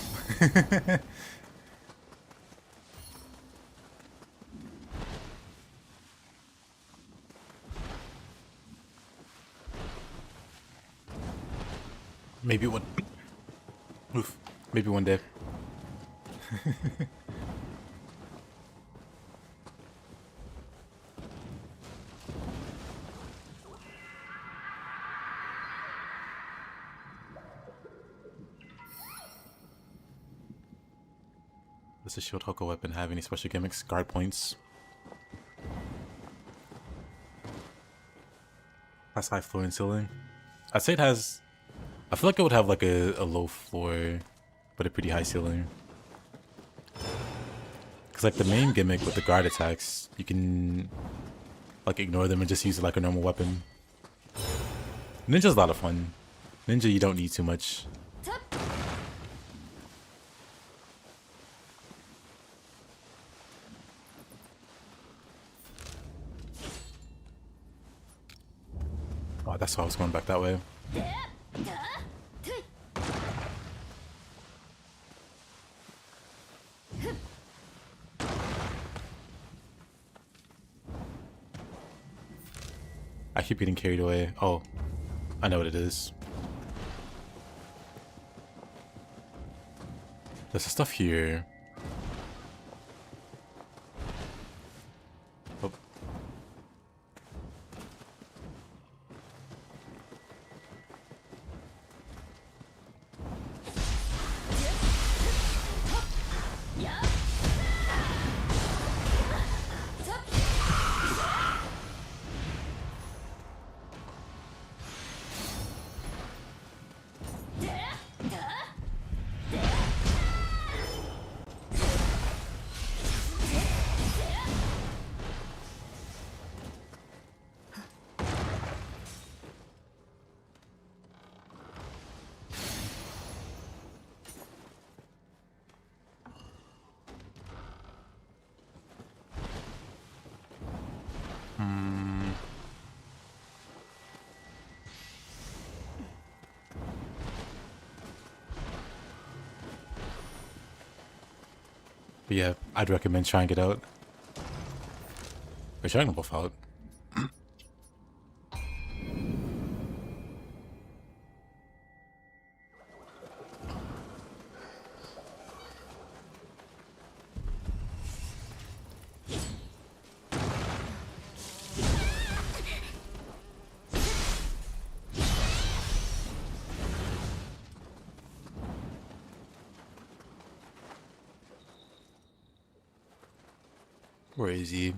Maybe one. Oof. Maybe one day. Does the shield Hoko weapon have any special gimmicks? Guard points. Has high floor and ceiling. I'd say it has. I feel like it would have like a low floor, but a pretty high ceiling. Cause like the main gimmick with the guard attacks, you can like ignore them and just use it like a normal weapon. Ninja's a lot of fun. Ninja, you don't need too much. Oh, that's why I was going back that way. I keep getting carried away. Oh, I know what it is. There's stuff here. Oh. But yeah, I'd recommend trying it out. We're trying them both out. Where is he?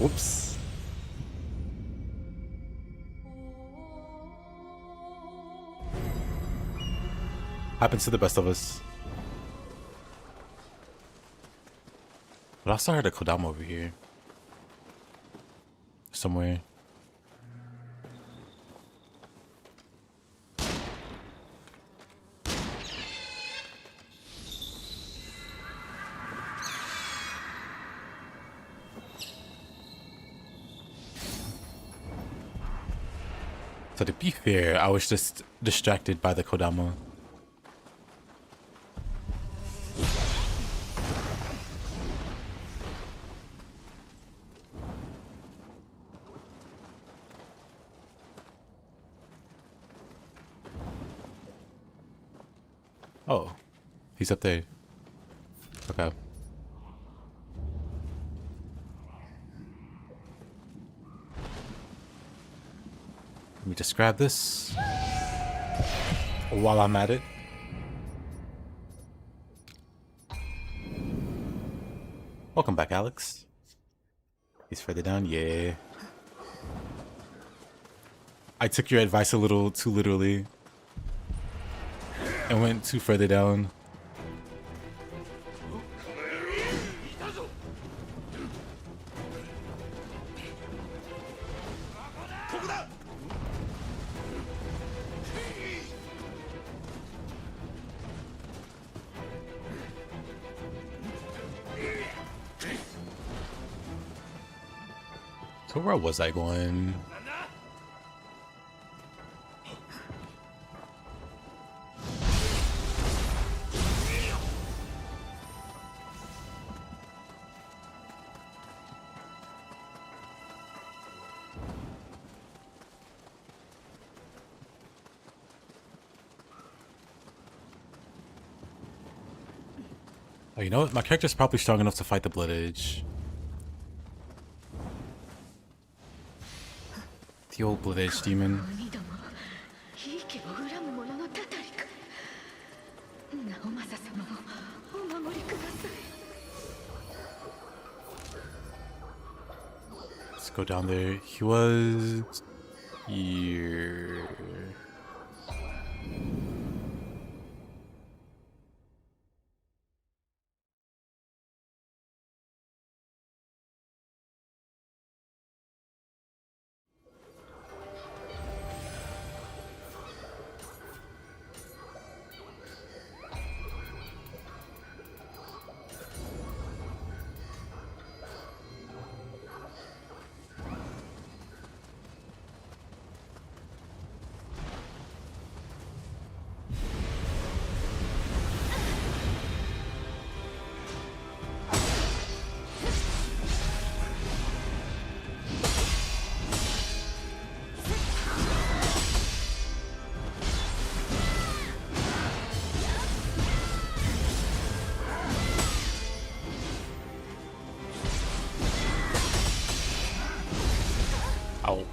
Whoops. Happens to the best of us. But I also heard a Kodama over here. Somewhere. So to be fair, I was just distracted by the Kodama. Oh, he's up there. Okay. Let me just grab this while I'm at it. Welcome back, Alex. He's further down, yeah. I took your advice a little too literally and went too further down. So where was I going? Oh, you know what? My character's probably strong enough to fight the Blood Edge. The old Blood Edge demon. Let's go down there. He was here. Ow.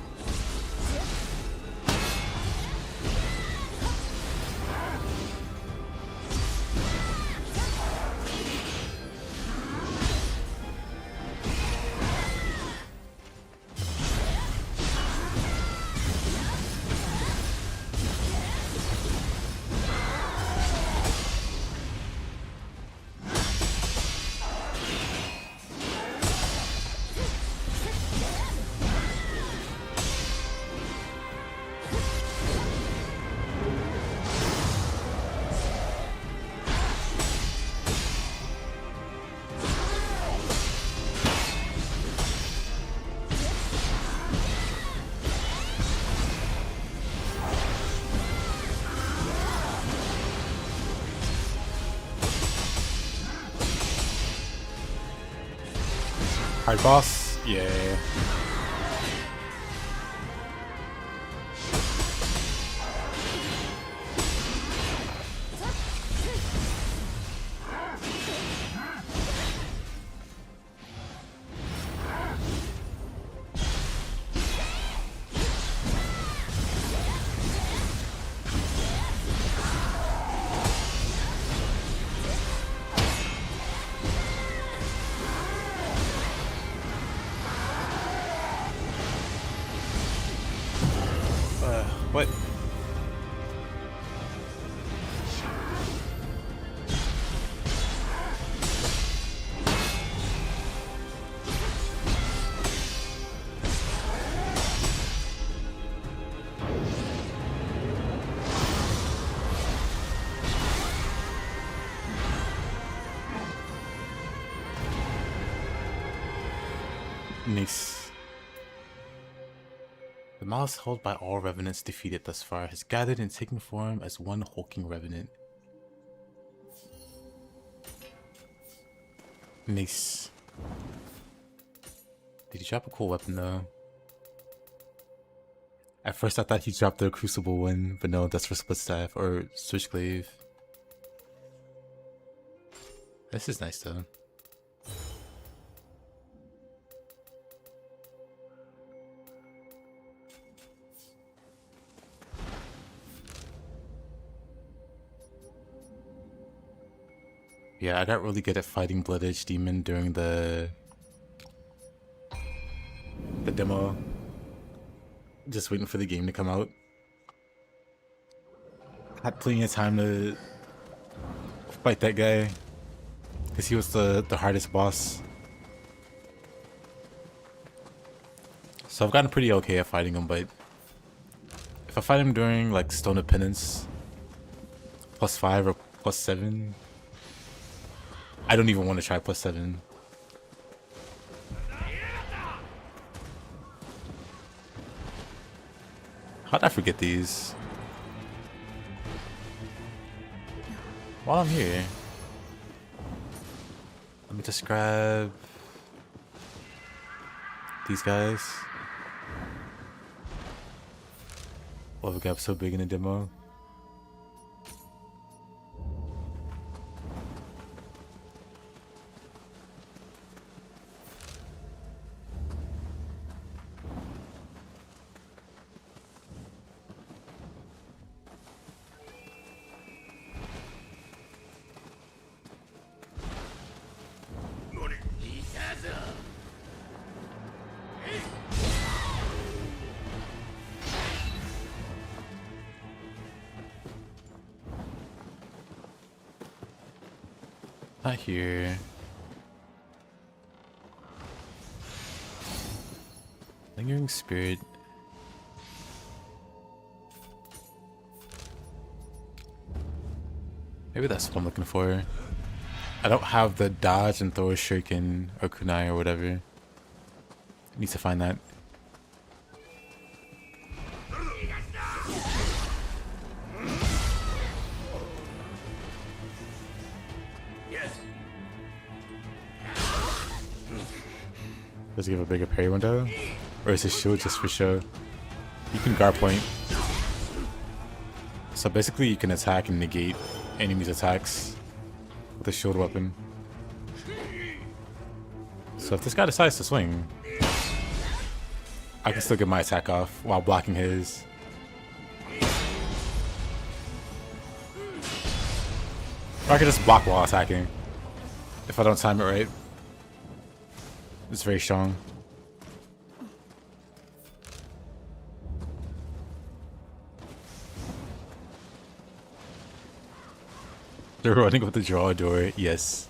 Hard boss? Yeah. What? Nice. The mouse held by all revenants defeated thus far has gathered and taken form as one hulking revenant. Nice. Did he drop a cool weapon though? At first I thought he dropped the crucible one, but no, that's for split staff or switchglaive. This is nice though. Yeah, I got really good at fighting Blood Edge Demon during the the demo. Just waiting for the game to come out. Had plenty of time to fight that guy, because he was the hardest boss. So I've gotten pretty okay at fighting him, but if I fight him during like Stone of Penance +5 or +7, I don't even want to try +7. How'd I forget these? While I'm here, let me just grab these guys. Oh, we got so big in the demo. Not here. Lingering spirit. Maybe that's what I'm looking for. I don't have the dodge and throw a shuriken or kunai or whatever. I need to find that. Does he have a bigger parry window? Or is his shield just for show? You can guard point. So basically you can attack and negate enemies' attacks with a shield weapon. So if this guy decides to swing, I can still get my attack off while blocking his. Or I can just block while attacking if I don't time it right. It's very strong. They're running with the draw door, yes.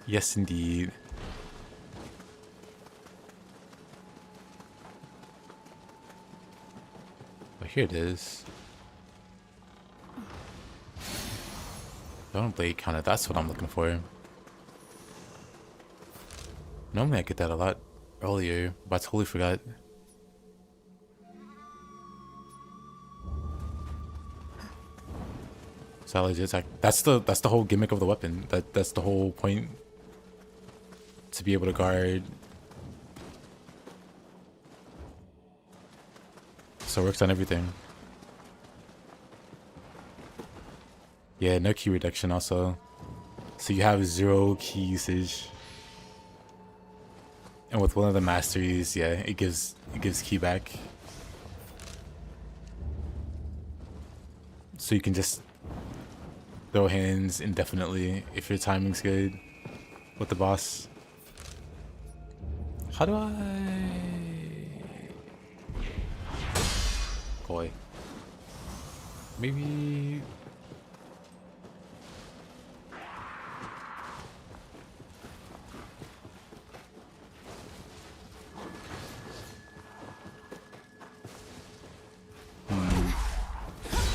Yes, indeed. But here it is. Don't blade counter, that's what I'm looking for. Normally I get that a lot earlier, but I totally forgot. So legit attack. That's the whole gimmick of the weapon. That's the whole point. To be able to guard. So it works on everything. Yeah, no key reduction also. So you have 0 key usage. And with one of the masteries, yeah, it gives key back. So you can just throw hands indefinitely if your timing's good with the boss. How do I... Boy. Maybe...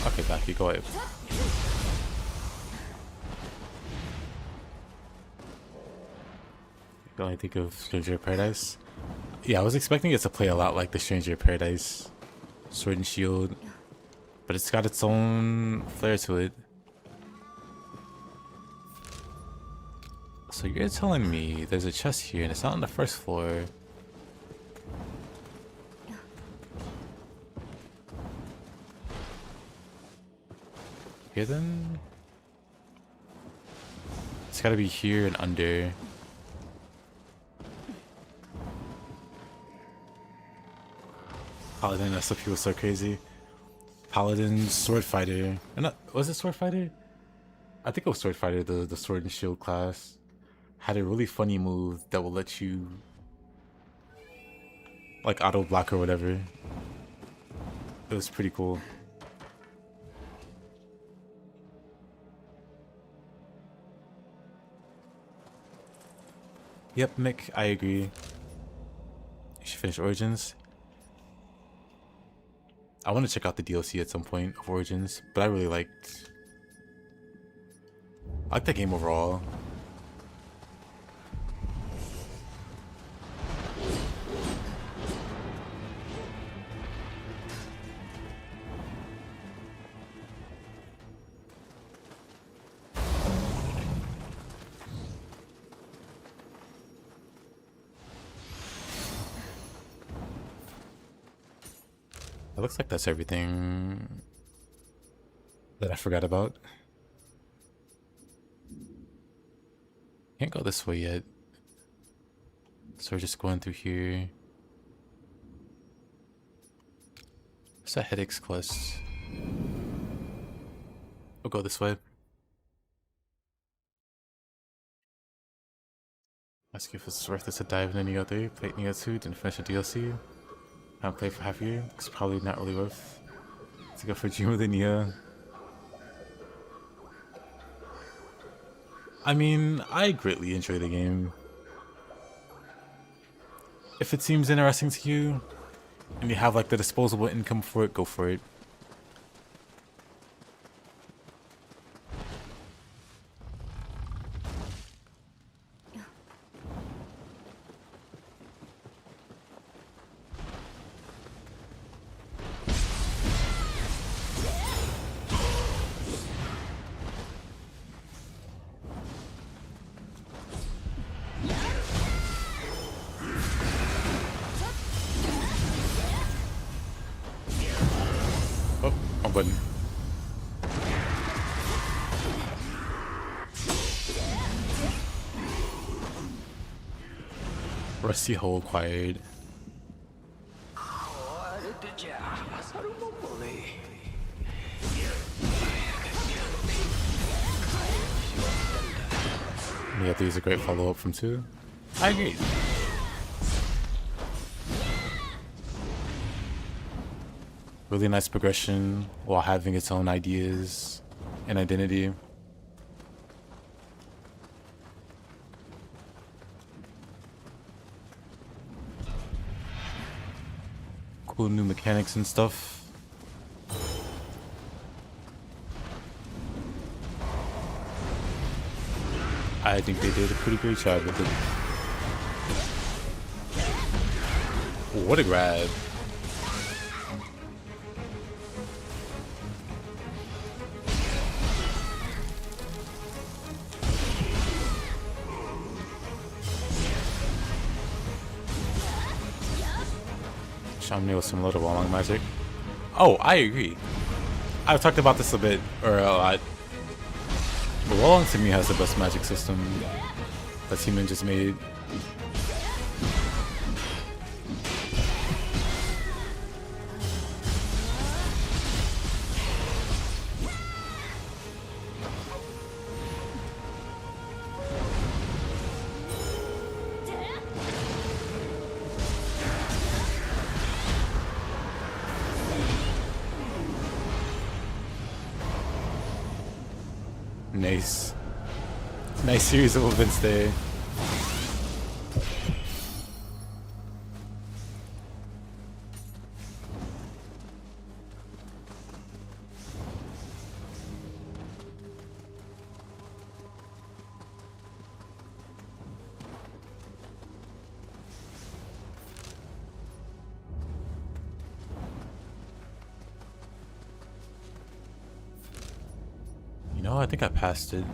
Okay, back you go away. Can I think of Stranger of Paradise? Yeah, I was expecting it to play a lot like the Stranger of Paradise Sword and Shield, but it's got its own flair to it. So you're telling me there's a chest here and it's not on the first floor? Here then? It's gotta be here and under. Paladin SLP was so crazy. Paladin, Sword Fighter. Was it Sword Fighter? I think it was Sword Fighter, the Sword and Shield class. had a really funny move that will let you like auto block or whatever. It was pretty cool. Yep, Mick, I agree. You should finish Origins. I want to check out the DLC at some point of Origins, but I really liked the game overall. It looks like that's everything that I forgot about. Can't go this way yet. So we're just going through here. What's that headaches quest? We'll go this way. Ask if it's worth it to dive into Nioh-like, play Nioh 2, didn't finish the DLC. I haven't played for half a year. It's probably not really worth to go for Dream of the Nioh. I mean, I greatly enjoy the game. If it seems interesting to you, and you have like the disposable income for it, go for it. Button. Rusty hole acquired. Yeah, these are a great follow-up from 2. I agree. Really nice progression while having its own ideas and identity. Cool new mechanics and stuff. I think they did a pretty great job with it. What a grab. Nioh similar to Wall-Long magic. Oh, I agree. I've talked about this a bit, or a lot. But Wall-Long to me has the best magic system that Teeman just made. Nice. Nice series of events there. You know, I think I passed it.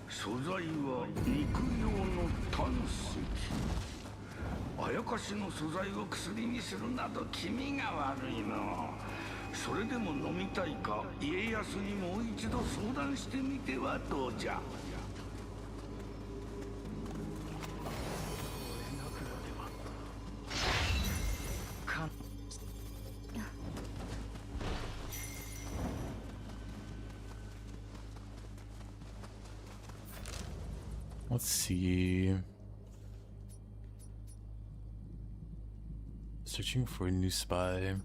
素材は肉用の胆石。あやかしの素材を薬にするなど気味が悪いの。それでも飲みたいか、家康にもう一度相談してみてはどうじゃ。Let's see. Searching for a new spy.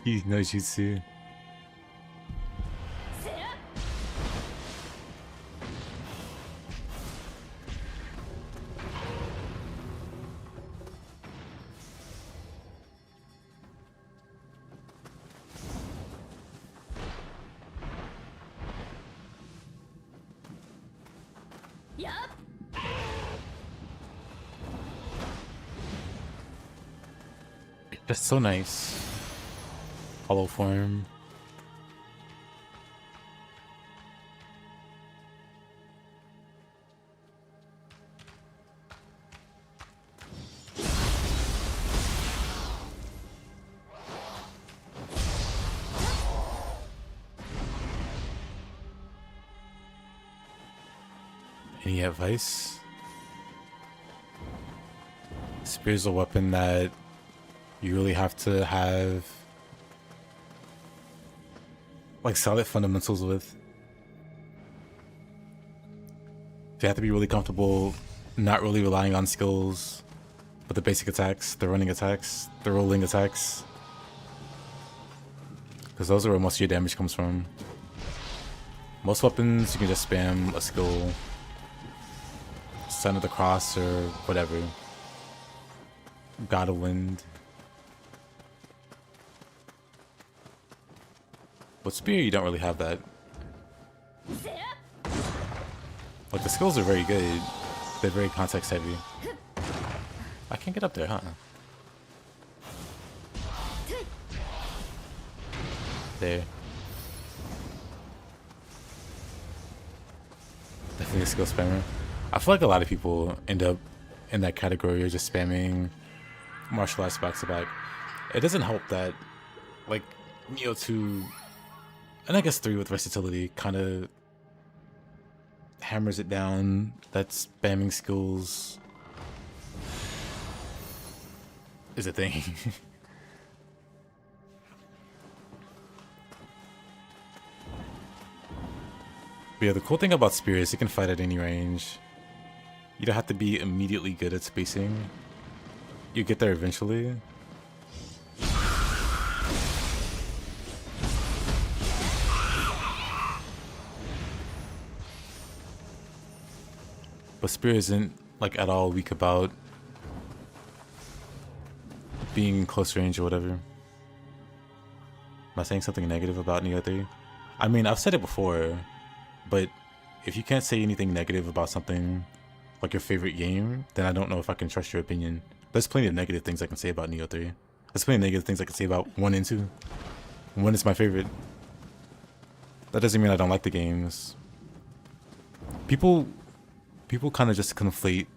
He knows jutsu. That's so nice. Hollow form. Any advice? Spear is a weapon that you really have to have like solid fundamentals with. You have to be really comfortable not really relying on skills, but the basic attacks, the running attacks, the rolling attacks, because those are where most of your damage comes from. Most weapons you can just spam a skill, Sign of the Cross or whatever, God of Wind. But Spear, you don't really have that. Like, the skills are very good. They're very context heavy. I can't get up there, huh? There. Definitely a skill spammer. I feel like a lot of people end up in that category of just spamming martial arts back to back. It doesn't help that, like, Nioh 2... and I guess 3 with versatility kind of hammers it down that spamming skills is a thing. But yeah, the cool thing about Spear is it can fight at any range. You don't have to be immediately good at spacing. You get there eventually. But Spear isn't like at all weak about being in close range or whatever. Am I saying something negative about Nioh 3? I mean, I've said it before, but if you can't say anything negative about something like your favorite game, then I don't know if I can trust your opinion. There's plenty of negative things I can say about Nioh 3. There's plenty of negative things I can say about 1 and 2. 1 is my favorite. That doesn't mean I don't like the games. People kind of just conflate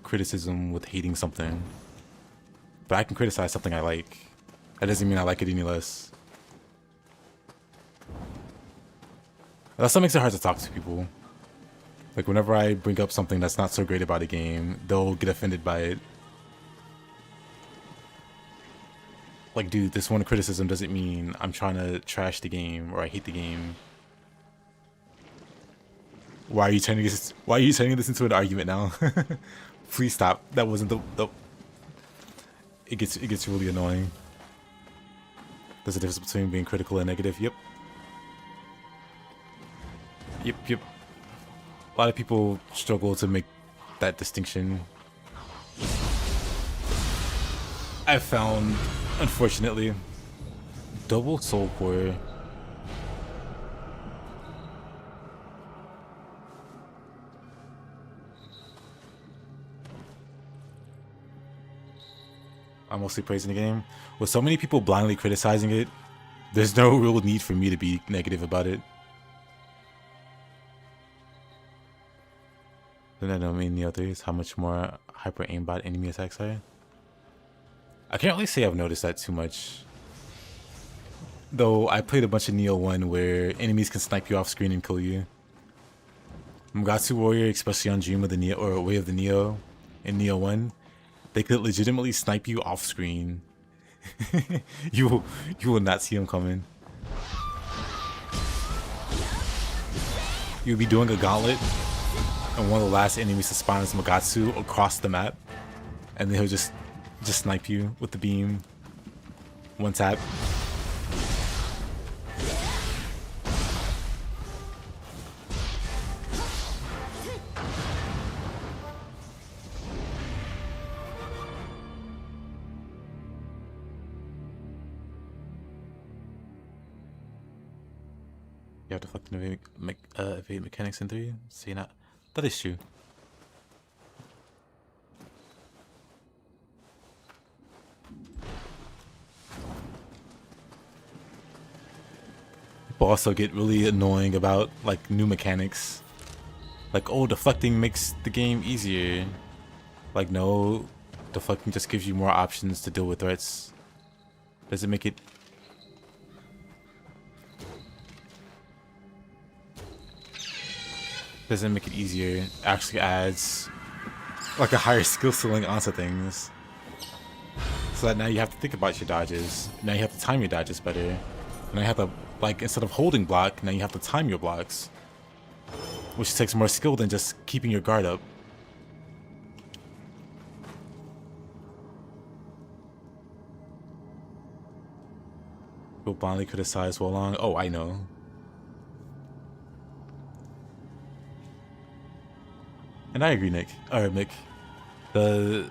criticism with hating something. But I can criticize something I like. That doesn't mean I like it any less. That's what makes it hard to talk to people. Like, whenever I bring up something that's not so great about a game, they'll get offended by it. Like, dude, this one criticism doesn't mean I'm trying to trash the game or I hate the game. Why are you turning this into an argument now? Please stop. That wasn't the it gets really annoying. There's a difference between being critical and negative. Yep. Yep. A lot of people struggle to make that distinction. I found, unfortunately, double soul core. I'm mostly praising the game. With so many people blindly criticizing it, there's no real need for me to be negative about it. Then I don't mean Nioh 3 is how much more hyper aimbot enemy attacks are. I can't really say I've noticed that too much. Though I played a bunch of Nioh 1 where enemies can snipe you off screen and kill you. Mugatsu Warrior, especially on Dream of the Nioh or Way of the Nioh in Nioh 1, they could legitimately snipe you off screen. you will not see them coming. You'll be doing a gauntlet, and one of the last enemies to spawn is Mugatsu across the map, and then he'll just snipe you with the beam. One tap. You have to fucking evade mechanics in 3? See, not. That is true. People also get really annoying about like new mechanics. Like, oh, deflecting makes the game easier. Like, no, deflecting just gives you more options to deal with threats. Does it make it? Doesn't make it easier. It actually adds like a higher skill ceiling onto things. So that now you have to think about your dodges. Now you have to time your dodges better. Now you have to, like, instead of holding block, now you have to time your blocks. Which takes more skill than just keeping your guard up. People blindly criticize Wolong. Oh, I know. And I agree, Nick. Or Mick. The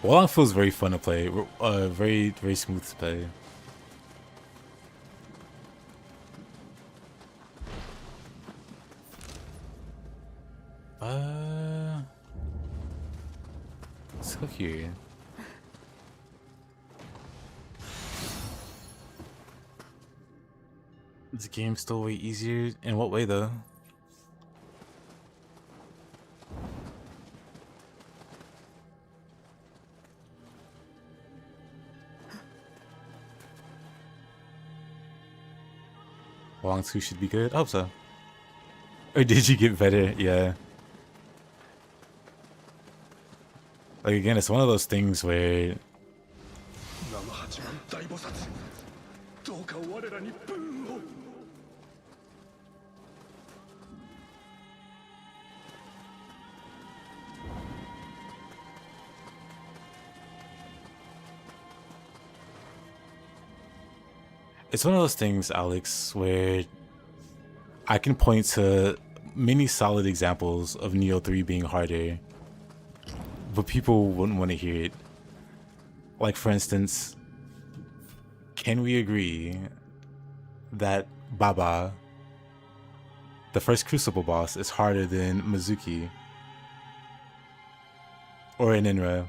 Wolong feels very fun to play. Very, very smooth to play. Let's go here. This game's still way easier. In what way, though? Wolong 2 should be good. I hope so. Or did you get better? Yeah. Like, again, it's one of those things where it's one of those things, Alex, where I can point to many solid examples of Nioh 3 being harder, but people wouldn't want to hear it. Like, for instance, can we agree that Baba, the first Crucible boss, is harder than Mizuki or Ininra?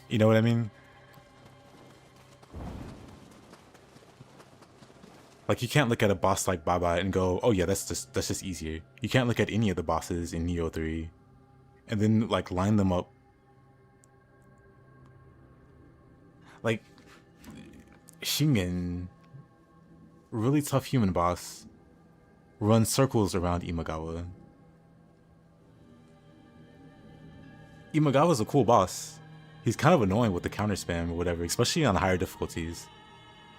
You know what I mean? Like, you can't look at a boss like Baba and go, oh yeah, that's just easier. You can't look at any of the bosses in Nioh 3 and then, like, line them up. Like, Shingen, really tough human boss runs circles around Imagawa. Imagawa's a cool boss. He's kind of annoying with the counter spam or whatever, especially on higher difficulties.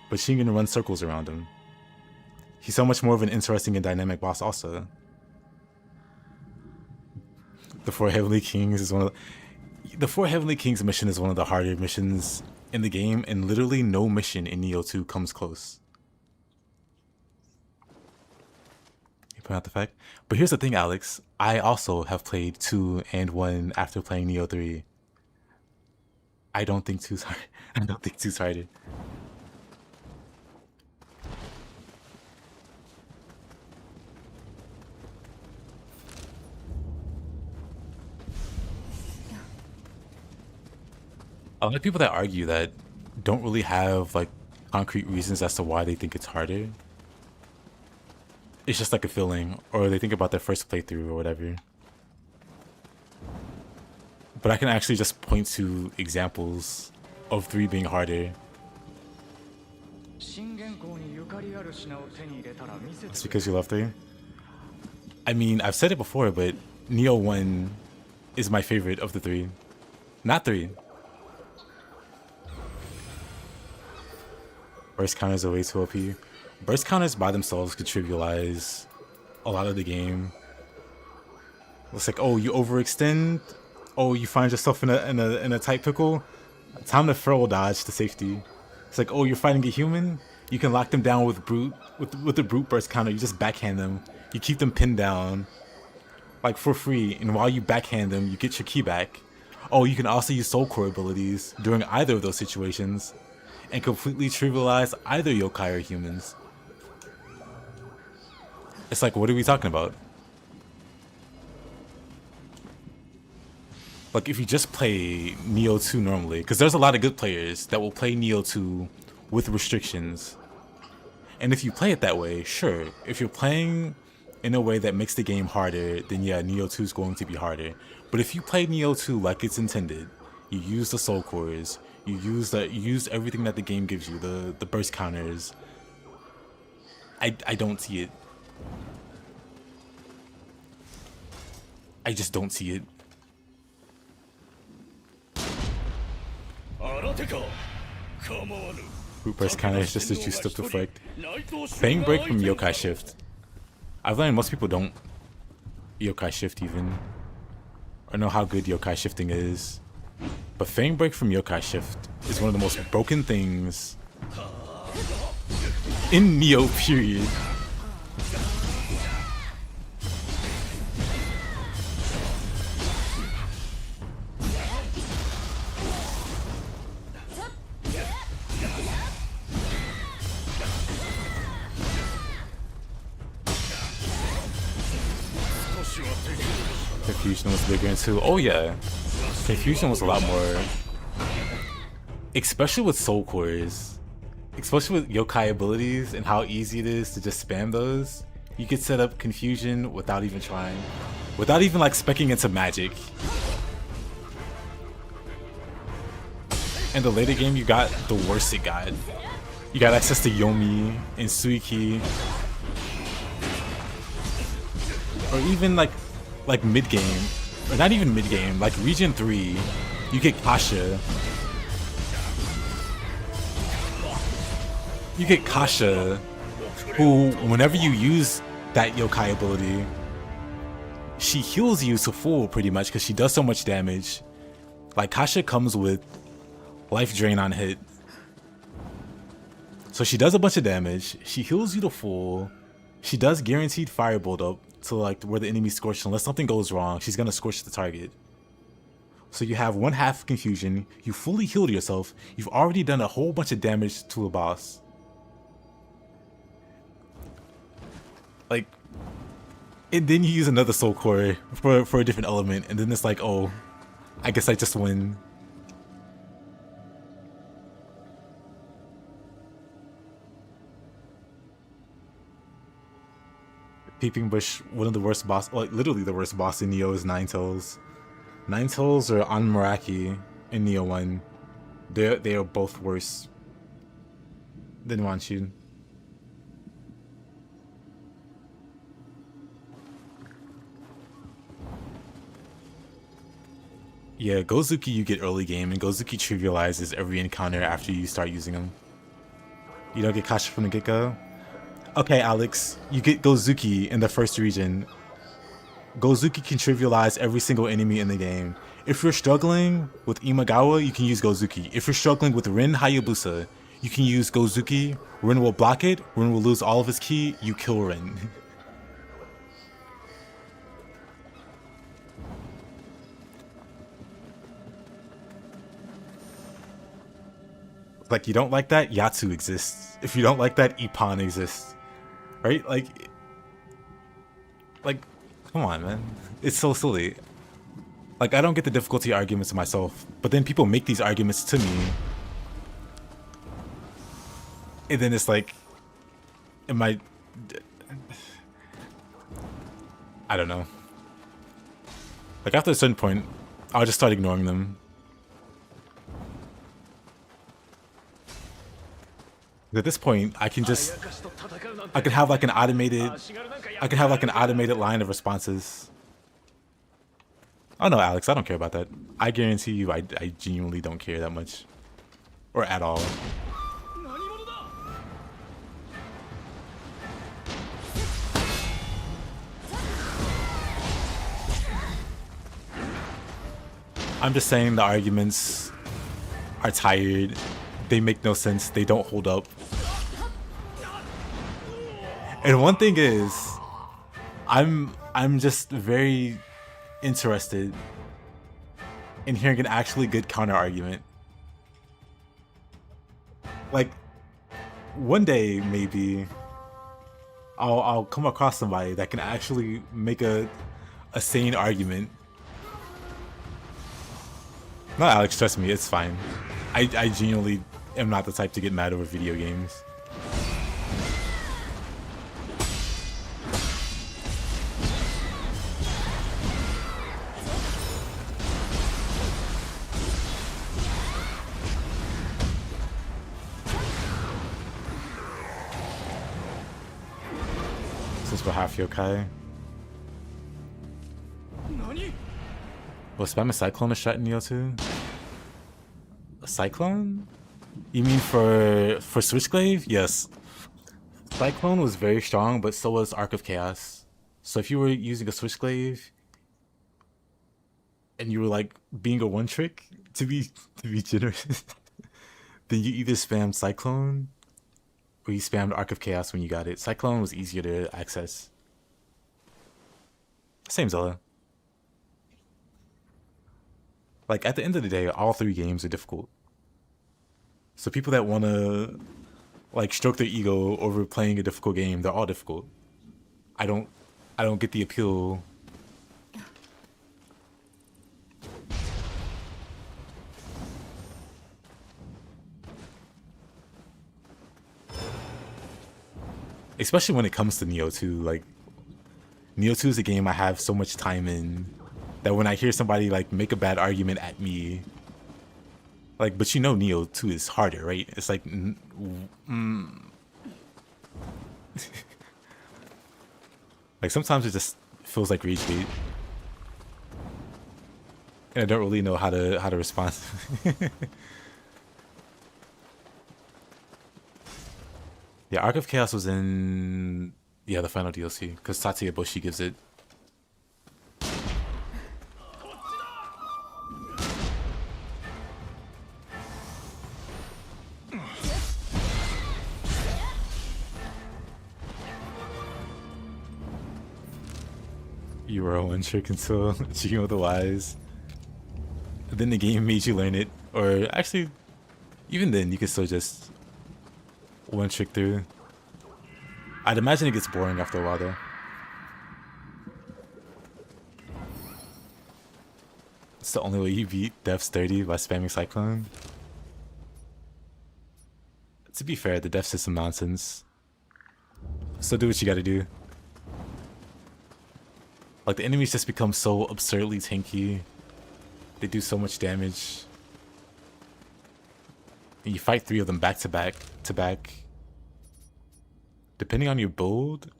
But Shingen runs circles around him. He's so much more of an interesting and dynamic boss also. The Four Heavenly Kings is one of the Four Heavenly Kings mission is one of the harder missions in the game, and literally no mission in Nioh 2 comes close. You point out the fact? But here's the thing, Alex. I also have played 2 and 1 after playing Nioh 3. I don't think 2's hard. I don't think 2's harder. A lot of people that argue that don't really have like concrete reasons as to why they think it's harder. It's just like a feeling, or they think about their first playthrough or whatever. But I can actually just point to examples of 3 being harder. It's because you love 3? I mean, I've said it before, but Nioh 1 is my favorite of the 3. Not 3. Burst counters are way too OP. Burst counters by themselves could trivialize a lot of the game. It's like, oh, you overextend. Oh, you find yourself in a tight pickle. Time to throw dodge to safety. It's like, oh, you're fighting a human. You can lock them down with brute with the brute burst counter. You just backhand them. You keep them pinned down, like for free. And while you backhand them, you get your key back. Oh, you can also use soul core abilities during either of those situations, and completely trivialize either yokai or humans. It's like, what are we talking about? Like, if you just play Nioh 2 normally, because there's a lot of good players that will play Nioh 2 with restrictions. And if you play it that way, sure. If you're playing in a way that makes the game harder, then yeah, Nioh 2 is going to be harder. But if you play Nioh 2 like it's intended, you use the soul cores, you use everything that the game gives you, the burst counters. I don't see it. I just don't see it. Brute burst counter is just a juiced up deflect. Fang break from yokai shift. I've learned most people don't yokai shift even, or know how good yokai shifting is. But Fang break from yokai shift is one of the most broken things in Nioh-period. Confusion was bigger in 2. Oh yeah. Confusion was a lot more, especially with soul cores, especially with yokai abilities and how easy it is to just spam those. You could set up confusion without even trying, without even like specking into magic. In the later game, you got the worst it got. You got access to Yomi and Suiki, or even like mid game. Or not even mid-game, like Region 3, you get Kasha. You get Kasha, who, whenever you use that yokai ability, she heals you to full pretty much because she does so much damage. Like, Kasha comes with life drain on hit. So she does a bunch of damage, she heals you to full, she does guaranteed firebolt up to like where the enemy's scorched. Unless something goes wrong, she's gonna scorch the target. So you have 1/2 confusion, you fully healed yourself, you've already done a whole bunch of damage to a boss. Like, and then you use another soul core for a different element, and then it's like, oh, I guess I just win. Peeping Bush, one of the worst boss, like literally the worst boss in Nioh is Ninetales. Ninetales or Anmaraki in Nioh 1. They are both worse than Wanshun. Yeah, Gozuki you get early game, and Gozuki trivializes every encounter after you start using them. You don't get Kasha from the get-go? Okay, Alex, you get Gozuki in the first region. Gozuki can trivialize every single enemy in the game. If you're struggling with Imagawa, you can use Gozuki. If you're struggling with Rin Hayabusa, you can use Gozuki. Rin will block it, Rin will lose all of his ki, you kill Rin. Like, you don't like that? Yatsu exists. If you don't like that, Ippon exists. Right? Like, come on, man. It's so silly. Like, I don't get the difficulty arguments myself, but then people make these arguments to me. And then it's like, I don't know. Like, after a certain point, I'll just start ignoring them. At this point, I can have like an automated line of responses. Oh no, Alex, I don't care about that. I guarantee you, I genuinely don't care that much. Or at all. I'm just saying the arguments are tired. They make no sense. They don't hold up. And one thing is, I'm just very interested in hearing an actually good counter argument. Like, one day maybe I'll come across somebody that can actually make a sane argument. No, Alex, trust me, it's fine. I genuinely am not the type to get mad over video games. Since we're half yokai. Was spam a cyclone a shot in Nioh 2? A cyclone? You mean for Switchglaive? Yes. Cyclone was very strong, but so was Arc of Chaos. So if you were using a Switchglaive and you were like being a one trick, to be generous, then you either spammed Cyclone or you spammed Arc of Chaos when you got it. Cyclone was easier to access. Same Zella. Like, at the end of the day, all three games are difficult. So people that want to, like, stroke their ego over playing a difficult game, they're all difficult. I don't get the appeal. Especially when it comes to Nioh 2. Like, Nioh 2 is a game I have so much time in that when I hear somebody like make a bad argument at me, like, but you know Nioh 2 is harder, right? It's like, like sometimes it just feels like rage bait, and I don't really know how to respond. Yeah, Arc of Chaos was in the final DLC because Satsuya Boshi gives it. You were a one trick until Chicken with the Wise. Then the game made you learn it. Or actually, even then, you could still just one trick through. I'd imagine it gets boring after a while though. It's the only way you beat Death's 30 by spamming Cyclone. To be fair, the Death system nonsense. So do what you gotta do. Like, the enemies just become so absurdly tanky. They do so much damage. And you fight 3 of them back to back to back. Depending on your build,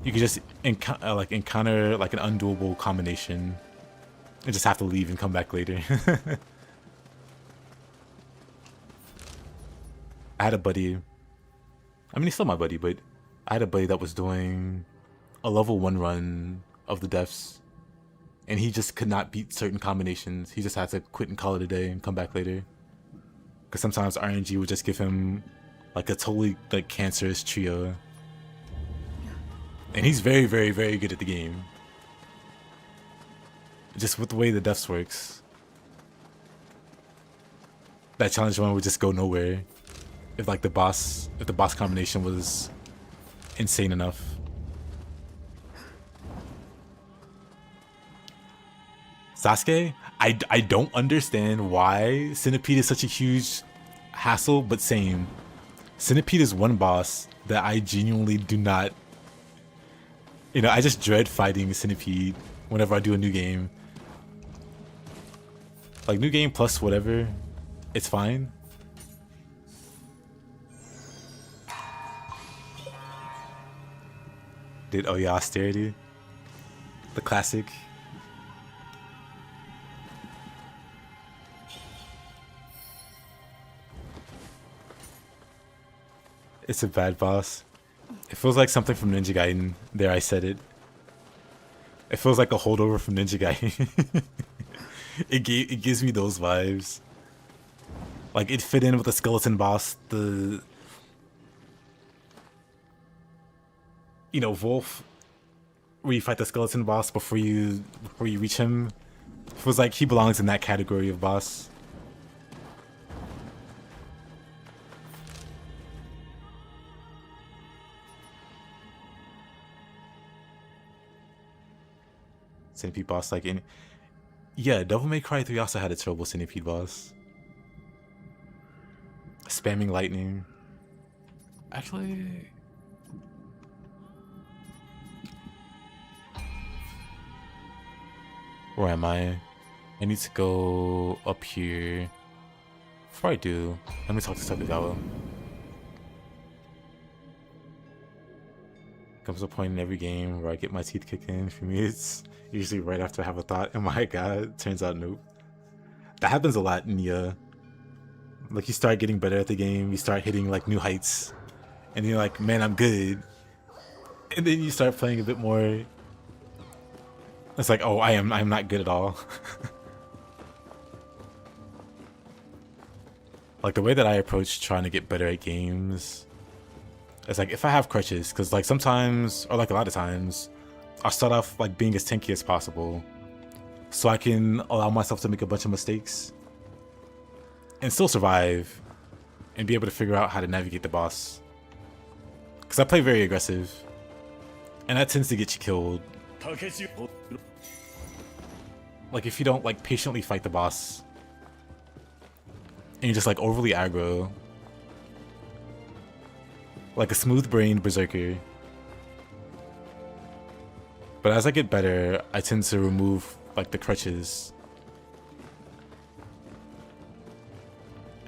you can just encounter like an undoable combination and just have to leave and come back later. I had a buddy. I mean, he's still my buddy, but I had a buddy that was doing a level 1 run of the deaths, and he just could not beat certain combinations. He just had to quit and call it a day and come back later. Because sometimes RNG would just give him like a totally like cancerous trio. And he's very, very, very good at the game. Just with the way the deaths works. That challenge one would just go nowhere. If like the boss combination was insane enough. Sasuke, I don't understand why Centipede is such a huge hassle, but same. Centipede is one boss that I genuinely do not... You know, I just dread fighting Centipede whenever I do a new game. Like, new game plus whatever, it's fine. Oh yeah, austerity. The classic. It's a bad boss. It feels like something from Ninja Gaiden. There, I said it. It feels like a holdover from Ninja Gaiden. It gives me those vibes. Like, it fit in with the skeleton boss, the... You know, Wolf, where you fight the skeleton boss before you reach him. Feels like he belongs in that category of boss. Centipede boss, like in... Yeah, Devil May Cry 3 also had a terrible Centipede boss. Spamming lightning. Actually... Where am I? I need to go up here. Before I do, let me talk to Sakugawa. Comes a point in every game where I get my teeth kicked in. For me, it's usually right after I have a thought, oh my god, turns out nope. That happens a lot in Nioh. Like, you start getting better at the game, you start hitting like new heights, and you're like, man, I'm good. And then you start playing a bit more. It's like, oh, I'm not good at all. Like, the way that I approach trying to get better at games, it's like, if I have crutches, because like sometimes, or like a lot of times, I'll start off like being as tanky as possible, so I can allow myself to make a bunch of mistakes and still survive and be able to figure out how to navigate the boss. Because I play very aggressive, and that tends to get you killed. Like, if you don't like patiently fight the boss and you're just like overly aggro, like a smooth-brained berserker. But as I get better, I tend to remove like the crutches.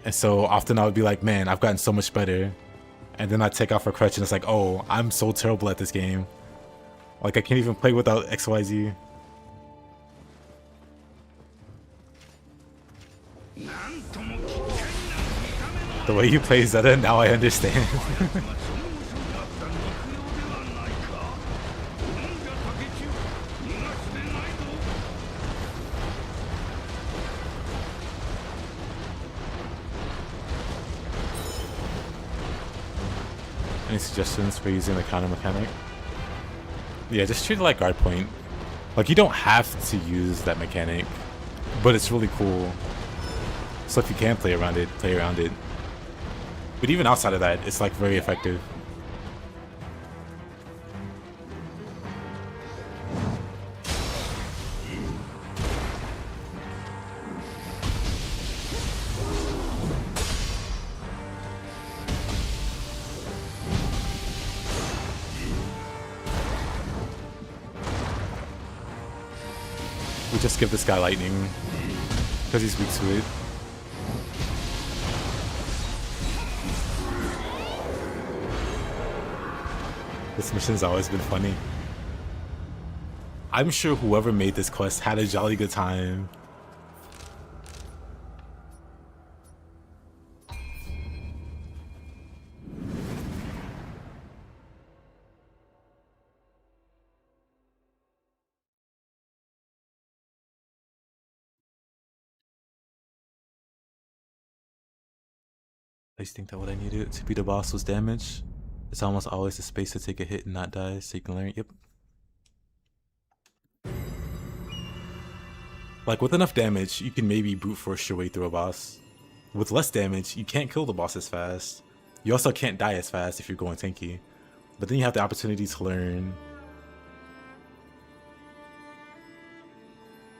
And so often I would be like, man, I've gotten so much better. And then I take off a crutch and it's like, oh, I'm so terrible at this game. Like, I can't even play without XYZ. The way you play Zeta, now I understand. Any suggestions for using the counter mechanic? Yeah, just treat it like guard point. Like, you don't have to use that mechanic, but it's really cool. So if you can play around it, play around it. But even outside of that, it's like very effective. We just give this guy lightning because he's weak to it. This mission's always been funny. I'm sure whoever made this quest had a jolly good time. I just think that what I needed to beat the boss was damage. It's almost always a space to take a hit and not die, so you can learn. Yep. Like, with enough damage, you can maybe brute force your way through a boss. With less damage, you can't kill the boss as fast. You also can't die as fast if you're going tanky. But then you have the opportunity to learn.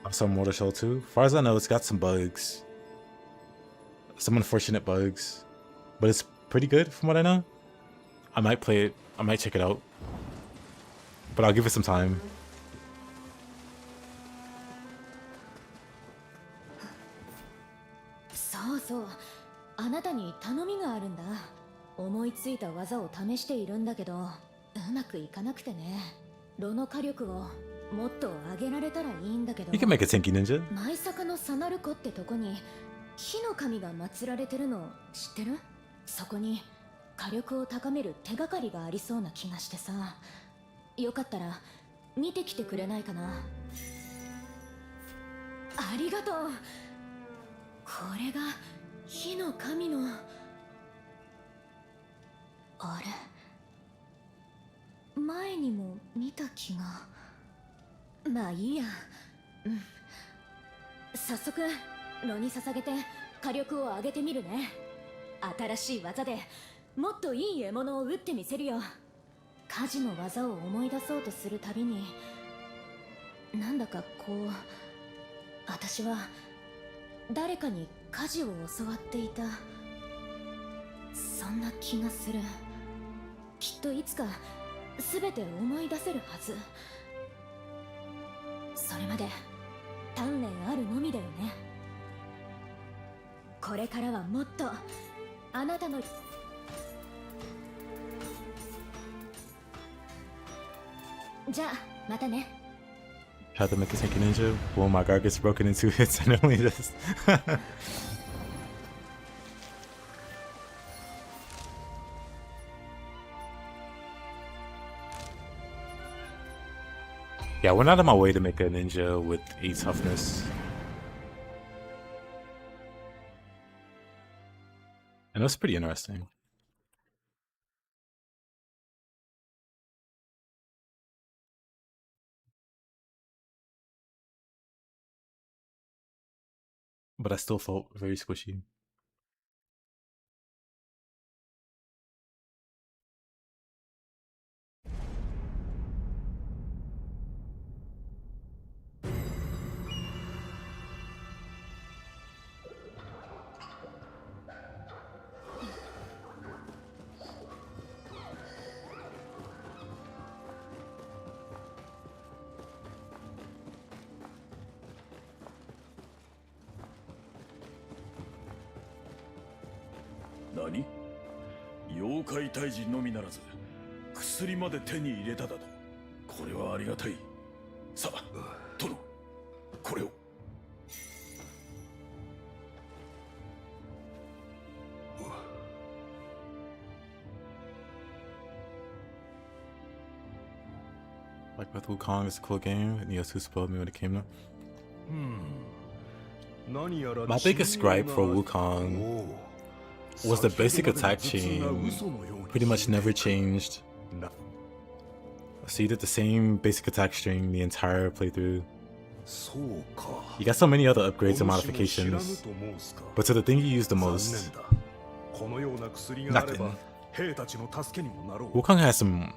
Also, Mortal Shell 2. As far as I know, it's got some bugs. Some unfortunate bugs. But it's pretty good from what I know. I might play it. I might check it out. But I'll give it some time. So, あなたに頼みがあるんだ。思いついた技を試しているんだけど、うまくいかなくてね。炉の火力をもっと上げられたらいいんだけど。You can make a Tenki ninja. 舞坂のサナル湖ってとこに火の神が祀られてるの知ってる？そこに火力を高める手がかりがありそうな気がしてさ。よかったら見てきてくれないかな。ありがとう。これが火の神の。あれ、前にも見た気が。まあいいや。うん。早速炉に捧げて火力を上げてみるね。新しい技でもっといい獲物を撃ってみせるよ。火事の技を思い出そうとするたびに、なんだかこう、私は誰かに火事を教わっていた、そんな気がする。きっといつか全て思い出せるはず。それまで鍛錬あるのみだよね。これからはもっとあなたの。じゃあまたね。 Tried to make a Tenki ninja. Well, my guard gets broken in 2 hits and it only just. Yeah, I went out of my way to make a ninja with 8 toughness. And that's pretty interesting. But I still felt very squishy. Nani? 妖怪退治のみならず薬まで手に入れただと。これはありがたい。さあ殿、これを。Like with Wukong, it's a cool game. Nioh spoiled me when it came out. My biggest gripe for Wukong was the basic attack chain pretty much never changed. So you did the same basic attack string the entire playthrough. You got so many other upgrades and modifications, but to the thing you use the most, nothing. Wukong has some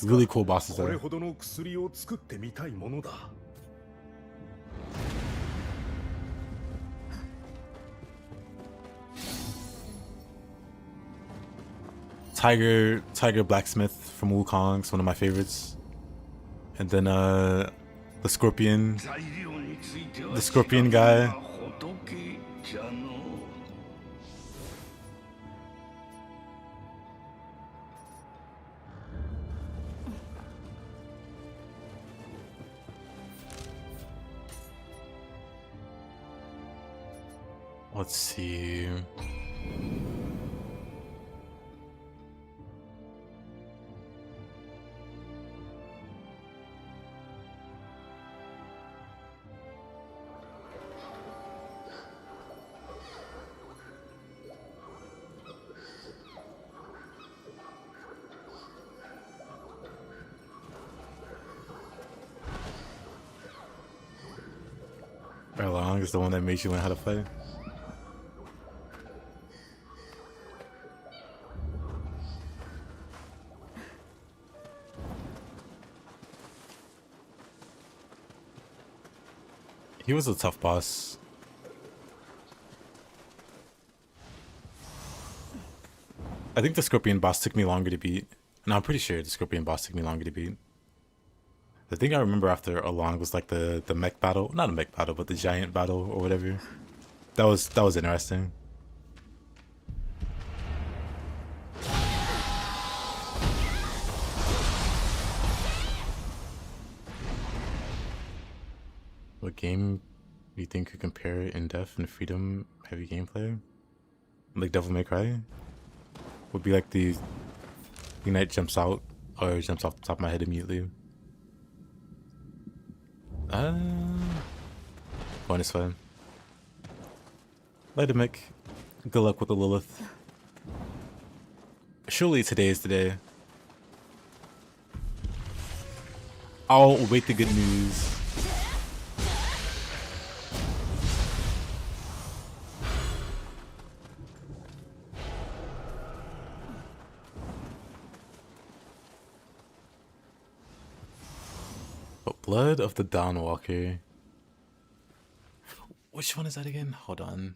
really cool bosses though. Tiger Blacksmith from Wukong's one of my favorites. And then the Scorpion guy. Let's see. Erlang is the one that made you learn how to play. He was a tough boss. I think the Scorpion boss took me longer to beat. No, I'm pretty sure the Scorpion boss took me longer to beat. The thing I remember after Along was like the mech battle. Not a mech battle, but the giant battle or whatever. That was interesting. What game do you think could compare in depth and freedom heavy gameplay? Like Devil May Cry? Would be like the Ignite jumps out or jumps off the top of my head immediately. Going this way. Later, Mick. Good luck with the Lilith. Surely today is the day. I'll await the good news. But Blood of the Dawnwalker. Which one is that again? Hold on.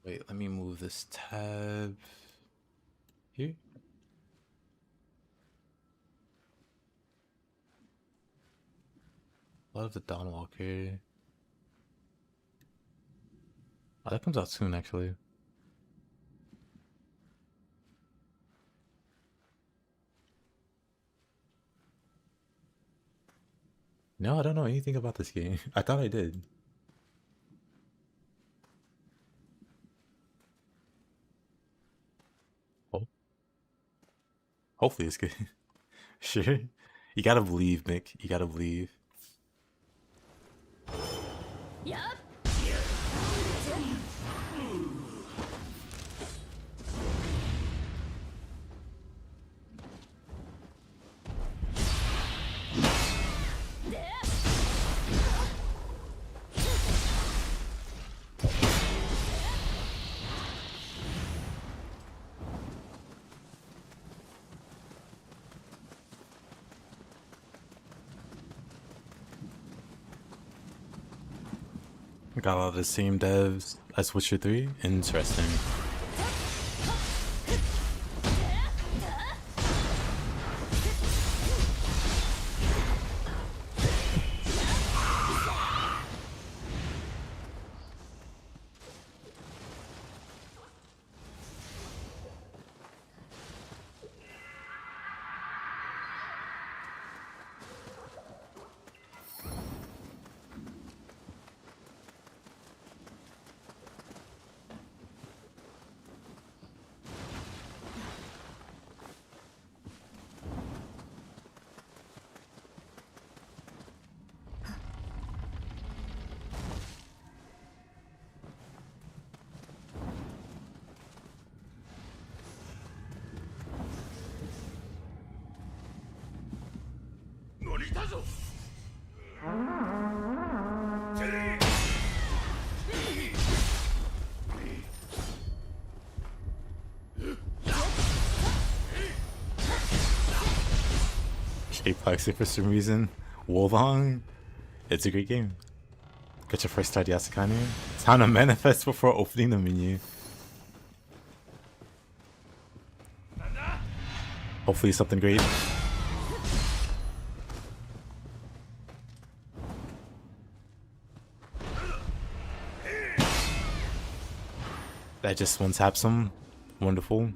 Wait, let me move this tab here. Blood of the Dawnwalker. Oh, that comes out soon, actually. No, I don't know anything about this game. I thought I did. Oh. Hopefully it's good. Sure. You gotta believe, Mick. You gotta believe. Yup. Got a lot of the same devs as Witcher 3. Interesting. Apex for some reason. Wolong. It's a great game. Get your first start Yasukane. Time to manifest before opening the menu. Hopefully something great. That just one taps him. Wonderful.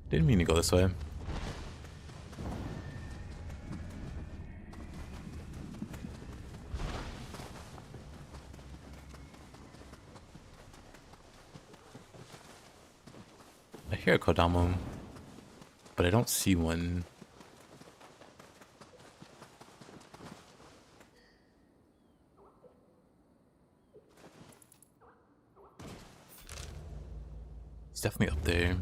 Didn't mean to go this way. I hear a Kodama, but I don't see one. It's definitely up there.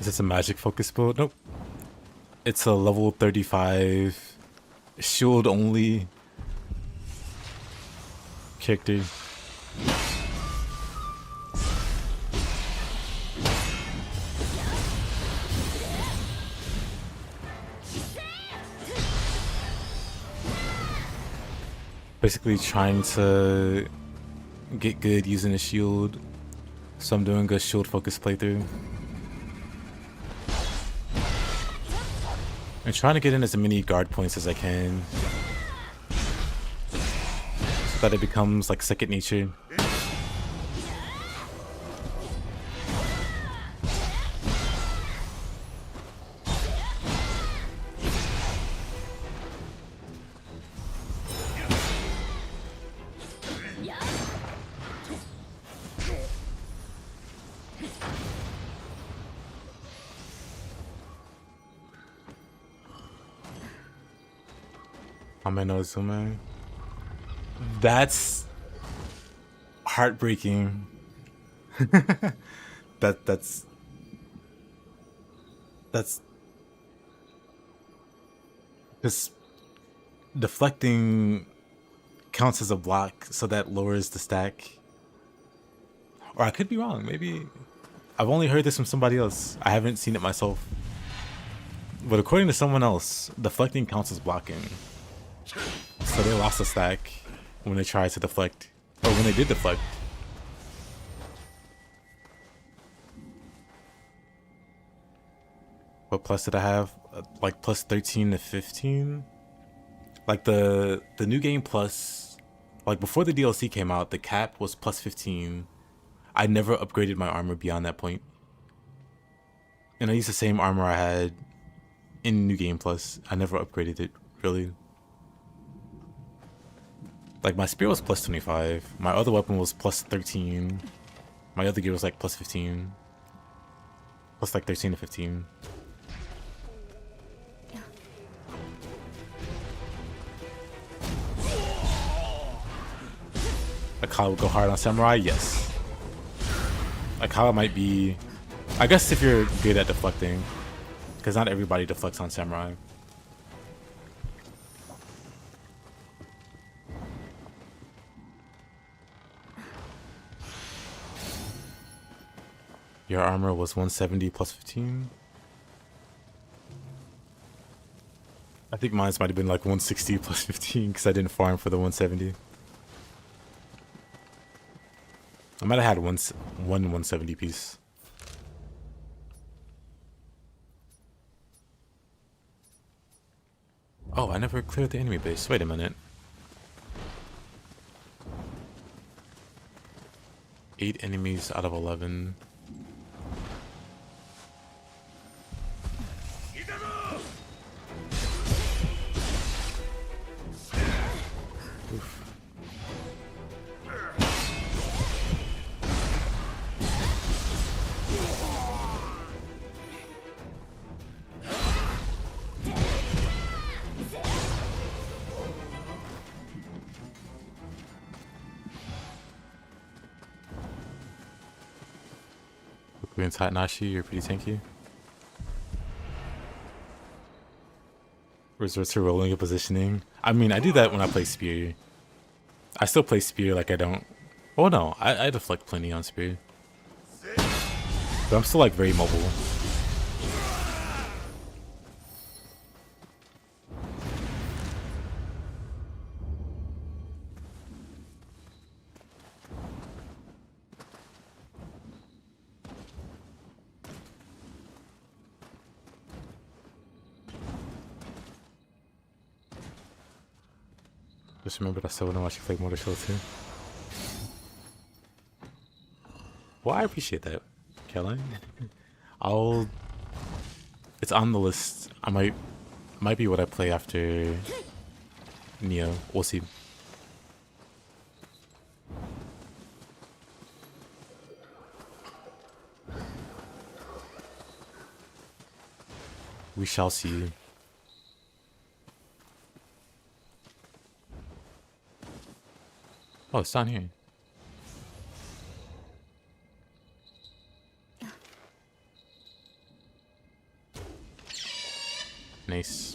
Is this a magic focus build? Nope. It's a level 35 shield only character. Basically trying to get good using a shield. So I'm doing a shield focus playthrough. I'm trying to get in as many guard points as I can so that it becomes like second nature. Amenozume. That's heartbreaking. that's because deflecting counts as a block, so that lowers the stack. Or I could be wrong. Maybe I've only heard this from somebody else. I haven't seen it myself. But according to someone else, deflecting counts as blocking. So they lost a stack when they tried to deflect, or when they did deflect. What plus did I have? Like plus 13 to 15? Like the new game plus, like before the DLC came out, the cap was plus 15. I never upgraded my armor beyond that point. And I used the same armor I had in New Game Plus. I never upgraded it, really. Like, my spear was plus 25. My other weapon was plus 13. My other gear was like plus 15. Plus like 13 to 15. Akala would go hard on Samurai? Yes. Akala might be... I guess if you're good at deflecting. Because not everybody deflects on Samurai. Your armor was 170 plus 15. I think mine might have been like 160 plus 15 because I didn't farm for the 170. I might have had one 170 piece. Oh, I never cleared the enemy base. Wait a minute. 8 enemies out of 11. against Hatanashi, you're pretty tanky. Resort to rolling a positioning. I mean, I do that when I play Spear. I still play Spear like I don't... Oh no, I deflect plenty on Spear. But I'm still like very mobile. Just remember that I still want to watch you play Motor Show too. Well, I appreciate that, Caroline. It's on the list. I might be what I play after Nioh. We'll see. We shall see. Oh, it's down here. Nice.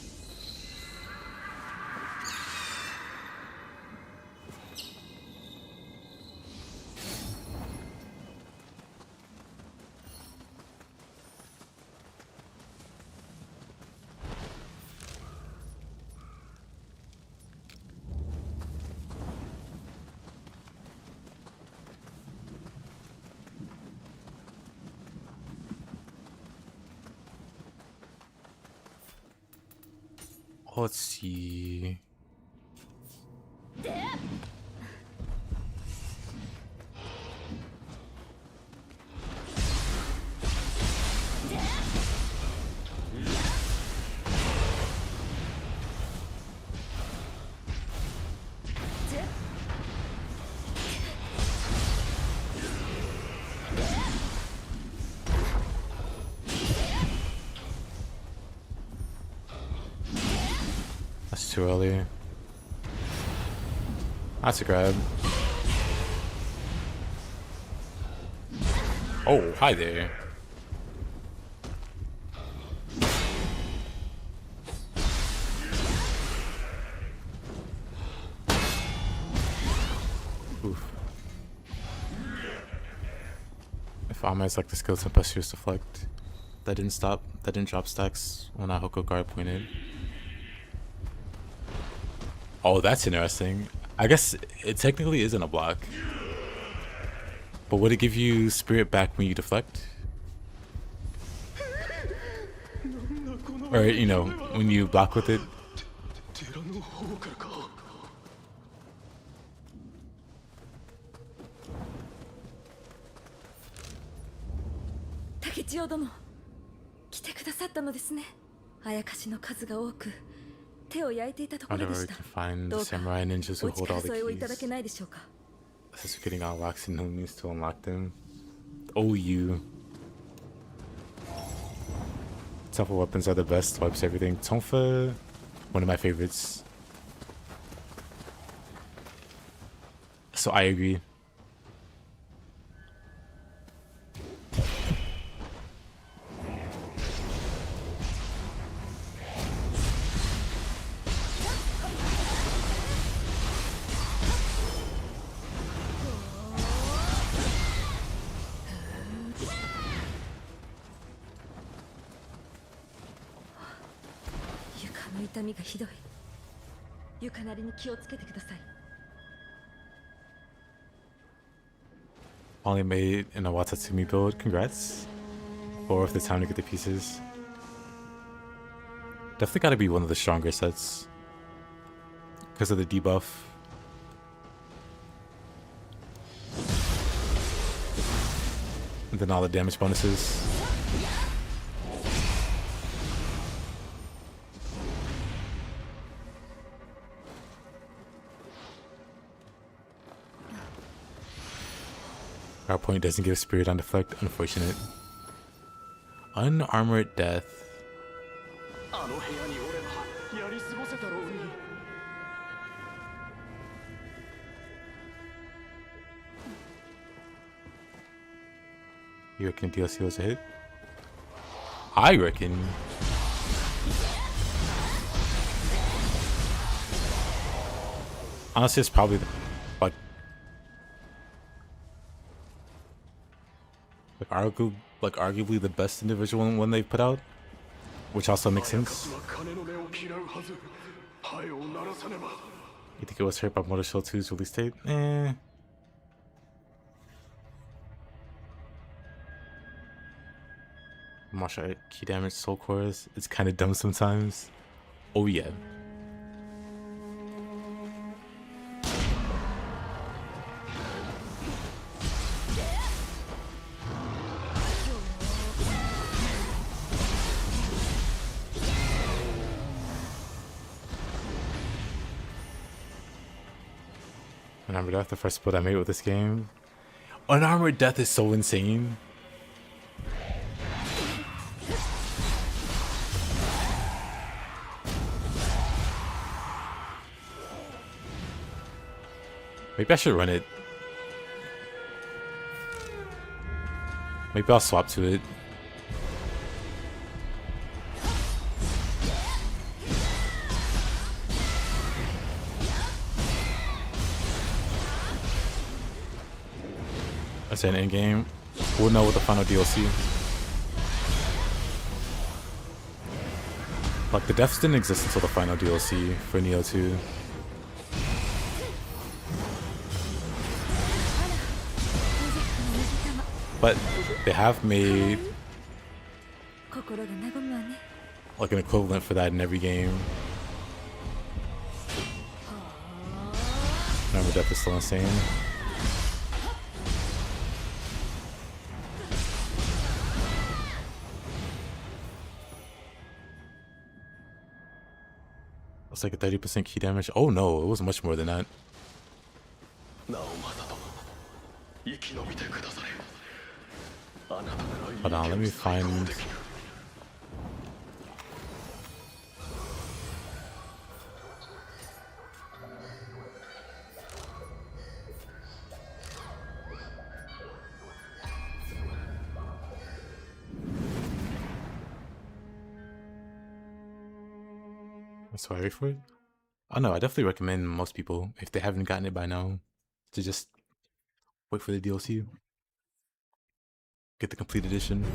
Let's see. Too early. That's a grab. Oh, hi there. Oof. If Ahmed's like the skills and Pursuer's deflect. That didn't stop. That didn't drop stacks when that Hoko guard pointed. Oh, that's interesting. I guess it technically isn't a block. But would it give you spirit back when you deflect? Or, you know, when you block with it? Takechio殿、来てくださったのですね。あやかしの数が多く。手を焼いていたところでした。どうかお力添えをいただけないでしょうか。Since we're getting on wax and no means to unlock them. Oh, you. Tougher weapons are the best, wipes everything. Tonfa, one of my favorites. So I agree. Only made in a Watatsumi build. Congrats. Or if the time to get the pieces. Definitely gotta be one of the stronger sets. Because of the debuff. And then all the damage bonuses. Our point doesn't give spirit on deflect. Unfortunate. Unarmored death. You reckon DLC was a hit? I reckon. Honestly, it's probably arguably the best individual one they've put out, which also makes sense. You think it was hurt by Motor Shield 2's release date? Martial art, key damage, soul cores. It's kind of dumb sometimes. Oh yeah. Unarmored Death, the first split I made with this game. Unarmored Death is so insane. Maybe I should run it. Maybe I'll swap to it. That's an end game. We'll know with the final DLC. Like, the deaths didn't exist until the final DLC for Nioh 2. But they have made like an equivalent for that in every game. Remember, Death is still insane. It's like a 30% key damage. Oh no, it was much more than that. Hold on, let me find... So I wait for it? Oh no, I definitely recommend most people, if they haven't gotten it by now, to just wait for the DLC. Get the complete edition.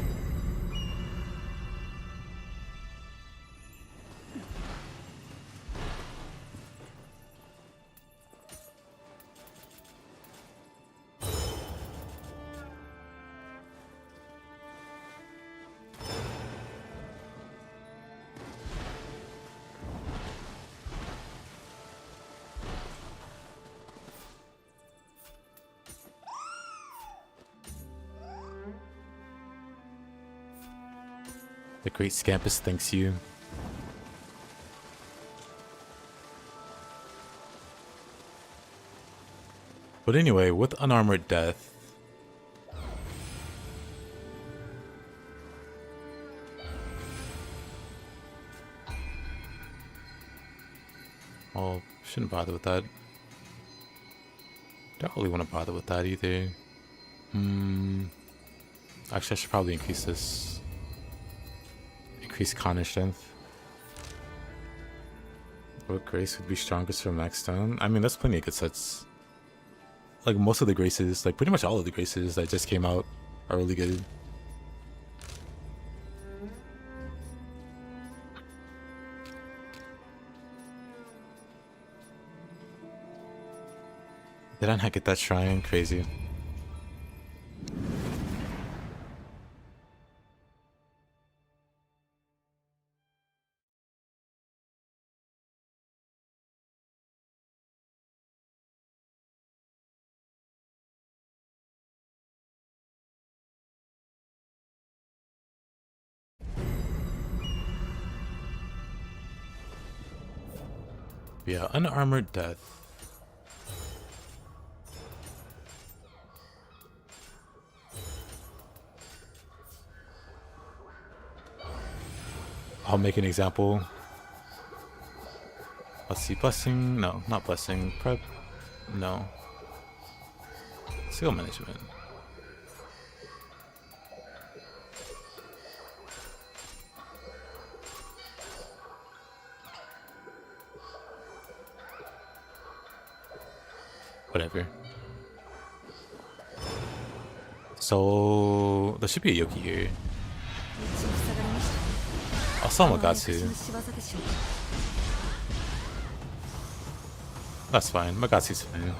The Great Scampus thanks you. But anyway, with Unarmored Death, well, shouldn't bother with that. Don't really want to bother with that either. Actually, I should probably increase this. Increase Connor strength. What grace would be strongest for Max Stone? I mean, that's plenty of good sets. Like, most of the graces, like pretty much all of the graces that just came out are really good. Did I not get that shrine? Crazy. Yeah, Unarmored Death. I'll make an example. Let's see, Blessing. No, not Blessing. Prep. No. Skill Management. Whatever. So there should be a Yoki here. Also, Magatsu. That's fine. Magatsu's fine.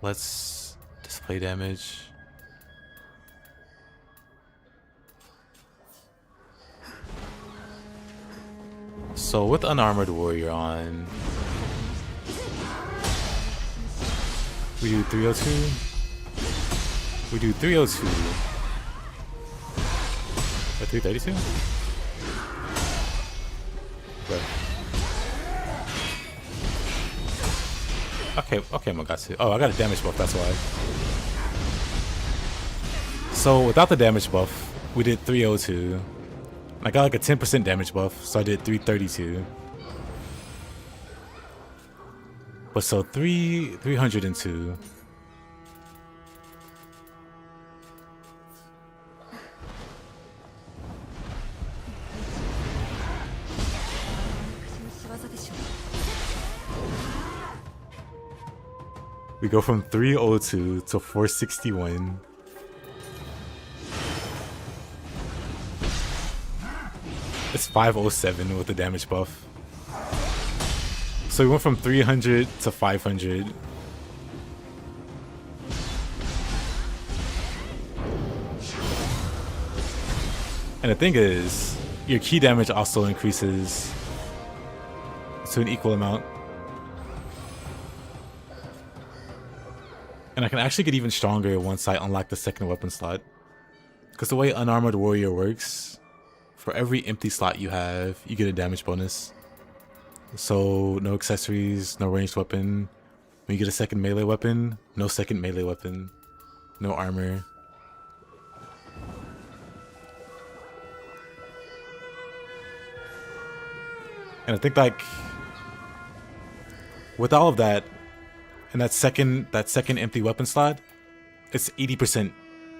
Let's display damage. So with Unarmored Warrior on, we do 302. We do 302. Or 332? Right. Okay, Magatsu. Oh, I got a damage buff, that's why. So without the damage buff, we did 302. I got like a 10% damage buff, so I did 332. But so 302. We go from 302 to 461. It's 507 with the damage buff. So we went from 300 to 500. And the thing is, your key damage also increases to an equal amount. And I can actually get even stronger once I unlock the second weapon slot. Because the way Unarmored Warrior works, for every empty slot you have, you get a damage bonus. So no accessories, no ranged weapon. When you get a second melee weapon, no second melee weapon. No armor. And I think like with all of that, and that second empty weapon slot, it's 80%,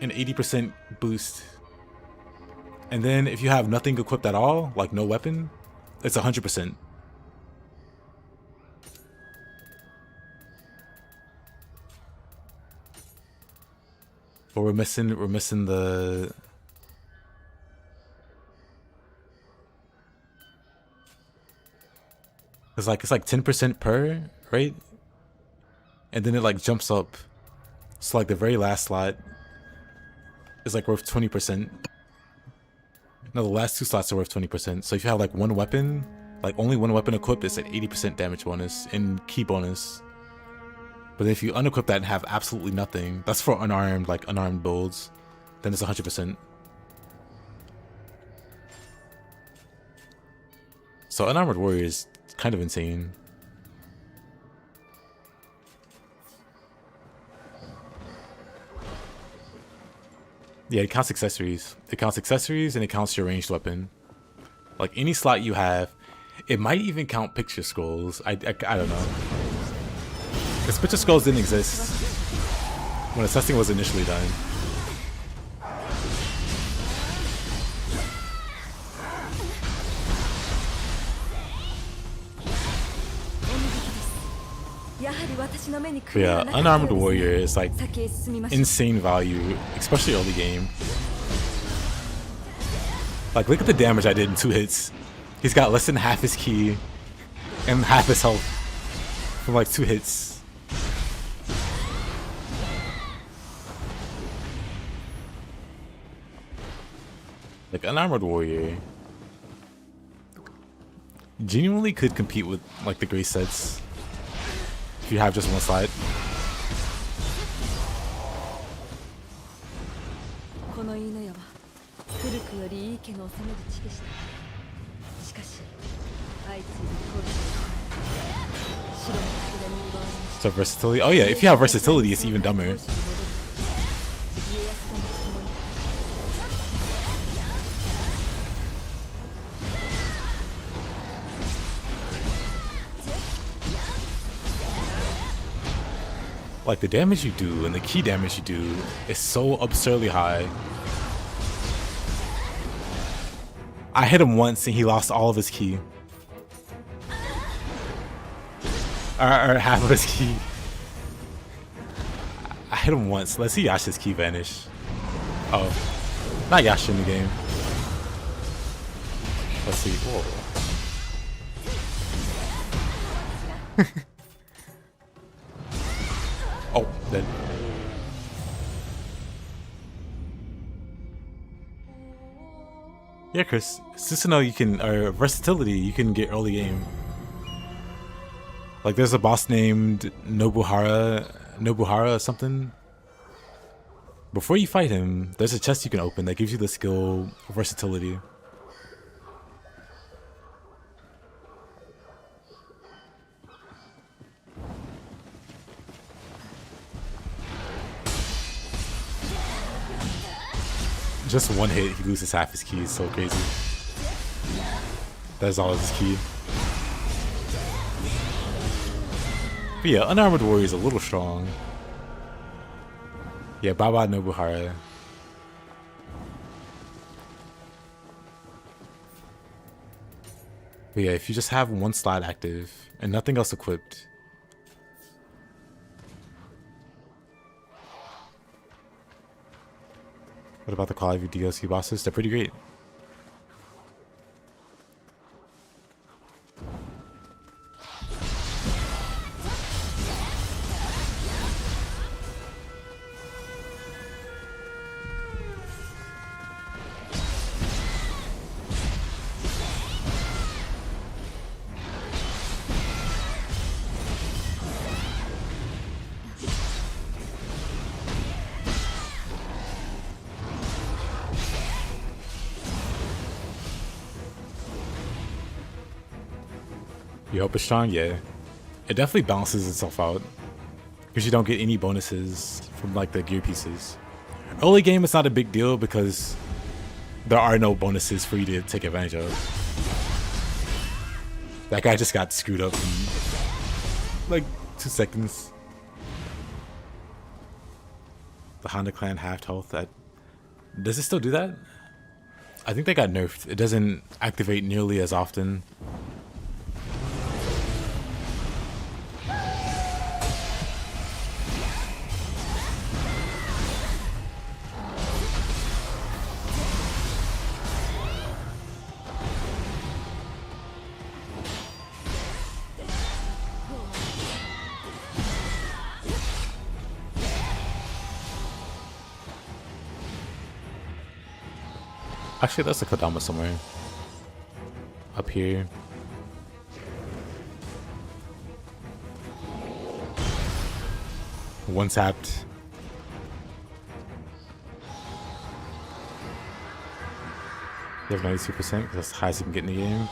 an 80% boost. And then if you have nothing equipped at all, like no weapon, it's 100%. But we're missing the. It's like 10% per, right? And then it like jumps up. So like the very last slot is like worth 20%. No, the last two slots are worth 20%. So if you have like one weapon, like only one weapon equipped, it's at 80% damage bonus and key bonus. But then if you unequip that and have absolutely nothing, that's for unarmed, like unarmed builds, then it's 100%. So Unarmored Warrior is kind of insane. Yeah, it counts accessories. It counts accessories and it counts your ranged weapon. Like any slot you have, it might even count picture scrolls. I don't know. Because picture scrolls didn't exist when the testing was initially done. But yeah, Unarmored Warrior is like insane value, especially early game. Like look at the damage I did in 2 hits. He's got less than half his ki and half his health from like 2 hits. Like Unarmored Warrior genuinely could compete with like the Grace sets. If you have just one slide. So versatility. Oh yeah, if you have versatility, it's even dumber. Like the damage you do and the key damage you do is so absurdly high. I hit him once and he lost all of his ki. or half of his ki. I hit him once. Let's see Yasha's ki vanish. Oh, not Yasha in the game. Let's see. Whoa. Oh, dead. Yeah, Chris. Susanoo, you can, or versatility, you can get early game. Like, there's a boss named Nobuhara or something. Before you fight him, there's a chest you can open that gives you the skill versatility. Just one hit, he loses half his ki. It's so crazy. That's all of his ki. But yeah, Unarmored Warrior is a little strong. Yeah, Baba Nobuhara. But yeah, if you just have one slot active and nothing else equipped, what about the Call of Duty DLC bosses? They're pretty great. You hope it's strong? Yeah. It definitely balances itself out. Because you don't get any bonuses from like the gear pieces. Early game it's not a big deal because there are no bonuses for you to take advantage of. That guy just got screwed up in like 2 seconds. The Honda Clan halved health. Does it still do that? I think they got nerfed. It doesn't activate nearly as often. Actually, that's a Kodama somewhere. Up here. One tapped. You have 92%, that's the highest you can get in the game.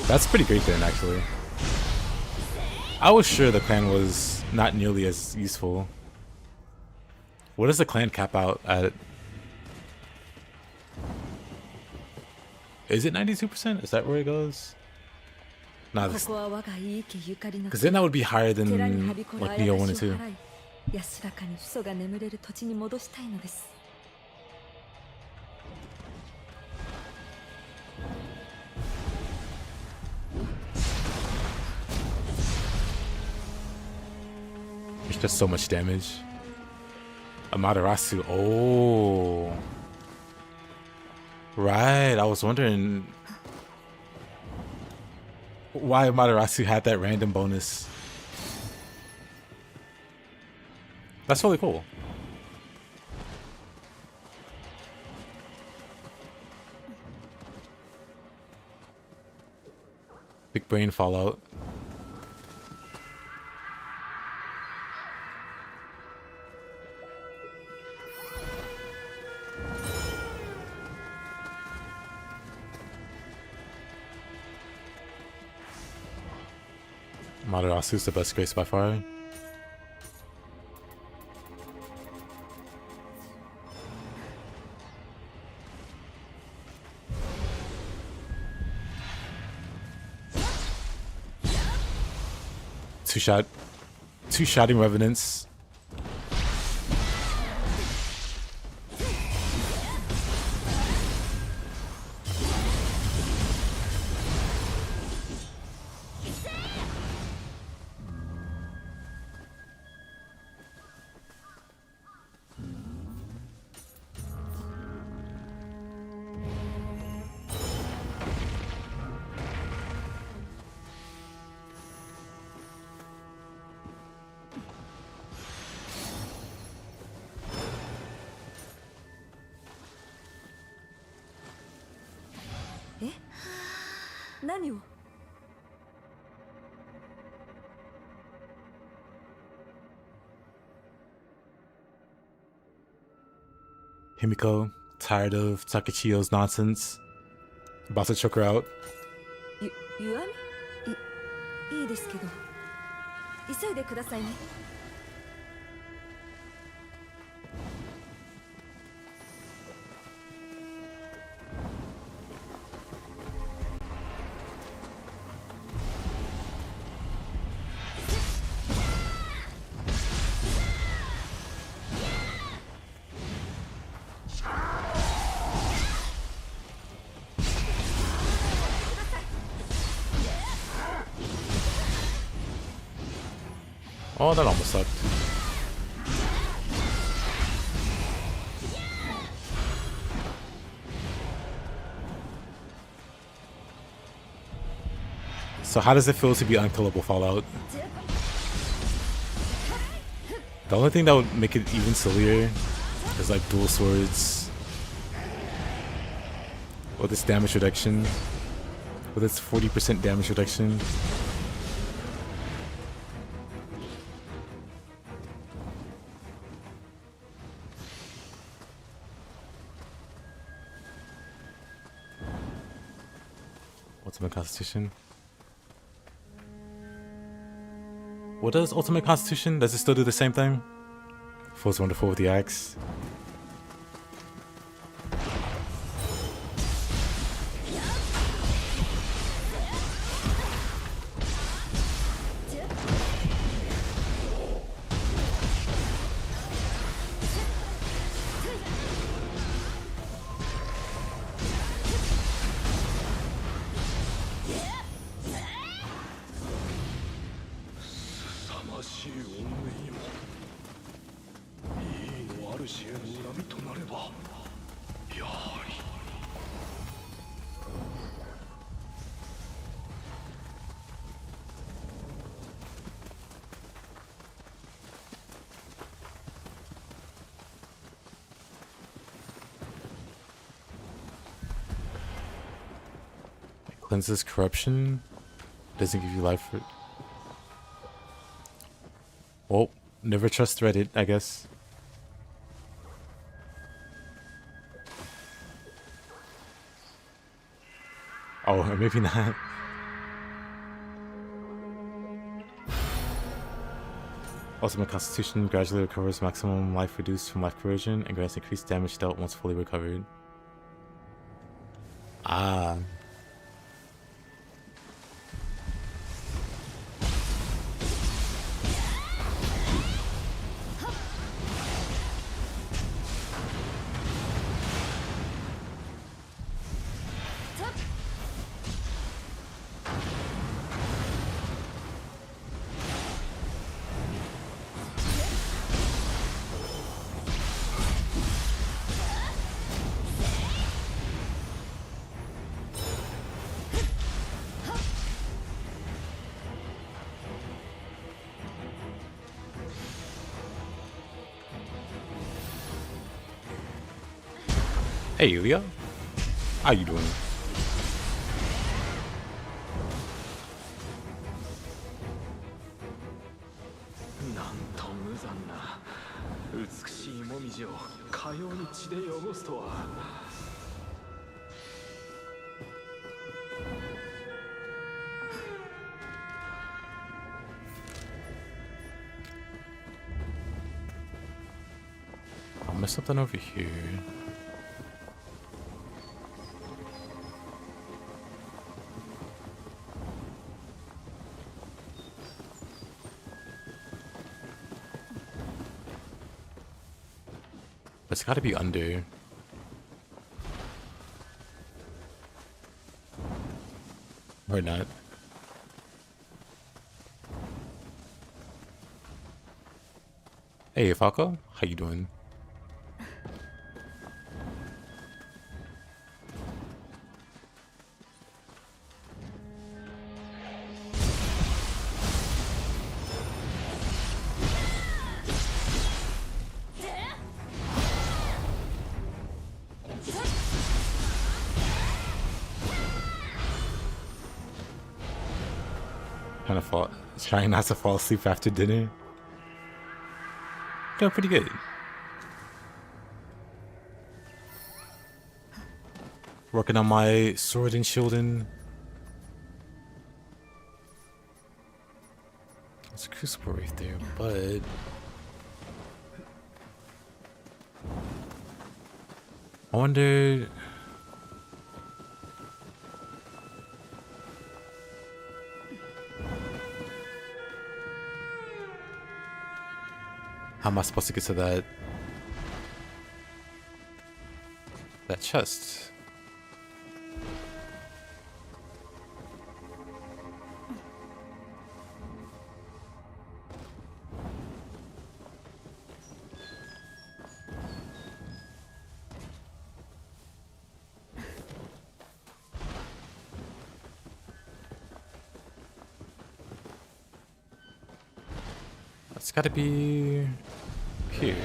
That's pretty great then, actually. I was sure the clan was not nearly as useful. What does the clan cap out at? Is it 92%? Is that where it goes? Nah, because then that would be higher than like Nioh 1 and 2. There's just so much damage. Amaterasu. Oh. Right, I was wondering why Amaterasu had that random bonus. That's really cool. Big brain fallout. Amaterasu the best grace by far. Two shouting revenants. 何を？ Himiko, tired of Takechiyo's nonsense, about to choke her out. 弱み？いいですけど、急いでくださいね。Oh, that almost sucked. So how does it feel to be unkillable, Fallout? The only thing that would make it even sillier is like dual swords with its damage reduction, with its 40% damage reduction. Ultimate Constitution. What does Ultimate Constitution? Does it still do the same thing? Feels wonderful with the axe. Cleanses corruption. Doesn't give you life for... Well, never trust Reddit, I guess. Oh, maybe not. Ultimate Constitution gradually recovers maximum life reduced from life corrosion and grants increased damage dealt once fully recovered. Ah. Hey, Leo. How you doing? I'll mess something over here. It's gotta be under. Or not. Hey, Falco. How you doing? trying not to fall asleep after dinner. Doing pretty good. Working on my sword and shielding. There's a crucible right there, but I wonder. How am I supposed to get to that chest? It's gotta be here.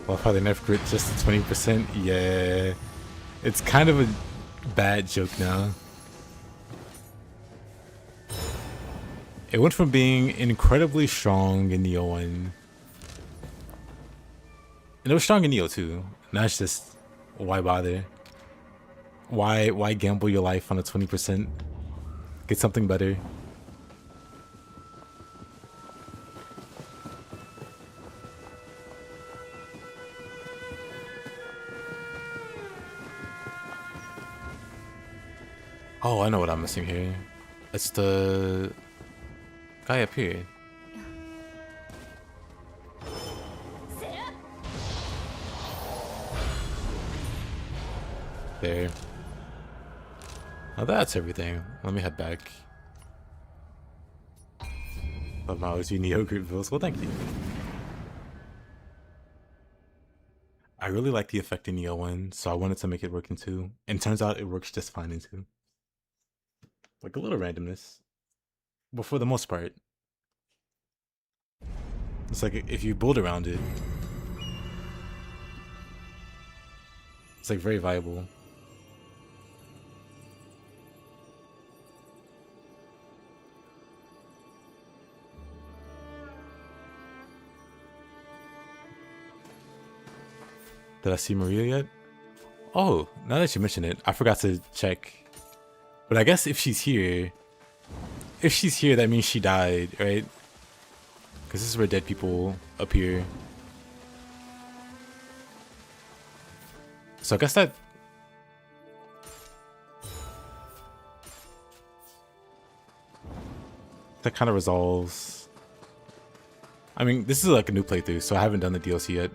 Love how they nerfed grit just to 20%. Yeah, it's kind of a bad joke now. It went from being incredibly strong in Nioh 1, and it was strong in Nioh 2. Now it's just, why bother? Why gamble your life on a 20%? Get something better. Oh, I know what I'm missing here. It's the guy up here. There. Now that's everything. Let me head back. lmao is Nioh group bills. Well, thank you. I really like the effect in Nioh 1, so I wanted to make it work in 2. And turns out it works just fine in 2. Like a little randomness. But for the most part, it's like if you build around it, it's like very viable. Did I see Maria yet? Oh, now that you mention it, I forgot to check. But I guess if she's here, that means she died, right? Because this is where dead people appear. So I guess that kind of resolves. I mean, this is like a new playthrough, so I haven't done the DLC yet.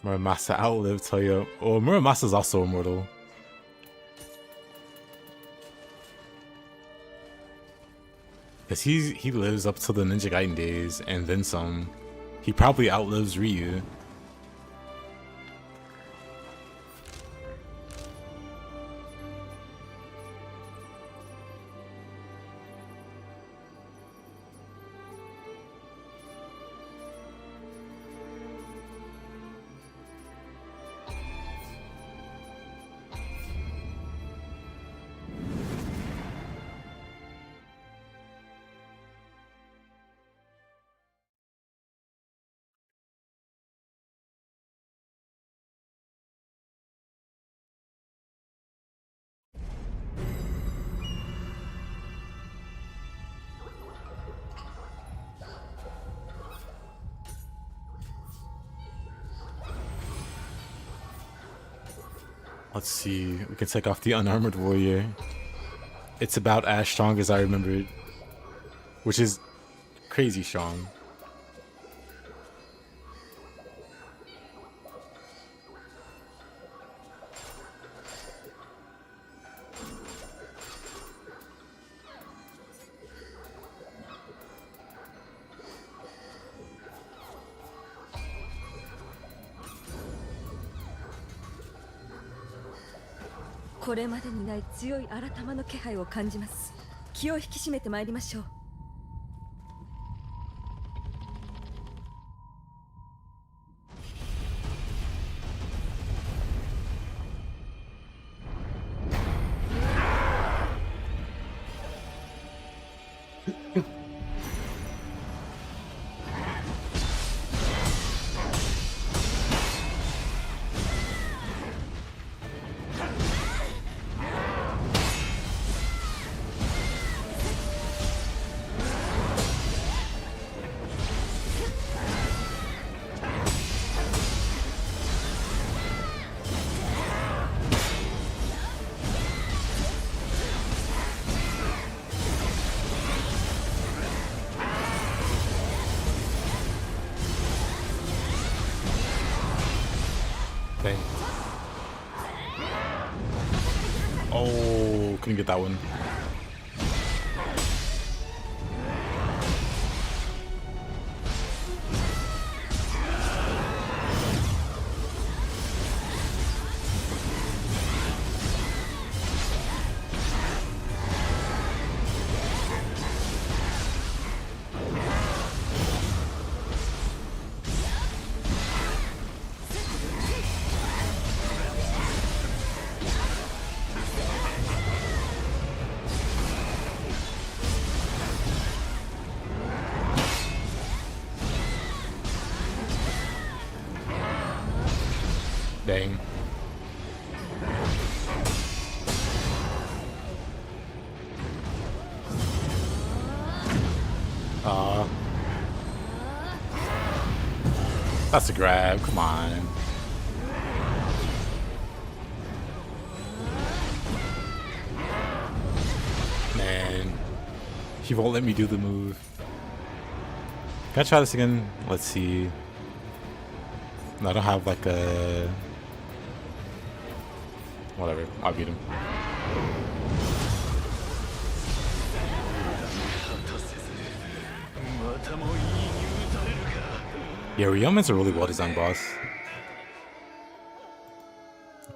Muramasa outlived Toyo. Oh, Muramasa's also immortal. Because he lives up to the Ninja Gaiden days and then some. He probably outlives Ryu. Let's see. We can take off the unarmored warrior. It's about as strong as I remembered, which is crazy strong.「これまでにない強い新玉の気配を感じます」「気を引き締めてまいりましょう」Dang. Oh, couldn't get that one. Dang. That's a grab, come on. Man, he won't let me do the move. Can I try this again? Let's see. No, I don't have like a... Whatever, I'll beat him. Yeah, Ryomen's a really well designed boss.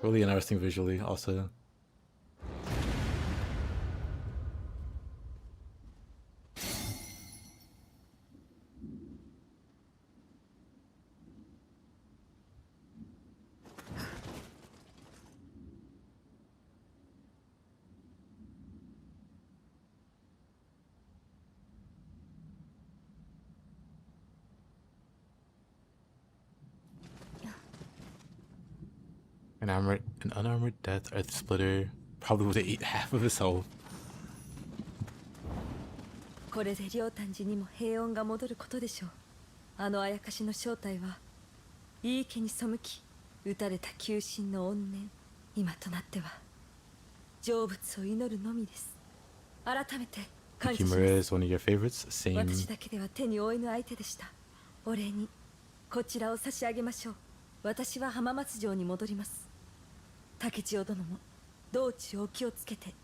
Really interesting visually, also. An unarmored death earth splitter probably would have eaten half of his health. これで両丹寺にも平穏が戻ることでしょう。あのあやかしの正体はいい気に背き打たれた求心の怨念、今となっては成仏を祈るのみです。改めて感謝します。 Kimura is one of your favorites. Same. 私だけでは手に負えぬ相手でした。お礼にこちらを差し上げましょう。私は浜松城に戻ります。竹千代殿も道中お気をつけて。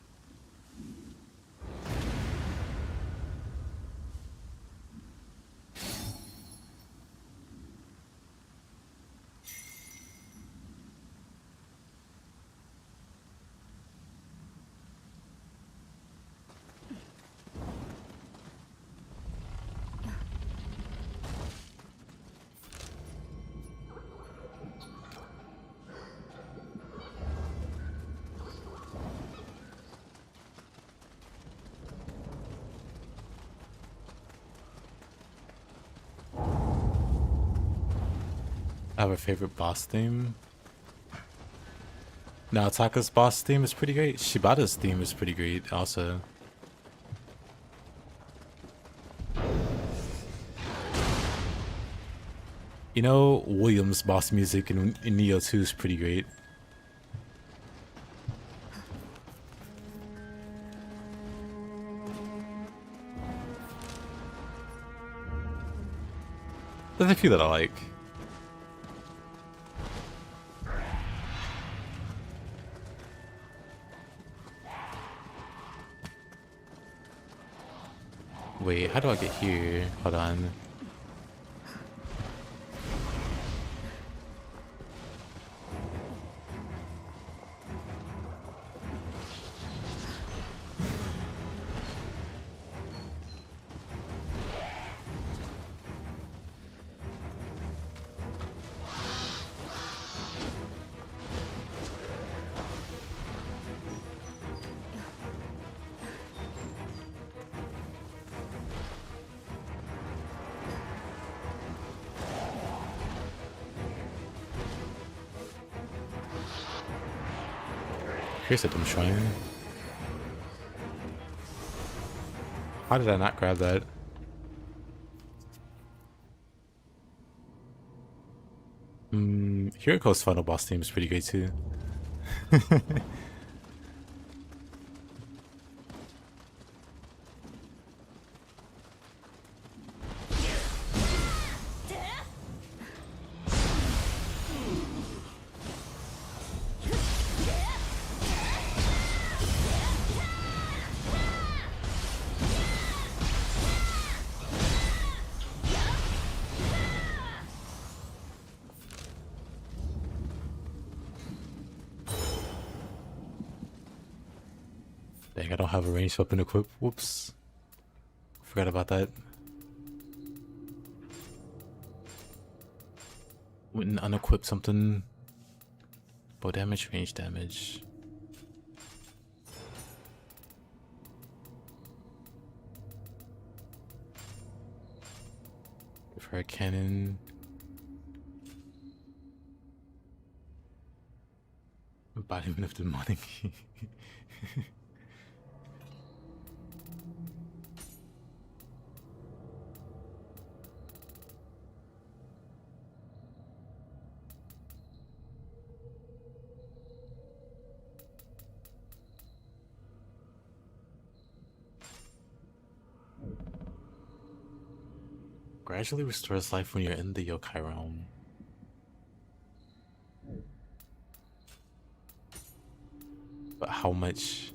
I have a favorite boss theme. Now Taka's boss theme is pretty great. Shibata's theme is pretty great also. You know, Williams' boss music in Nioh 2 is pretty great. There's a few that I like. Wait, how do I get here? Hold on. Here's a dumb shrine. How did I not grab that? Hiriko's final boss theme is pretty great too. Dang, I don't have a ranged weapon equipped. Whoops. Forgot about that. Wouldn't unequip something. Bow damage, range damage. Give her a cannon. Embodiment of demonic. Gradually restores life when you're in the yokai realm. But how much?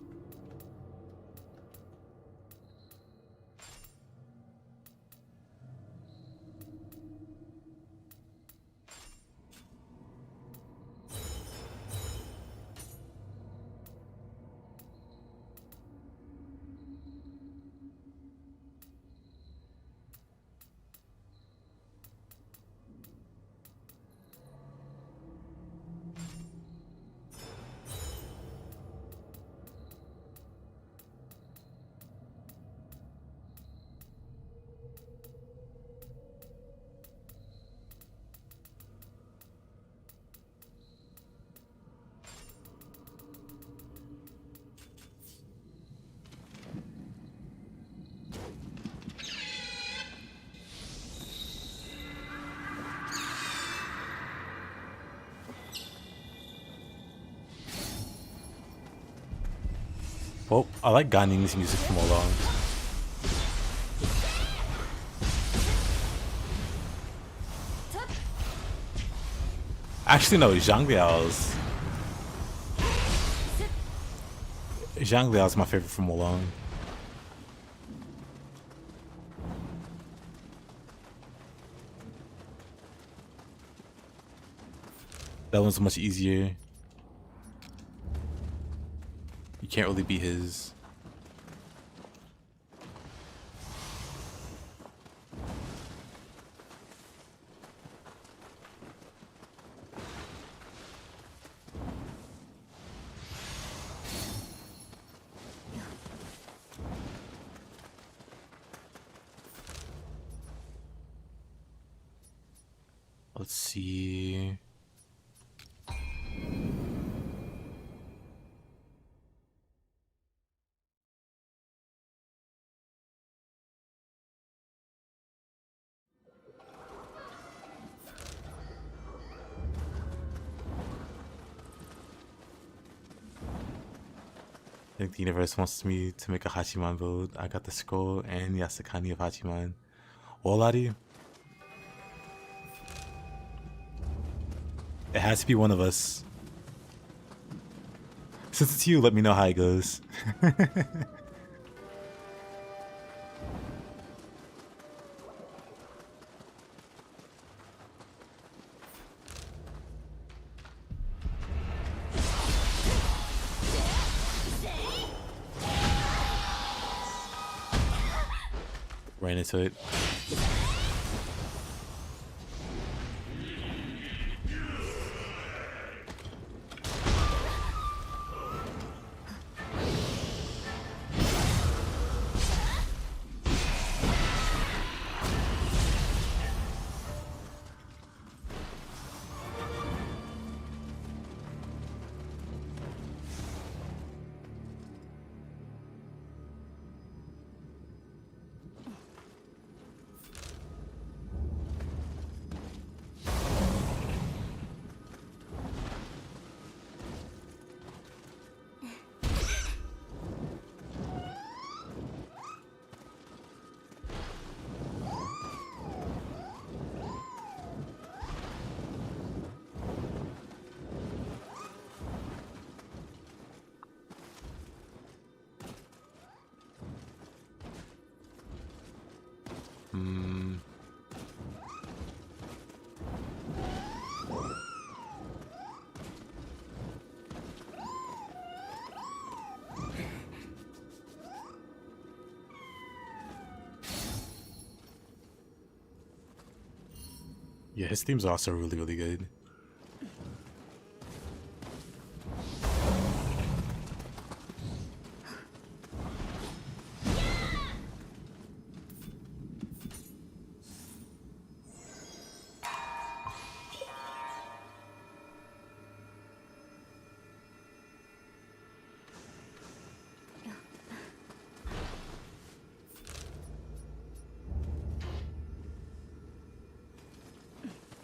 Well, I like Ganing's music from all along. Actually, no, Zhang Liao's. Zhang Liao's my favorite from along. That one's much easier. You can't really beat his. Let's see. I think the universe wants me to make a Hachiman build. I got the scroll and Yasakani of Hachiman. Olari? It has to be one of us. Since it's you, let me know how it goes. Ran into it. Yeah, his theme's also really, really good.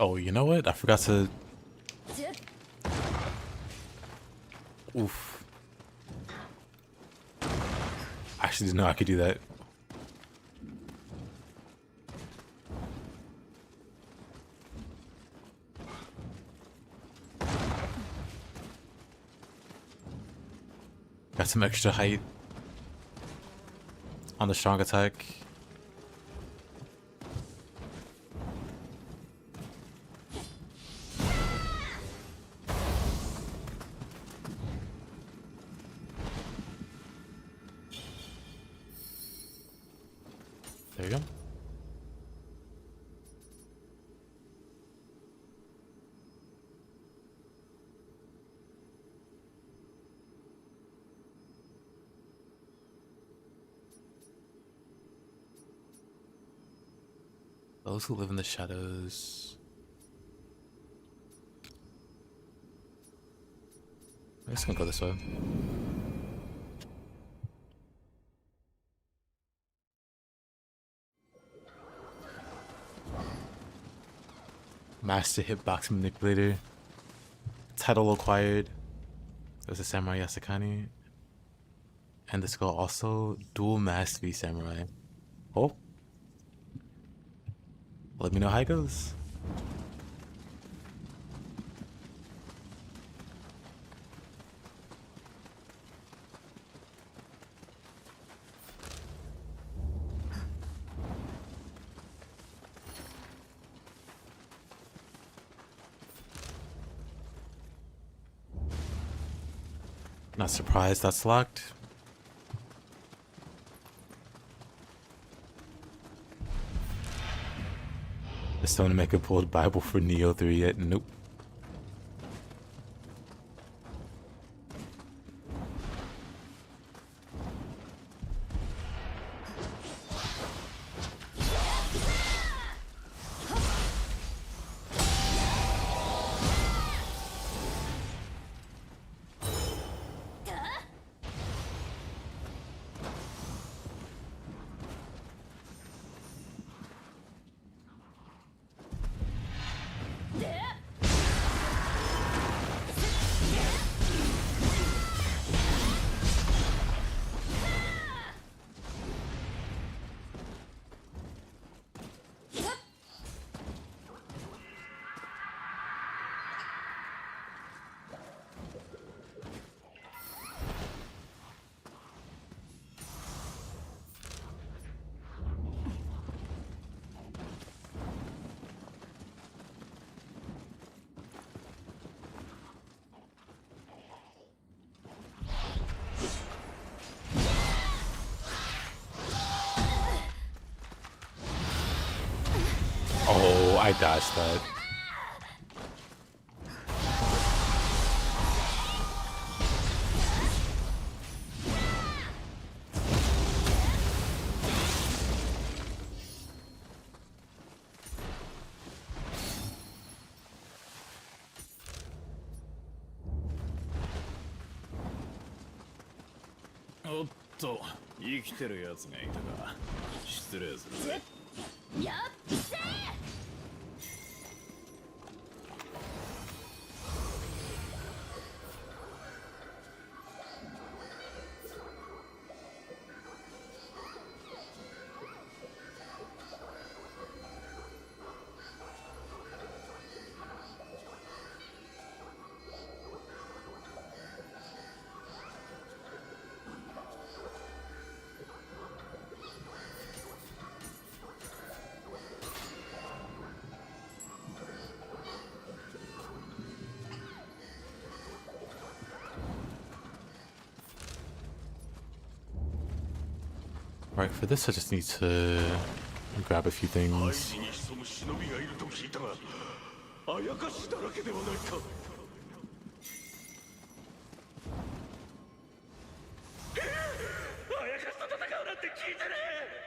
Oh, you know what? I forgot to... Oof. I actually didn't know I could do that. Got some extra height on the strong attack. There you go. Those who live in the shadows. I'm just gonna go this way. Master Hitbox Manipulator. Title acquired. There's a Samurai Yasakani. And this girl also dual mastery samurai. Oh. Let me know how it goes. Not surprised that's locked. The Stone Maker pulled Bible for Nioh 3 yet? Nope. I dodged that.おっと、生きてるやつがいたか。失礼するぜ。やっせー。Right, for this I just need to grab a few things. に潜む忍びがいると聞いたが、あやかしだらけではないか。あやかしと戦うなんて聞いてねえ。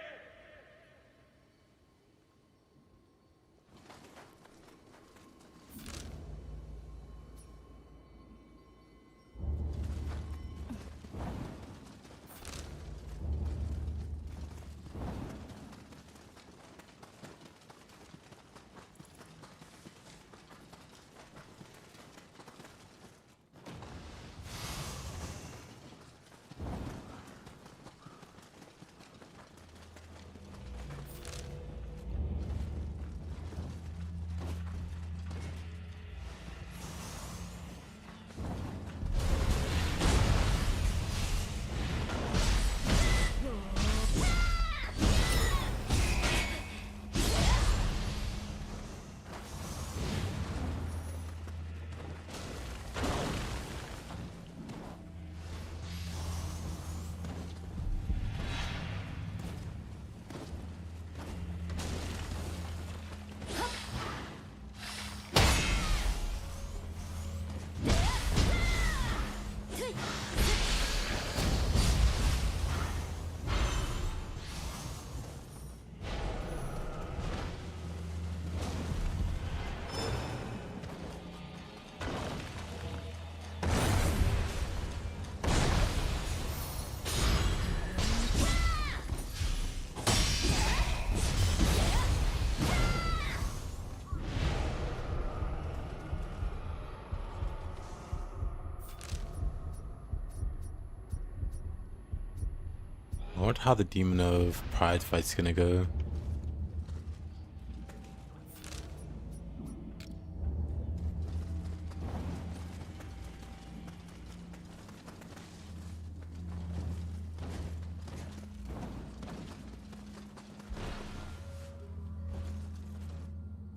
I wonder how the Demon of Pride fight's gonna go.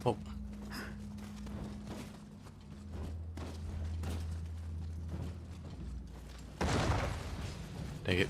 Oh. Dang it.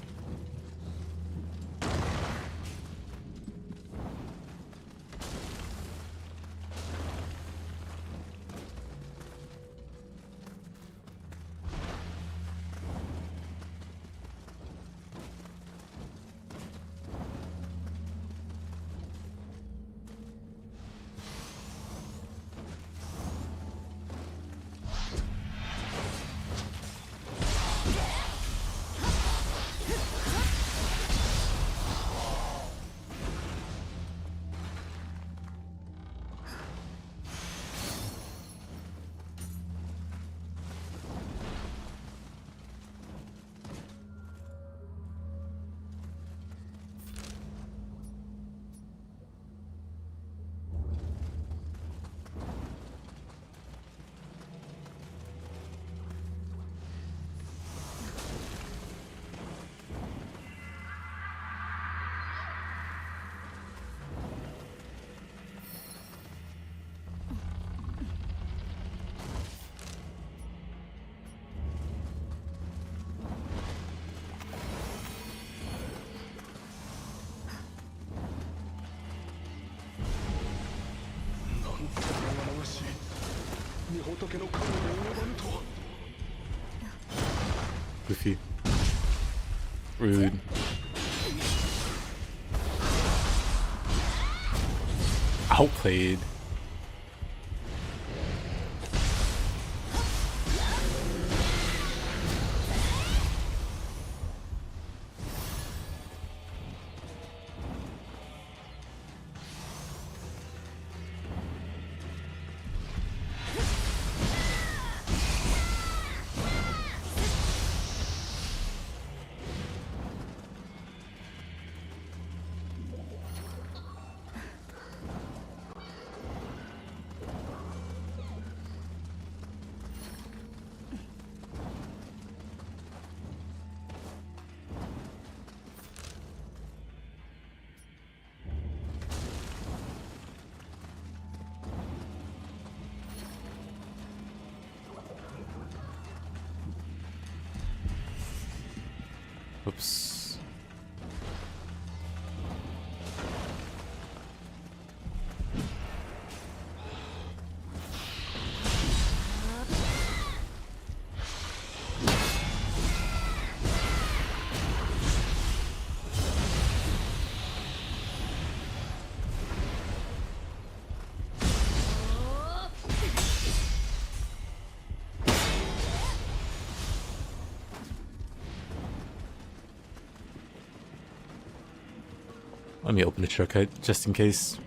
Rude. Outplayed. Oops. Let me open the shortcut just in case.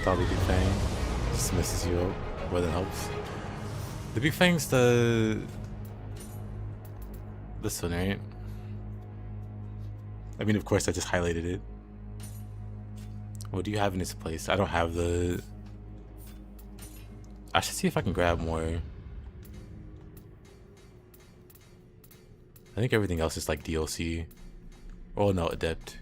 Thought the big fang just messes you up more than helps. The big fang's this one, right? I mean, of course, I just highlighted it. What do you have in its place? I don't have the... I should see if I can grab more. I think everything else is like DLC. Oh no, Adept.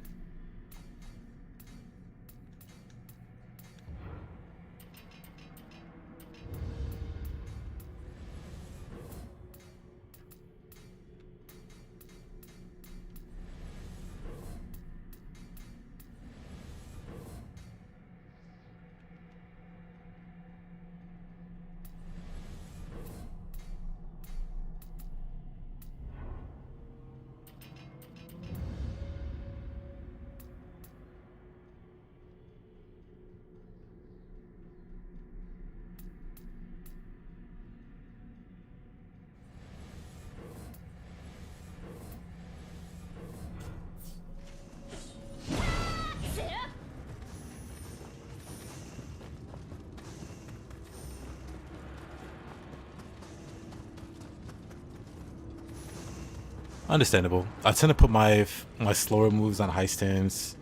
Understandable. I tend to put my slower moves on high stance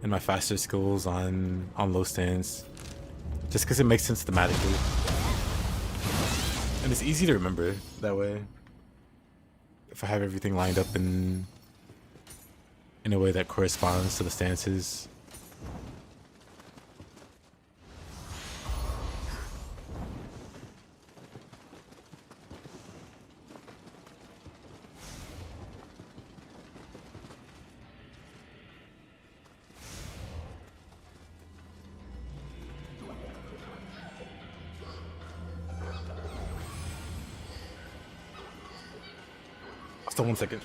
and my faster skills on low stance, just because it makes sense thematically, and it's easy to remember that way. if I have everything lined up in a way that corresponds to the stances. Still 1 second.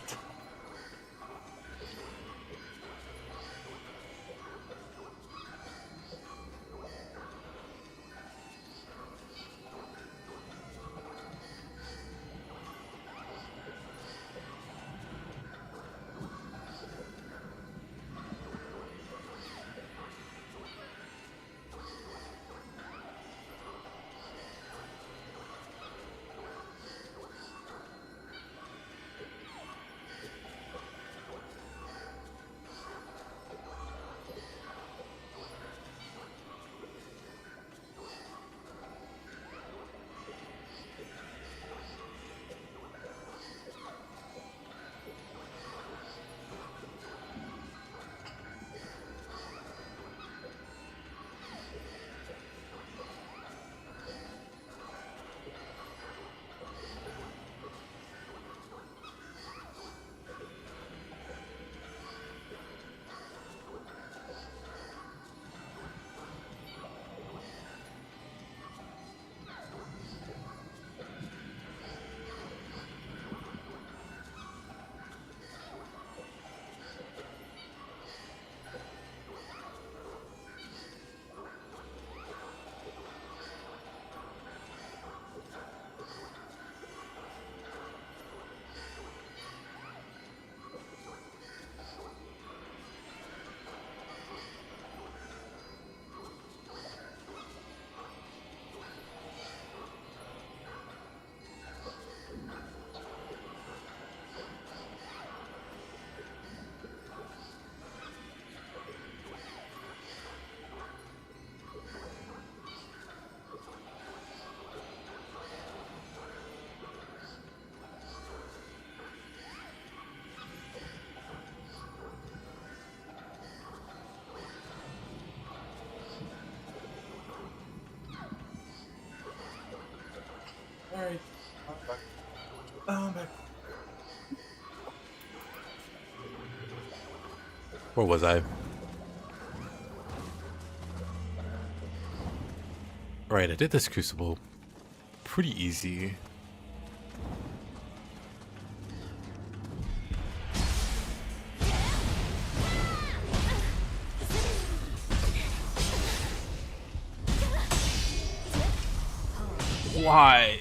Alright, I'm back. Where was I? Right, I did this crucible pretty easy. Why?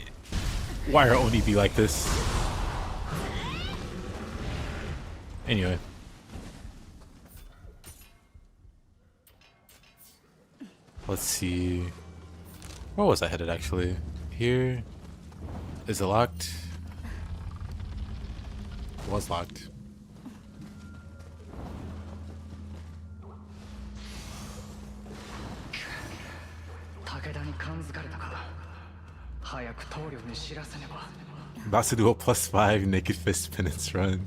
Why are Oni be like this? Anyway. Let's see. Where was I headed actually? Here. Is it locked? It was locked. About to do a +5 naked fist penance run.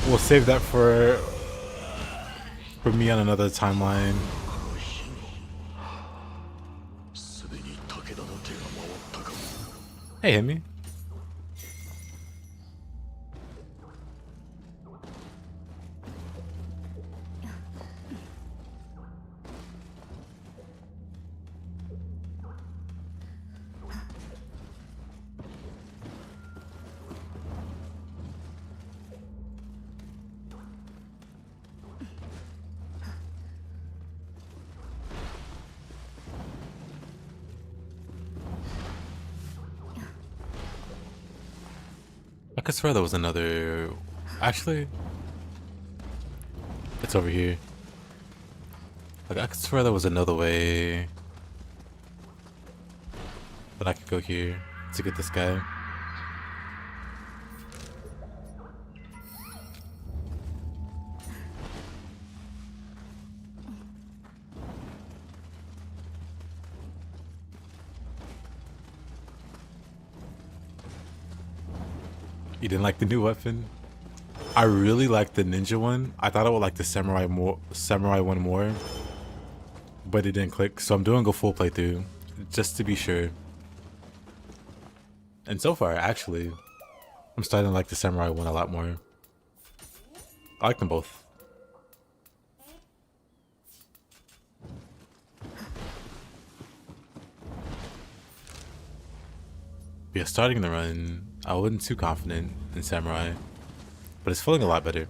We'll save that for me on another timeline. Hey, hit me. I could swear there was another... Actually, it's over here. Like, I could swear there was another way that I could go here to get this guy. You didn't like the new weapon? I really like the ninja one. I thought I would like the samurai one more, but it didn't click. So I'm doing a full playthrough just to be sure. And so far, actually, I'm starting to like the samurai one a lot more. I like them both. Yeah, starting the run, I wasn't too confident in samurai, but it's feeling a lot better.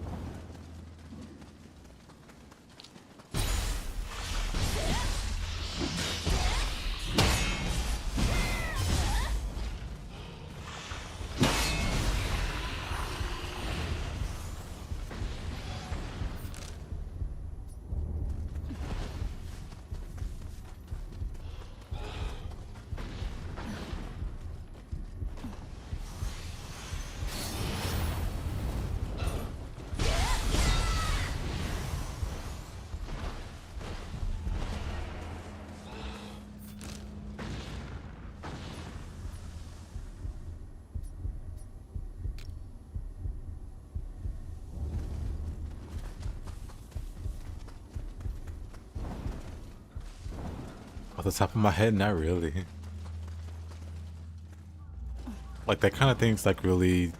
Off the top of my head, not really. Like, that kind of thing's like really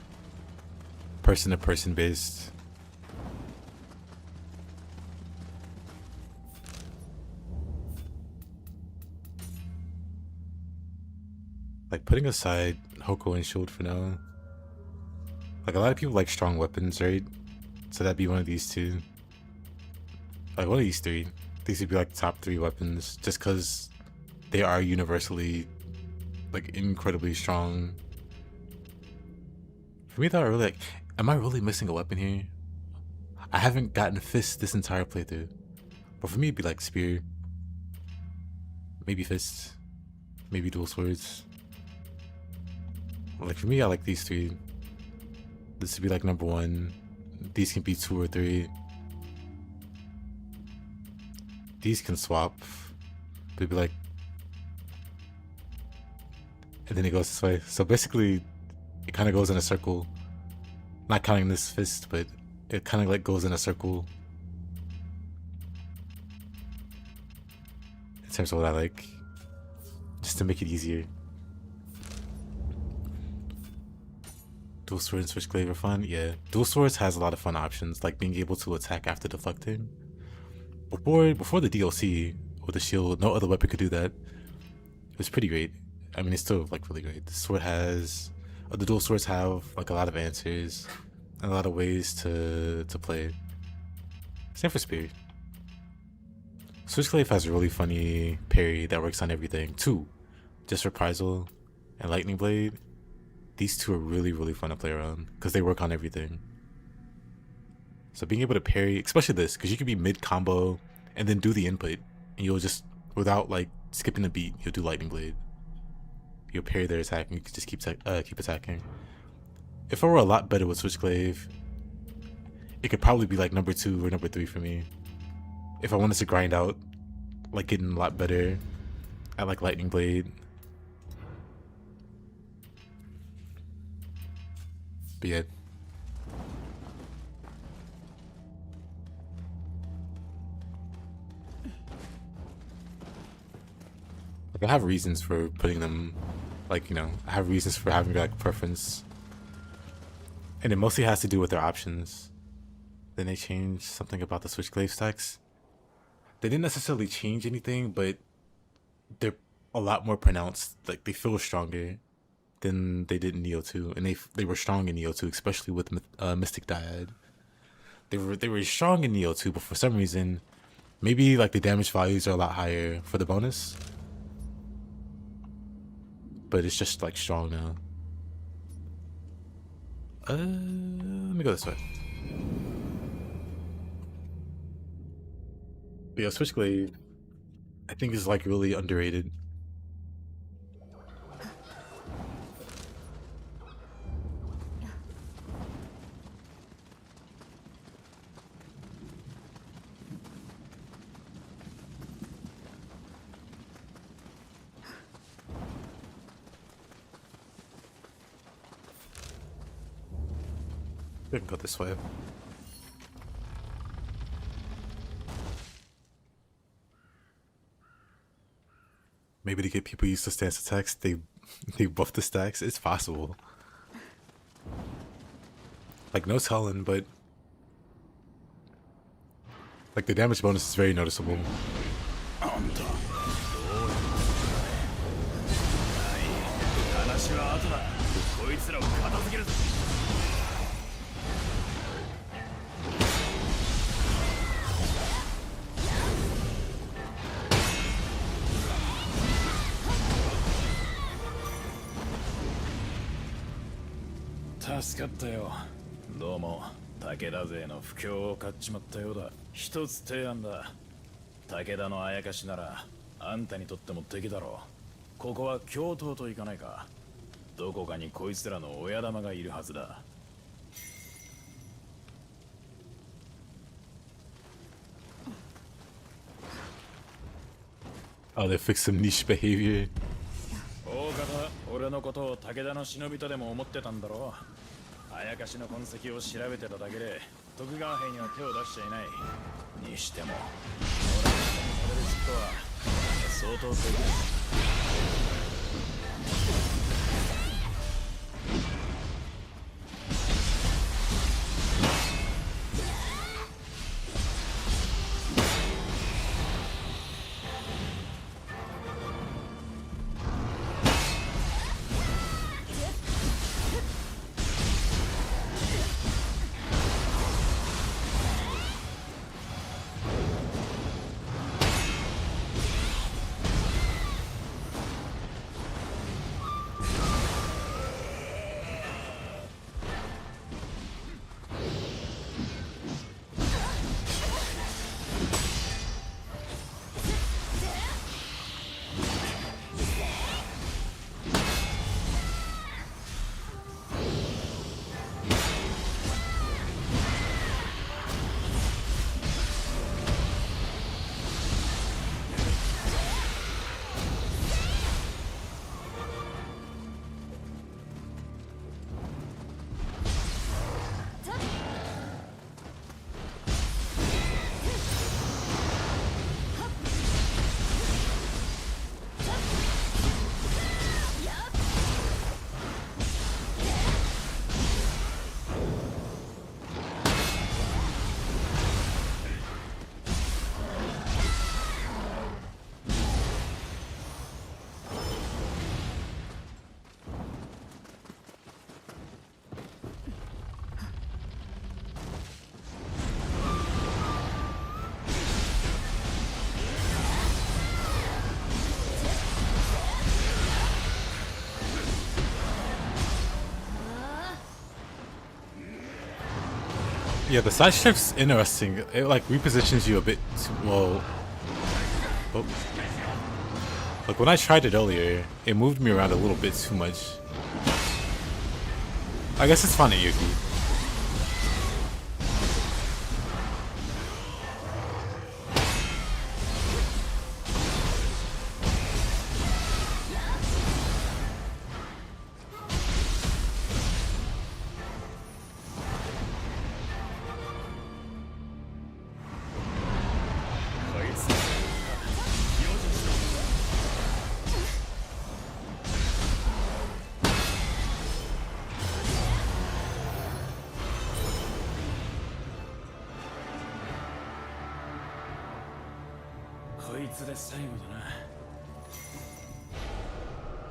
person to person based. Like, putting aside Hoko and Shield for now. Like, a lot of people like strong weapons, right? So that'd be one of these two. Like, one of these three. These would be like top 3 weapons, just because they are universally like incredibly strong. For me though, I really like, am I really missing a weapon here? I haven't gotten fist this entire playthrough. But for me it'd be like spear. Maybe fist. Maybe dual swords. Like for me I like these 3. This would be like number 1. These can be 2 or 3. These can swap. They'd be like, and then it goes this way. So basically, it kind of goes in a circle. Not counting this fist, but it kind of like goes in a circle. In terms of what I like. Just to make it easier. Dual sword and switchblade are fun? Yeah. Dual swords has a lot of fun options, like being able to attack after deflecting. Before the DLC with the shield, no other weapon could do that. It was pretty great. I mean, it's still like really great. The sword has, the dual swords have like a lot of answers and a lot of ways to play. Same for spear. Switchblade has a really funny parry that works on everything. 2, just reprisal and lightning blade. These 2 are really fun to play around because they work on everything. So being able to parry, especially this, because you can be mid combo and then do the input, and you'll just, without like skipping a beat, you'll do lightning blade. You'll parry their attack, and you can just keep attacking. If I were a lot better with switchblade, it could probably be like number 2 or number 3 for me. If I wanted to grind out, like getting a lot better at like lightning blade. But yeah. Like I have reasons for putting them, like, you know, I have reasons for having like preference. And it mostly has to do with their options. Then they changed something about the switchblade stacks. They didn't necessarily change anything, but they're a lot more pronounced. Like they feel stronger than they did in Nioh 2, and they were strong in Nioh 2, especially with Mystic Dyad. They were strong in Nioh 2, but for some reason, maybe like the damage values are a lot higher for the bonus. But it's just like strong now. Let me go this way. But yeah, switchblade, I think is like really underrated. We can go this way. Maybe to get people used to stance attacks, they buff the stacks. It's possible. Like no telling, but like the damage bonus is very noticeable.助かったよ。どうも武田勢の不況を買っちまったようだ。一つ提案だ。武田のあやかしならあんたにとっても敵だろう。ここは京都と行かないか。どこかにこいつらの親玉がいるはずだ。Oh, they fixed some niche behavior. 大方、俺のことを武田の忍びとでも思ってたんだろう。あやかしの痕跡を調べてただけで、徳川兵には手を出しちゃいない。にしても、俺のたどり着くとは相当できる。Yeah, the side shift's interesting. It like repositions you a bit too well. Oh. Like when I tried it earlier, it moved me around a little bit too much. I guess it's fun at Yuki.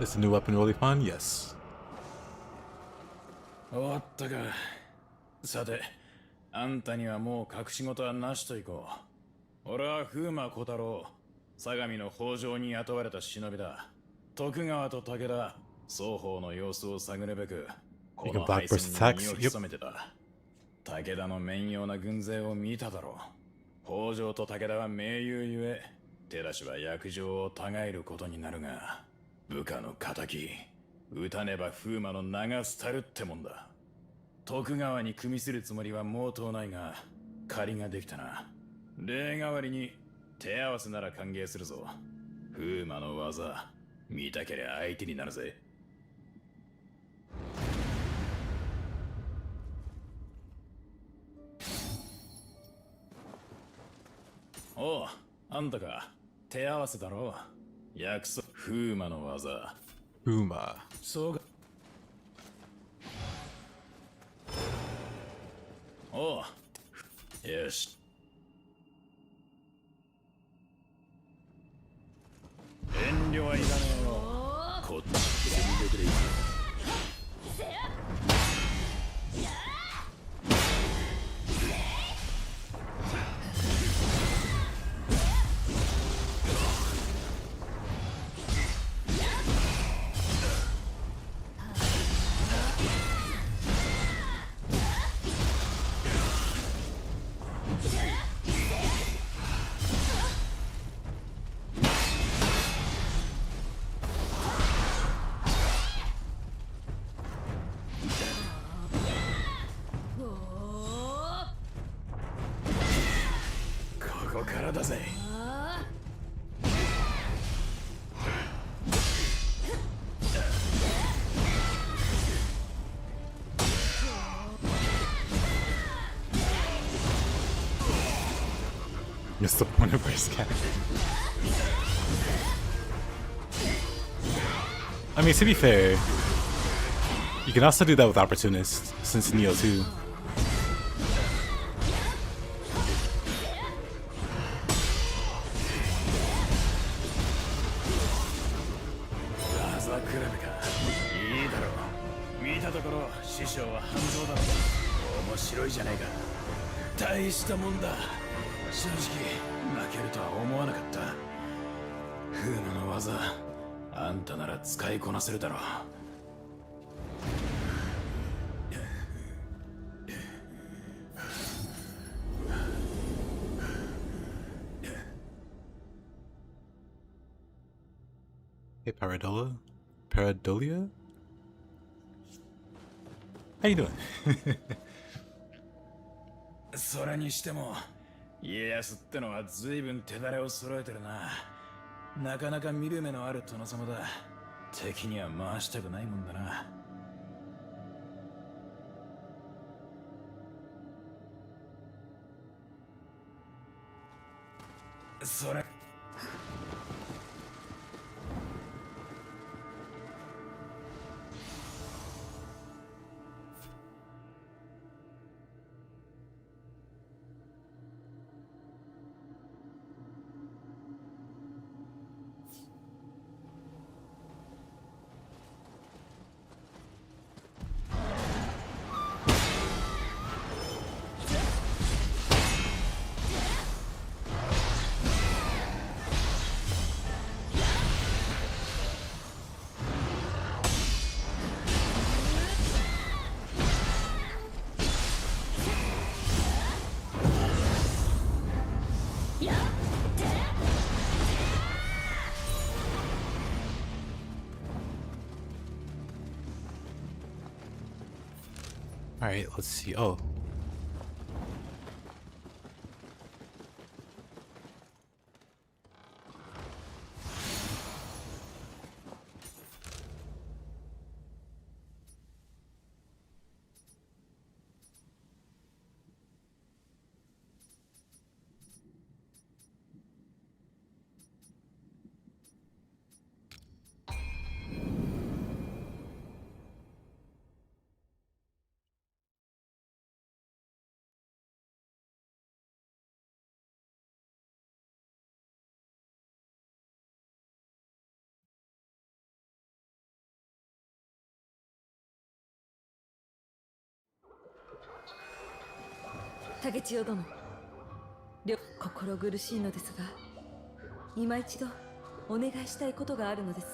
Is the new weapon really fun? Yes. 終わったか。さて、あんたにはもう隠し事はなしといこう。俺は風魔小太郎、相模の北条に雇われた忍びだ。徳川と武田、双方の様子を探るべく、この敗戦に身を潜めてた。武田の面妖な軍勢を見ただろう。北条と武田は盟友ゆえ、手出しは約定をたがえることになるが、部下の仇、撃たねば風魔の名が廃るってもんだ。徳川に組みするつもりは毛頭ないが、借りができたな。礼代わりに手合わせなら歓迎するぞ。風魔の技、見たけりゃ相手になるぜ。おう、あんたか。手合わせだろう。約束、風魔の技。Uma. そうか。おう、よし。遠慮はいらねえよ。こっち全力でいく。ここからだぜ。Missed the point of his cat. I mean, to be fair, you can also do that with Opportunist, since Nioh too. Hey, Paradolia? How you doing? それにしても家康ってのは随分手だれを揃えてるな。なかなか見る目のある殿様だ。敵には回したくないもんだな。それAlright, let's see. Oh.竹千代殿、心苦しいのですが、今一度お願いしたいことがあるのです。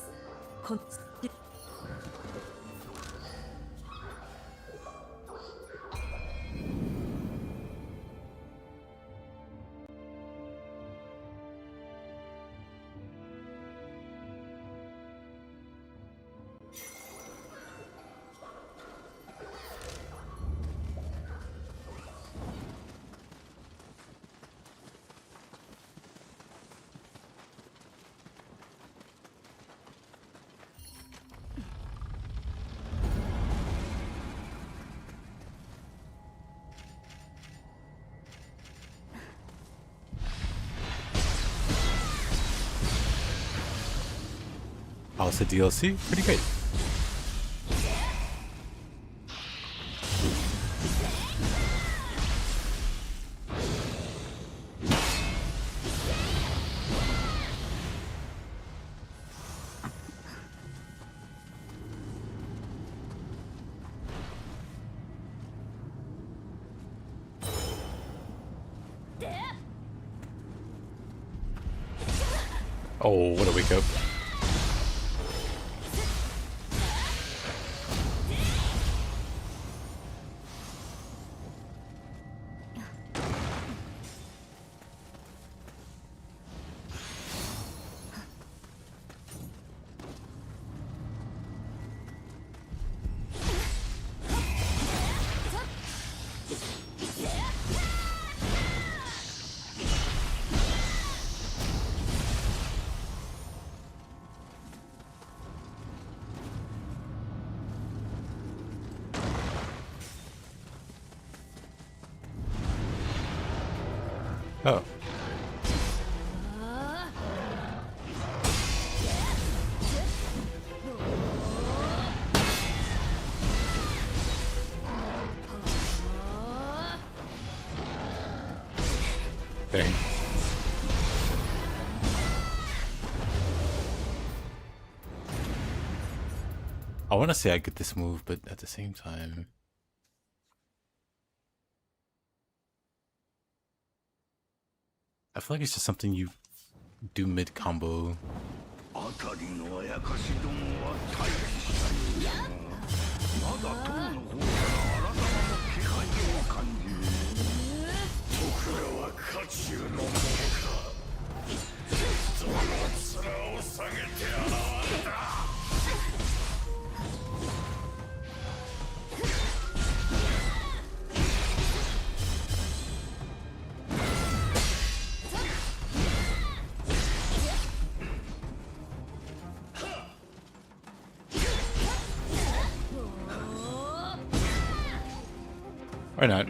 Alice DLC, pretty great. Oh, what a wake up. Oh. Dang. I want to say I get this move, but at the same time... I feel like it's just something you do mid-combo. Or not.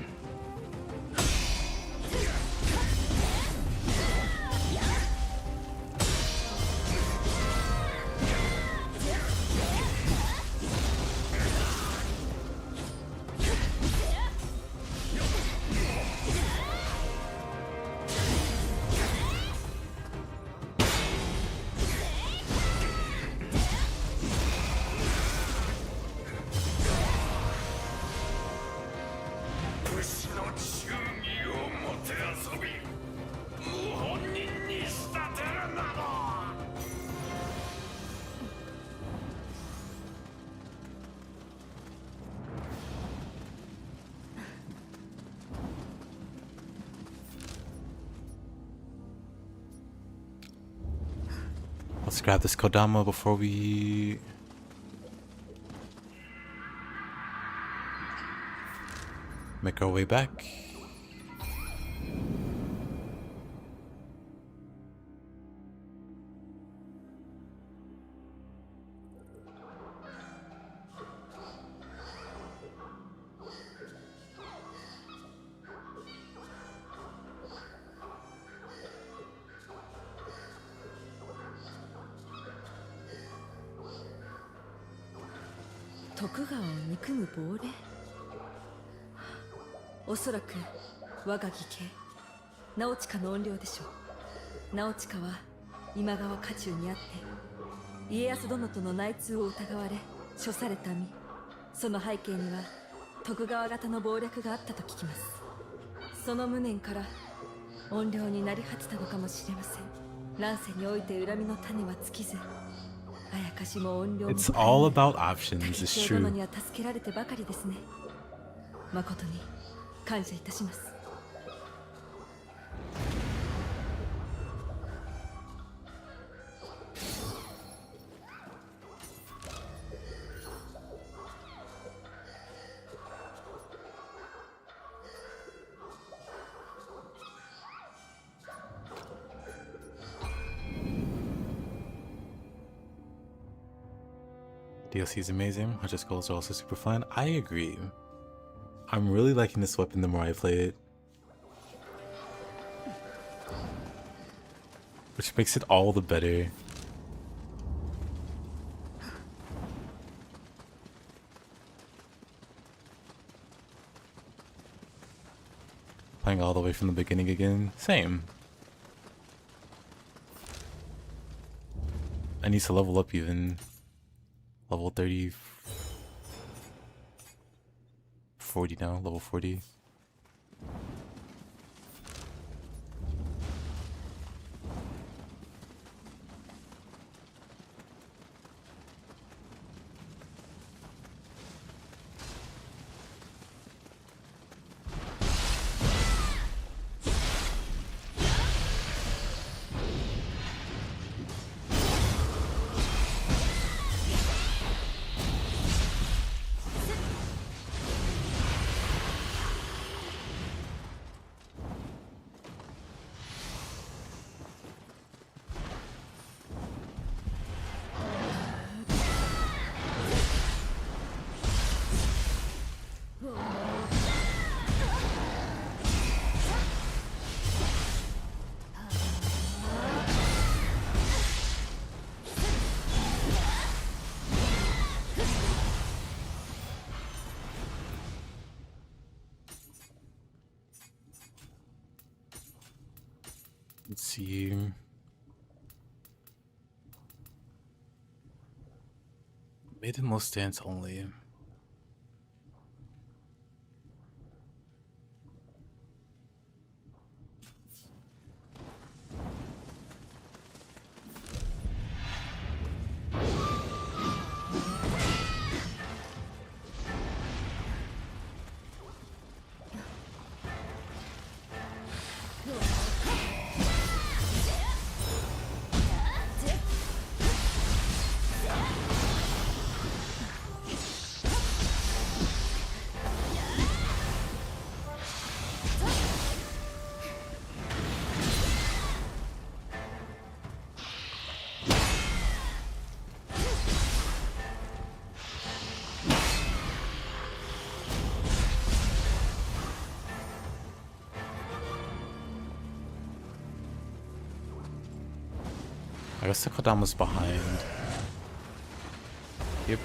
Let's grab this Kodama before we... make our way back.徳川を憎む亡霊。おそらく我が義兄直親の怨霊でしょう。直親は今川家中にあって家康殿との内通を疑われ処された身。その背景には徳川方の謀略があったと聞きます。その無念から怨霊になり果てたのかもしれません。乱世において恨みの種は尽きず、It's all about options, it's true. には助けられてばかりですね。誠に感謝いたします。DLC is amazing. Hunter's goals are also super fun. I agree. I'm really liking this weapon the more I play it. Which makes it all the better. way from the beginning again. Same. I need to level up even. Level 30. 40 now, level 40. Let's see. Maidenless stance only. I guess the Kodama was behind. Yep.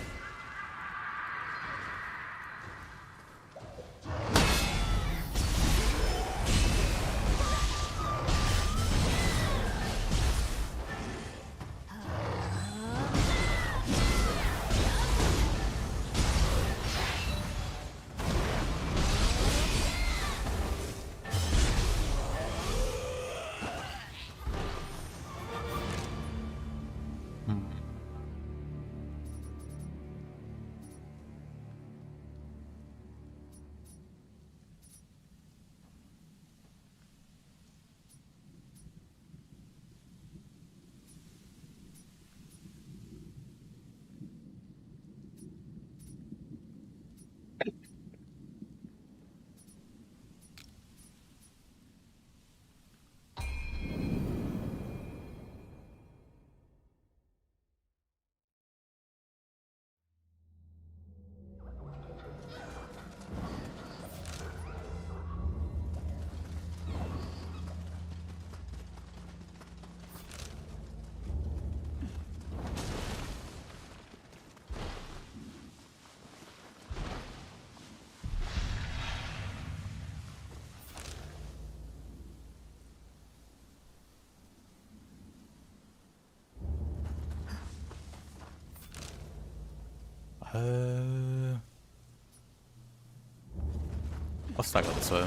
I'll stack up this way.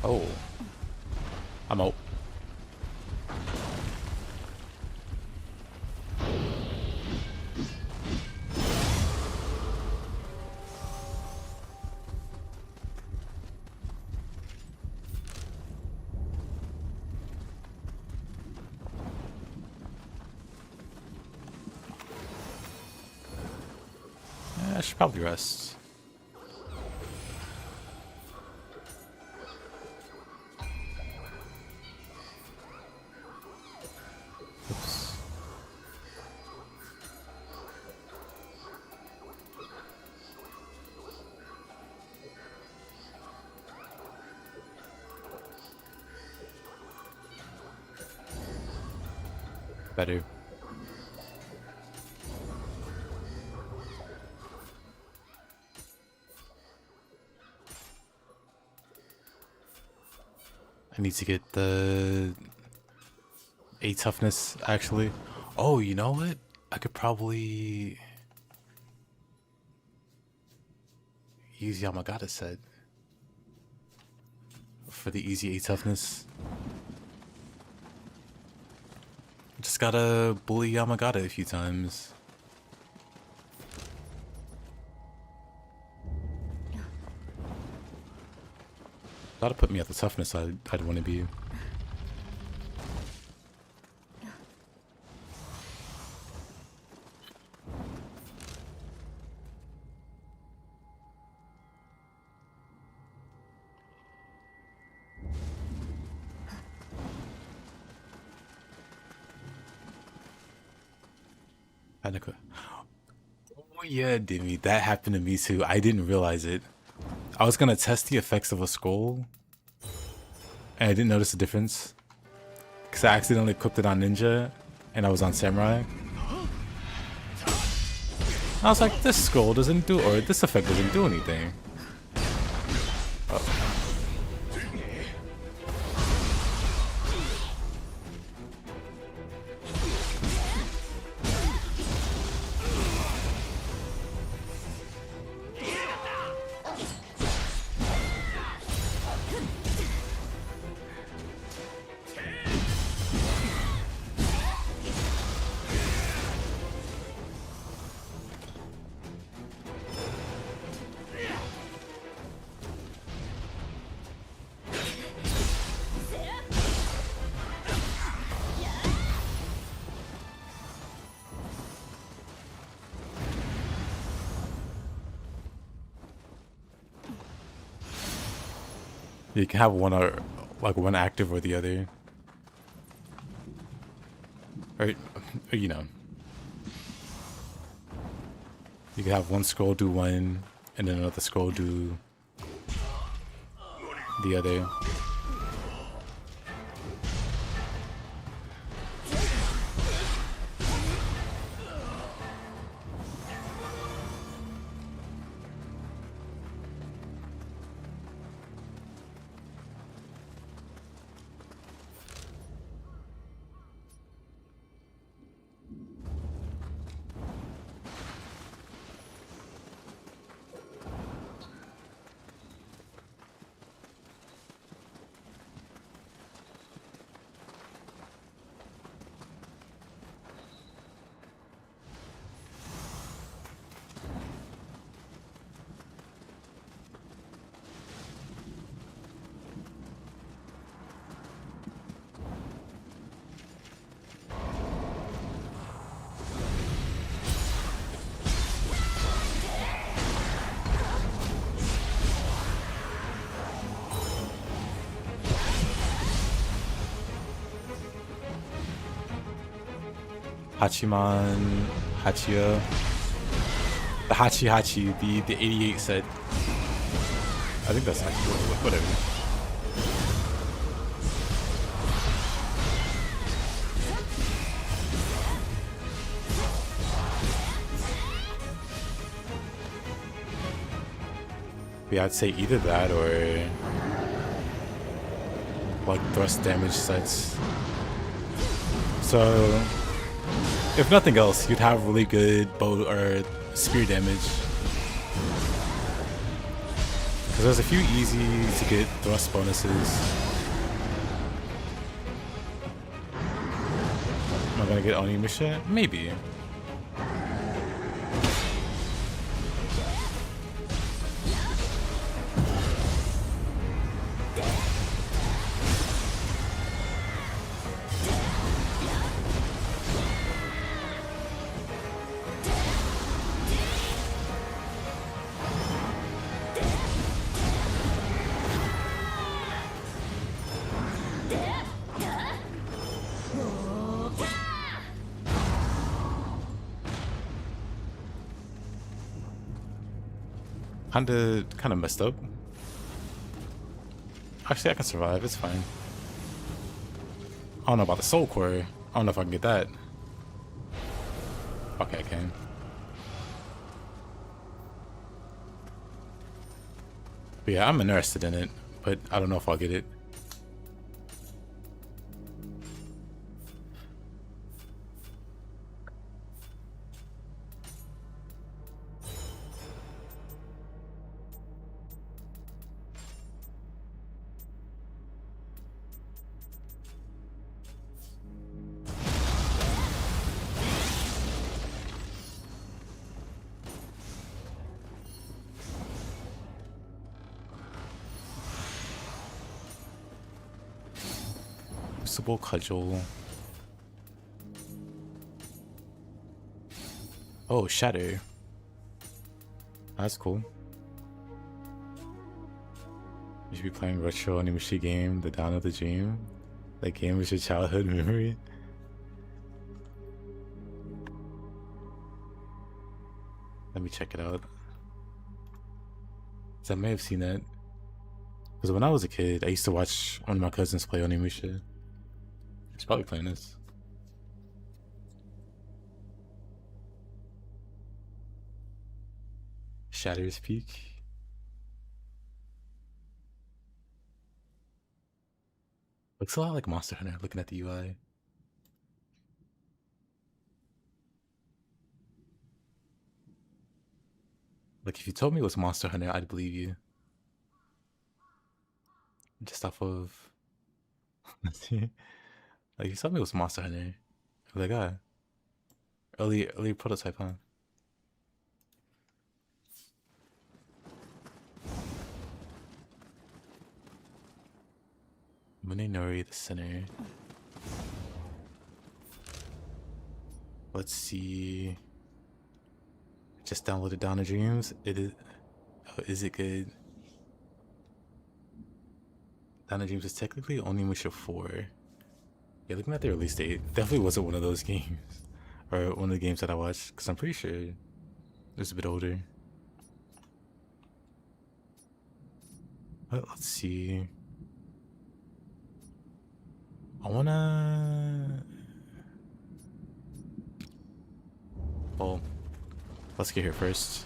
Oh. I'm out. I should probably rest. Oops. Better. I need to get the 8 toughness, actually. Oh, you know what? I could probably use Yamagata set for the easy 8 toughness. Just gotta bully Yamagata a few times. Gotta put me at the toughness I'd want to be. Oh yeah, Dimmy, that happened to me too. I didn't realize it. I was gonna test the effects of a skull, and I didn't notice the difference because I accidentally equipped it on ninja, and I was on samurai. I was like, this skull doesn't do, or this effect doesn't do anything. Oh. You can have one or like one active or the other, or you know, you can have one scroll do one, and then another scroll do the other. Hachiman, Hachia, the Hachi, the 88 set. I think that's actually whatever. Yeah, I'd say either that or like thrust damage sets. So if nothing else, you'd have really good bow or spear damage. Because there's a few easy to get thrust bonuses. Am I gonna get Onimusha? Maybe. Kinda messed up. Actually, I can survive. It's fine. I don't know about the soul core. I don't know if I can get that. Okay, I can. But yeah, I'm interested in it, but I don't know if I'll get it. Crucible Cudgel. Oh, Shatter. That's cool. You should be playing retro Onimushi game, The Dawn of the Dream. That game was your childhood memory. Let me check it out. 'Cause I may have seen that. Because when I was a kid, I used to watch one of my cousins play Onimusha. He's probably playing this. Shatter's Peak. Looks a lot like Monster Hunter looking at the UI. Like if you told me it was Monster Hunter, I'd believe you. Just off of let's see. Like if you told me it was Monster Hunter, I'd be like, ah. Early prototype, huh? Munenori the center. Let's see. Just downloaded Dawn of Dreams. It is. Oh, is it good? Dawn of Dreams is technically Onimusha 4. Yeah, looking at the release date, definitely wasn't one of those games. Or one of the games that I watched. Because I'm pretty sure it was a bit older. But let's see. I wanna... Well, let's get here first.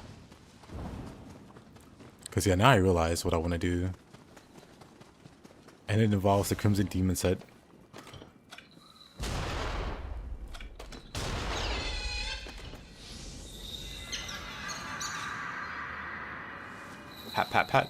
Because yeah, now I realize what I want to do. And it involves the Crimson Demon set. Pat, pat, pat.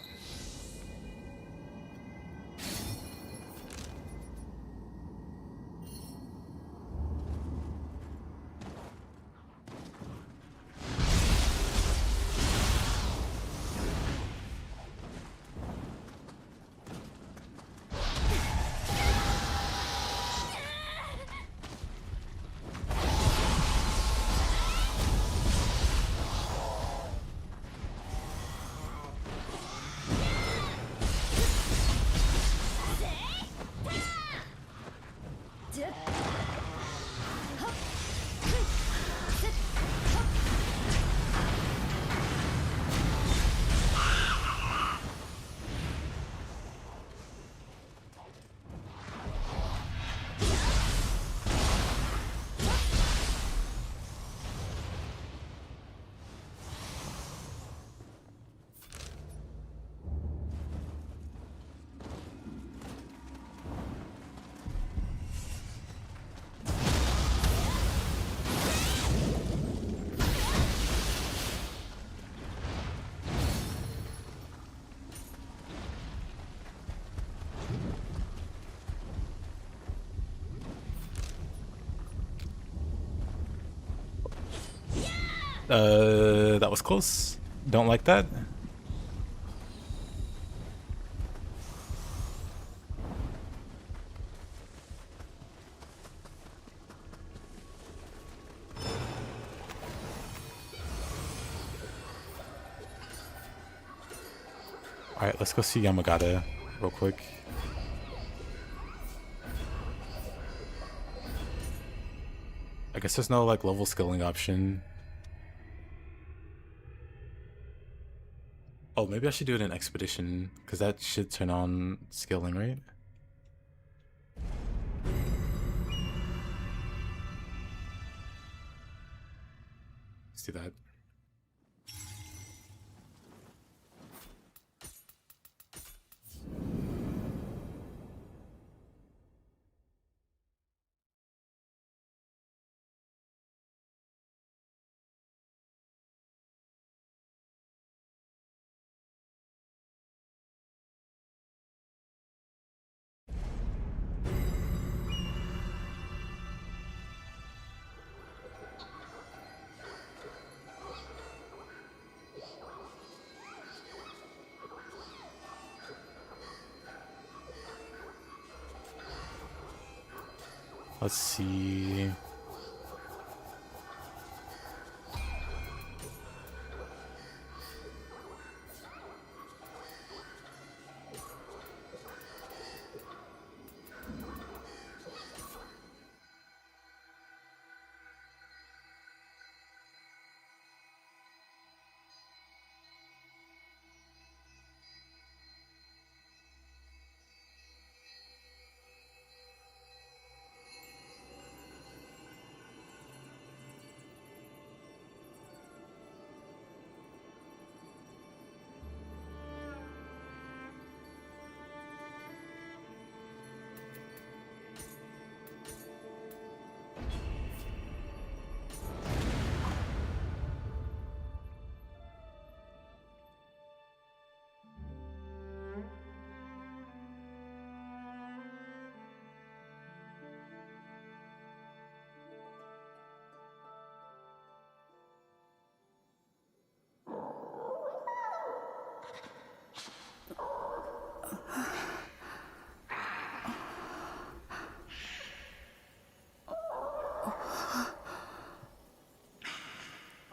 That was close. Don't like that. Alright, let's go see Yamagata real quick. I guess there's no like level scaling option. Oh, maybe I should do it in Expedition, because that should turn on scaling, right? Let's do that. Let's see.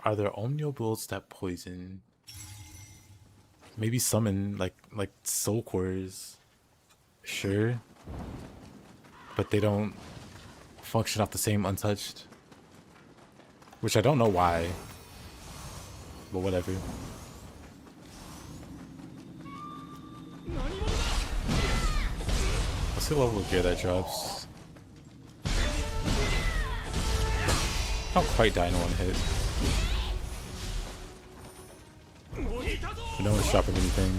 Are there omnio builds that poison? Maybe summon like soul cores. Sure. But they don't function off the same untouched. Which I don't know why. But whatever. Let's see what level of gear that drops. Not quite die in one hit. But no one's dropping anything.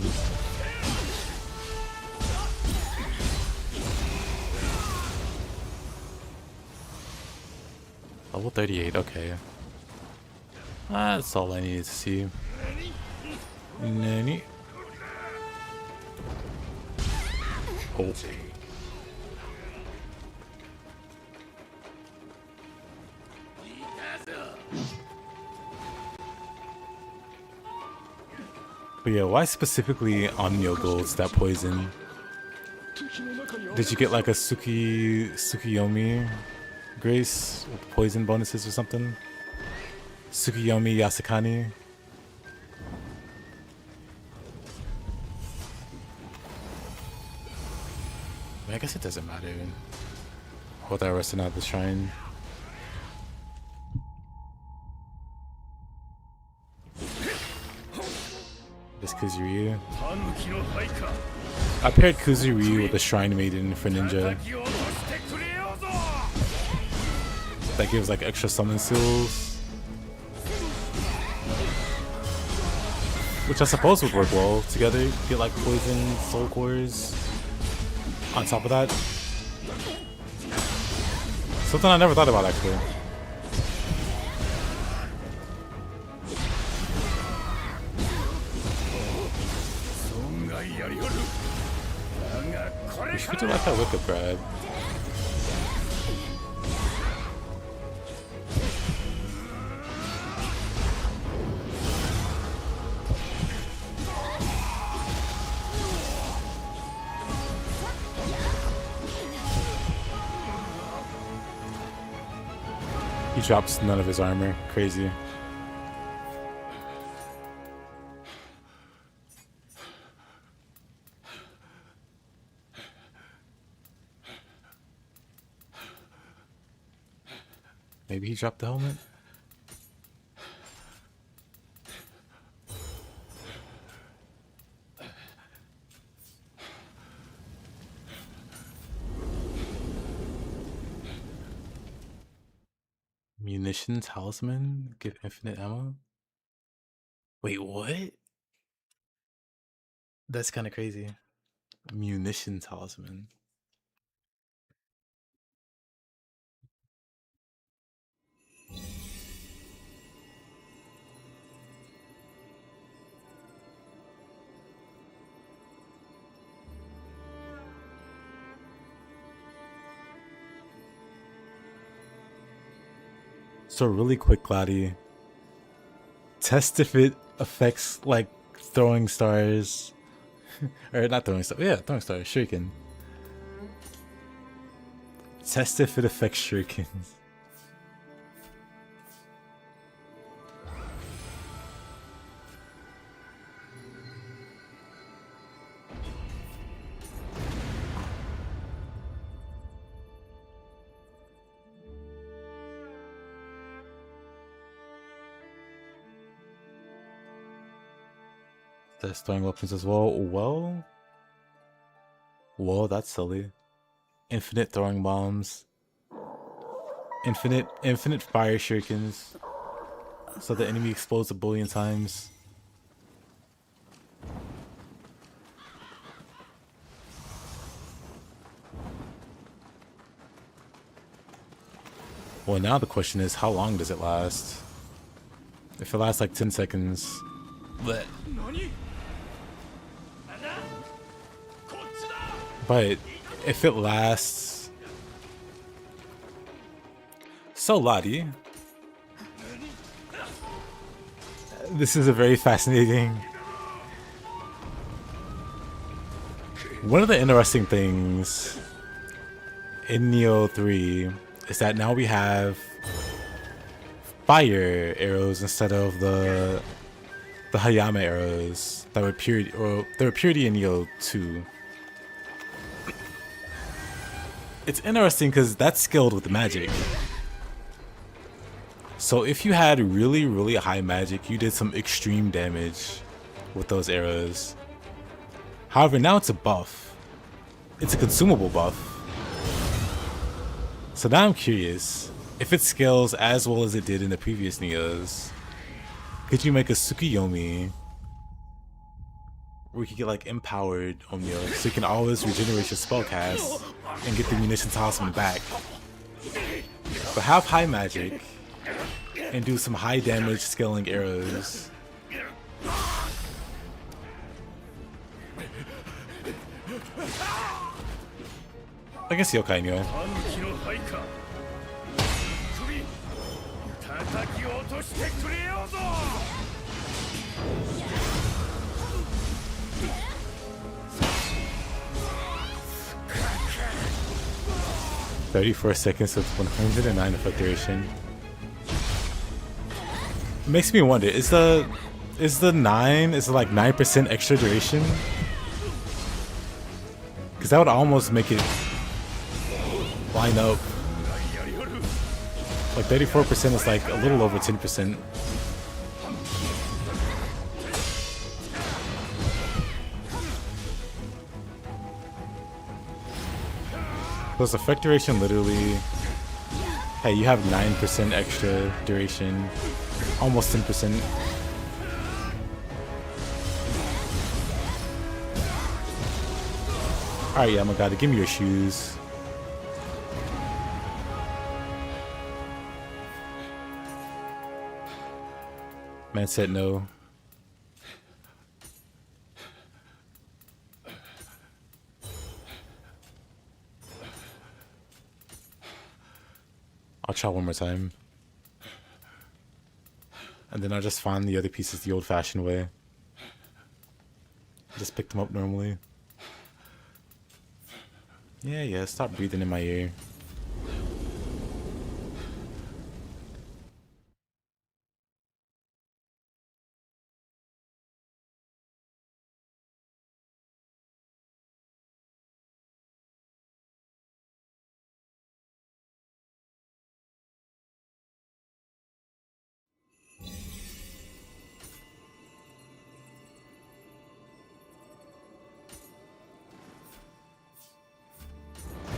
Level 38, okay. That's all I needed to see. Nani? Oh. But yeah, why specifically Onmyo builds that poison? Did you get like a Tsukiyomi grace with poison bonuses or something? Tsukiyomi Yasakani? I guess it doesn't matter. Hold that resting out the shrine. This Kuzuryu. I paired Kuzuryu with the Shrine Maiden for Ninja. That gives like extra summon seals. Which I suppose would work well together. Get like poison, soul cores on top of that. Something I never thought about actually. You should do like that Wicked grab. He drops none of his armor. Crazy. Maybe he dropped the helmet? Munition talisman? Give infinite ammo? Wait, what? That's kind of crazy. Munition talisman. So really quick, Glady. Test if it affects like throwing stars. Or not throwing stars. Yeah, throwing stars. Shuriken. Test if it affects shurikens. Test throwing weapons as well. Well, that's silly. Infinite throwing bombs. Infinite fire shurikens. So the enemy explodes a billion times. Well, now the question is, how long does it last? If it lasts like 10 seconds... But if it lasts... So, Lottie, this is a very fascinating... One of the interesting things in Nioh 3 is that now we have fire arrows instead of the Hayame arrows that were purity in Nioh 2. It's interesting because that's skilled with magic. So if you had really, really high magic, you did some extreme damage with those arrows. However, now it's a buff. It's a consumable buff. So now I'm curious, if it scales as well as it did in the previous Niohs, could you make a Tsukiyomi where you could get like empowered Omnio, so you can always regenerate your spell cast and get the munition talisman back, but have high magic and do some high damage scaling arrows. I guess Yokai Nioh. 34 seconds with 109 effect duration. Makes me wonder, is the like 9% extra duration? Because that would almost make it line up. Like 34% is like a little over 10%. Plus effect duration literally, hey, you have 9% extra duration, almost 10%. Alright, Yamagata, give me your shoes. Man said no. I'll try one more time. And then I'll just find the other pieces the old-fashioned way. Just pick them up normally. Yeah, stop breathing in my ear.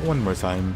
One more time.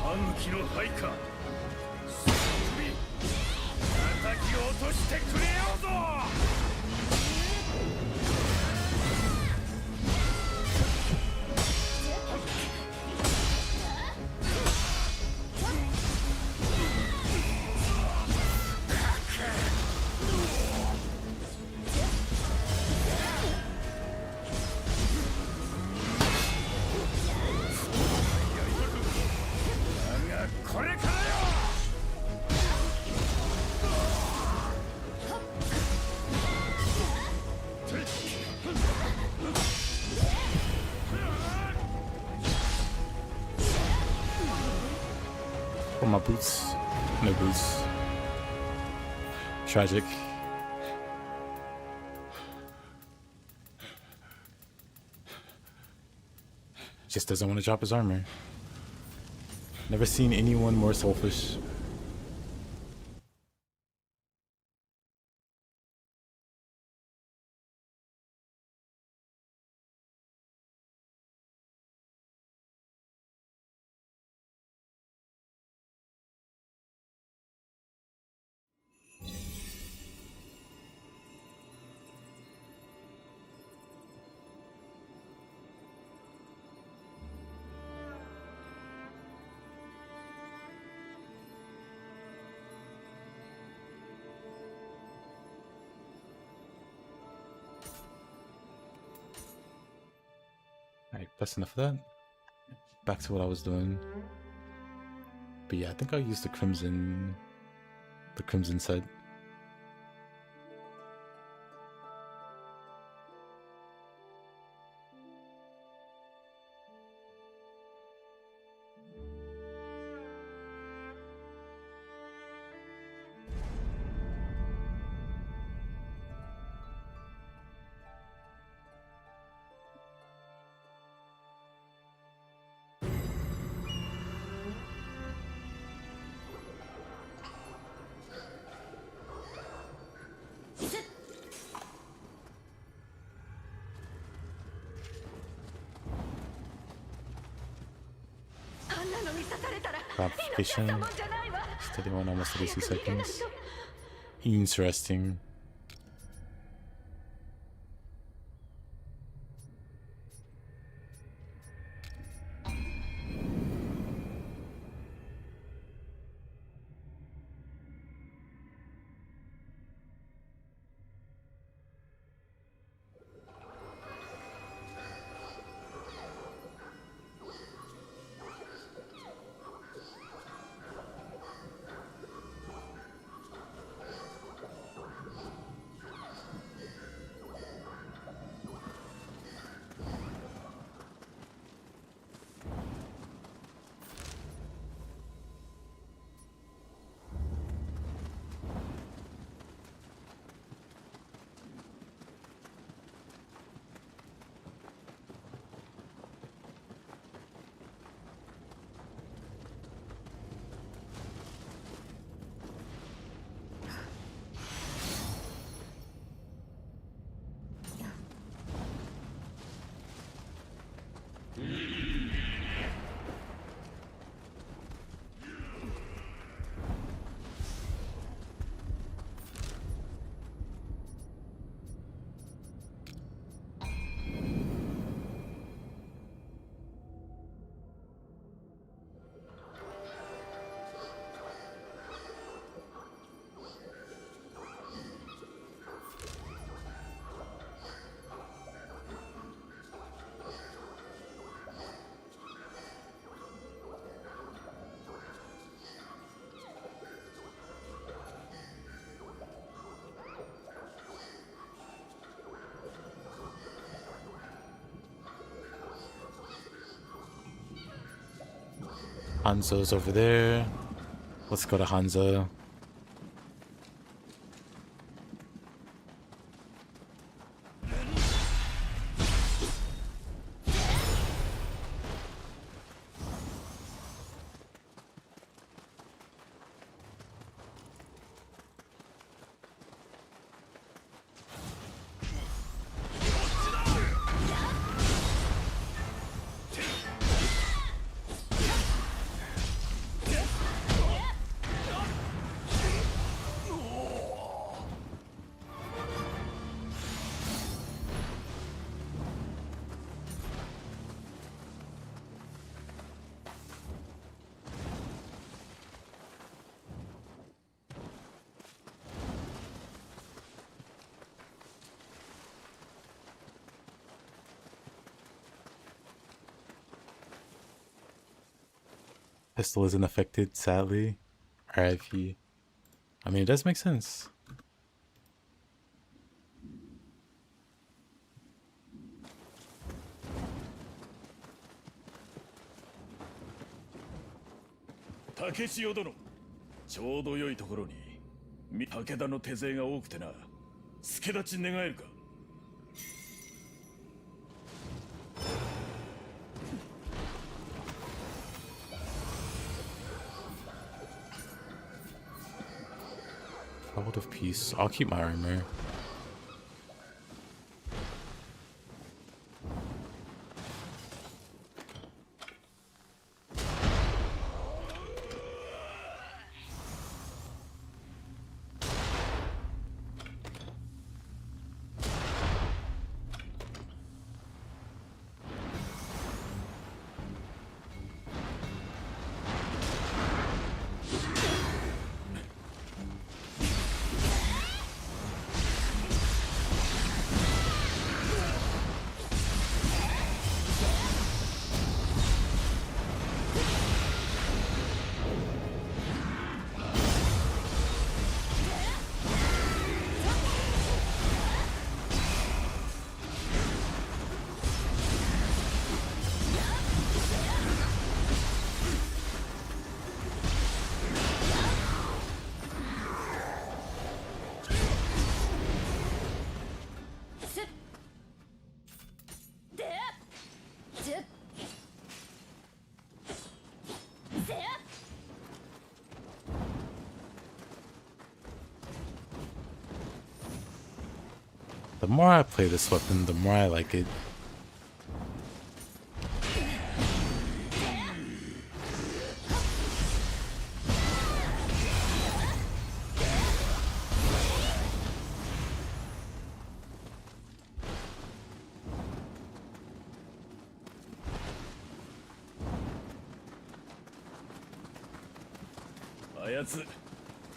タヌキの配下首叩き落としてくれようぞ。これからよ。Oh, my boots. No boots. Tragic. Just doesn't want to drop his armor. Never seen anyone more selfish. Alright, that's enough of that. Back to what I was doing. But yeah, I think I'll use the crimson set. Gratification. Steady one, almost 32 seconds. Interesting. Hanzo's over there. Let's go to Hanzo. Pistol isn't affected, sadly. RIP. I mean, it does make sense. Takeshio殿、ちょうど良いところに武田の手勢が多くてな、助立ち願えるか。Cloud of Peace. I'll keep my armor. The more I play this weapon, the more I like it. Ayatsu,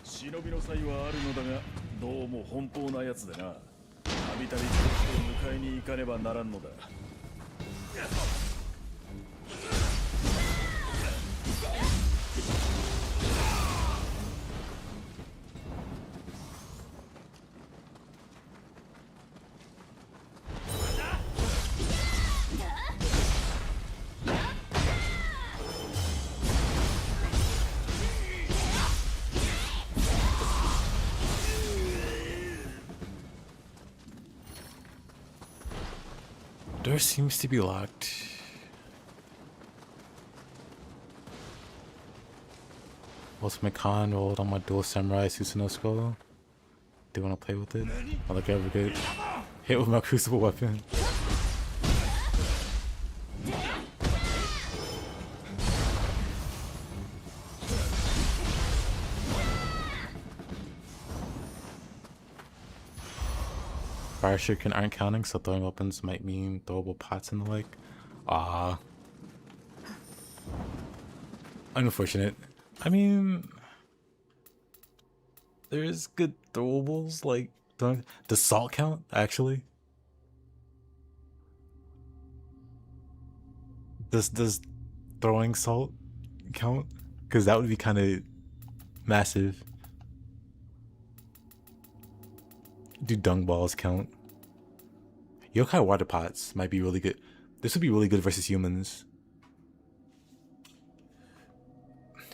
忍びの才はあるのだが、どうも奔放なやつでな。たびたび迎えに行かねばならんのだ。Door seems to be locked. Ultimate Khan rolled on my dual samurai Susanoo skull. Do you want to play with it? I like ever get hit with my crucible weapon. Fire shuriken aren't counting, so throwing weapons might mean throwable pots and the like. Ah. Unfortunate. I mean, there's good throwables, like, does salt count, actually? Does throwing salt count? Because that would be kind of massive. Do dung balls count? Yokai water pots might be really good. This would be really good versus humans.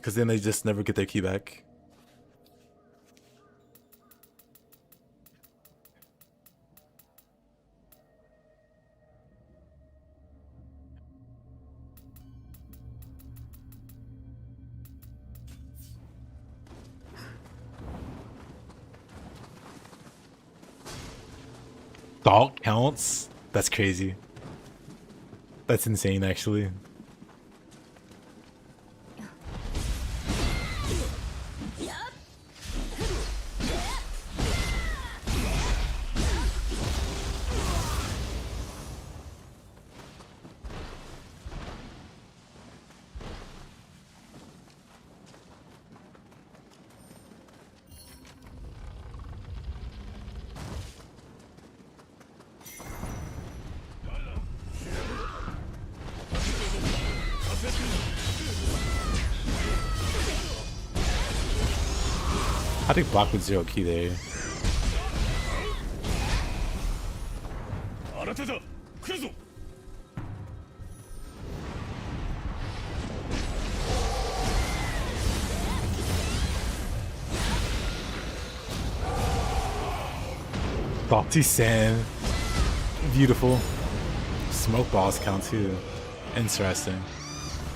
because then they just never get their key back. Dog counts? That's crazy. That's insane, actually. How do you block with 0 key there? Balti-san. Beautiful. Smoke balls count too. Interesting.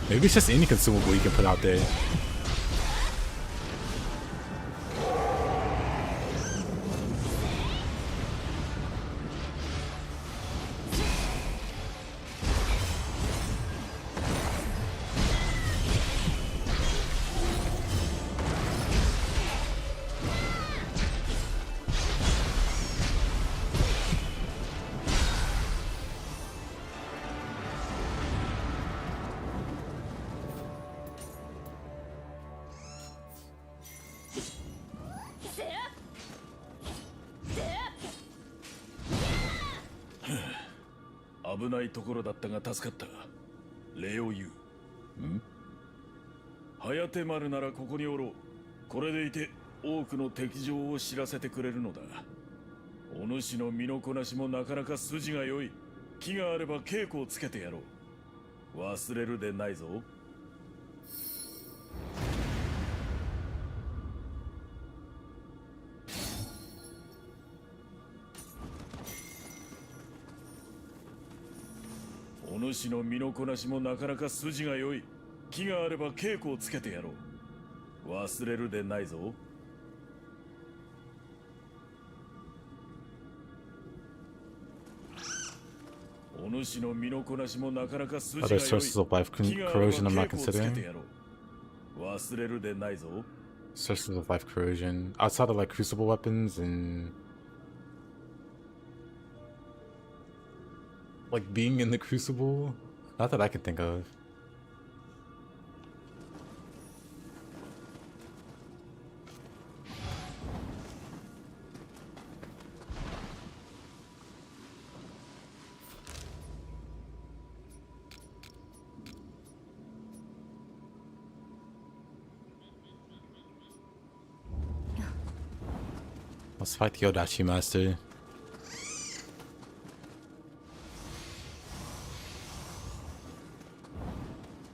Maybe it's just any consumable you can put out there.危ないところだったが助かった。礼を言う。ん？颯丸ならここにおろう。これでいて多くの敵情を知らせてくれるのだ。お主の身のこなしもなかなか筋が良い。気があれば稽古をつけてやろう。忘れるでないぞ。お主の身のこなしもなかなか筋が良い。気があれば稽古をつけてやろう。忘れるでないぞ。お主の身のこなしもなかなか筋が良い。Other sources of life corrosion I'm not considering. 忘れるでないぞ。 Sources of life corrosion outside of like crucible weapons and like being in the crucible, not that I can think of. Let's fight the Odachi Master.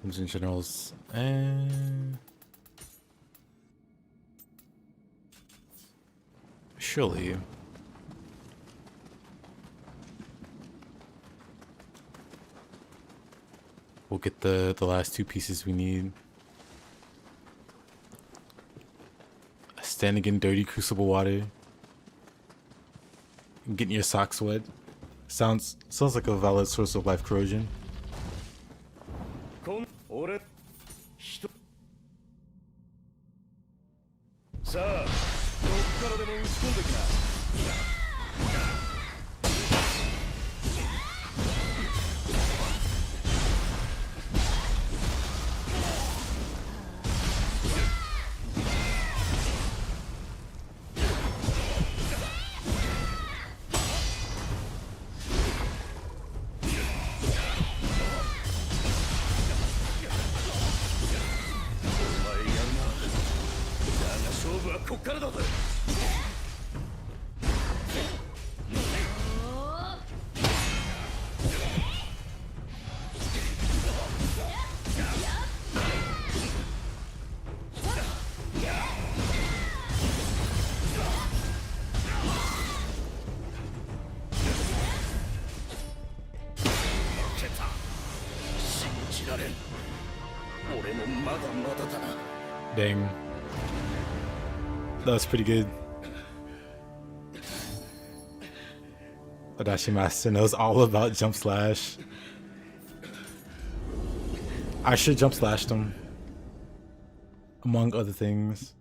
And generals and surely we'll get the last 2 pieces we need. Standing in dirty crucible water, getting your socks wet. Sounds like a valid source of life corrosion. Dang. That was pretty good. Adachi Master knows all about jump slash. I should jump slashed him, among other things.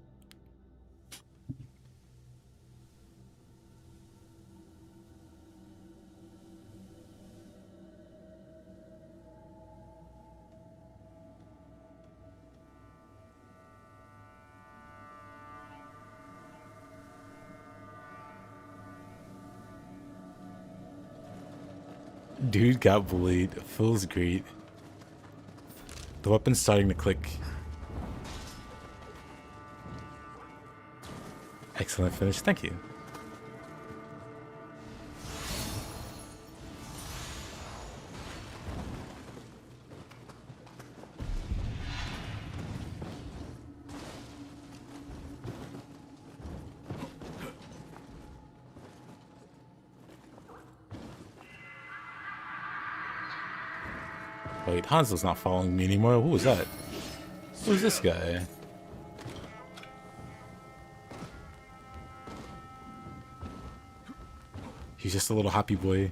Dude got bullied. Feels great. The weapon's starting to click. Excellent finish. Thank you. Wait, Hanzo's not following me anymore. Who was that? Who's this guy? He's just a little happy boy.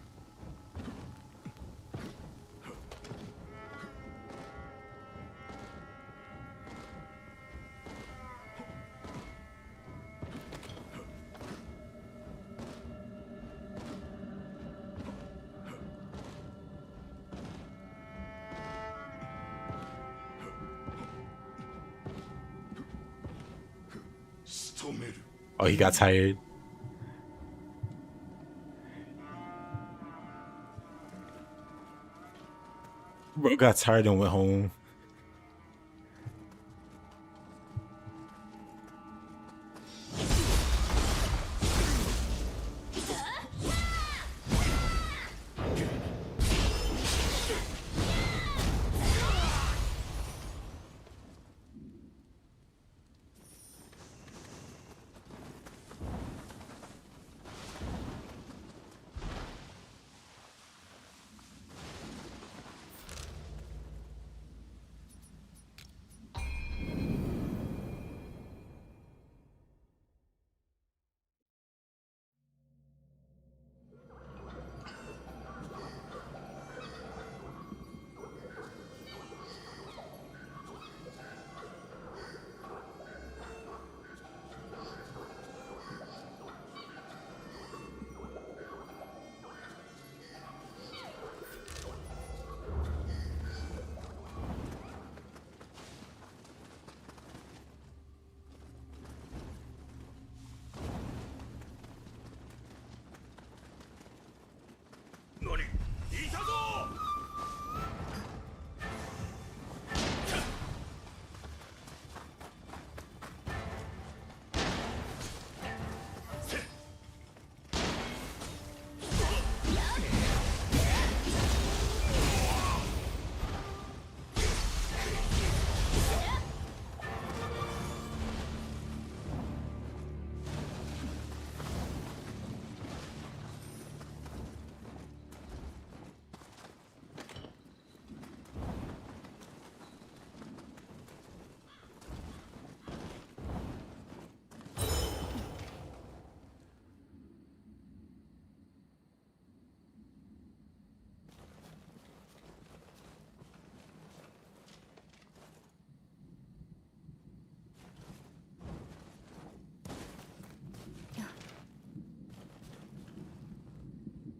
Oh, he got tired. Bro got tired and went home.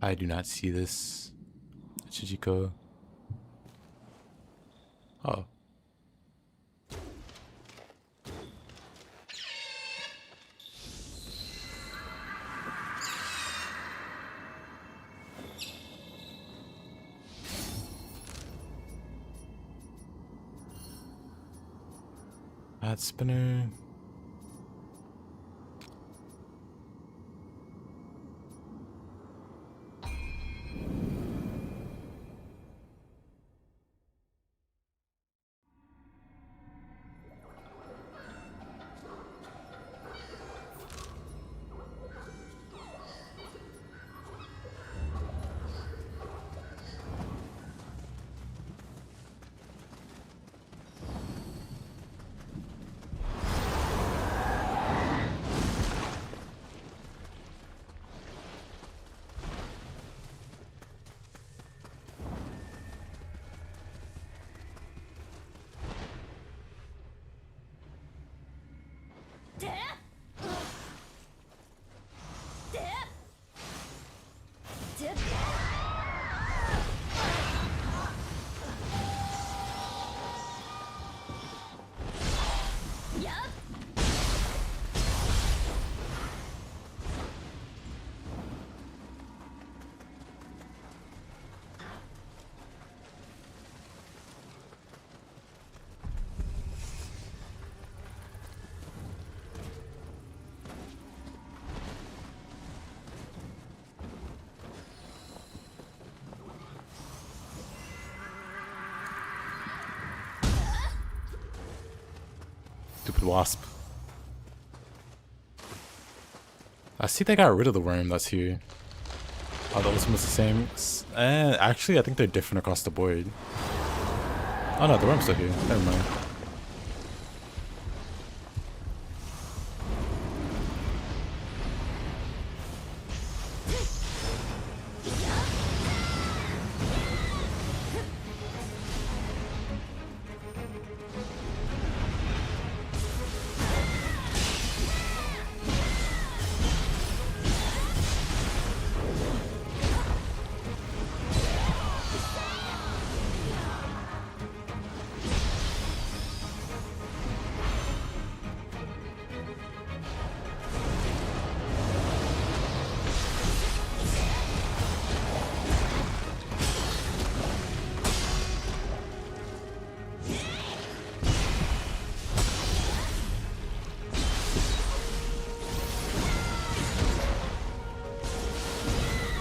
I do not see this. Chijiko. Oh. Hat spinner. Stupid wasp. I see they got rid of the worm that's here. Oh, the ultimate's the same. Actually, I think they're different across the board. Oh no, the worm's still here. Never mind.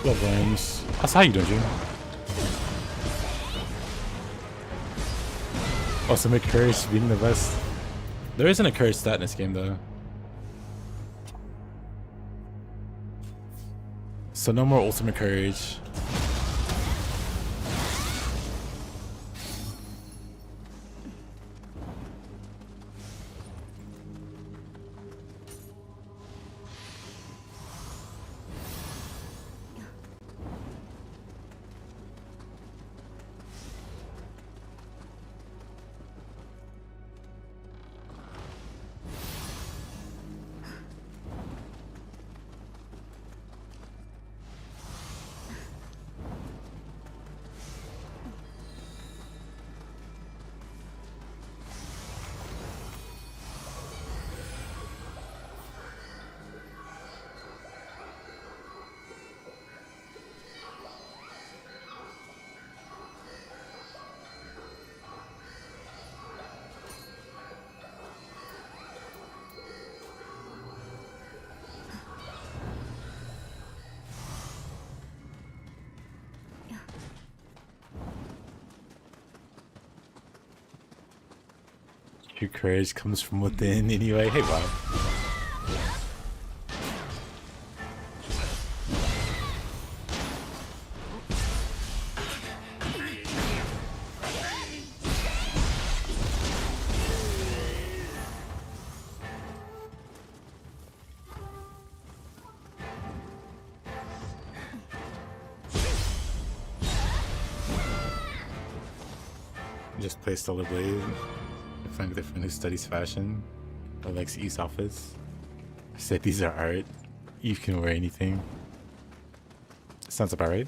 Love worms. That's how you doing, Jim. Also, make courage being the best. There isn't a courage stat in this game, though. So no more ultimate courage. Your courage comes from within anyway. Hey, Bob. Just play Stellar Blade. Find a friend who studies fashion or likes East Office. I said these are art. You can wear anything. Sounds about right.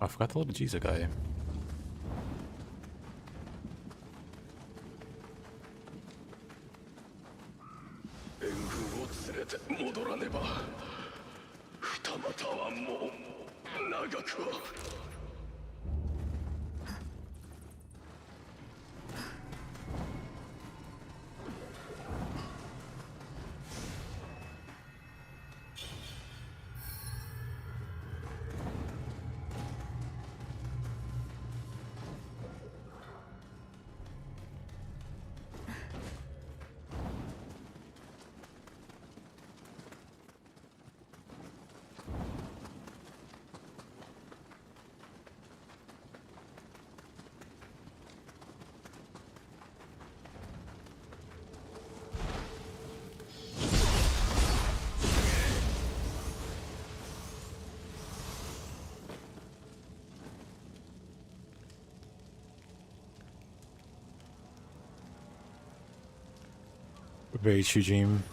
Oh, I forgot the little Jesus guy. 援軍を連れて戻らねば二股はもう長くは。Very true dream.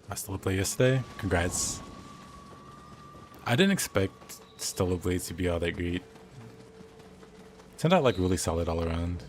I still played yesterday. Congrats. I didn't expect Stellar Blade to be all that great. Turned out like really solid all around.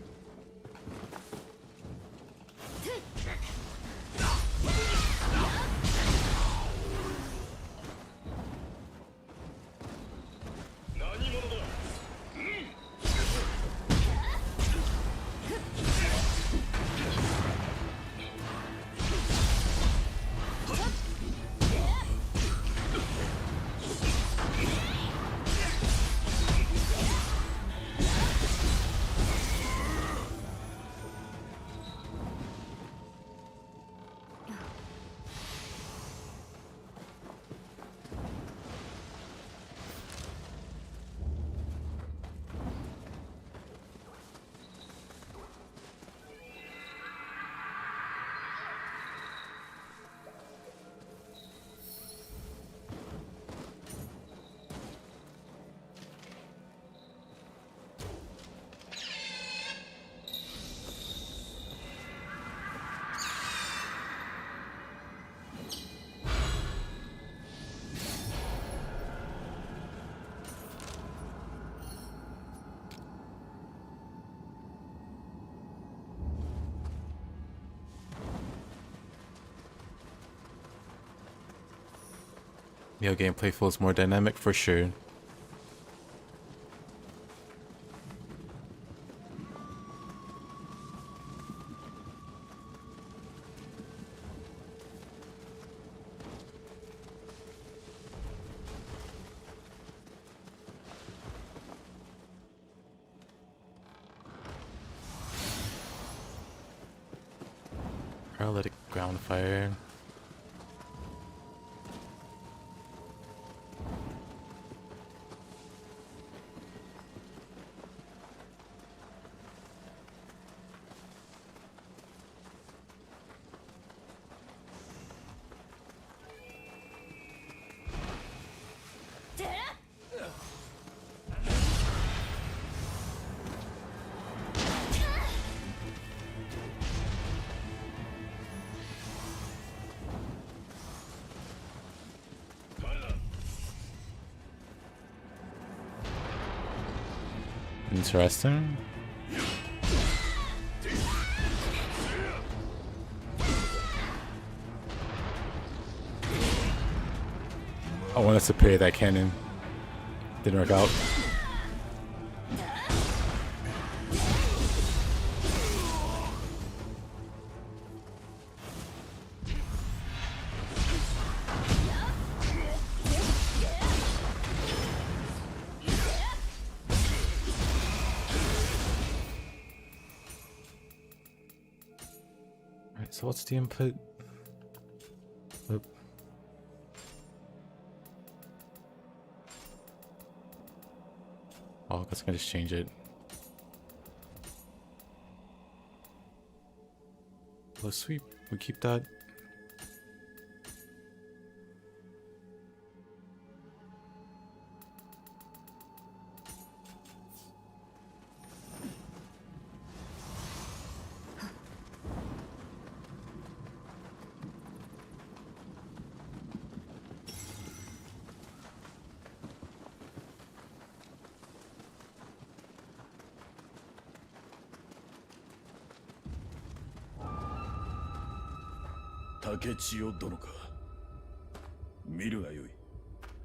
Nioh gameplay feels more dynamic for sure. Paralytic ground fire. Interesting. I wanted to parry that cannon. Didn't work out. So what's the input? Oop. Oh, I guess I can just change it. Let's sweep. We keep that.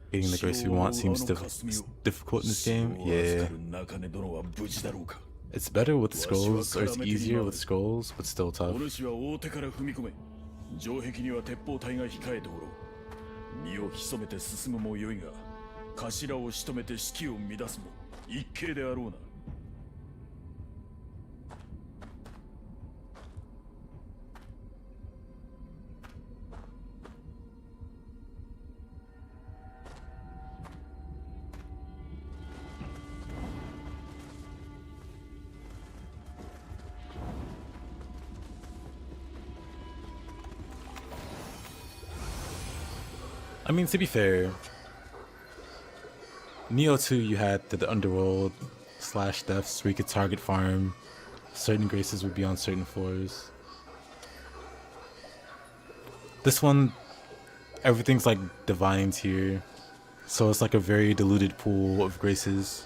Getting the grace we want seems difficult in this game. Yeah. It's better with scrolls, or it's easier with scrolls, but still tough. 城壁には鉄砲隊が控えておろう。身を潜めて進むもよいが、頭を仕留めて士気を乱すも一計であろうな。I mean, to be fair, Nioh 2, you had the underworld / deaths where you could target farm. Certain graces would be on certain floors. This one, everything's like divines here. So it's like a very diluted pool of graces.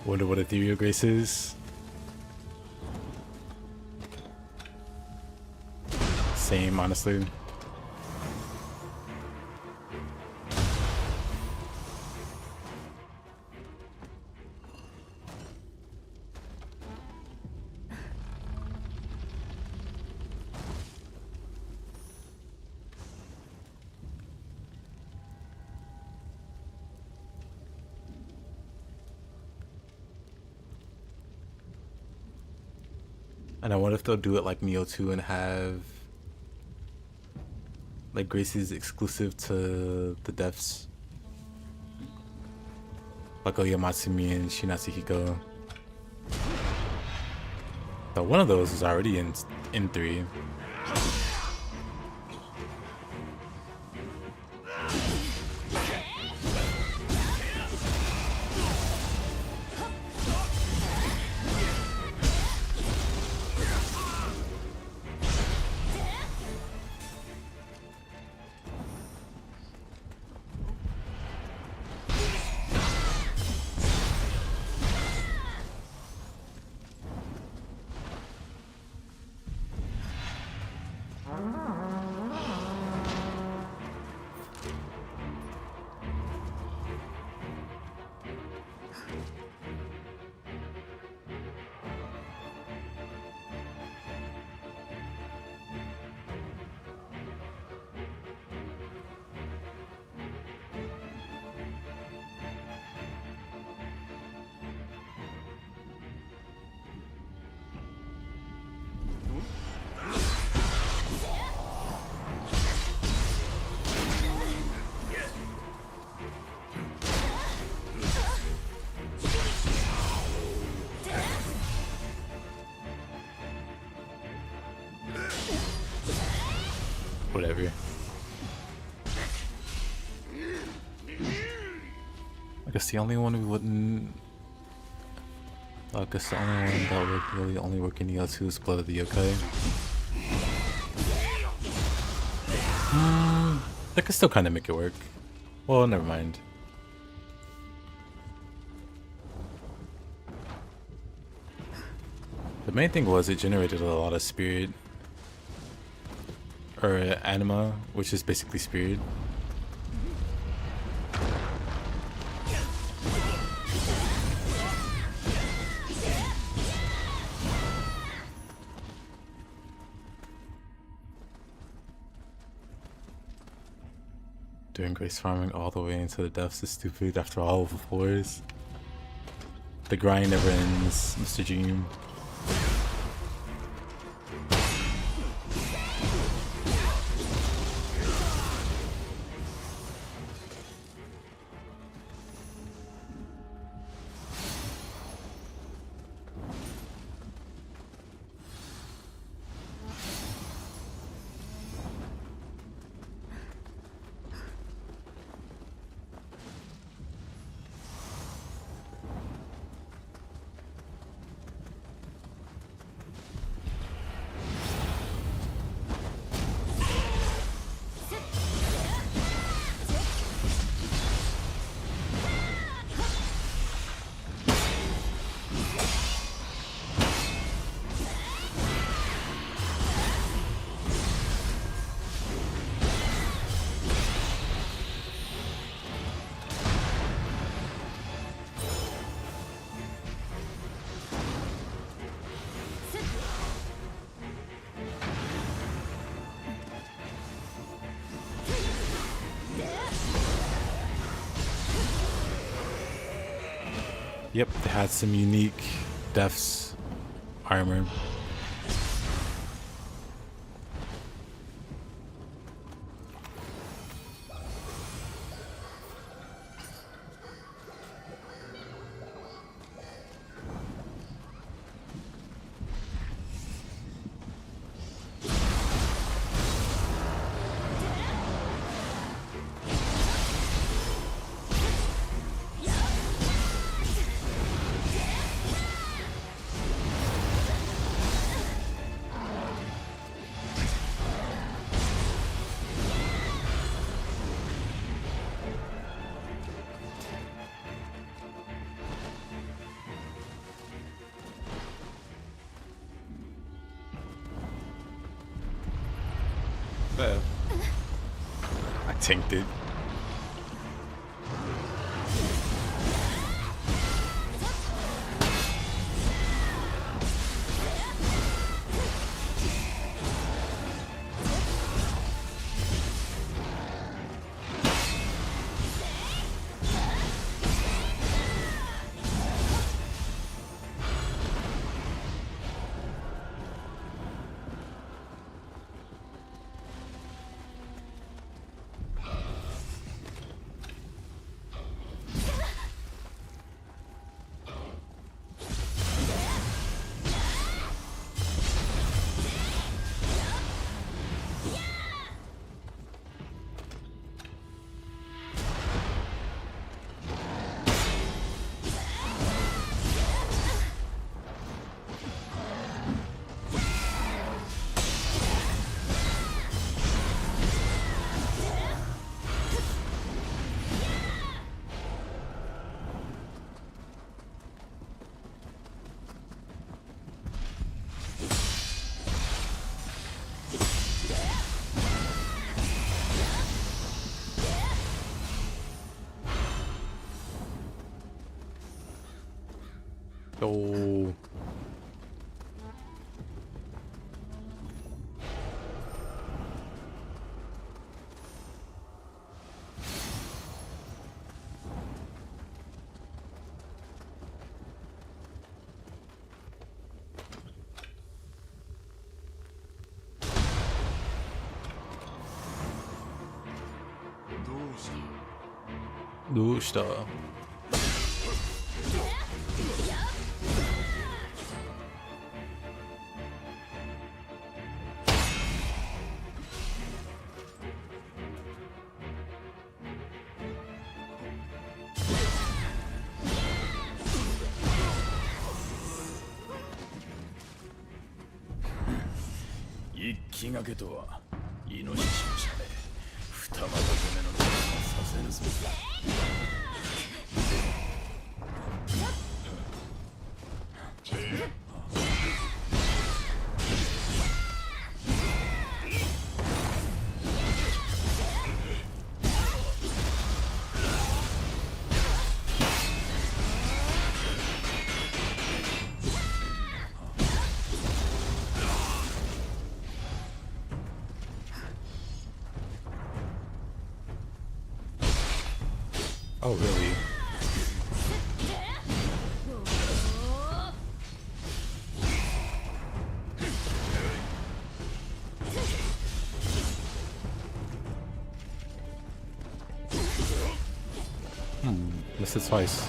Wonder what ethereal grace is. Same, honestly. And I wonder if they'll do it like Nioh 2 and have like graces exclusive to the deaths. Like Oyamatsumi and Shinatsuhiko. But one of those is already in 3. Whatever. I guess the only one we wouldn't. I guess the only one that would really only work in Nioh-2 is Blood of the Yokai. That could still kind of make it work. Well, never mind. The main thing was it generated a lot of spirit. Or anima, which is basically spirit. Doing grace farming all the way into the depths is stupid after all of the floors. The grind never ends, Mr. Dream. Yep, they had some unique deaths armor. I tanked it. Oh. Doした?がけとはイノシシのしゃべ二股攻めの手をさせるぞ。Oh, really? Missed it twice.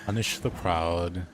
Punish the proud.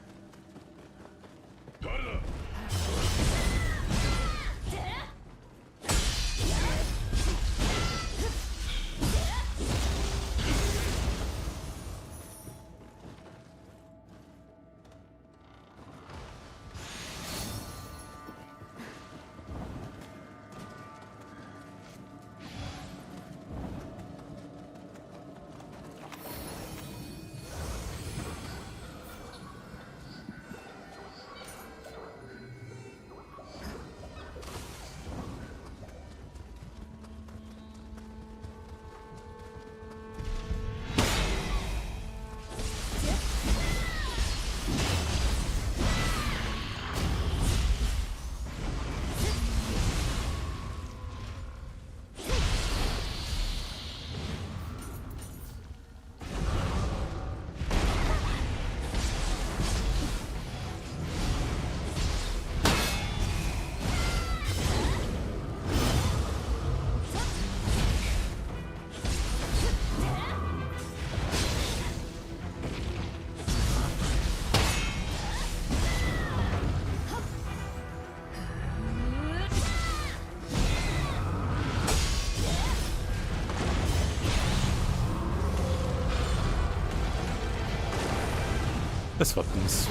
This weapon's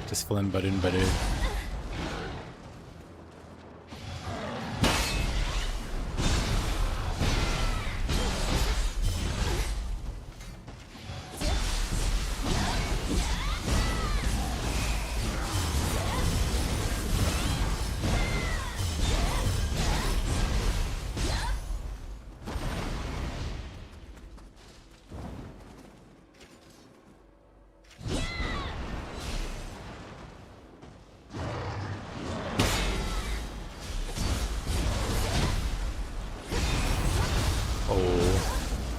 just feeling better and better.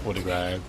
What a grab.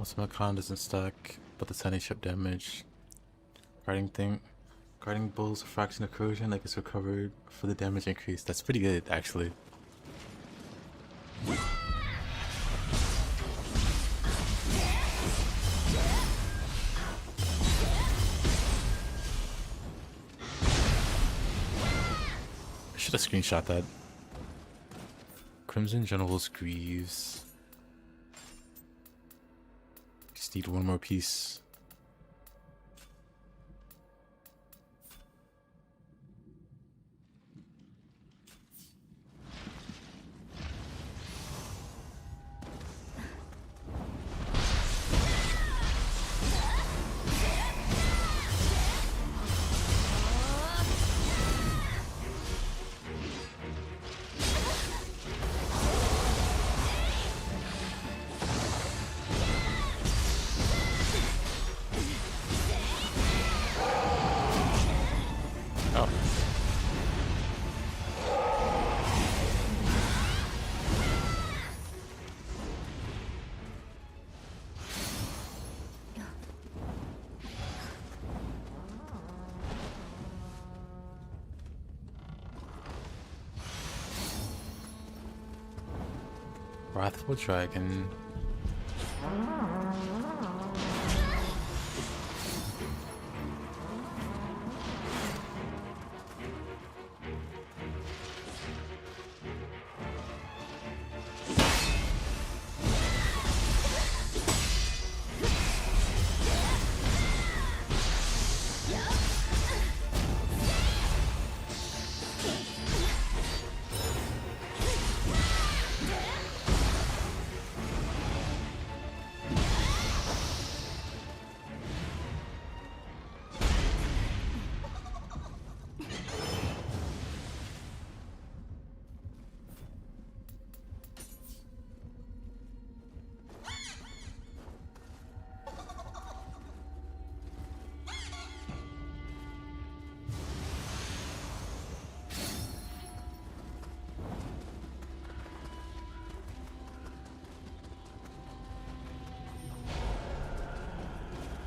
Ultimate con doesn't stack, but the tiny ship damage. Guarding bulls, fraction of corrosion, like it's recovered for the damage increase. That's pretty good, actually. I should have screenshot that. Crimson General's Greaves. Just need one more piece. Wrathful Dragon.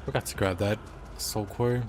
Forgot to grab that soul core.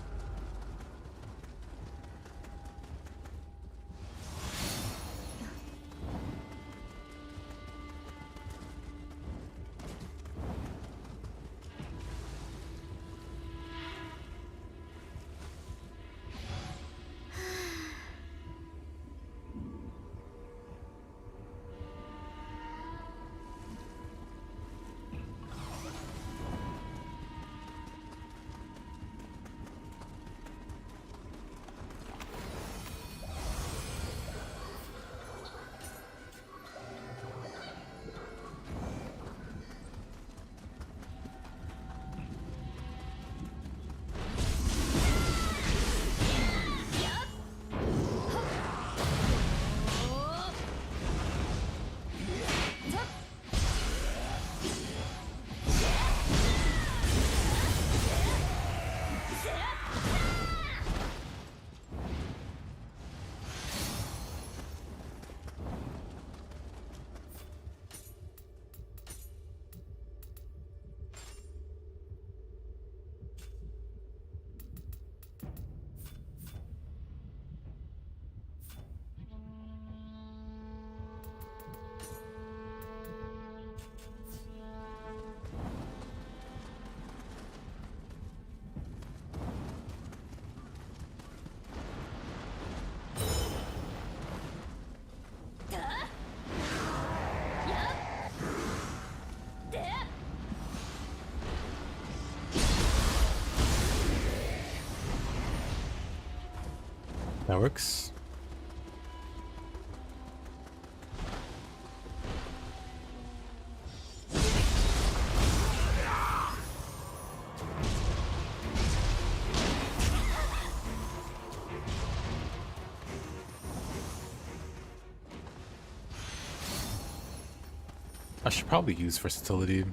That works. I should probably use versatility.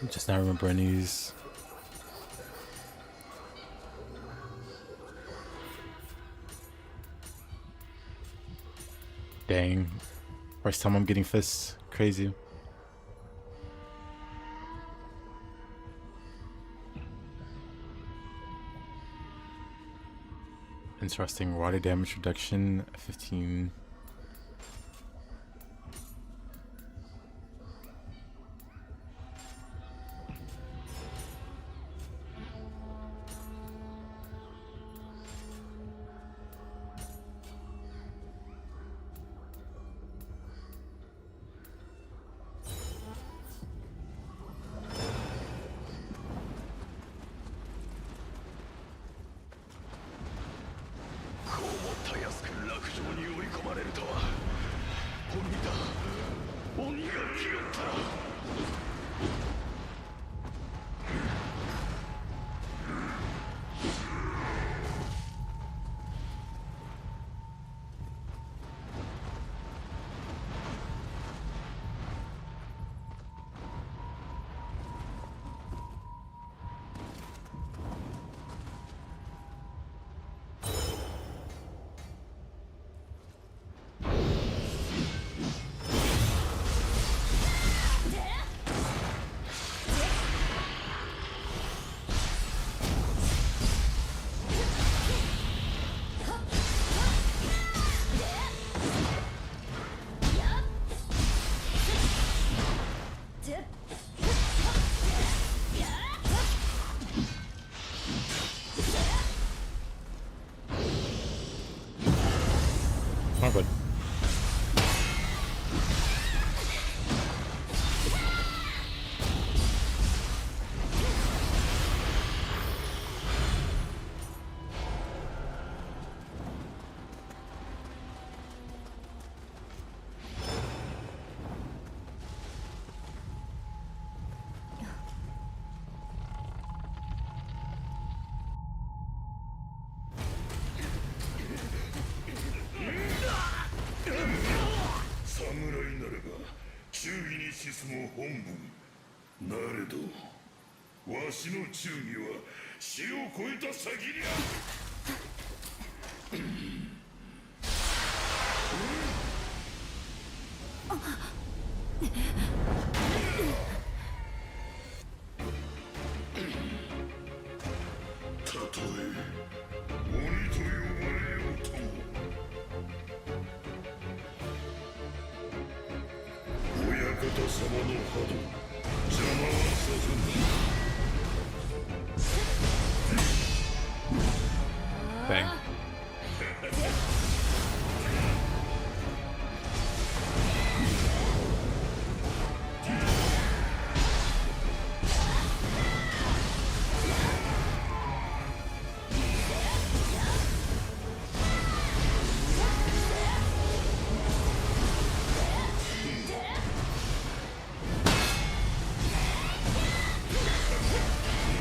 Just not remembering these. Dang. First time I'm getting fists. Crazy. Interesting. Water damage reduction 15. Oh, but bang.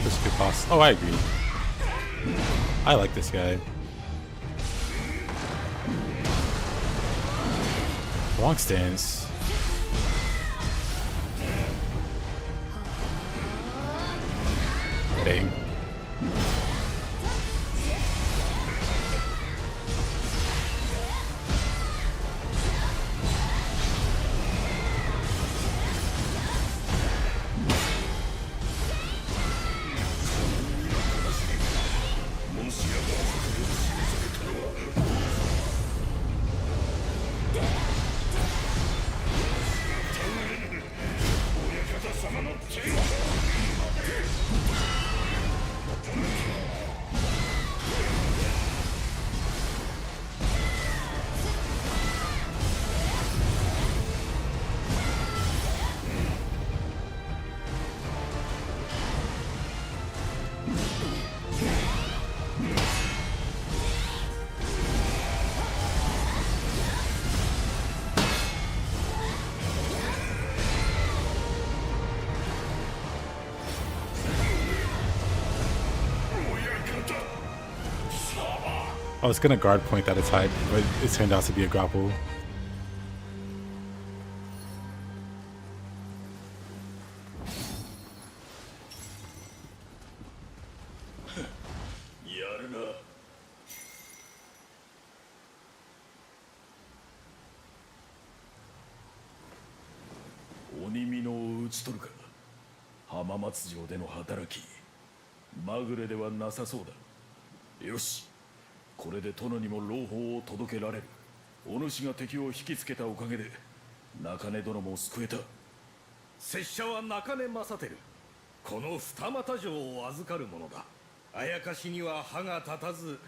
This is a good boss. Oh, I agree. I like this guy. Long stance. Bang. I was gonna guard point that attack, but it turned out to be a grapple. やるな。鬼美濃を討ち取るか。浜松城での働き、まぐれではなさそうだ。よし、これで殿にも朗報を届けられる。お主が敵を引きつけたおかげで中根殿も救えた。拙者は中根正輝、この二俣城を預かる者だ。あやかしには歯が立たず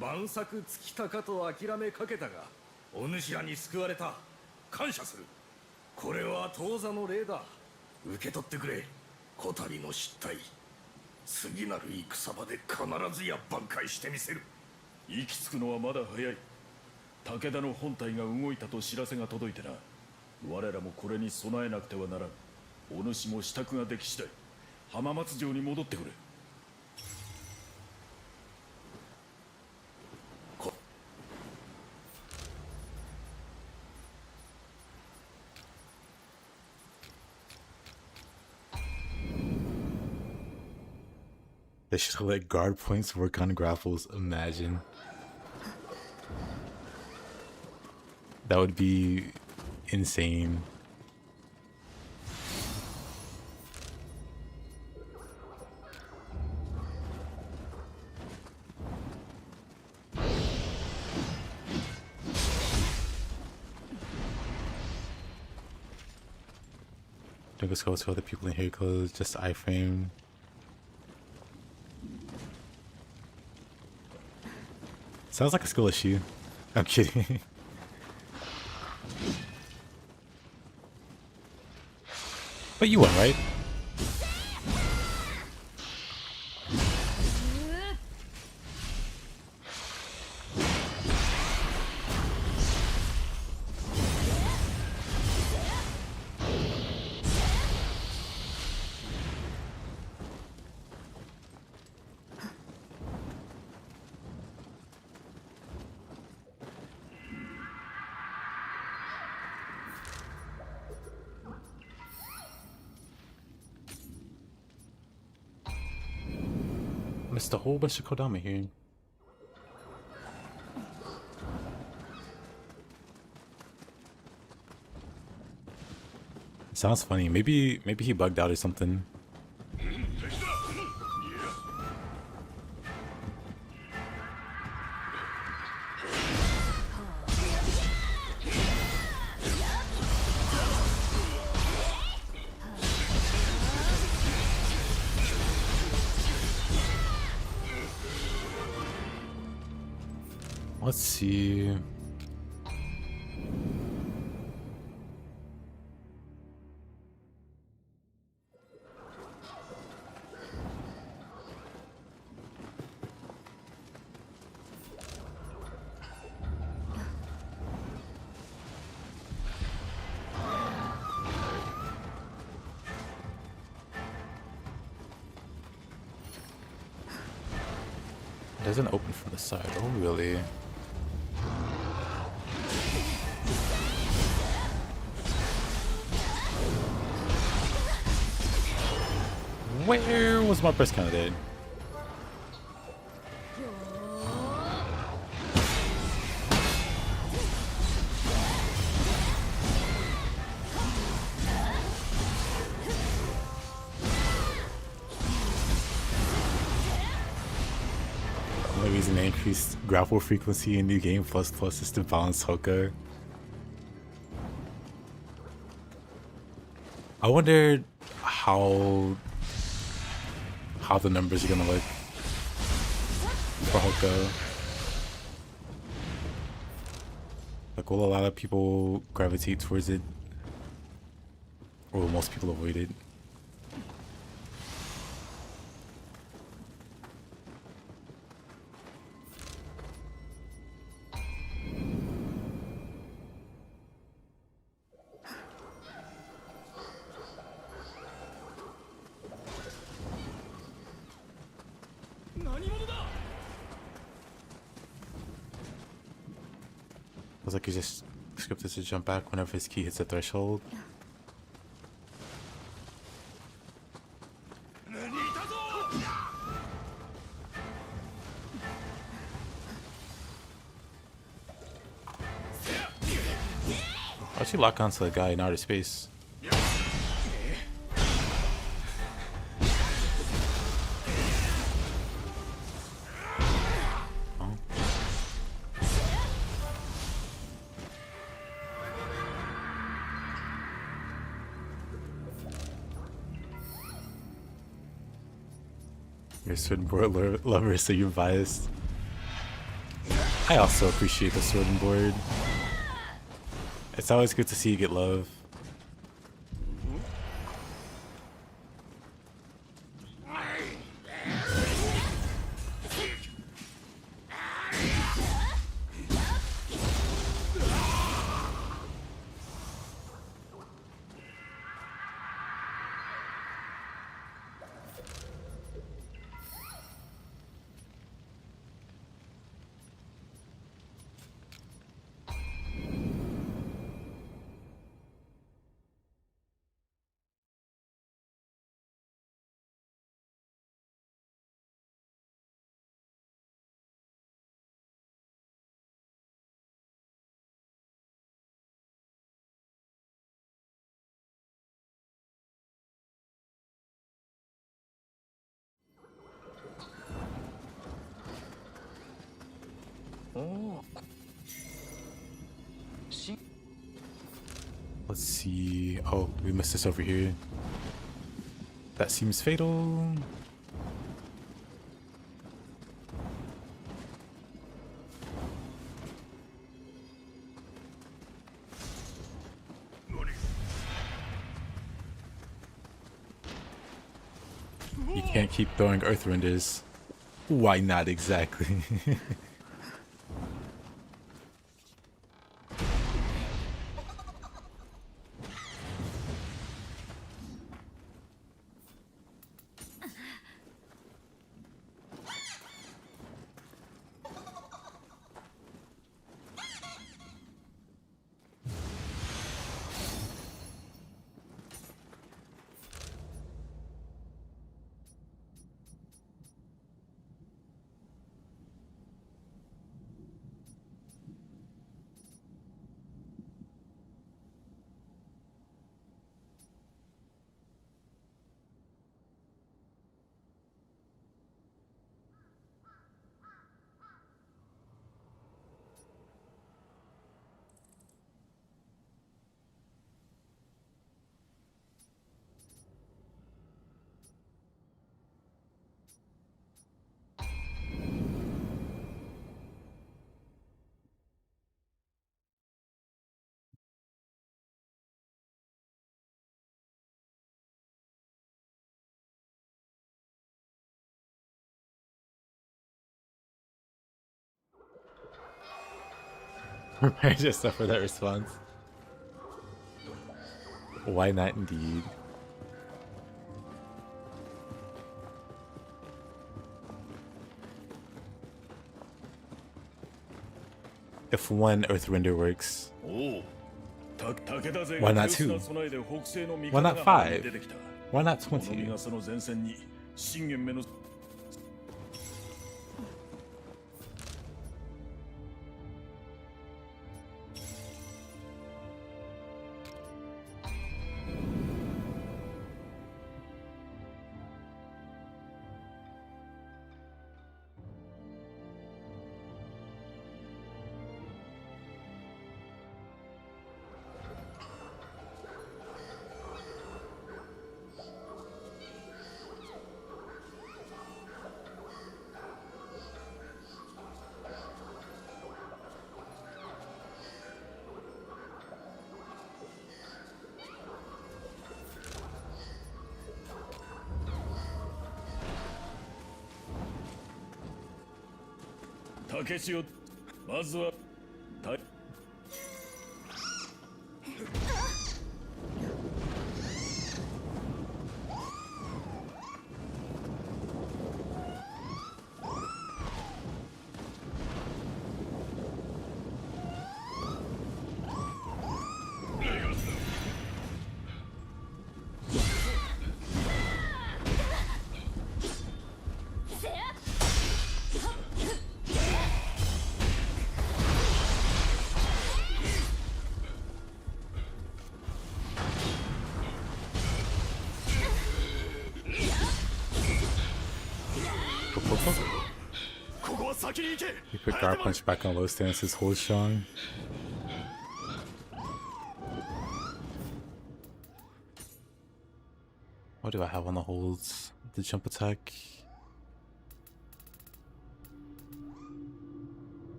万策尽きたかと諦めかけたが、お主らに救われた。感謝する。これは当座の礼だ。受け取ってくれ、小谷の失態。次なる戦場で必ずや挽回してみせる。行き着くのはまだ早い。武田の本体が動いたと知らせが届いてな。我らもこれに備えなくてはならん。お主も支度ができ次第浜松城に戻ってくれ。They should let guard points work on grapples. Imagine. That would be insane. Don't go to other people in here clothes, just iframe. Sounds like a skill issue. I'm kidding. But you won, right? Missed a whole bunch of Kodama here. Sounds funny. Maybe he bugged out or something. Let's see. It doesn't open from the side. Oh, really? Where was my first candidate? The only reason they increased grapple frequency in New Game Plus is to balance Hoko. I wonder how the numbers are gonna look for Hoko. Like, will a lot of people gravitate towards it, or will most people avoid it? Looks like he just scripted to jump back whenever his key hits the threshold. actually lock onto a guy in outer space. Oh. You're a sword and board lover, so you're biased. I also appreciate the sword and board. It's always good to see you get love. Let's see. Oh, we missed this over here. That seems fatal. You can't keep throwing Earthrenders. Why not exactly? Prepare yourself for that response. Why not indeed? If one Earthrender works, why not 2? Why not 5? Why not 20? You put guard punch back on low stances, hold strong. What do I have on the holds? The jump attack.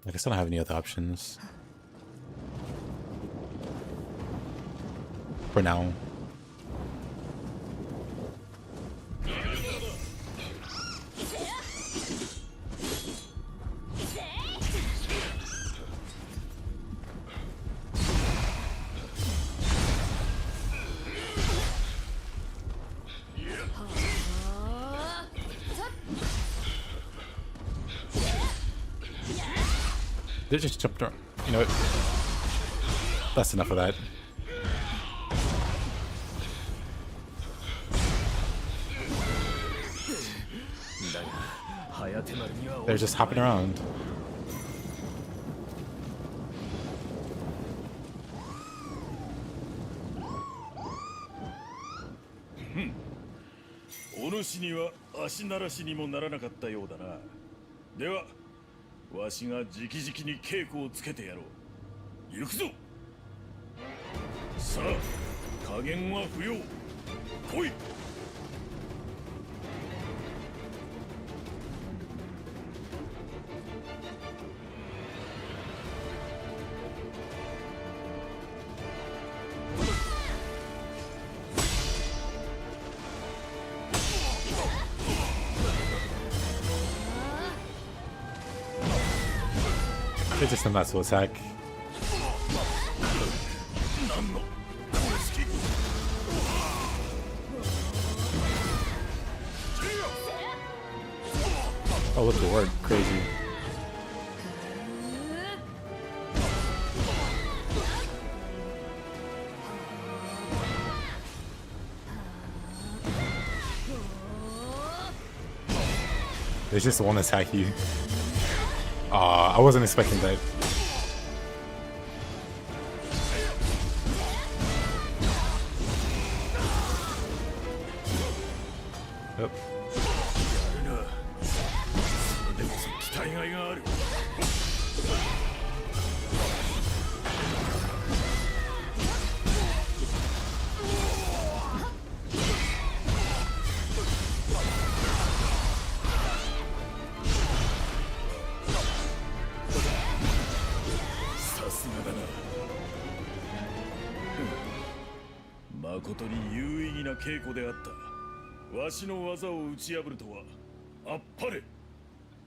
I guess I don't have any other options. For now. They just jumped around. You know what? That's enough of that. They're just hopping around. Hmm. わしが直々に稽古をつけてやろう。行くぞ。さあ、加減は不要。来い。It's just a muscle attack. Oh, look at work. Crazy. There's just one attack you. I wasn't expecting that. Yep.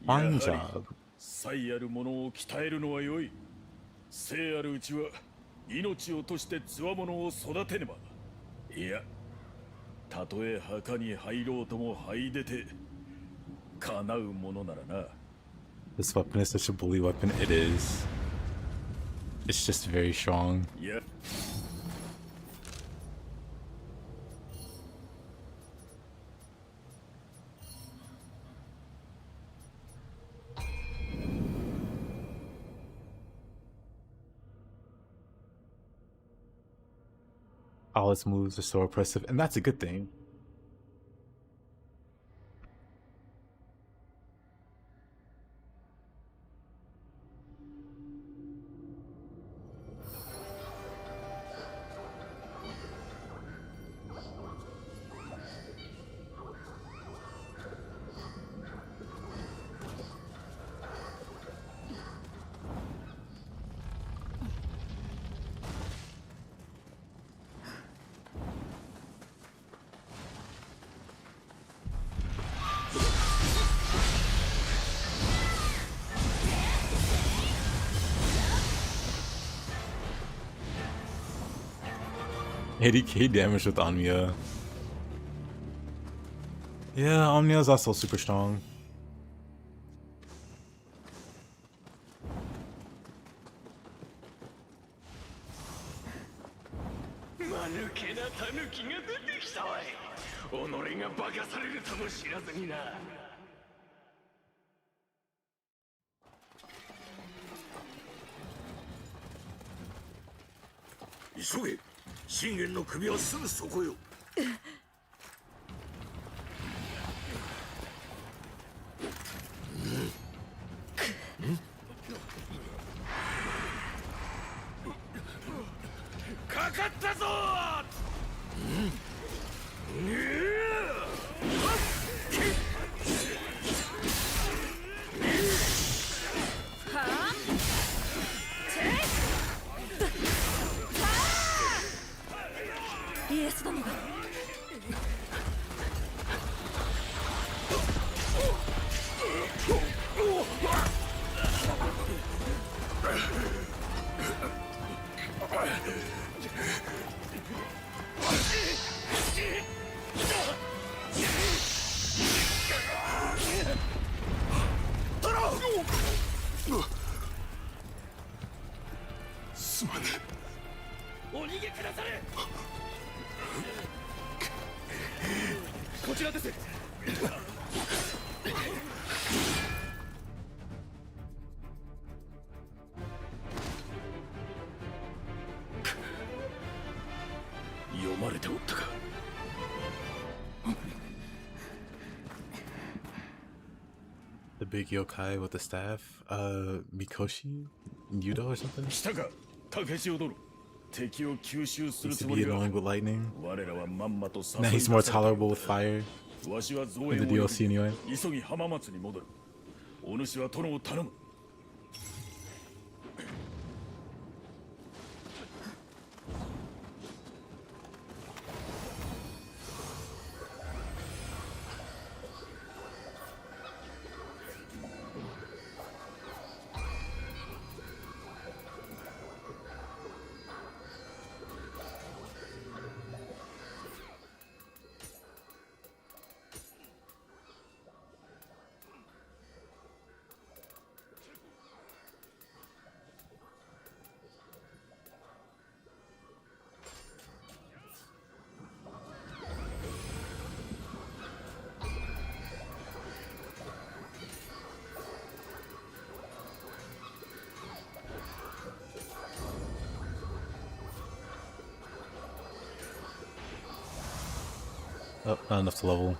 Fine job. 才ある者を鍛えるのは良い。生あるうちは命を賭して強者を育てねば。いや、たとえ墓に入ろうとも這い出て叶うものならな。 This weapon is such a bully weapon. It is. It's just very strong. Yeah. All its moves are so oppressive, and that's a good thing. $80k damage with Omnia. Yeah, Omnia is also super strong. ス殿が。すまねお逃げくだされ。こちらです。読まれておったか。The big yokai with the staff, Mikoshi, Yudo or something. 来たか、竹千代殿。敵を吸収する Used つ to も be りが。 annoying with lightning. 我らはまんまと Now he's more tolerable with fire わしは造 in 園 the を DLC anyway. 急ぎ浜松に戻る。お主は殿を頼む。Oh, not enough to level.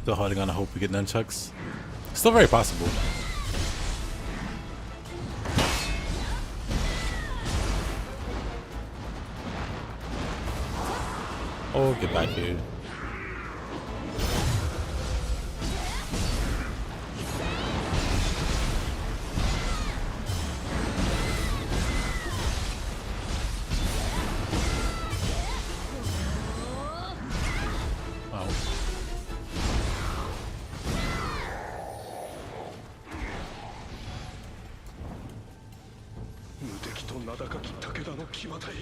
Still holding on to hope we get nunchucks. Still very possible. Oh, get back here. Oh. 無敵と名高き武田の騎馬隊、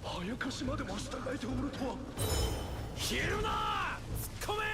あやかしまでも従えておるとは。消えるな、突っ込め。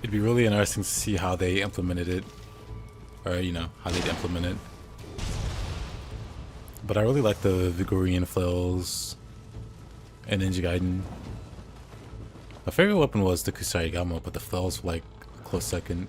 It'd be really interesting to see how they implemented it, or you know, how they'd implement it. But I really like the Vigorian flails and Ninja Gaiden. My favorite weapon was the Kusarigama, but the flails were like a close second.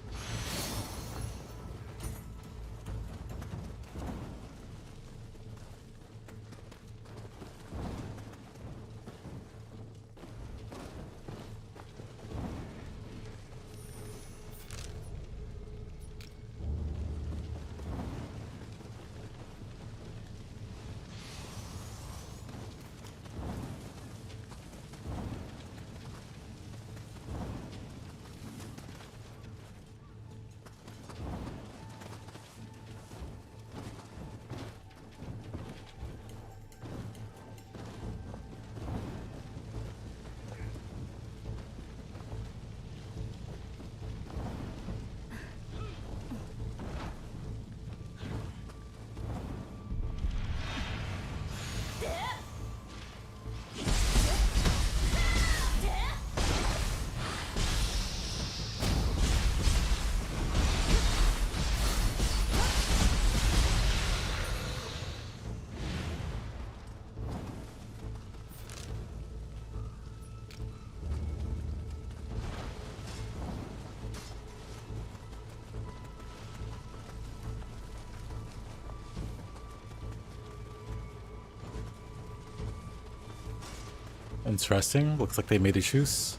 Interesting. Looks like they made a truce.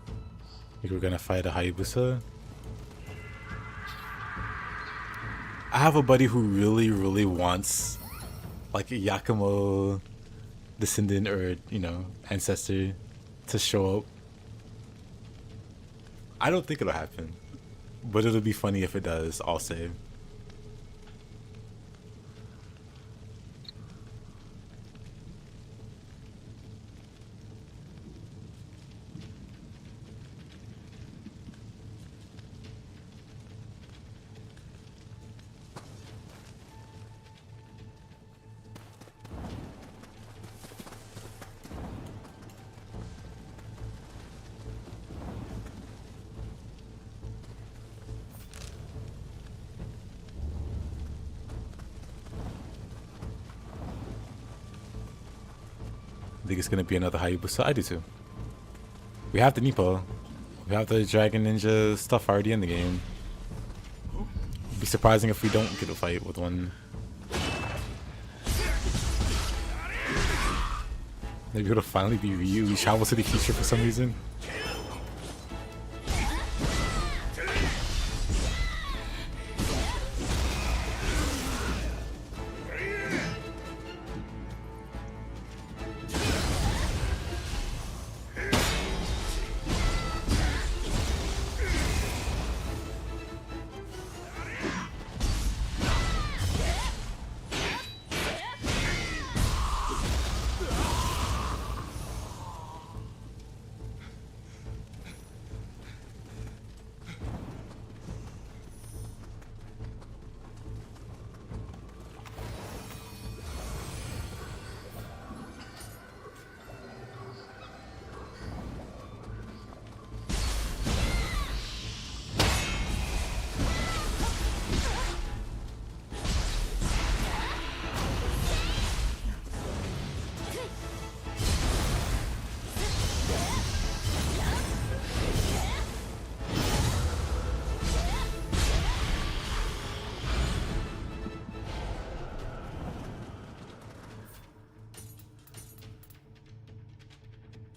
I think we're gonna fight a Hayabusa. I have a buddy who really wants like a Yakumo descendant or, you know, ancestor to show up. I don't think it'll happen, but it'll be funny if it does, I'll say. I think it's gonna be another Hayabusa. I do too. We have the Nippo. We have the Dragon Ninja stuff already in the game. It'd be surprising if we don't get a fight with one. Maybe it'll finally be Ryu. We travel to the future for some reason.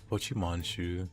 Pochimanshu.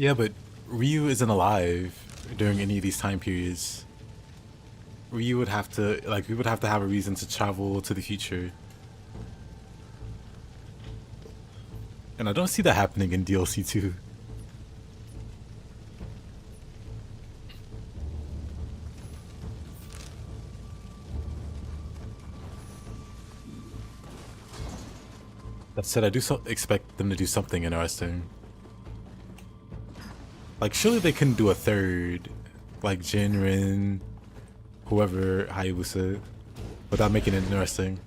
Yeah, but Ryu isn't alive during any of these time periods. Ryu would have to, like, we would have to have a reason to travel to the future. And I don't see that happening in DLC 2. That said, I do expect them to do something interesting. Like, surely they couldn't do a third, like Jinrin, whoever, Hayabusa, without making it interesting.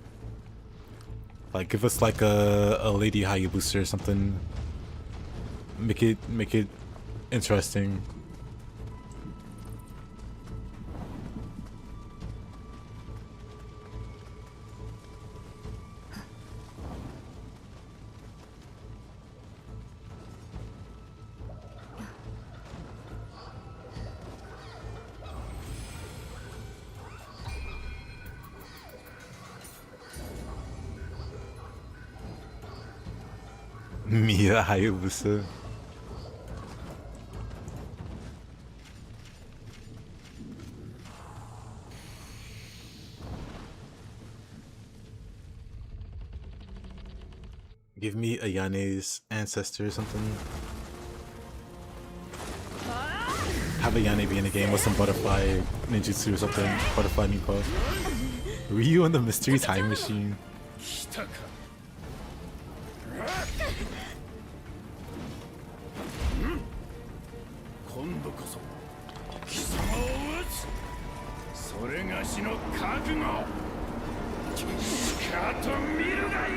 Like, give us like a Lady Hayabusa or something. Make it interesting. Mia Hayabusa. Give me Ayane's ancestor or something. Have Ayane be in a game with some butterfly ninjutsu or something. Butterfly ninja. Ryu and the Mystery Time Machine. 今度こそ貴様を撃つ。それがしの覚悟。しかと見るがいい。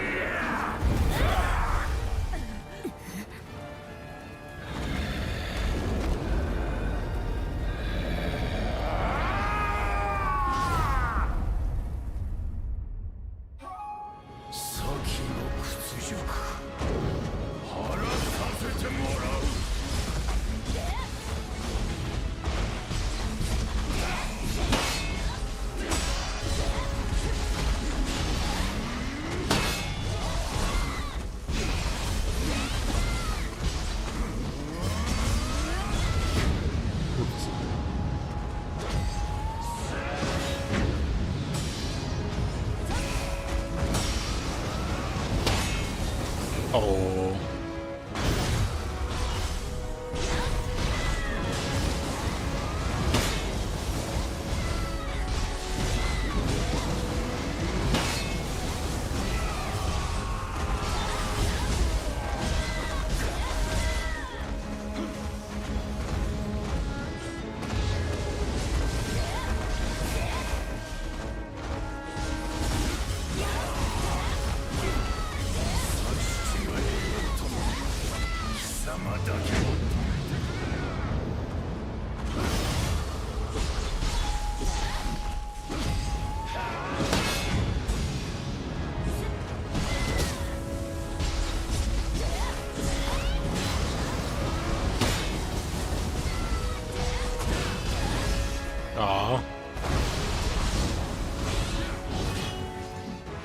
Oh. Aw.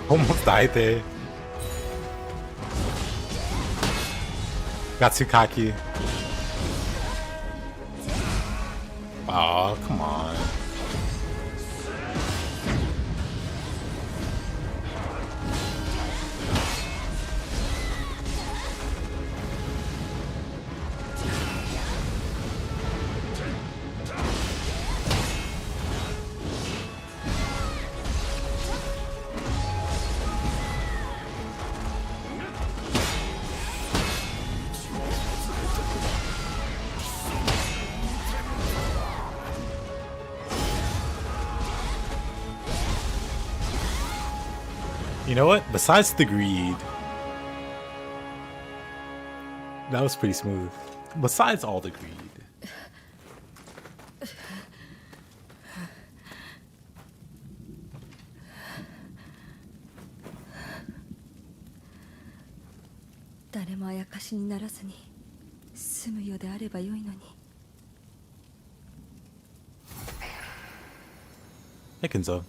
Almost died there. Gatsukaki. Aw, come on. You know what? Besides the greed, that was pretty smooth. Besides all the greed. Hey, Kenzo.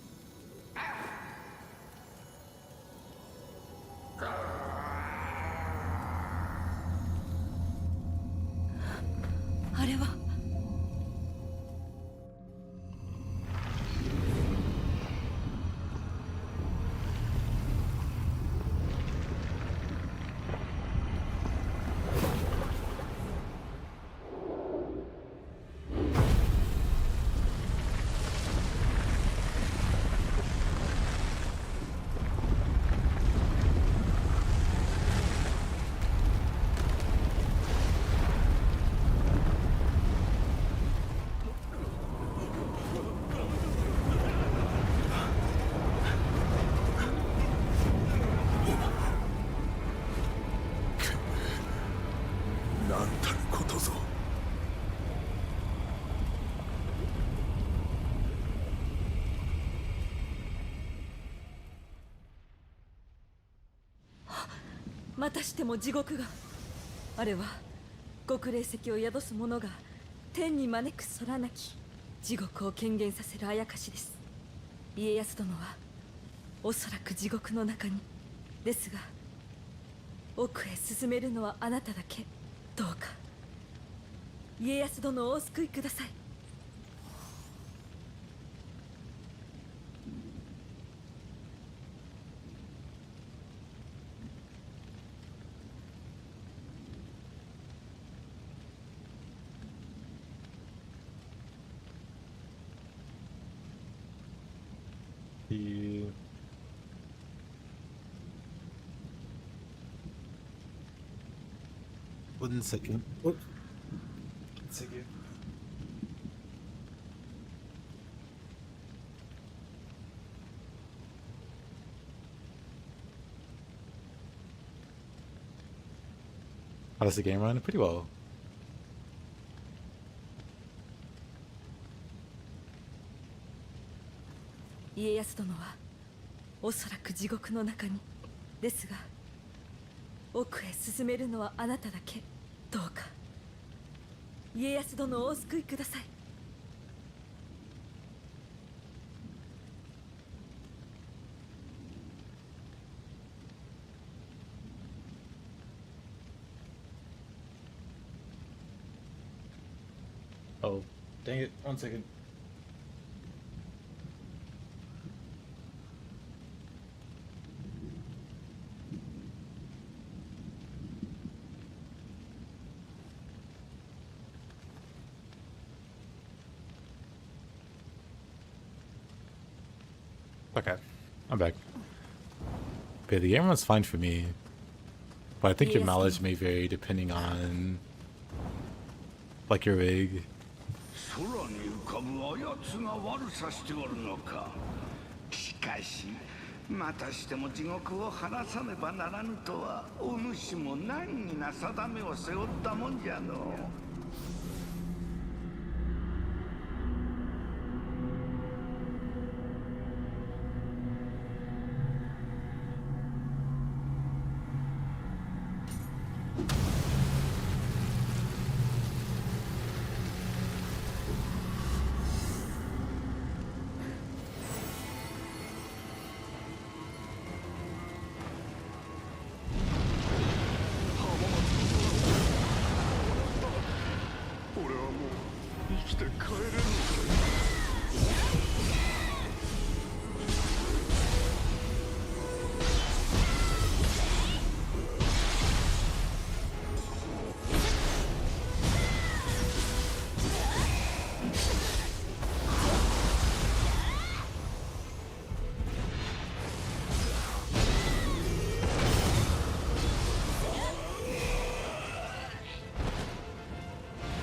またしても地獄が。あれは極霊石を宿す者が天に招く空なき地獄を権限させるあやかしです。家康殿はおそらく地獄の中にですが、奥へ進めるのはあなただけ。どうか家康殿をお救いください。One second. Oh. One second. How does the game run? Pretty well. 家康殿はおそらく地獄の中にですが、奥へ進めるのはあなただけ。どうか家康殿をお救いください。Oh, dang it. One second. Okay, I'm back. Okay, the game runs fine for me, but I think your mileage may vary depending on, like, your rig. 空に浮かぶあやつが悪さしておるのか。しかしまたしても地獄を晴らさねばならぬとは、お主も難儀な定めを背負ったもんじゃのう。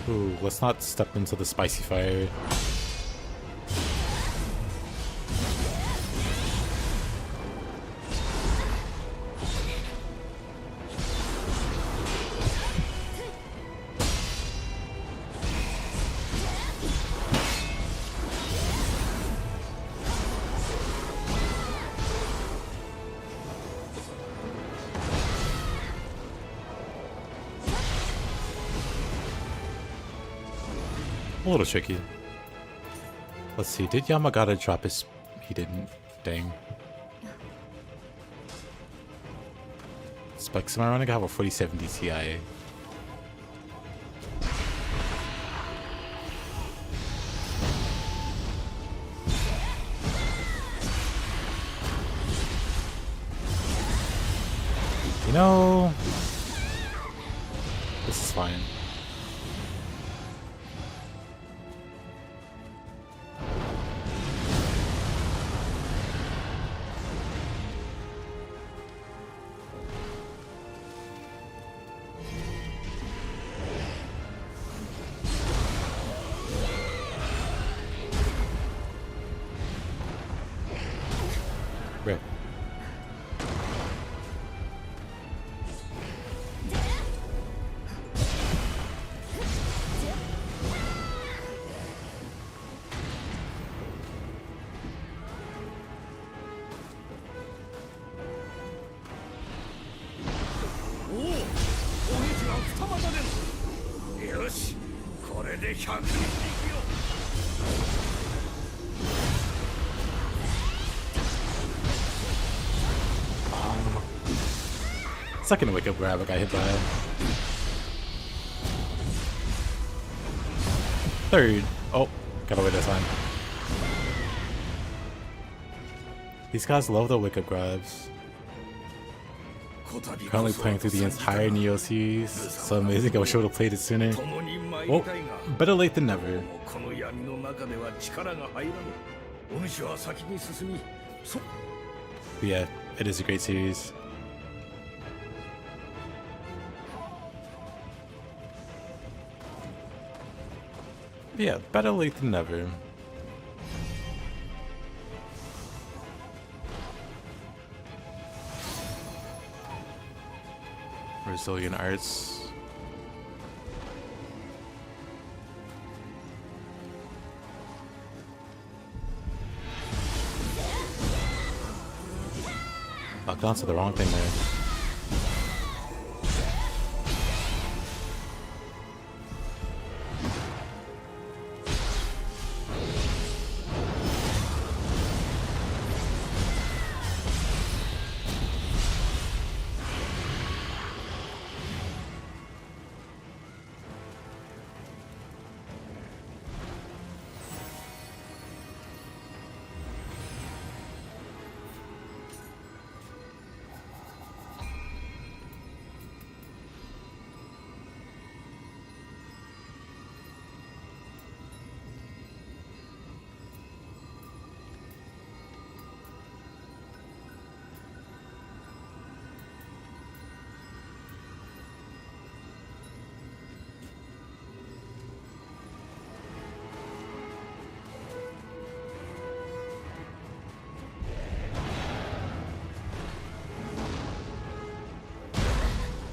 Ooh, let's not step into the spicy fire. A little tricky. Let's see, did Yamagata drop his... He didn't. Dang. Specs, am I running? I have a 4070 Ti. You know... This is fine. Right. Second wake up grab, I got hit by. Third. Oh, got away that time. These guys love the wake up grabs. Currently playing through the entire Nioh series, so amazing I wish I would have played it sooner. Well, better late than never. But yeah, it is a great series. But yeah, better late than never. Brazilian arts. Locked onto the wrong thing there.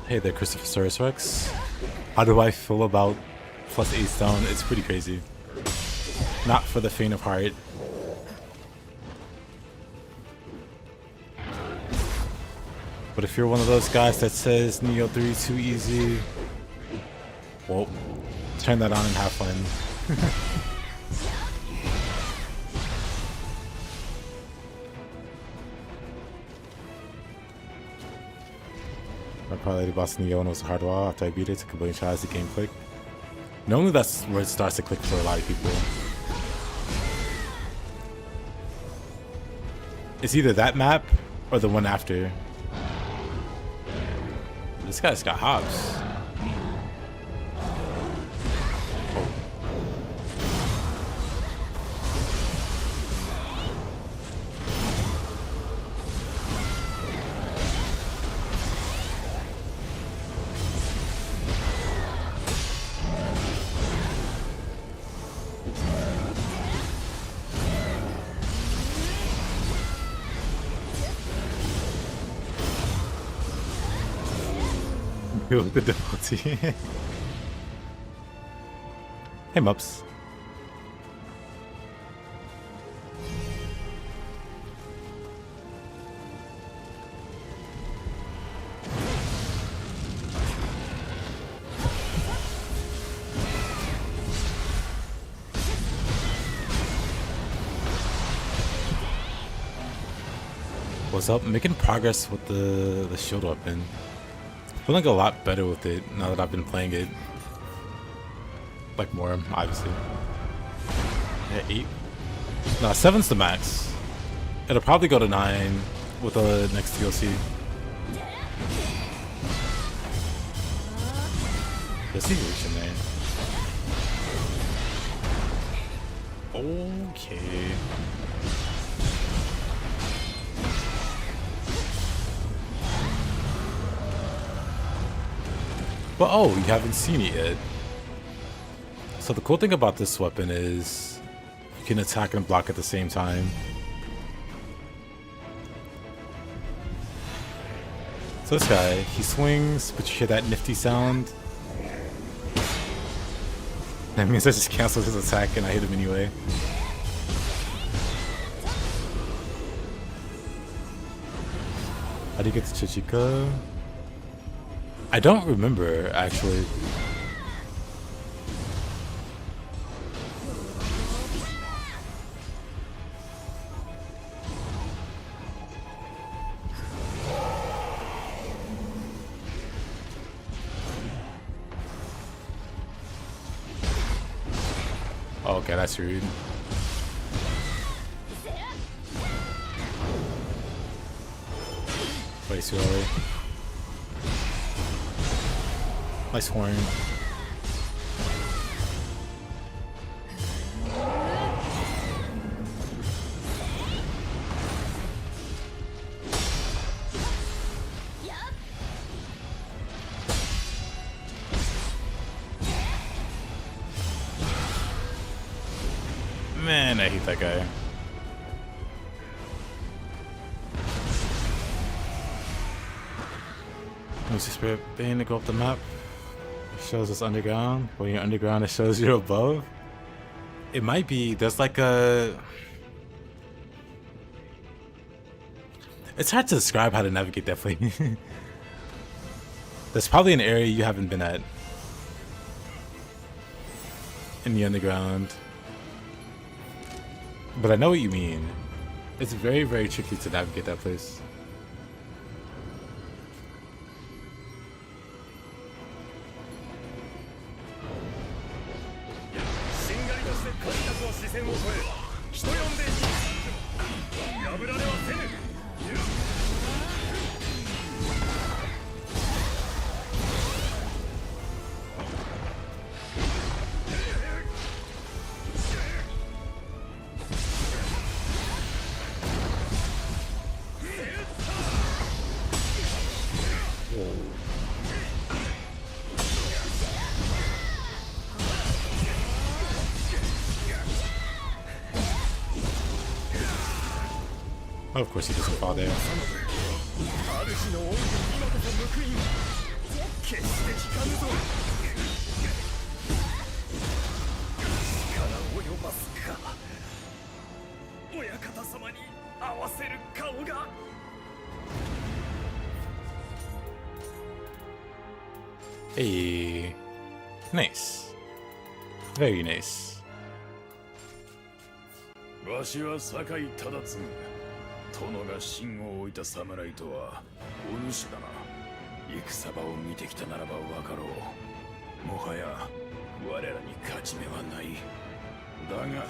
Hey there, Christopher Rex. How do I feel about plus 8 stone? It's pretty crazy. Not for the faint of heart. But if you're one of those guys that says Nioh 3 too easy, well, turn that on and have fun. I probably boss Nioh was a hard wall after I beat it. Took a billion tries, the game clicked. Normally that's where it starts to click for a lot of people. It's either that map or the one after. This guy's got hops. With the difficulty. Hey, Mups. What's up? Making progress with the shield weapon. Feeling a lot better with it now that I've been playing it. Like more, obviously. Yeah, 8. No, 7's the max. It'll probably go to 9 with the next DLC. There's evolution there. Okay. But oh, you haven't seen it yet. So the cool thing about this weapon is you can attack and block at the same time. So this guy, he swings, but you hear that nifty sound. That means I just cancel his attack and I hit him anyway. How do you get to Chichika? I don't remember, actually. Oh, okay, that's rude. Way too early. Nice horn. Man, I hate that guy. Use the spirit bane to go up the map. It shows us underground. When you're underground, it shows you're above. It might be, there's like a... It's hard to describe how to navigate that place. There's probably an area you haven't been at in the underground. But I know what you mean. It's very, very tricky to navigate that place. Of course he doesn't fall there. Hey, nice, very nice. わしは酒井忠次。殿が信を置いた侍とはお主だな。戦場を見てきたならば分かろう。もはや我らに勝ち目はない。だが、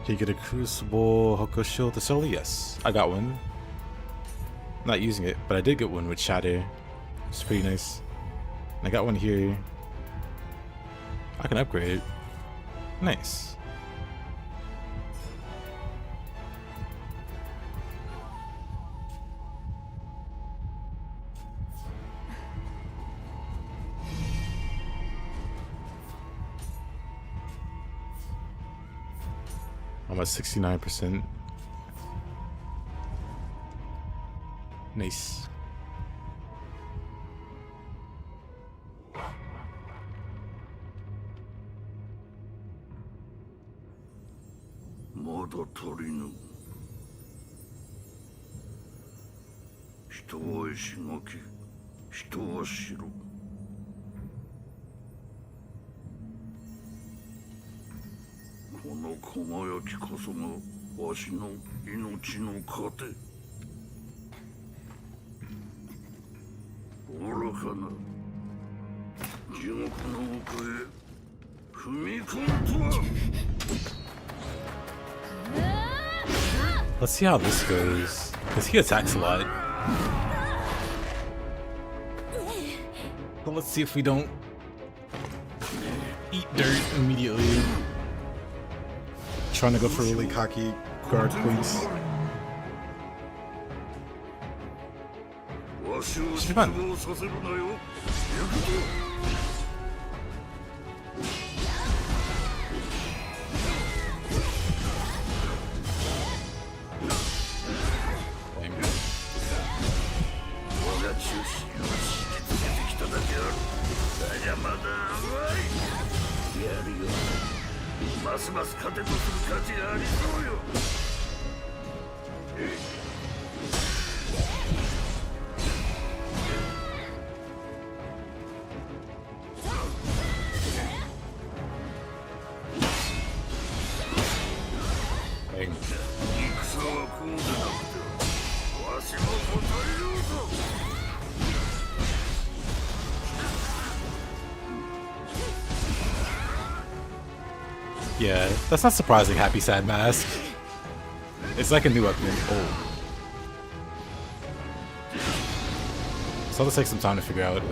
Can you get a crucible Hoko Shield-only? Yes, I got one. Not using it, but I did get one with shatter. It's pretty nice. And I got one here. I can upgrade it. Nice. I'm at 69%. Nice. Let's see how this goes, because he attacks a lot. But let's see if we don't eat dirt immediately. Trying to go for really cocky guard points. Should be fun. Yeah, that's not surprising, Happy Sad Mask. It's like a new weapon. Oh. So it'll take some time to figure out.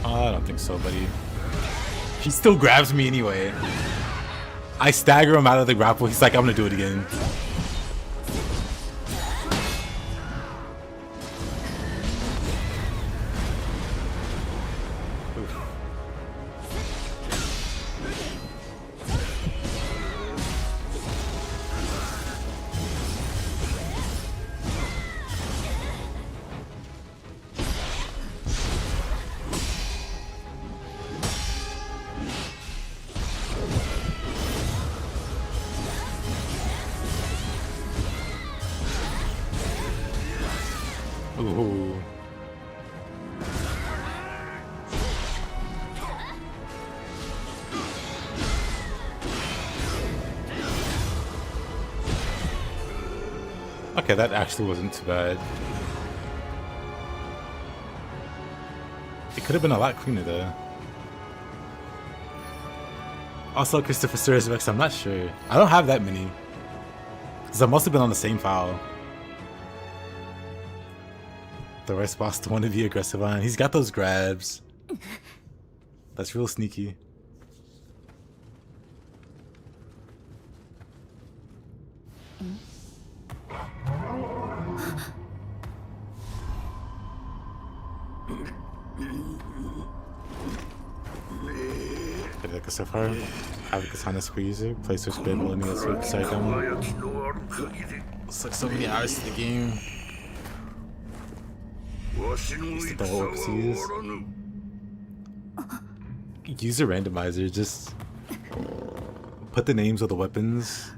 I don't think so, buddy. He still grabs me anyway. I stagger him out of the grapple. He's like, I'm gonna do it again. Ooh. Okay, that actually wasn't too bad. It could have been a lot cleaner though. Also, Christopher Sirius Rex, I'm not sure. I don't have that many. Because I must have been on the same file. The right boss to want to be aggressive on. He's got those grabs. That's real sneaky. Did like so far? Have a katana squeezer. Play switchblade while in the sword side down. It's like so many hours to the game. Used to double oopsies. Use a randomizer, just put the names of the weapons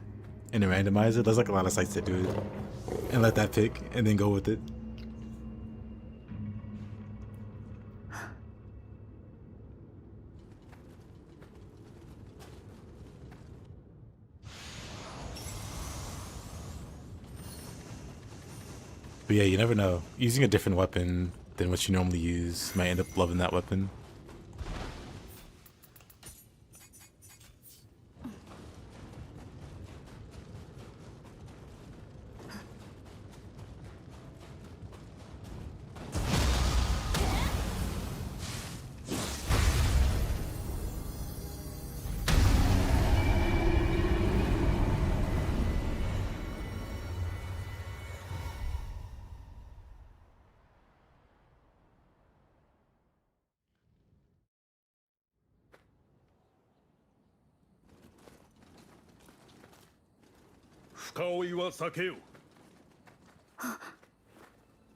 in a randomizer. There's like a lot of sites that do it. And let that pick, and then go with it. But yeah, you never know. Using a different weapon than what you normally use might end up loving that weapon.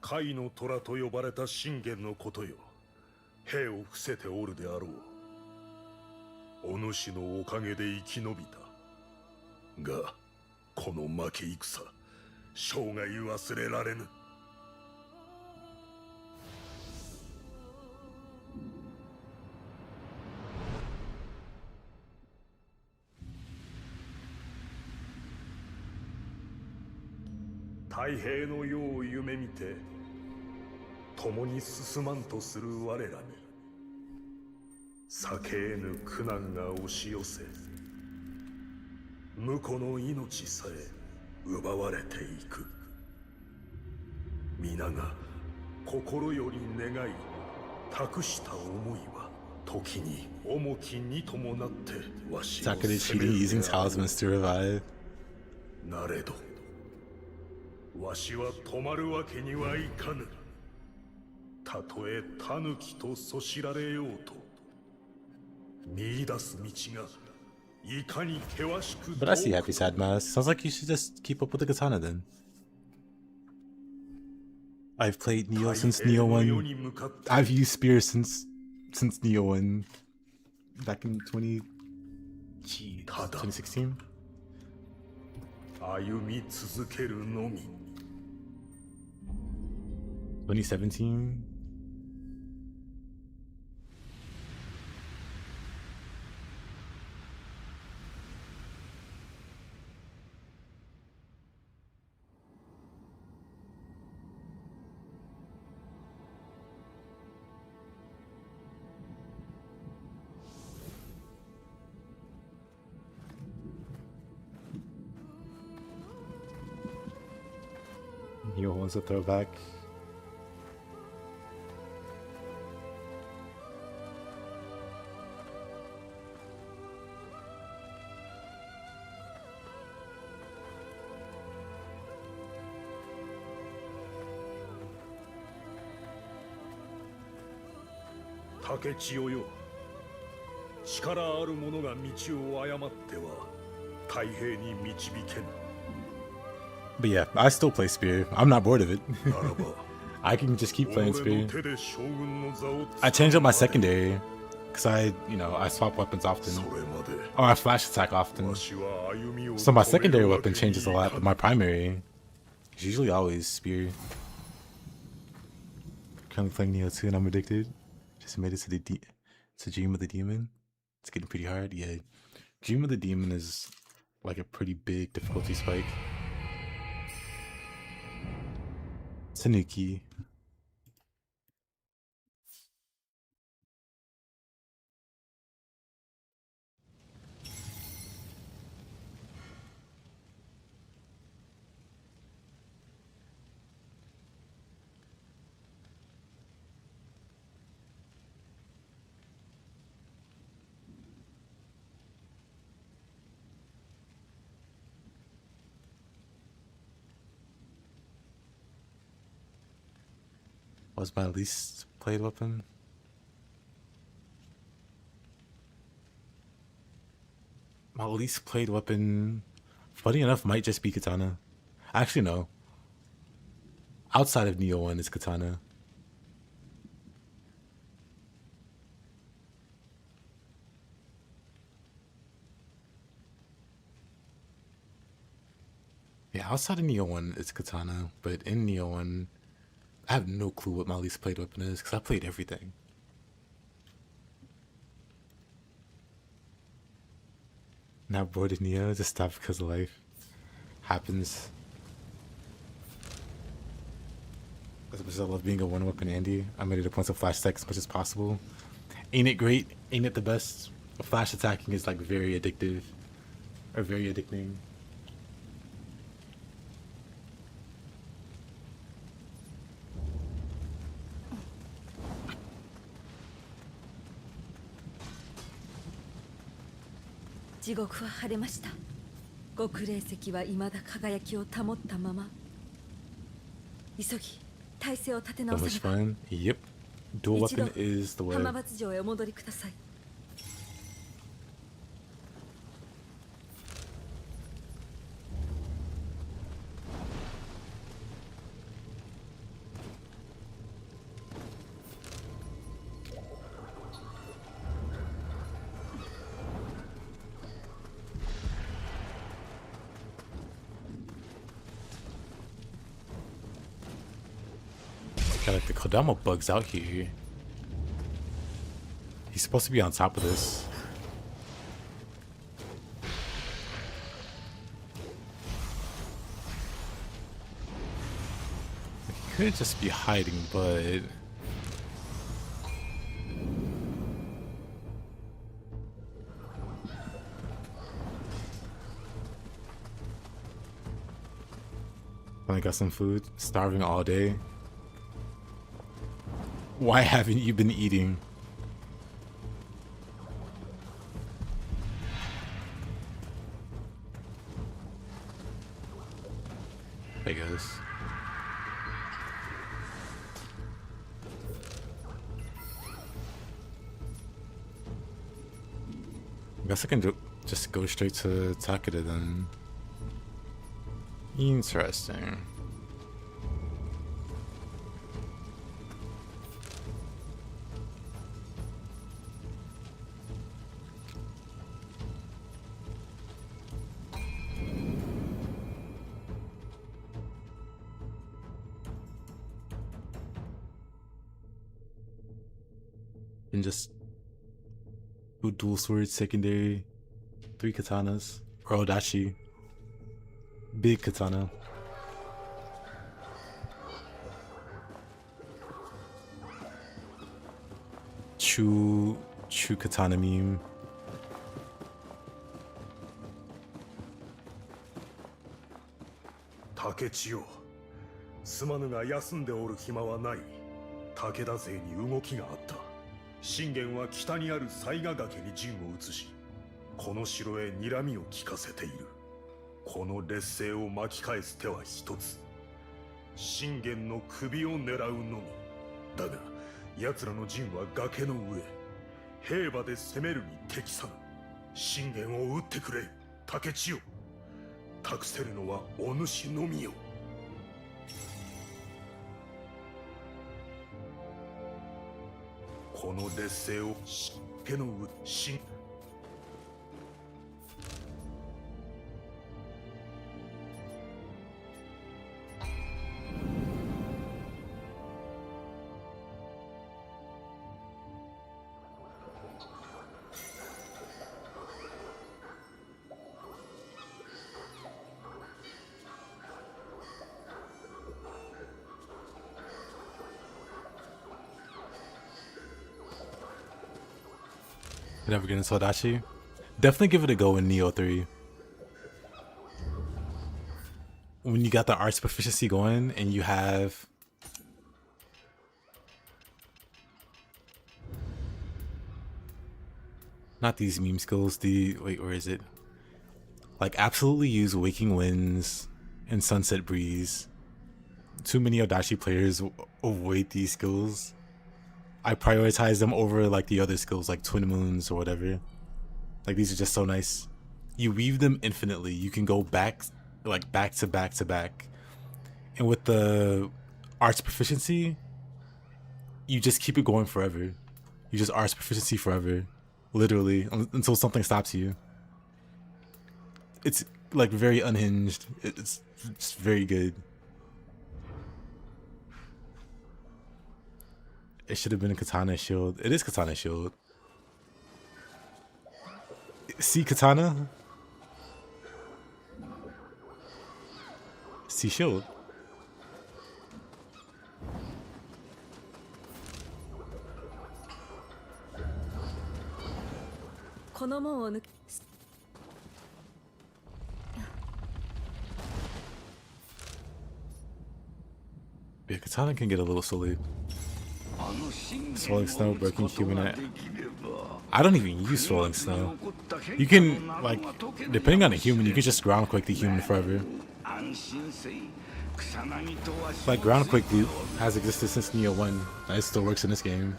甲斐の虎と呼ばれた信玄のことよ。兵を伏せておるであろう。お主のおかげで生き延びた。が、この負け戦、生涯忘れられぬ。太平の世を夢見て共に進まんとする我らに避けえぬ苦難が押し寄せ婿の命さえ奪われていく。皆が心より願い託した思いは時に重きに伴ってわしを Sakura cheating using talismans to revive. なれどわしは止まるわけにはいかぬ。たとえ狸とそしられようと、見出す道がいかに険しく。 But I see happy sad mask. Sounds like you should just keep up with the katana then. I've played Nioh since Nioh 1. I've used spear since Nioh 1. Back in 2016. 歩み続けるのみ。 2017. Nioh wants a throwback. Takechiyoよ、力ある者が道を誤っては太平に導けぬ。 But yeah, I still play spear. I'm not bored of it. I can just keep playing spear. I change up my secondary because I swap weapons often, or I flash attack often. So my secondary weapon changes a lot, but my primary is usually always spear. Currently playing Nioh 2 and I'm addicted. Just made it to to Dream of the Demon. It's getting pretty hard. Yeah, Dream of the Demon is like a pretty big difficulty spike. Tanuki. Was my least played weapon? My least played weapon, funny enough, might just be katana. Actually, no. Outside of Nioh 1 is katana. Yeah, outside of Nioh 1 is katana, but in Nioh 1, I have no clue what my least played weapon is because I played everything. Not bored of Nioh, just stopped because of life. Happens. As much as I love being a one weapon Andy, I'm ready to point to flash attack as much as possible. Ain't it great? Ain't it the best? Flash attacking is like very addictive. Or very addicting. That was fun. Yep. Dual weapon is the way. Got like the Kodama bugs out here. He's supposed to be on top of this. He could just be hiding, but I got some food. Starving all day. Why haven't you been eating? There he goes. guess I can just go straight to Takeda then. Interesting. And just do dual swords, secondary, 3 katanas, or odachi, big katana. Chu katana meme. Takechiよ、すまぬが休んでおる暇はない。武田勢に動きがあった。信玄は北にある犀ヶ崖に陣を移し、この城へ睨みを利かせている。この劣勢を巻き返す手は一つ。信玄の首を狙うのみ。だが奴らの陣は崖の上。兵馬で攻めるに適さぬ。信玄を撃ってくれ、武千代。託せるのはお主のみよ。この劣勢を湿気の信Never get into Odachi. Definitely give it a go in Nioh 3. When you got the arts proficiency going and you have not these meme skills, wait, where is it? Like absolutely use Waking Winds and Sunset Breeze. Too many Odachi players avoid these skills. I prioritize them over like the other skills like Twin Moons or whatever. Like these are just so nice. You weave them infinitely. You can go back to back to back. And with the arts proficiency, you just keep it going forever. You just arts proficiency forever. Literally, until something stops you. It's like very unhinged. It's very good. It should have been a Katana Shield. It is Katana Shield. See Katana? See Shield. Yeah, Katana can get a little silly. Swirling Snow, Breaking Human. I don't even use Swirling Snow. You can, like, depending on the human, you can just ground quake the human forever. Like, ground quake has existed since Nioh 1. It still works in this game.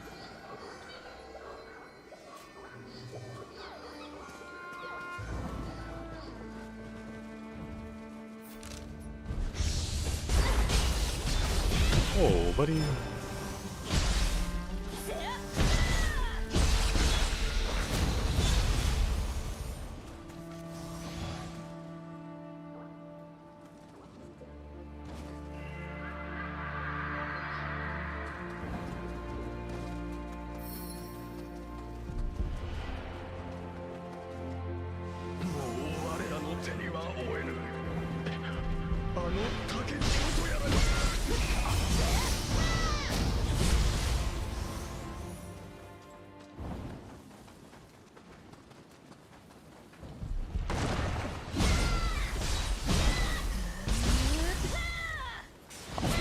Oh, buddy.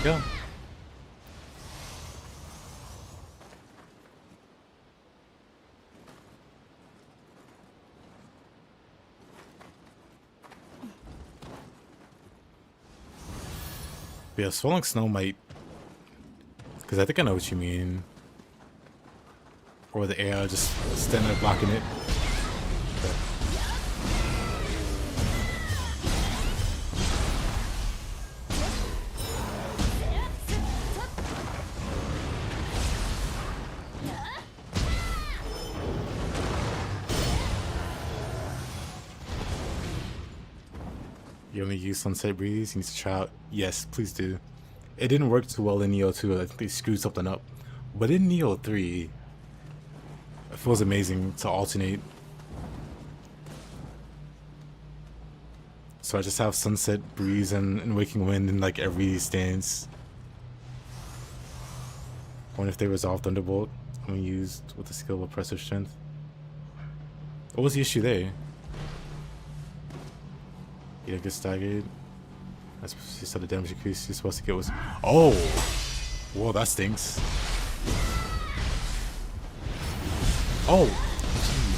Go. Yeah, Swirling Snow might, because I think I know what you mean. Or the air just standing there blocking it. Okay. You only use Sunset Breeze? You need to try out. Yes, please do. It didn't work too well in Nioh 2. I think they screwed something up. But in Nioh 3, it feels amazing to alternate. So I just have Sunset Breeze and Waking Wind in like every stance. I wonder if they resolved Thunderbolt when used with the skill of Oppressive Strength. What was the issue there? You don't get staggered. That's you saw the damage increase you're supposed to get was. Oh! Whoa, that stinks. Oh! Jeez.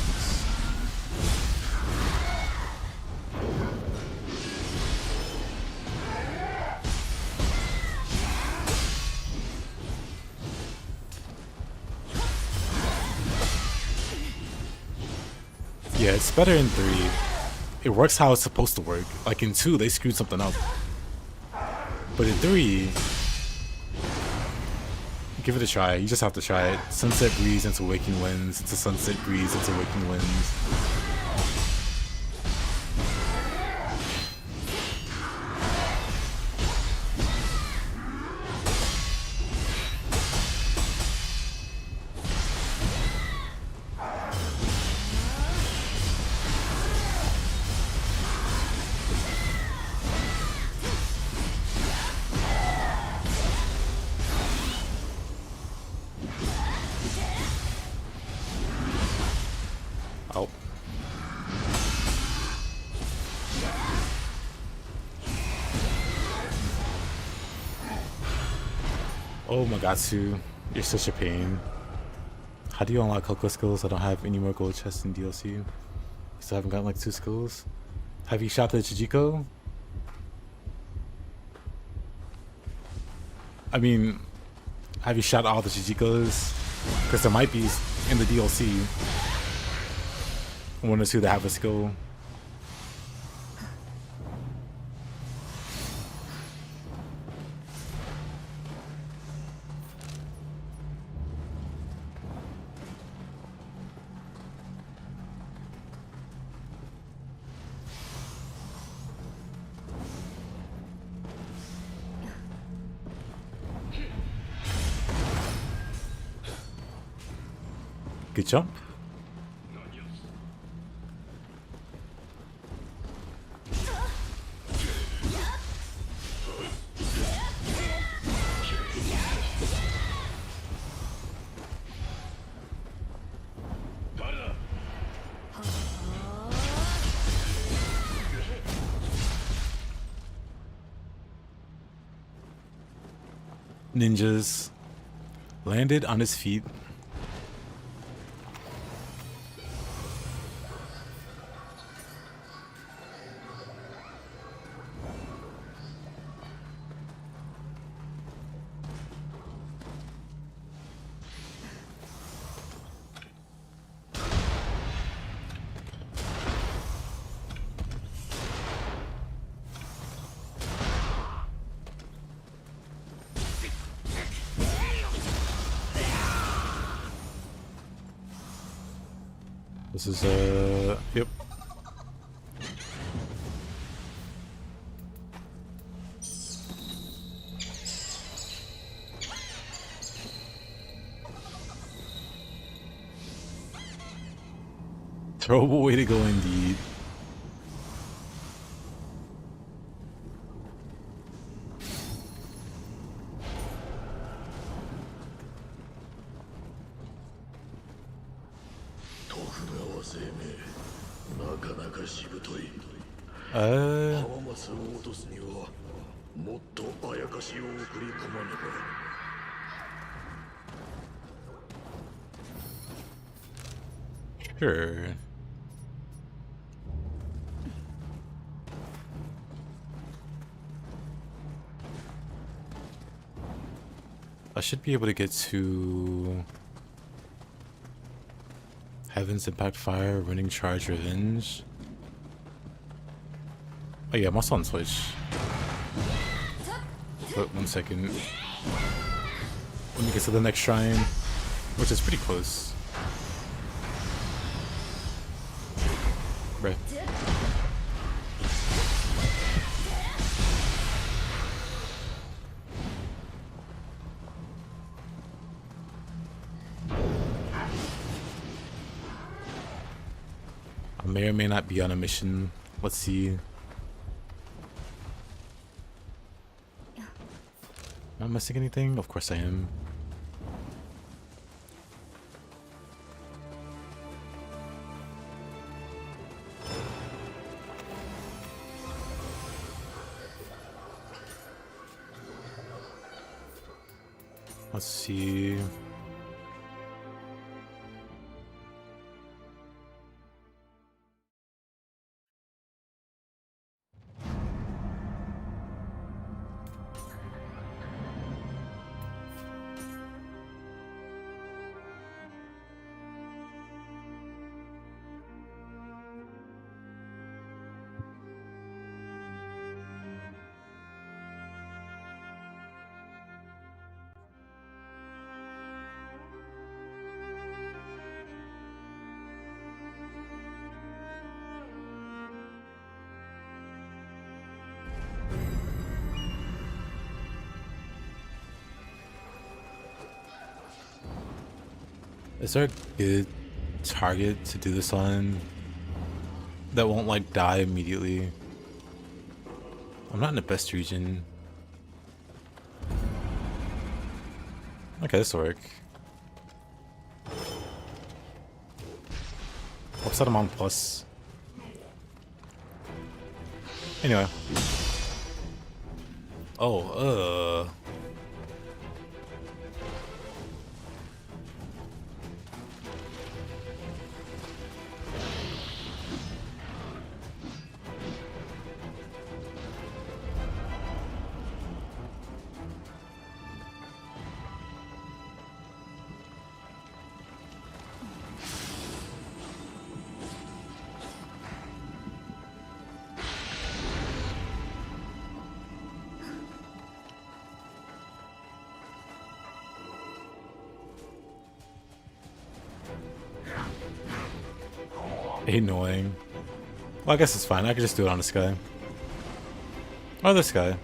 Yeah, it's better in 3. It works how it's supposed to work. Like in 2, they screwed something up. But in 3, give it a try. You just have to try it. Sunset Breeze into Waking Winds, into Sunset Breeze into Waking Winds. Oh. Oh my god, Sue. You're such a pain. How do you unlock Hoko skills? I don't have any more gold chests in DLC. Still haven't gotten like 2 skills. Have you shot the Chijiko? I mean, have you shot all the Chijikos? Because there might be in the DLC. One or two that have a skill. Good jump. Ninjas landed on his feet. This is yep. Terrible way to go indeed. Sure. I should be able to get to Heaven's Impact Fire, Running Charge, Revenge. Oh yeah, I'm also on Twitch. But 1 second. Let me get to the next shrine, which is pretty close. Bruh. I may or may not be on a mission. Let's see. Am I missing anything? Of course I am. Let's see. Is there a good target to do this on that won't like die immediately? I'm not in the best region. Okay, this will work. Upside I'm on plus. Anyway. Oh, annoying. Well, I guess it's fine. I can just do it on this guy. Or this guy.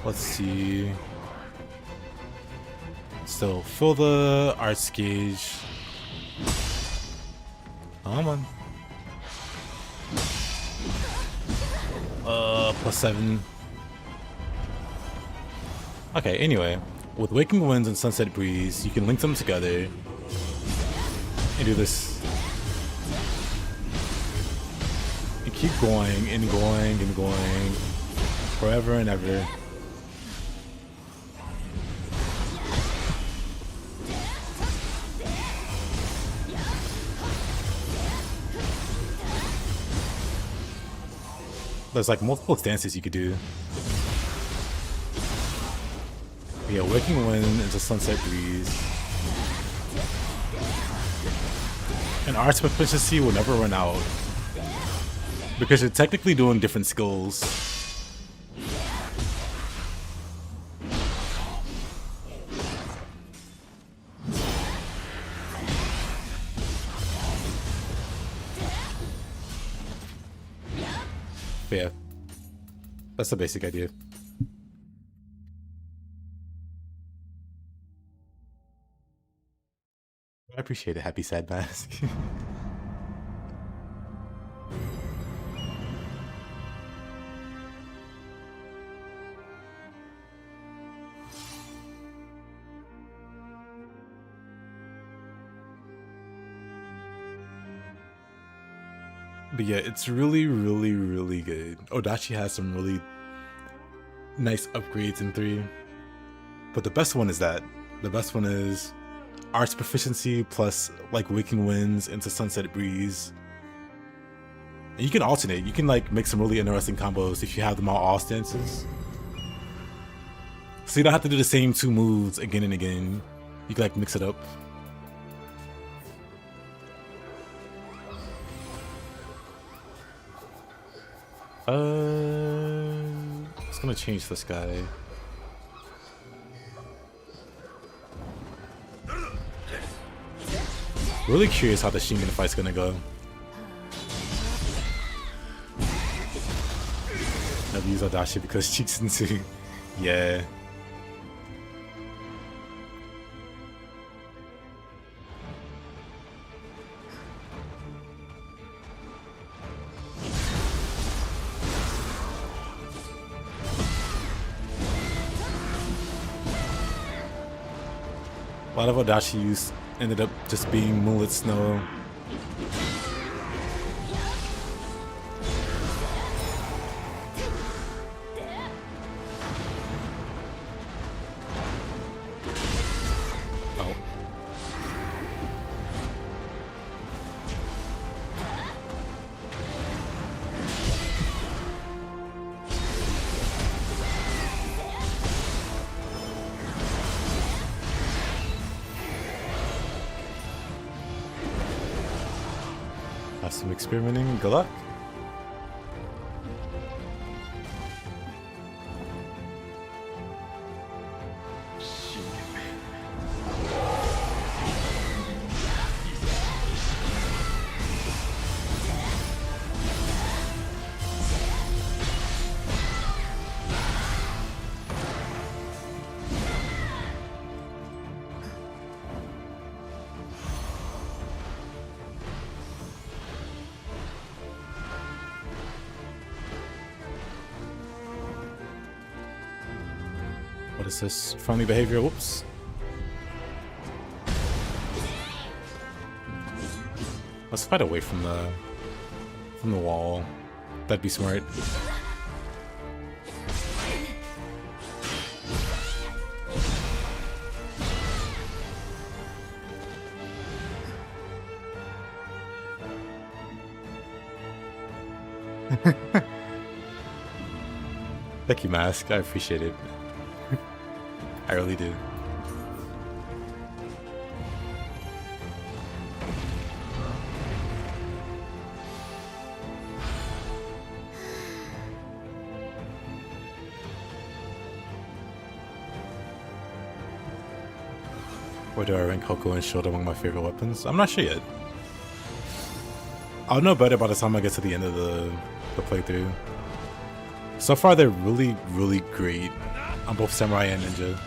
Let's see. So, fill the arts gauge. Come on. +7. Okay, anyway. With Waking Winds and Sunset Breeze, you can link them together and do this. And keep going and going and going forever and ever. There's like multiple stances you could do. Yeah, Waking Wind into Sunset Breeze. And arts proficiency will never run out. Because you're technically doing different skills. But yeah, that's the basic idea. I appreciate it, Happy Sad Mask. But yeah, it's really, really, really good. Odachi has some really nice upgrades in 3. But the best one is that. The best one is arts proficiency plus like Waking Winds into Sunset Breeze. And you can alternate. You can like make some really interesting combos if you have them on all stances. So you don't have to do the same 2 moves again and again. You can like mix it up. It's gonna change this guy. Really curious how the Shingen fight's gonna go. Never use Odachi because Cheeks into. Yeah. A lot of Odachi use ended up just being Moonlit Snow. Oh. Have some experimenting. Good luck. What is this? Friendly behavior. Whoops. Let's fight away from the wall. That'd be smart. Thank you, Mask. I appreciate it. I really do. Where do I rank Hoko and Shield among my favorite weapons? I'm not sure yet. I'll know better by the time I get to the end of the playthrough. So far, they're really, really great on both Samurai and Ninja.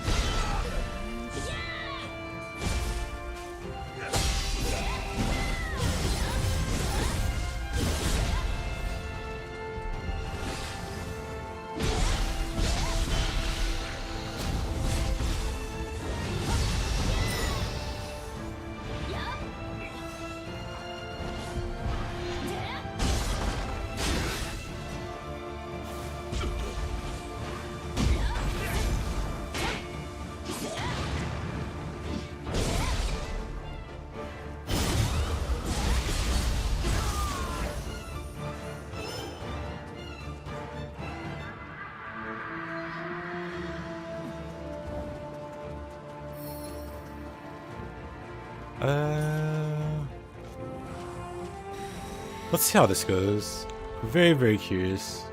Let's see how this goes. Very, very curious.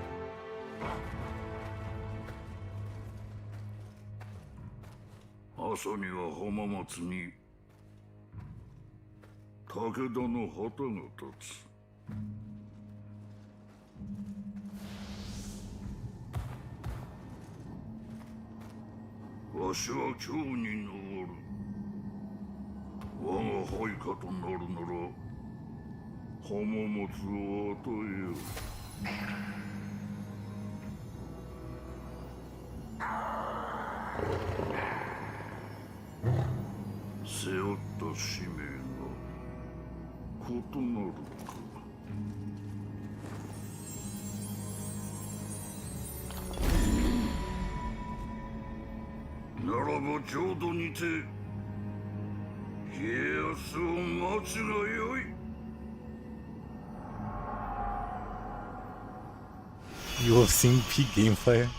You will have seen peak gameplay.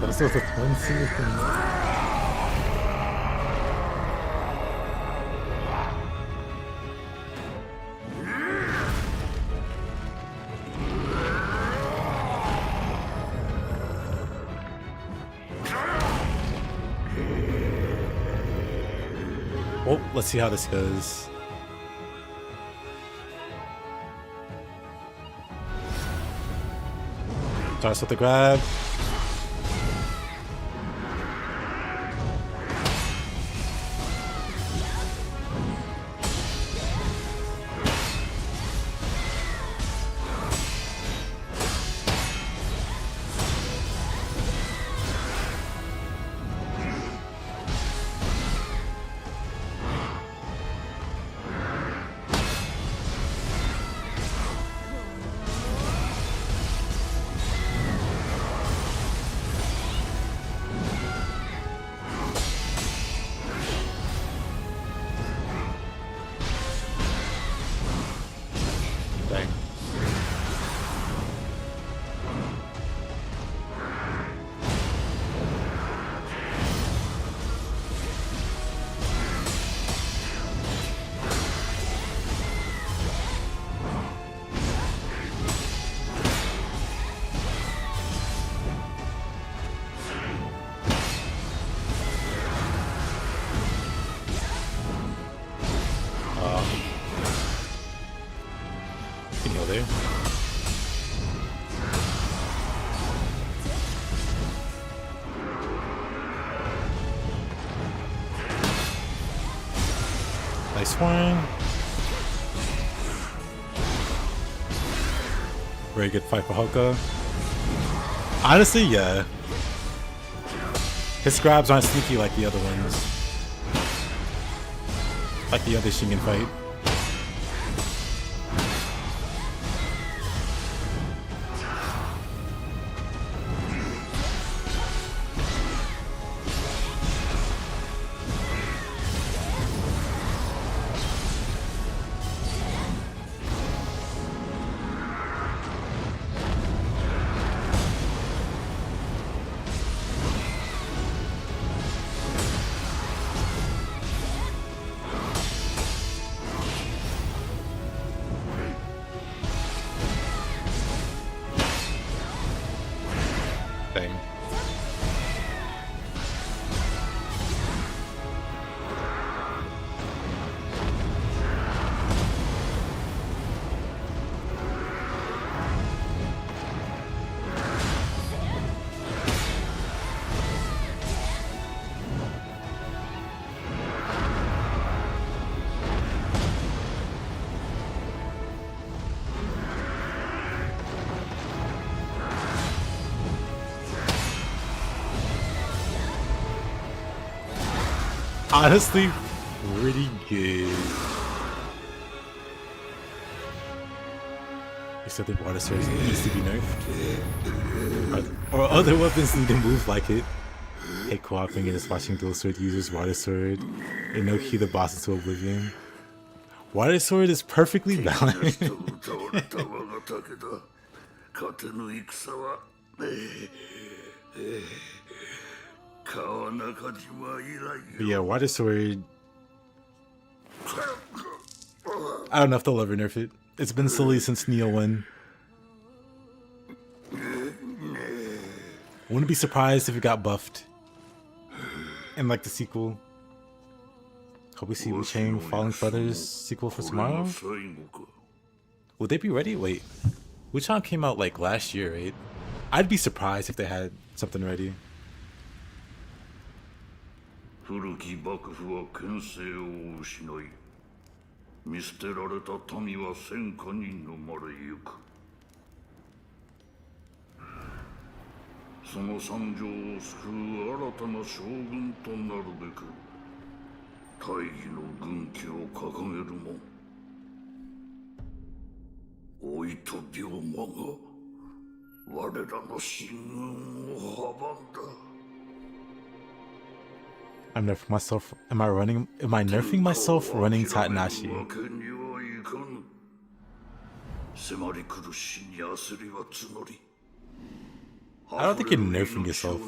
That's what the fun thing. Well, let's see how this goes. Starts with the grab. Can heal there. Nice one. Very good fight for Hoko. Honestly, yeah. His grabs aren't sneaky like the other ones. Like the other Shingen fight. Thing. Honestly, pretty good. You still think water swords needs to be nerfed? Or other weapons need to move like it? Hate co-oping and just watching dual sword users water sword and no key the boss into oblivion. Water sword is perfectly balanced. But yeah, water sword. I don't know if they'll ever nerf it. It's been silly since Nioh 1. Wouldn't be surprised if it got buffed in like the sequel. Hope we see Wu Chang Falling Feathers sequel for tomorrow. Would they be ready? Wait, Wu Chang came out like last year, right? I'd be surprised if they had something ready. 古き幕府は権勢を失い、見捨てられた民は戦火に飲まれゆく。その惨状を救う新たな将軍となるべく、大義の軍旗を掲げるも、老いと病魔が我らの進軍を阻んだ。I'm nerfing myself. Am I nerfing myself running Tatanashi? I don't think you're nerfing yourself.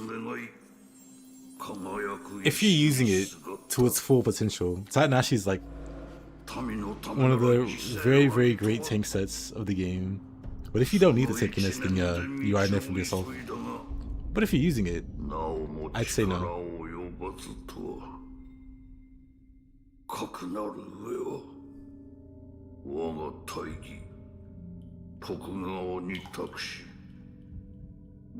If you're using it to its full potential, Tatanashi is like one of the very, very great tank sets of the game. But if you don't need the tankiness, then yeah, you are nerfing yourself. But if you're using it, I'd say no. かくなる上は我が大義徳川に託し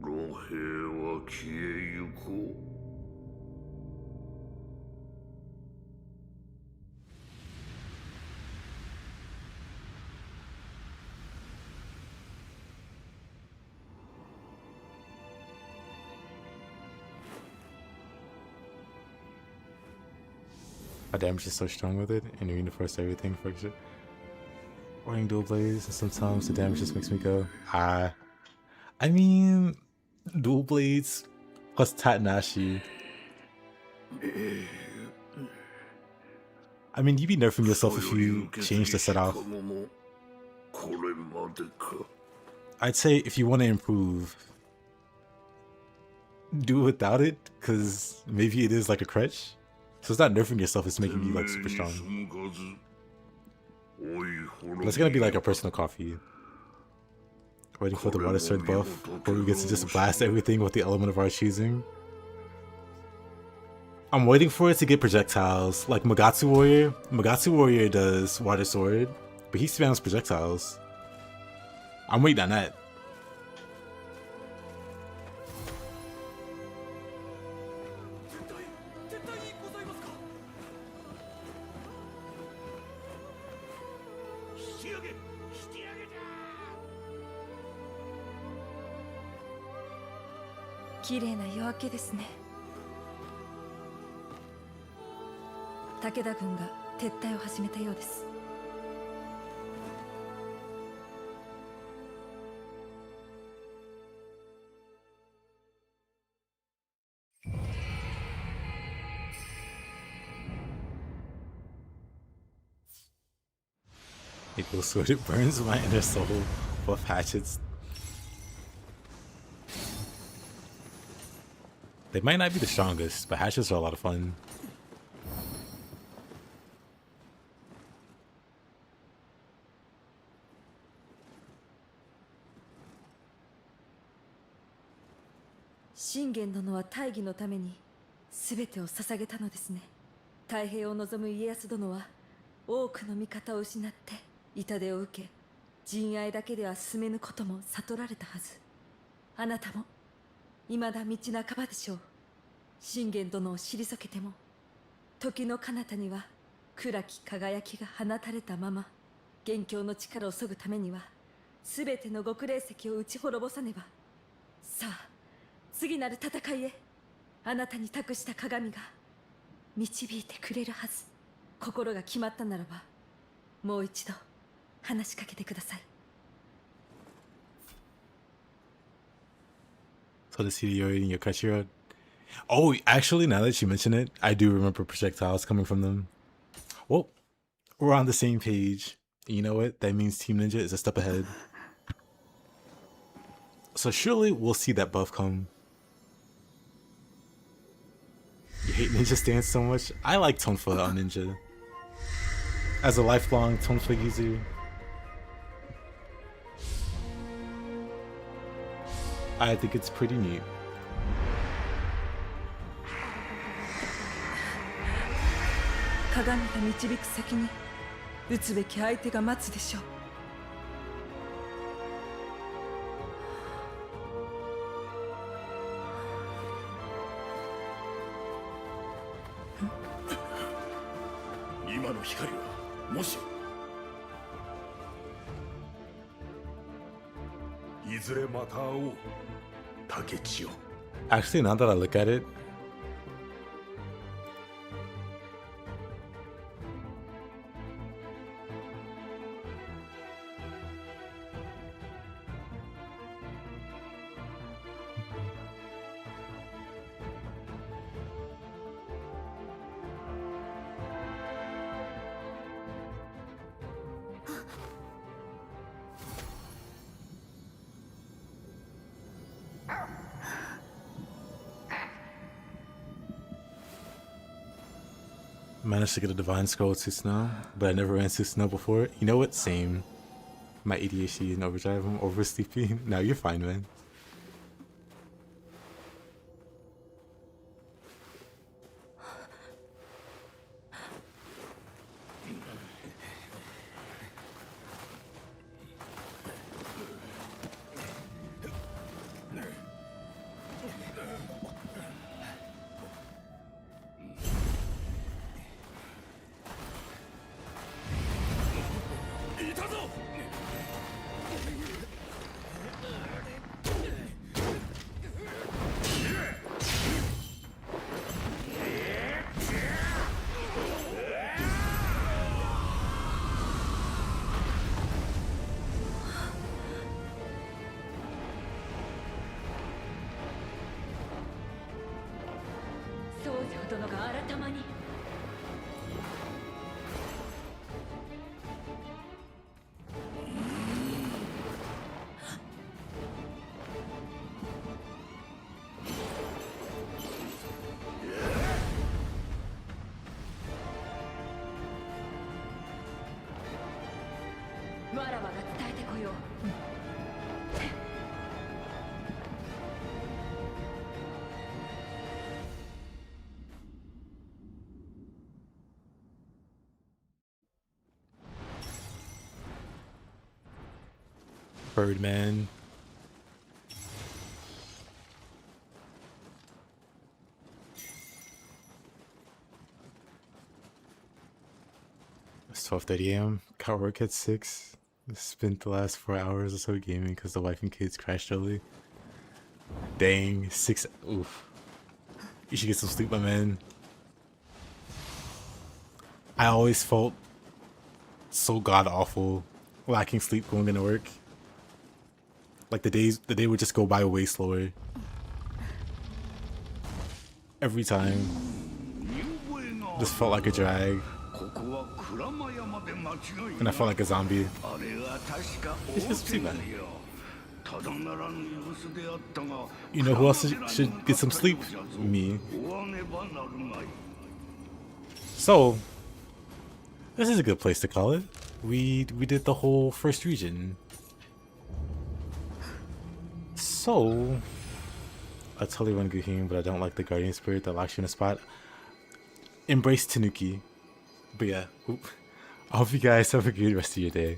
老兵は消えゆこう。My damage is so strong with it, and you reinforce everything for it. Wearing dual blades, and sometimes the damage just makes me go, ah. I mean, dual blades plus Tatanashi. I mean, you'd be nerfing yourself if you change the set off. I'd say if you want to improve, do it without it, because maybe it is like a crutch. So it's not nerfing yourself, it's making you like super strong. That's gonna be like a personal coffee. Waiting for the water sword buff, where we get to just blast everything with the element of our choosing. I'm waiting for it to get projectiles, like Magatsu Warrior. Magatsu Warrior does water sword, but he spams projectiles. I'm waiting on that.綺麗な夜明けですね。武田軍が撤退を始めたようです。It goes so it burns my inner soul. Both hatchets. They might not be the strongest, but hatchets are a lot of fun. 信玄殿は大義のために全てを捧げたのですね。太平を望む家康殿は多くの味方を失って痛手を受け、陣愛だけでは進めぬことも悟られたはず。あなたも未だ道半ばでしょう。信玄殿を退けても時の彼方には暗き輝きが放たれたまま、元凶の力を削ぐためには全ての極霊石を打ち滅ぼさねば。さあ次なる戦いへ、あなたに託した鏡が導いてくれるはず。心が決まったならばもう一度話しかけてください。 So the Edo-period Yokai. Oh, actually, now that you mention it, I do remember projectiles coming from them. Well, we're on the same page. You know what? That means Team Ninja is a step ahead. So surely we'll see that buff come. You hate Ninja stance so much? I like Tonfa on Ninja. As a lifelong Tonfa user, I think it's pretty neat. 鏡が導く先に撃つべき相手が待つでしょう。今の光はもしいずれまた会おう、竹千代。 Actually, now that I look at it, managed to get a divine scroll with Susano, but I never ran Susano before. You know what? Same. My ADHD and overdrive. I'm oversleepy. Now you're fine, man. Birdman. It's 12:30 a.m. Got work at 6. Spent the last 4 hours or so gaming because the wife and kids crashed early. Dang, 6. Oof. You should get some sleep, my man. I always felt so god awful lacking sleep going into work. Like the day would just go by way slower. Every time. Just felt like a drag. And I felt like a zombie. Just get some sleep, man. You know who else should get some sleep? Me. So, this is a good place to call it. We did the whole first region. So, I totally want Guhin, but I don't like the guardian spirit that locks you in a spot. Embrace Tanuki. But yeah, I hope you guys have a good rest of your day.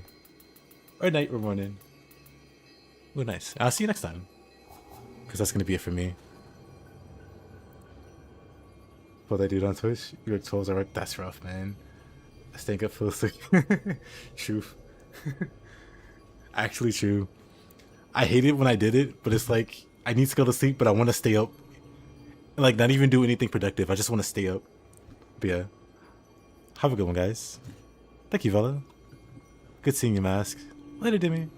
Or night or morning. Oh, nice. I'll see you next time. Because that's going to be it for me. What I do on Twitch? Your toes are right. That's rough, man. Staying up feels like truth. Actually true. I hate it when I did it, but it's like I need to go to sleep, but I want to stay up. And like not even do anything productive. I just want to stay up. But yeah. Have a good one, guys. Thank you, Vela. Good seeing you, Mask. Later, Demi.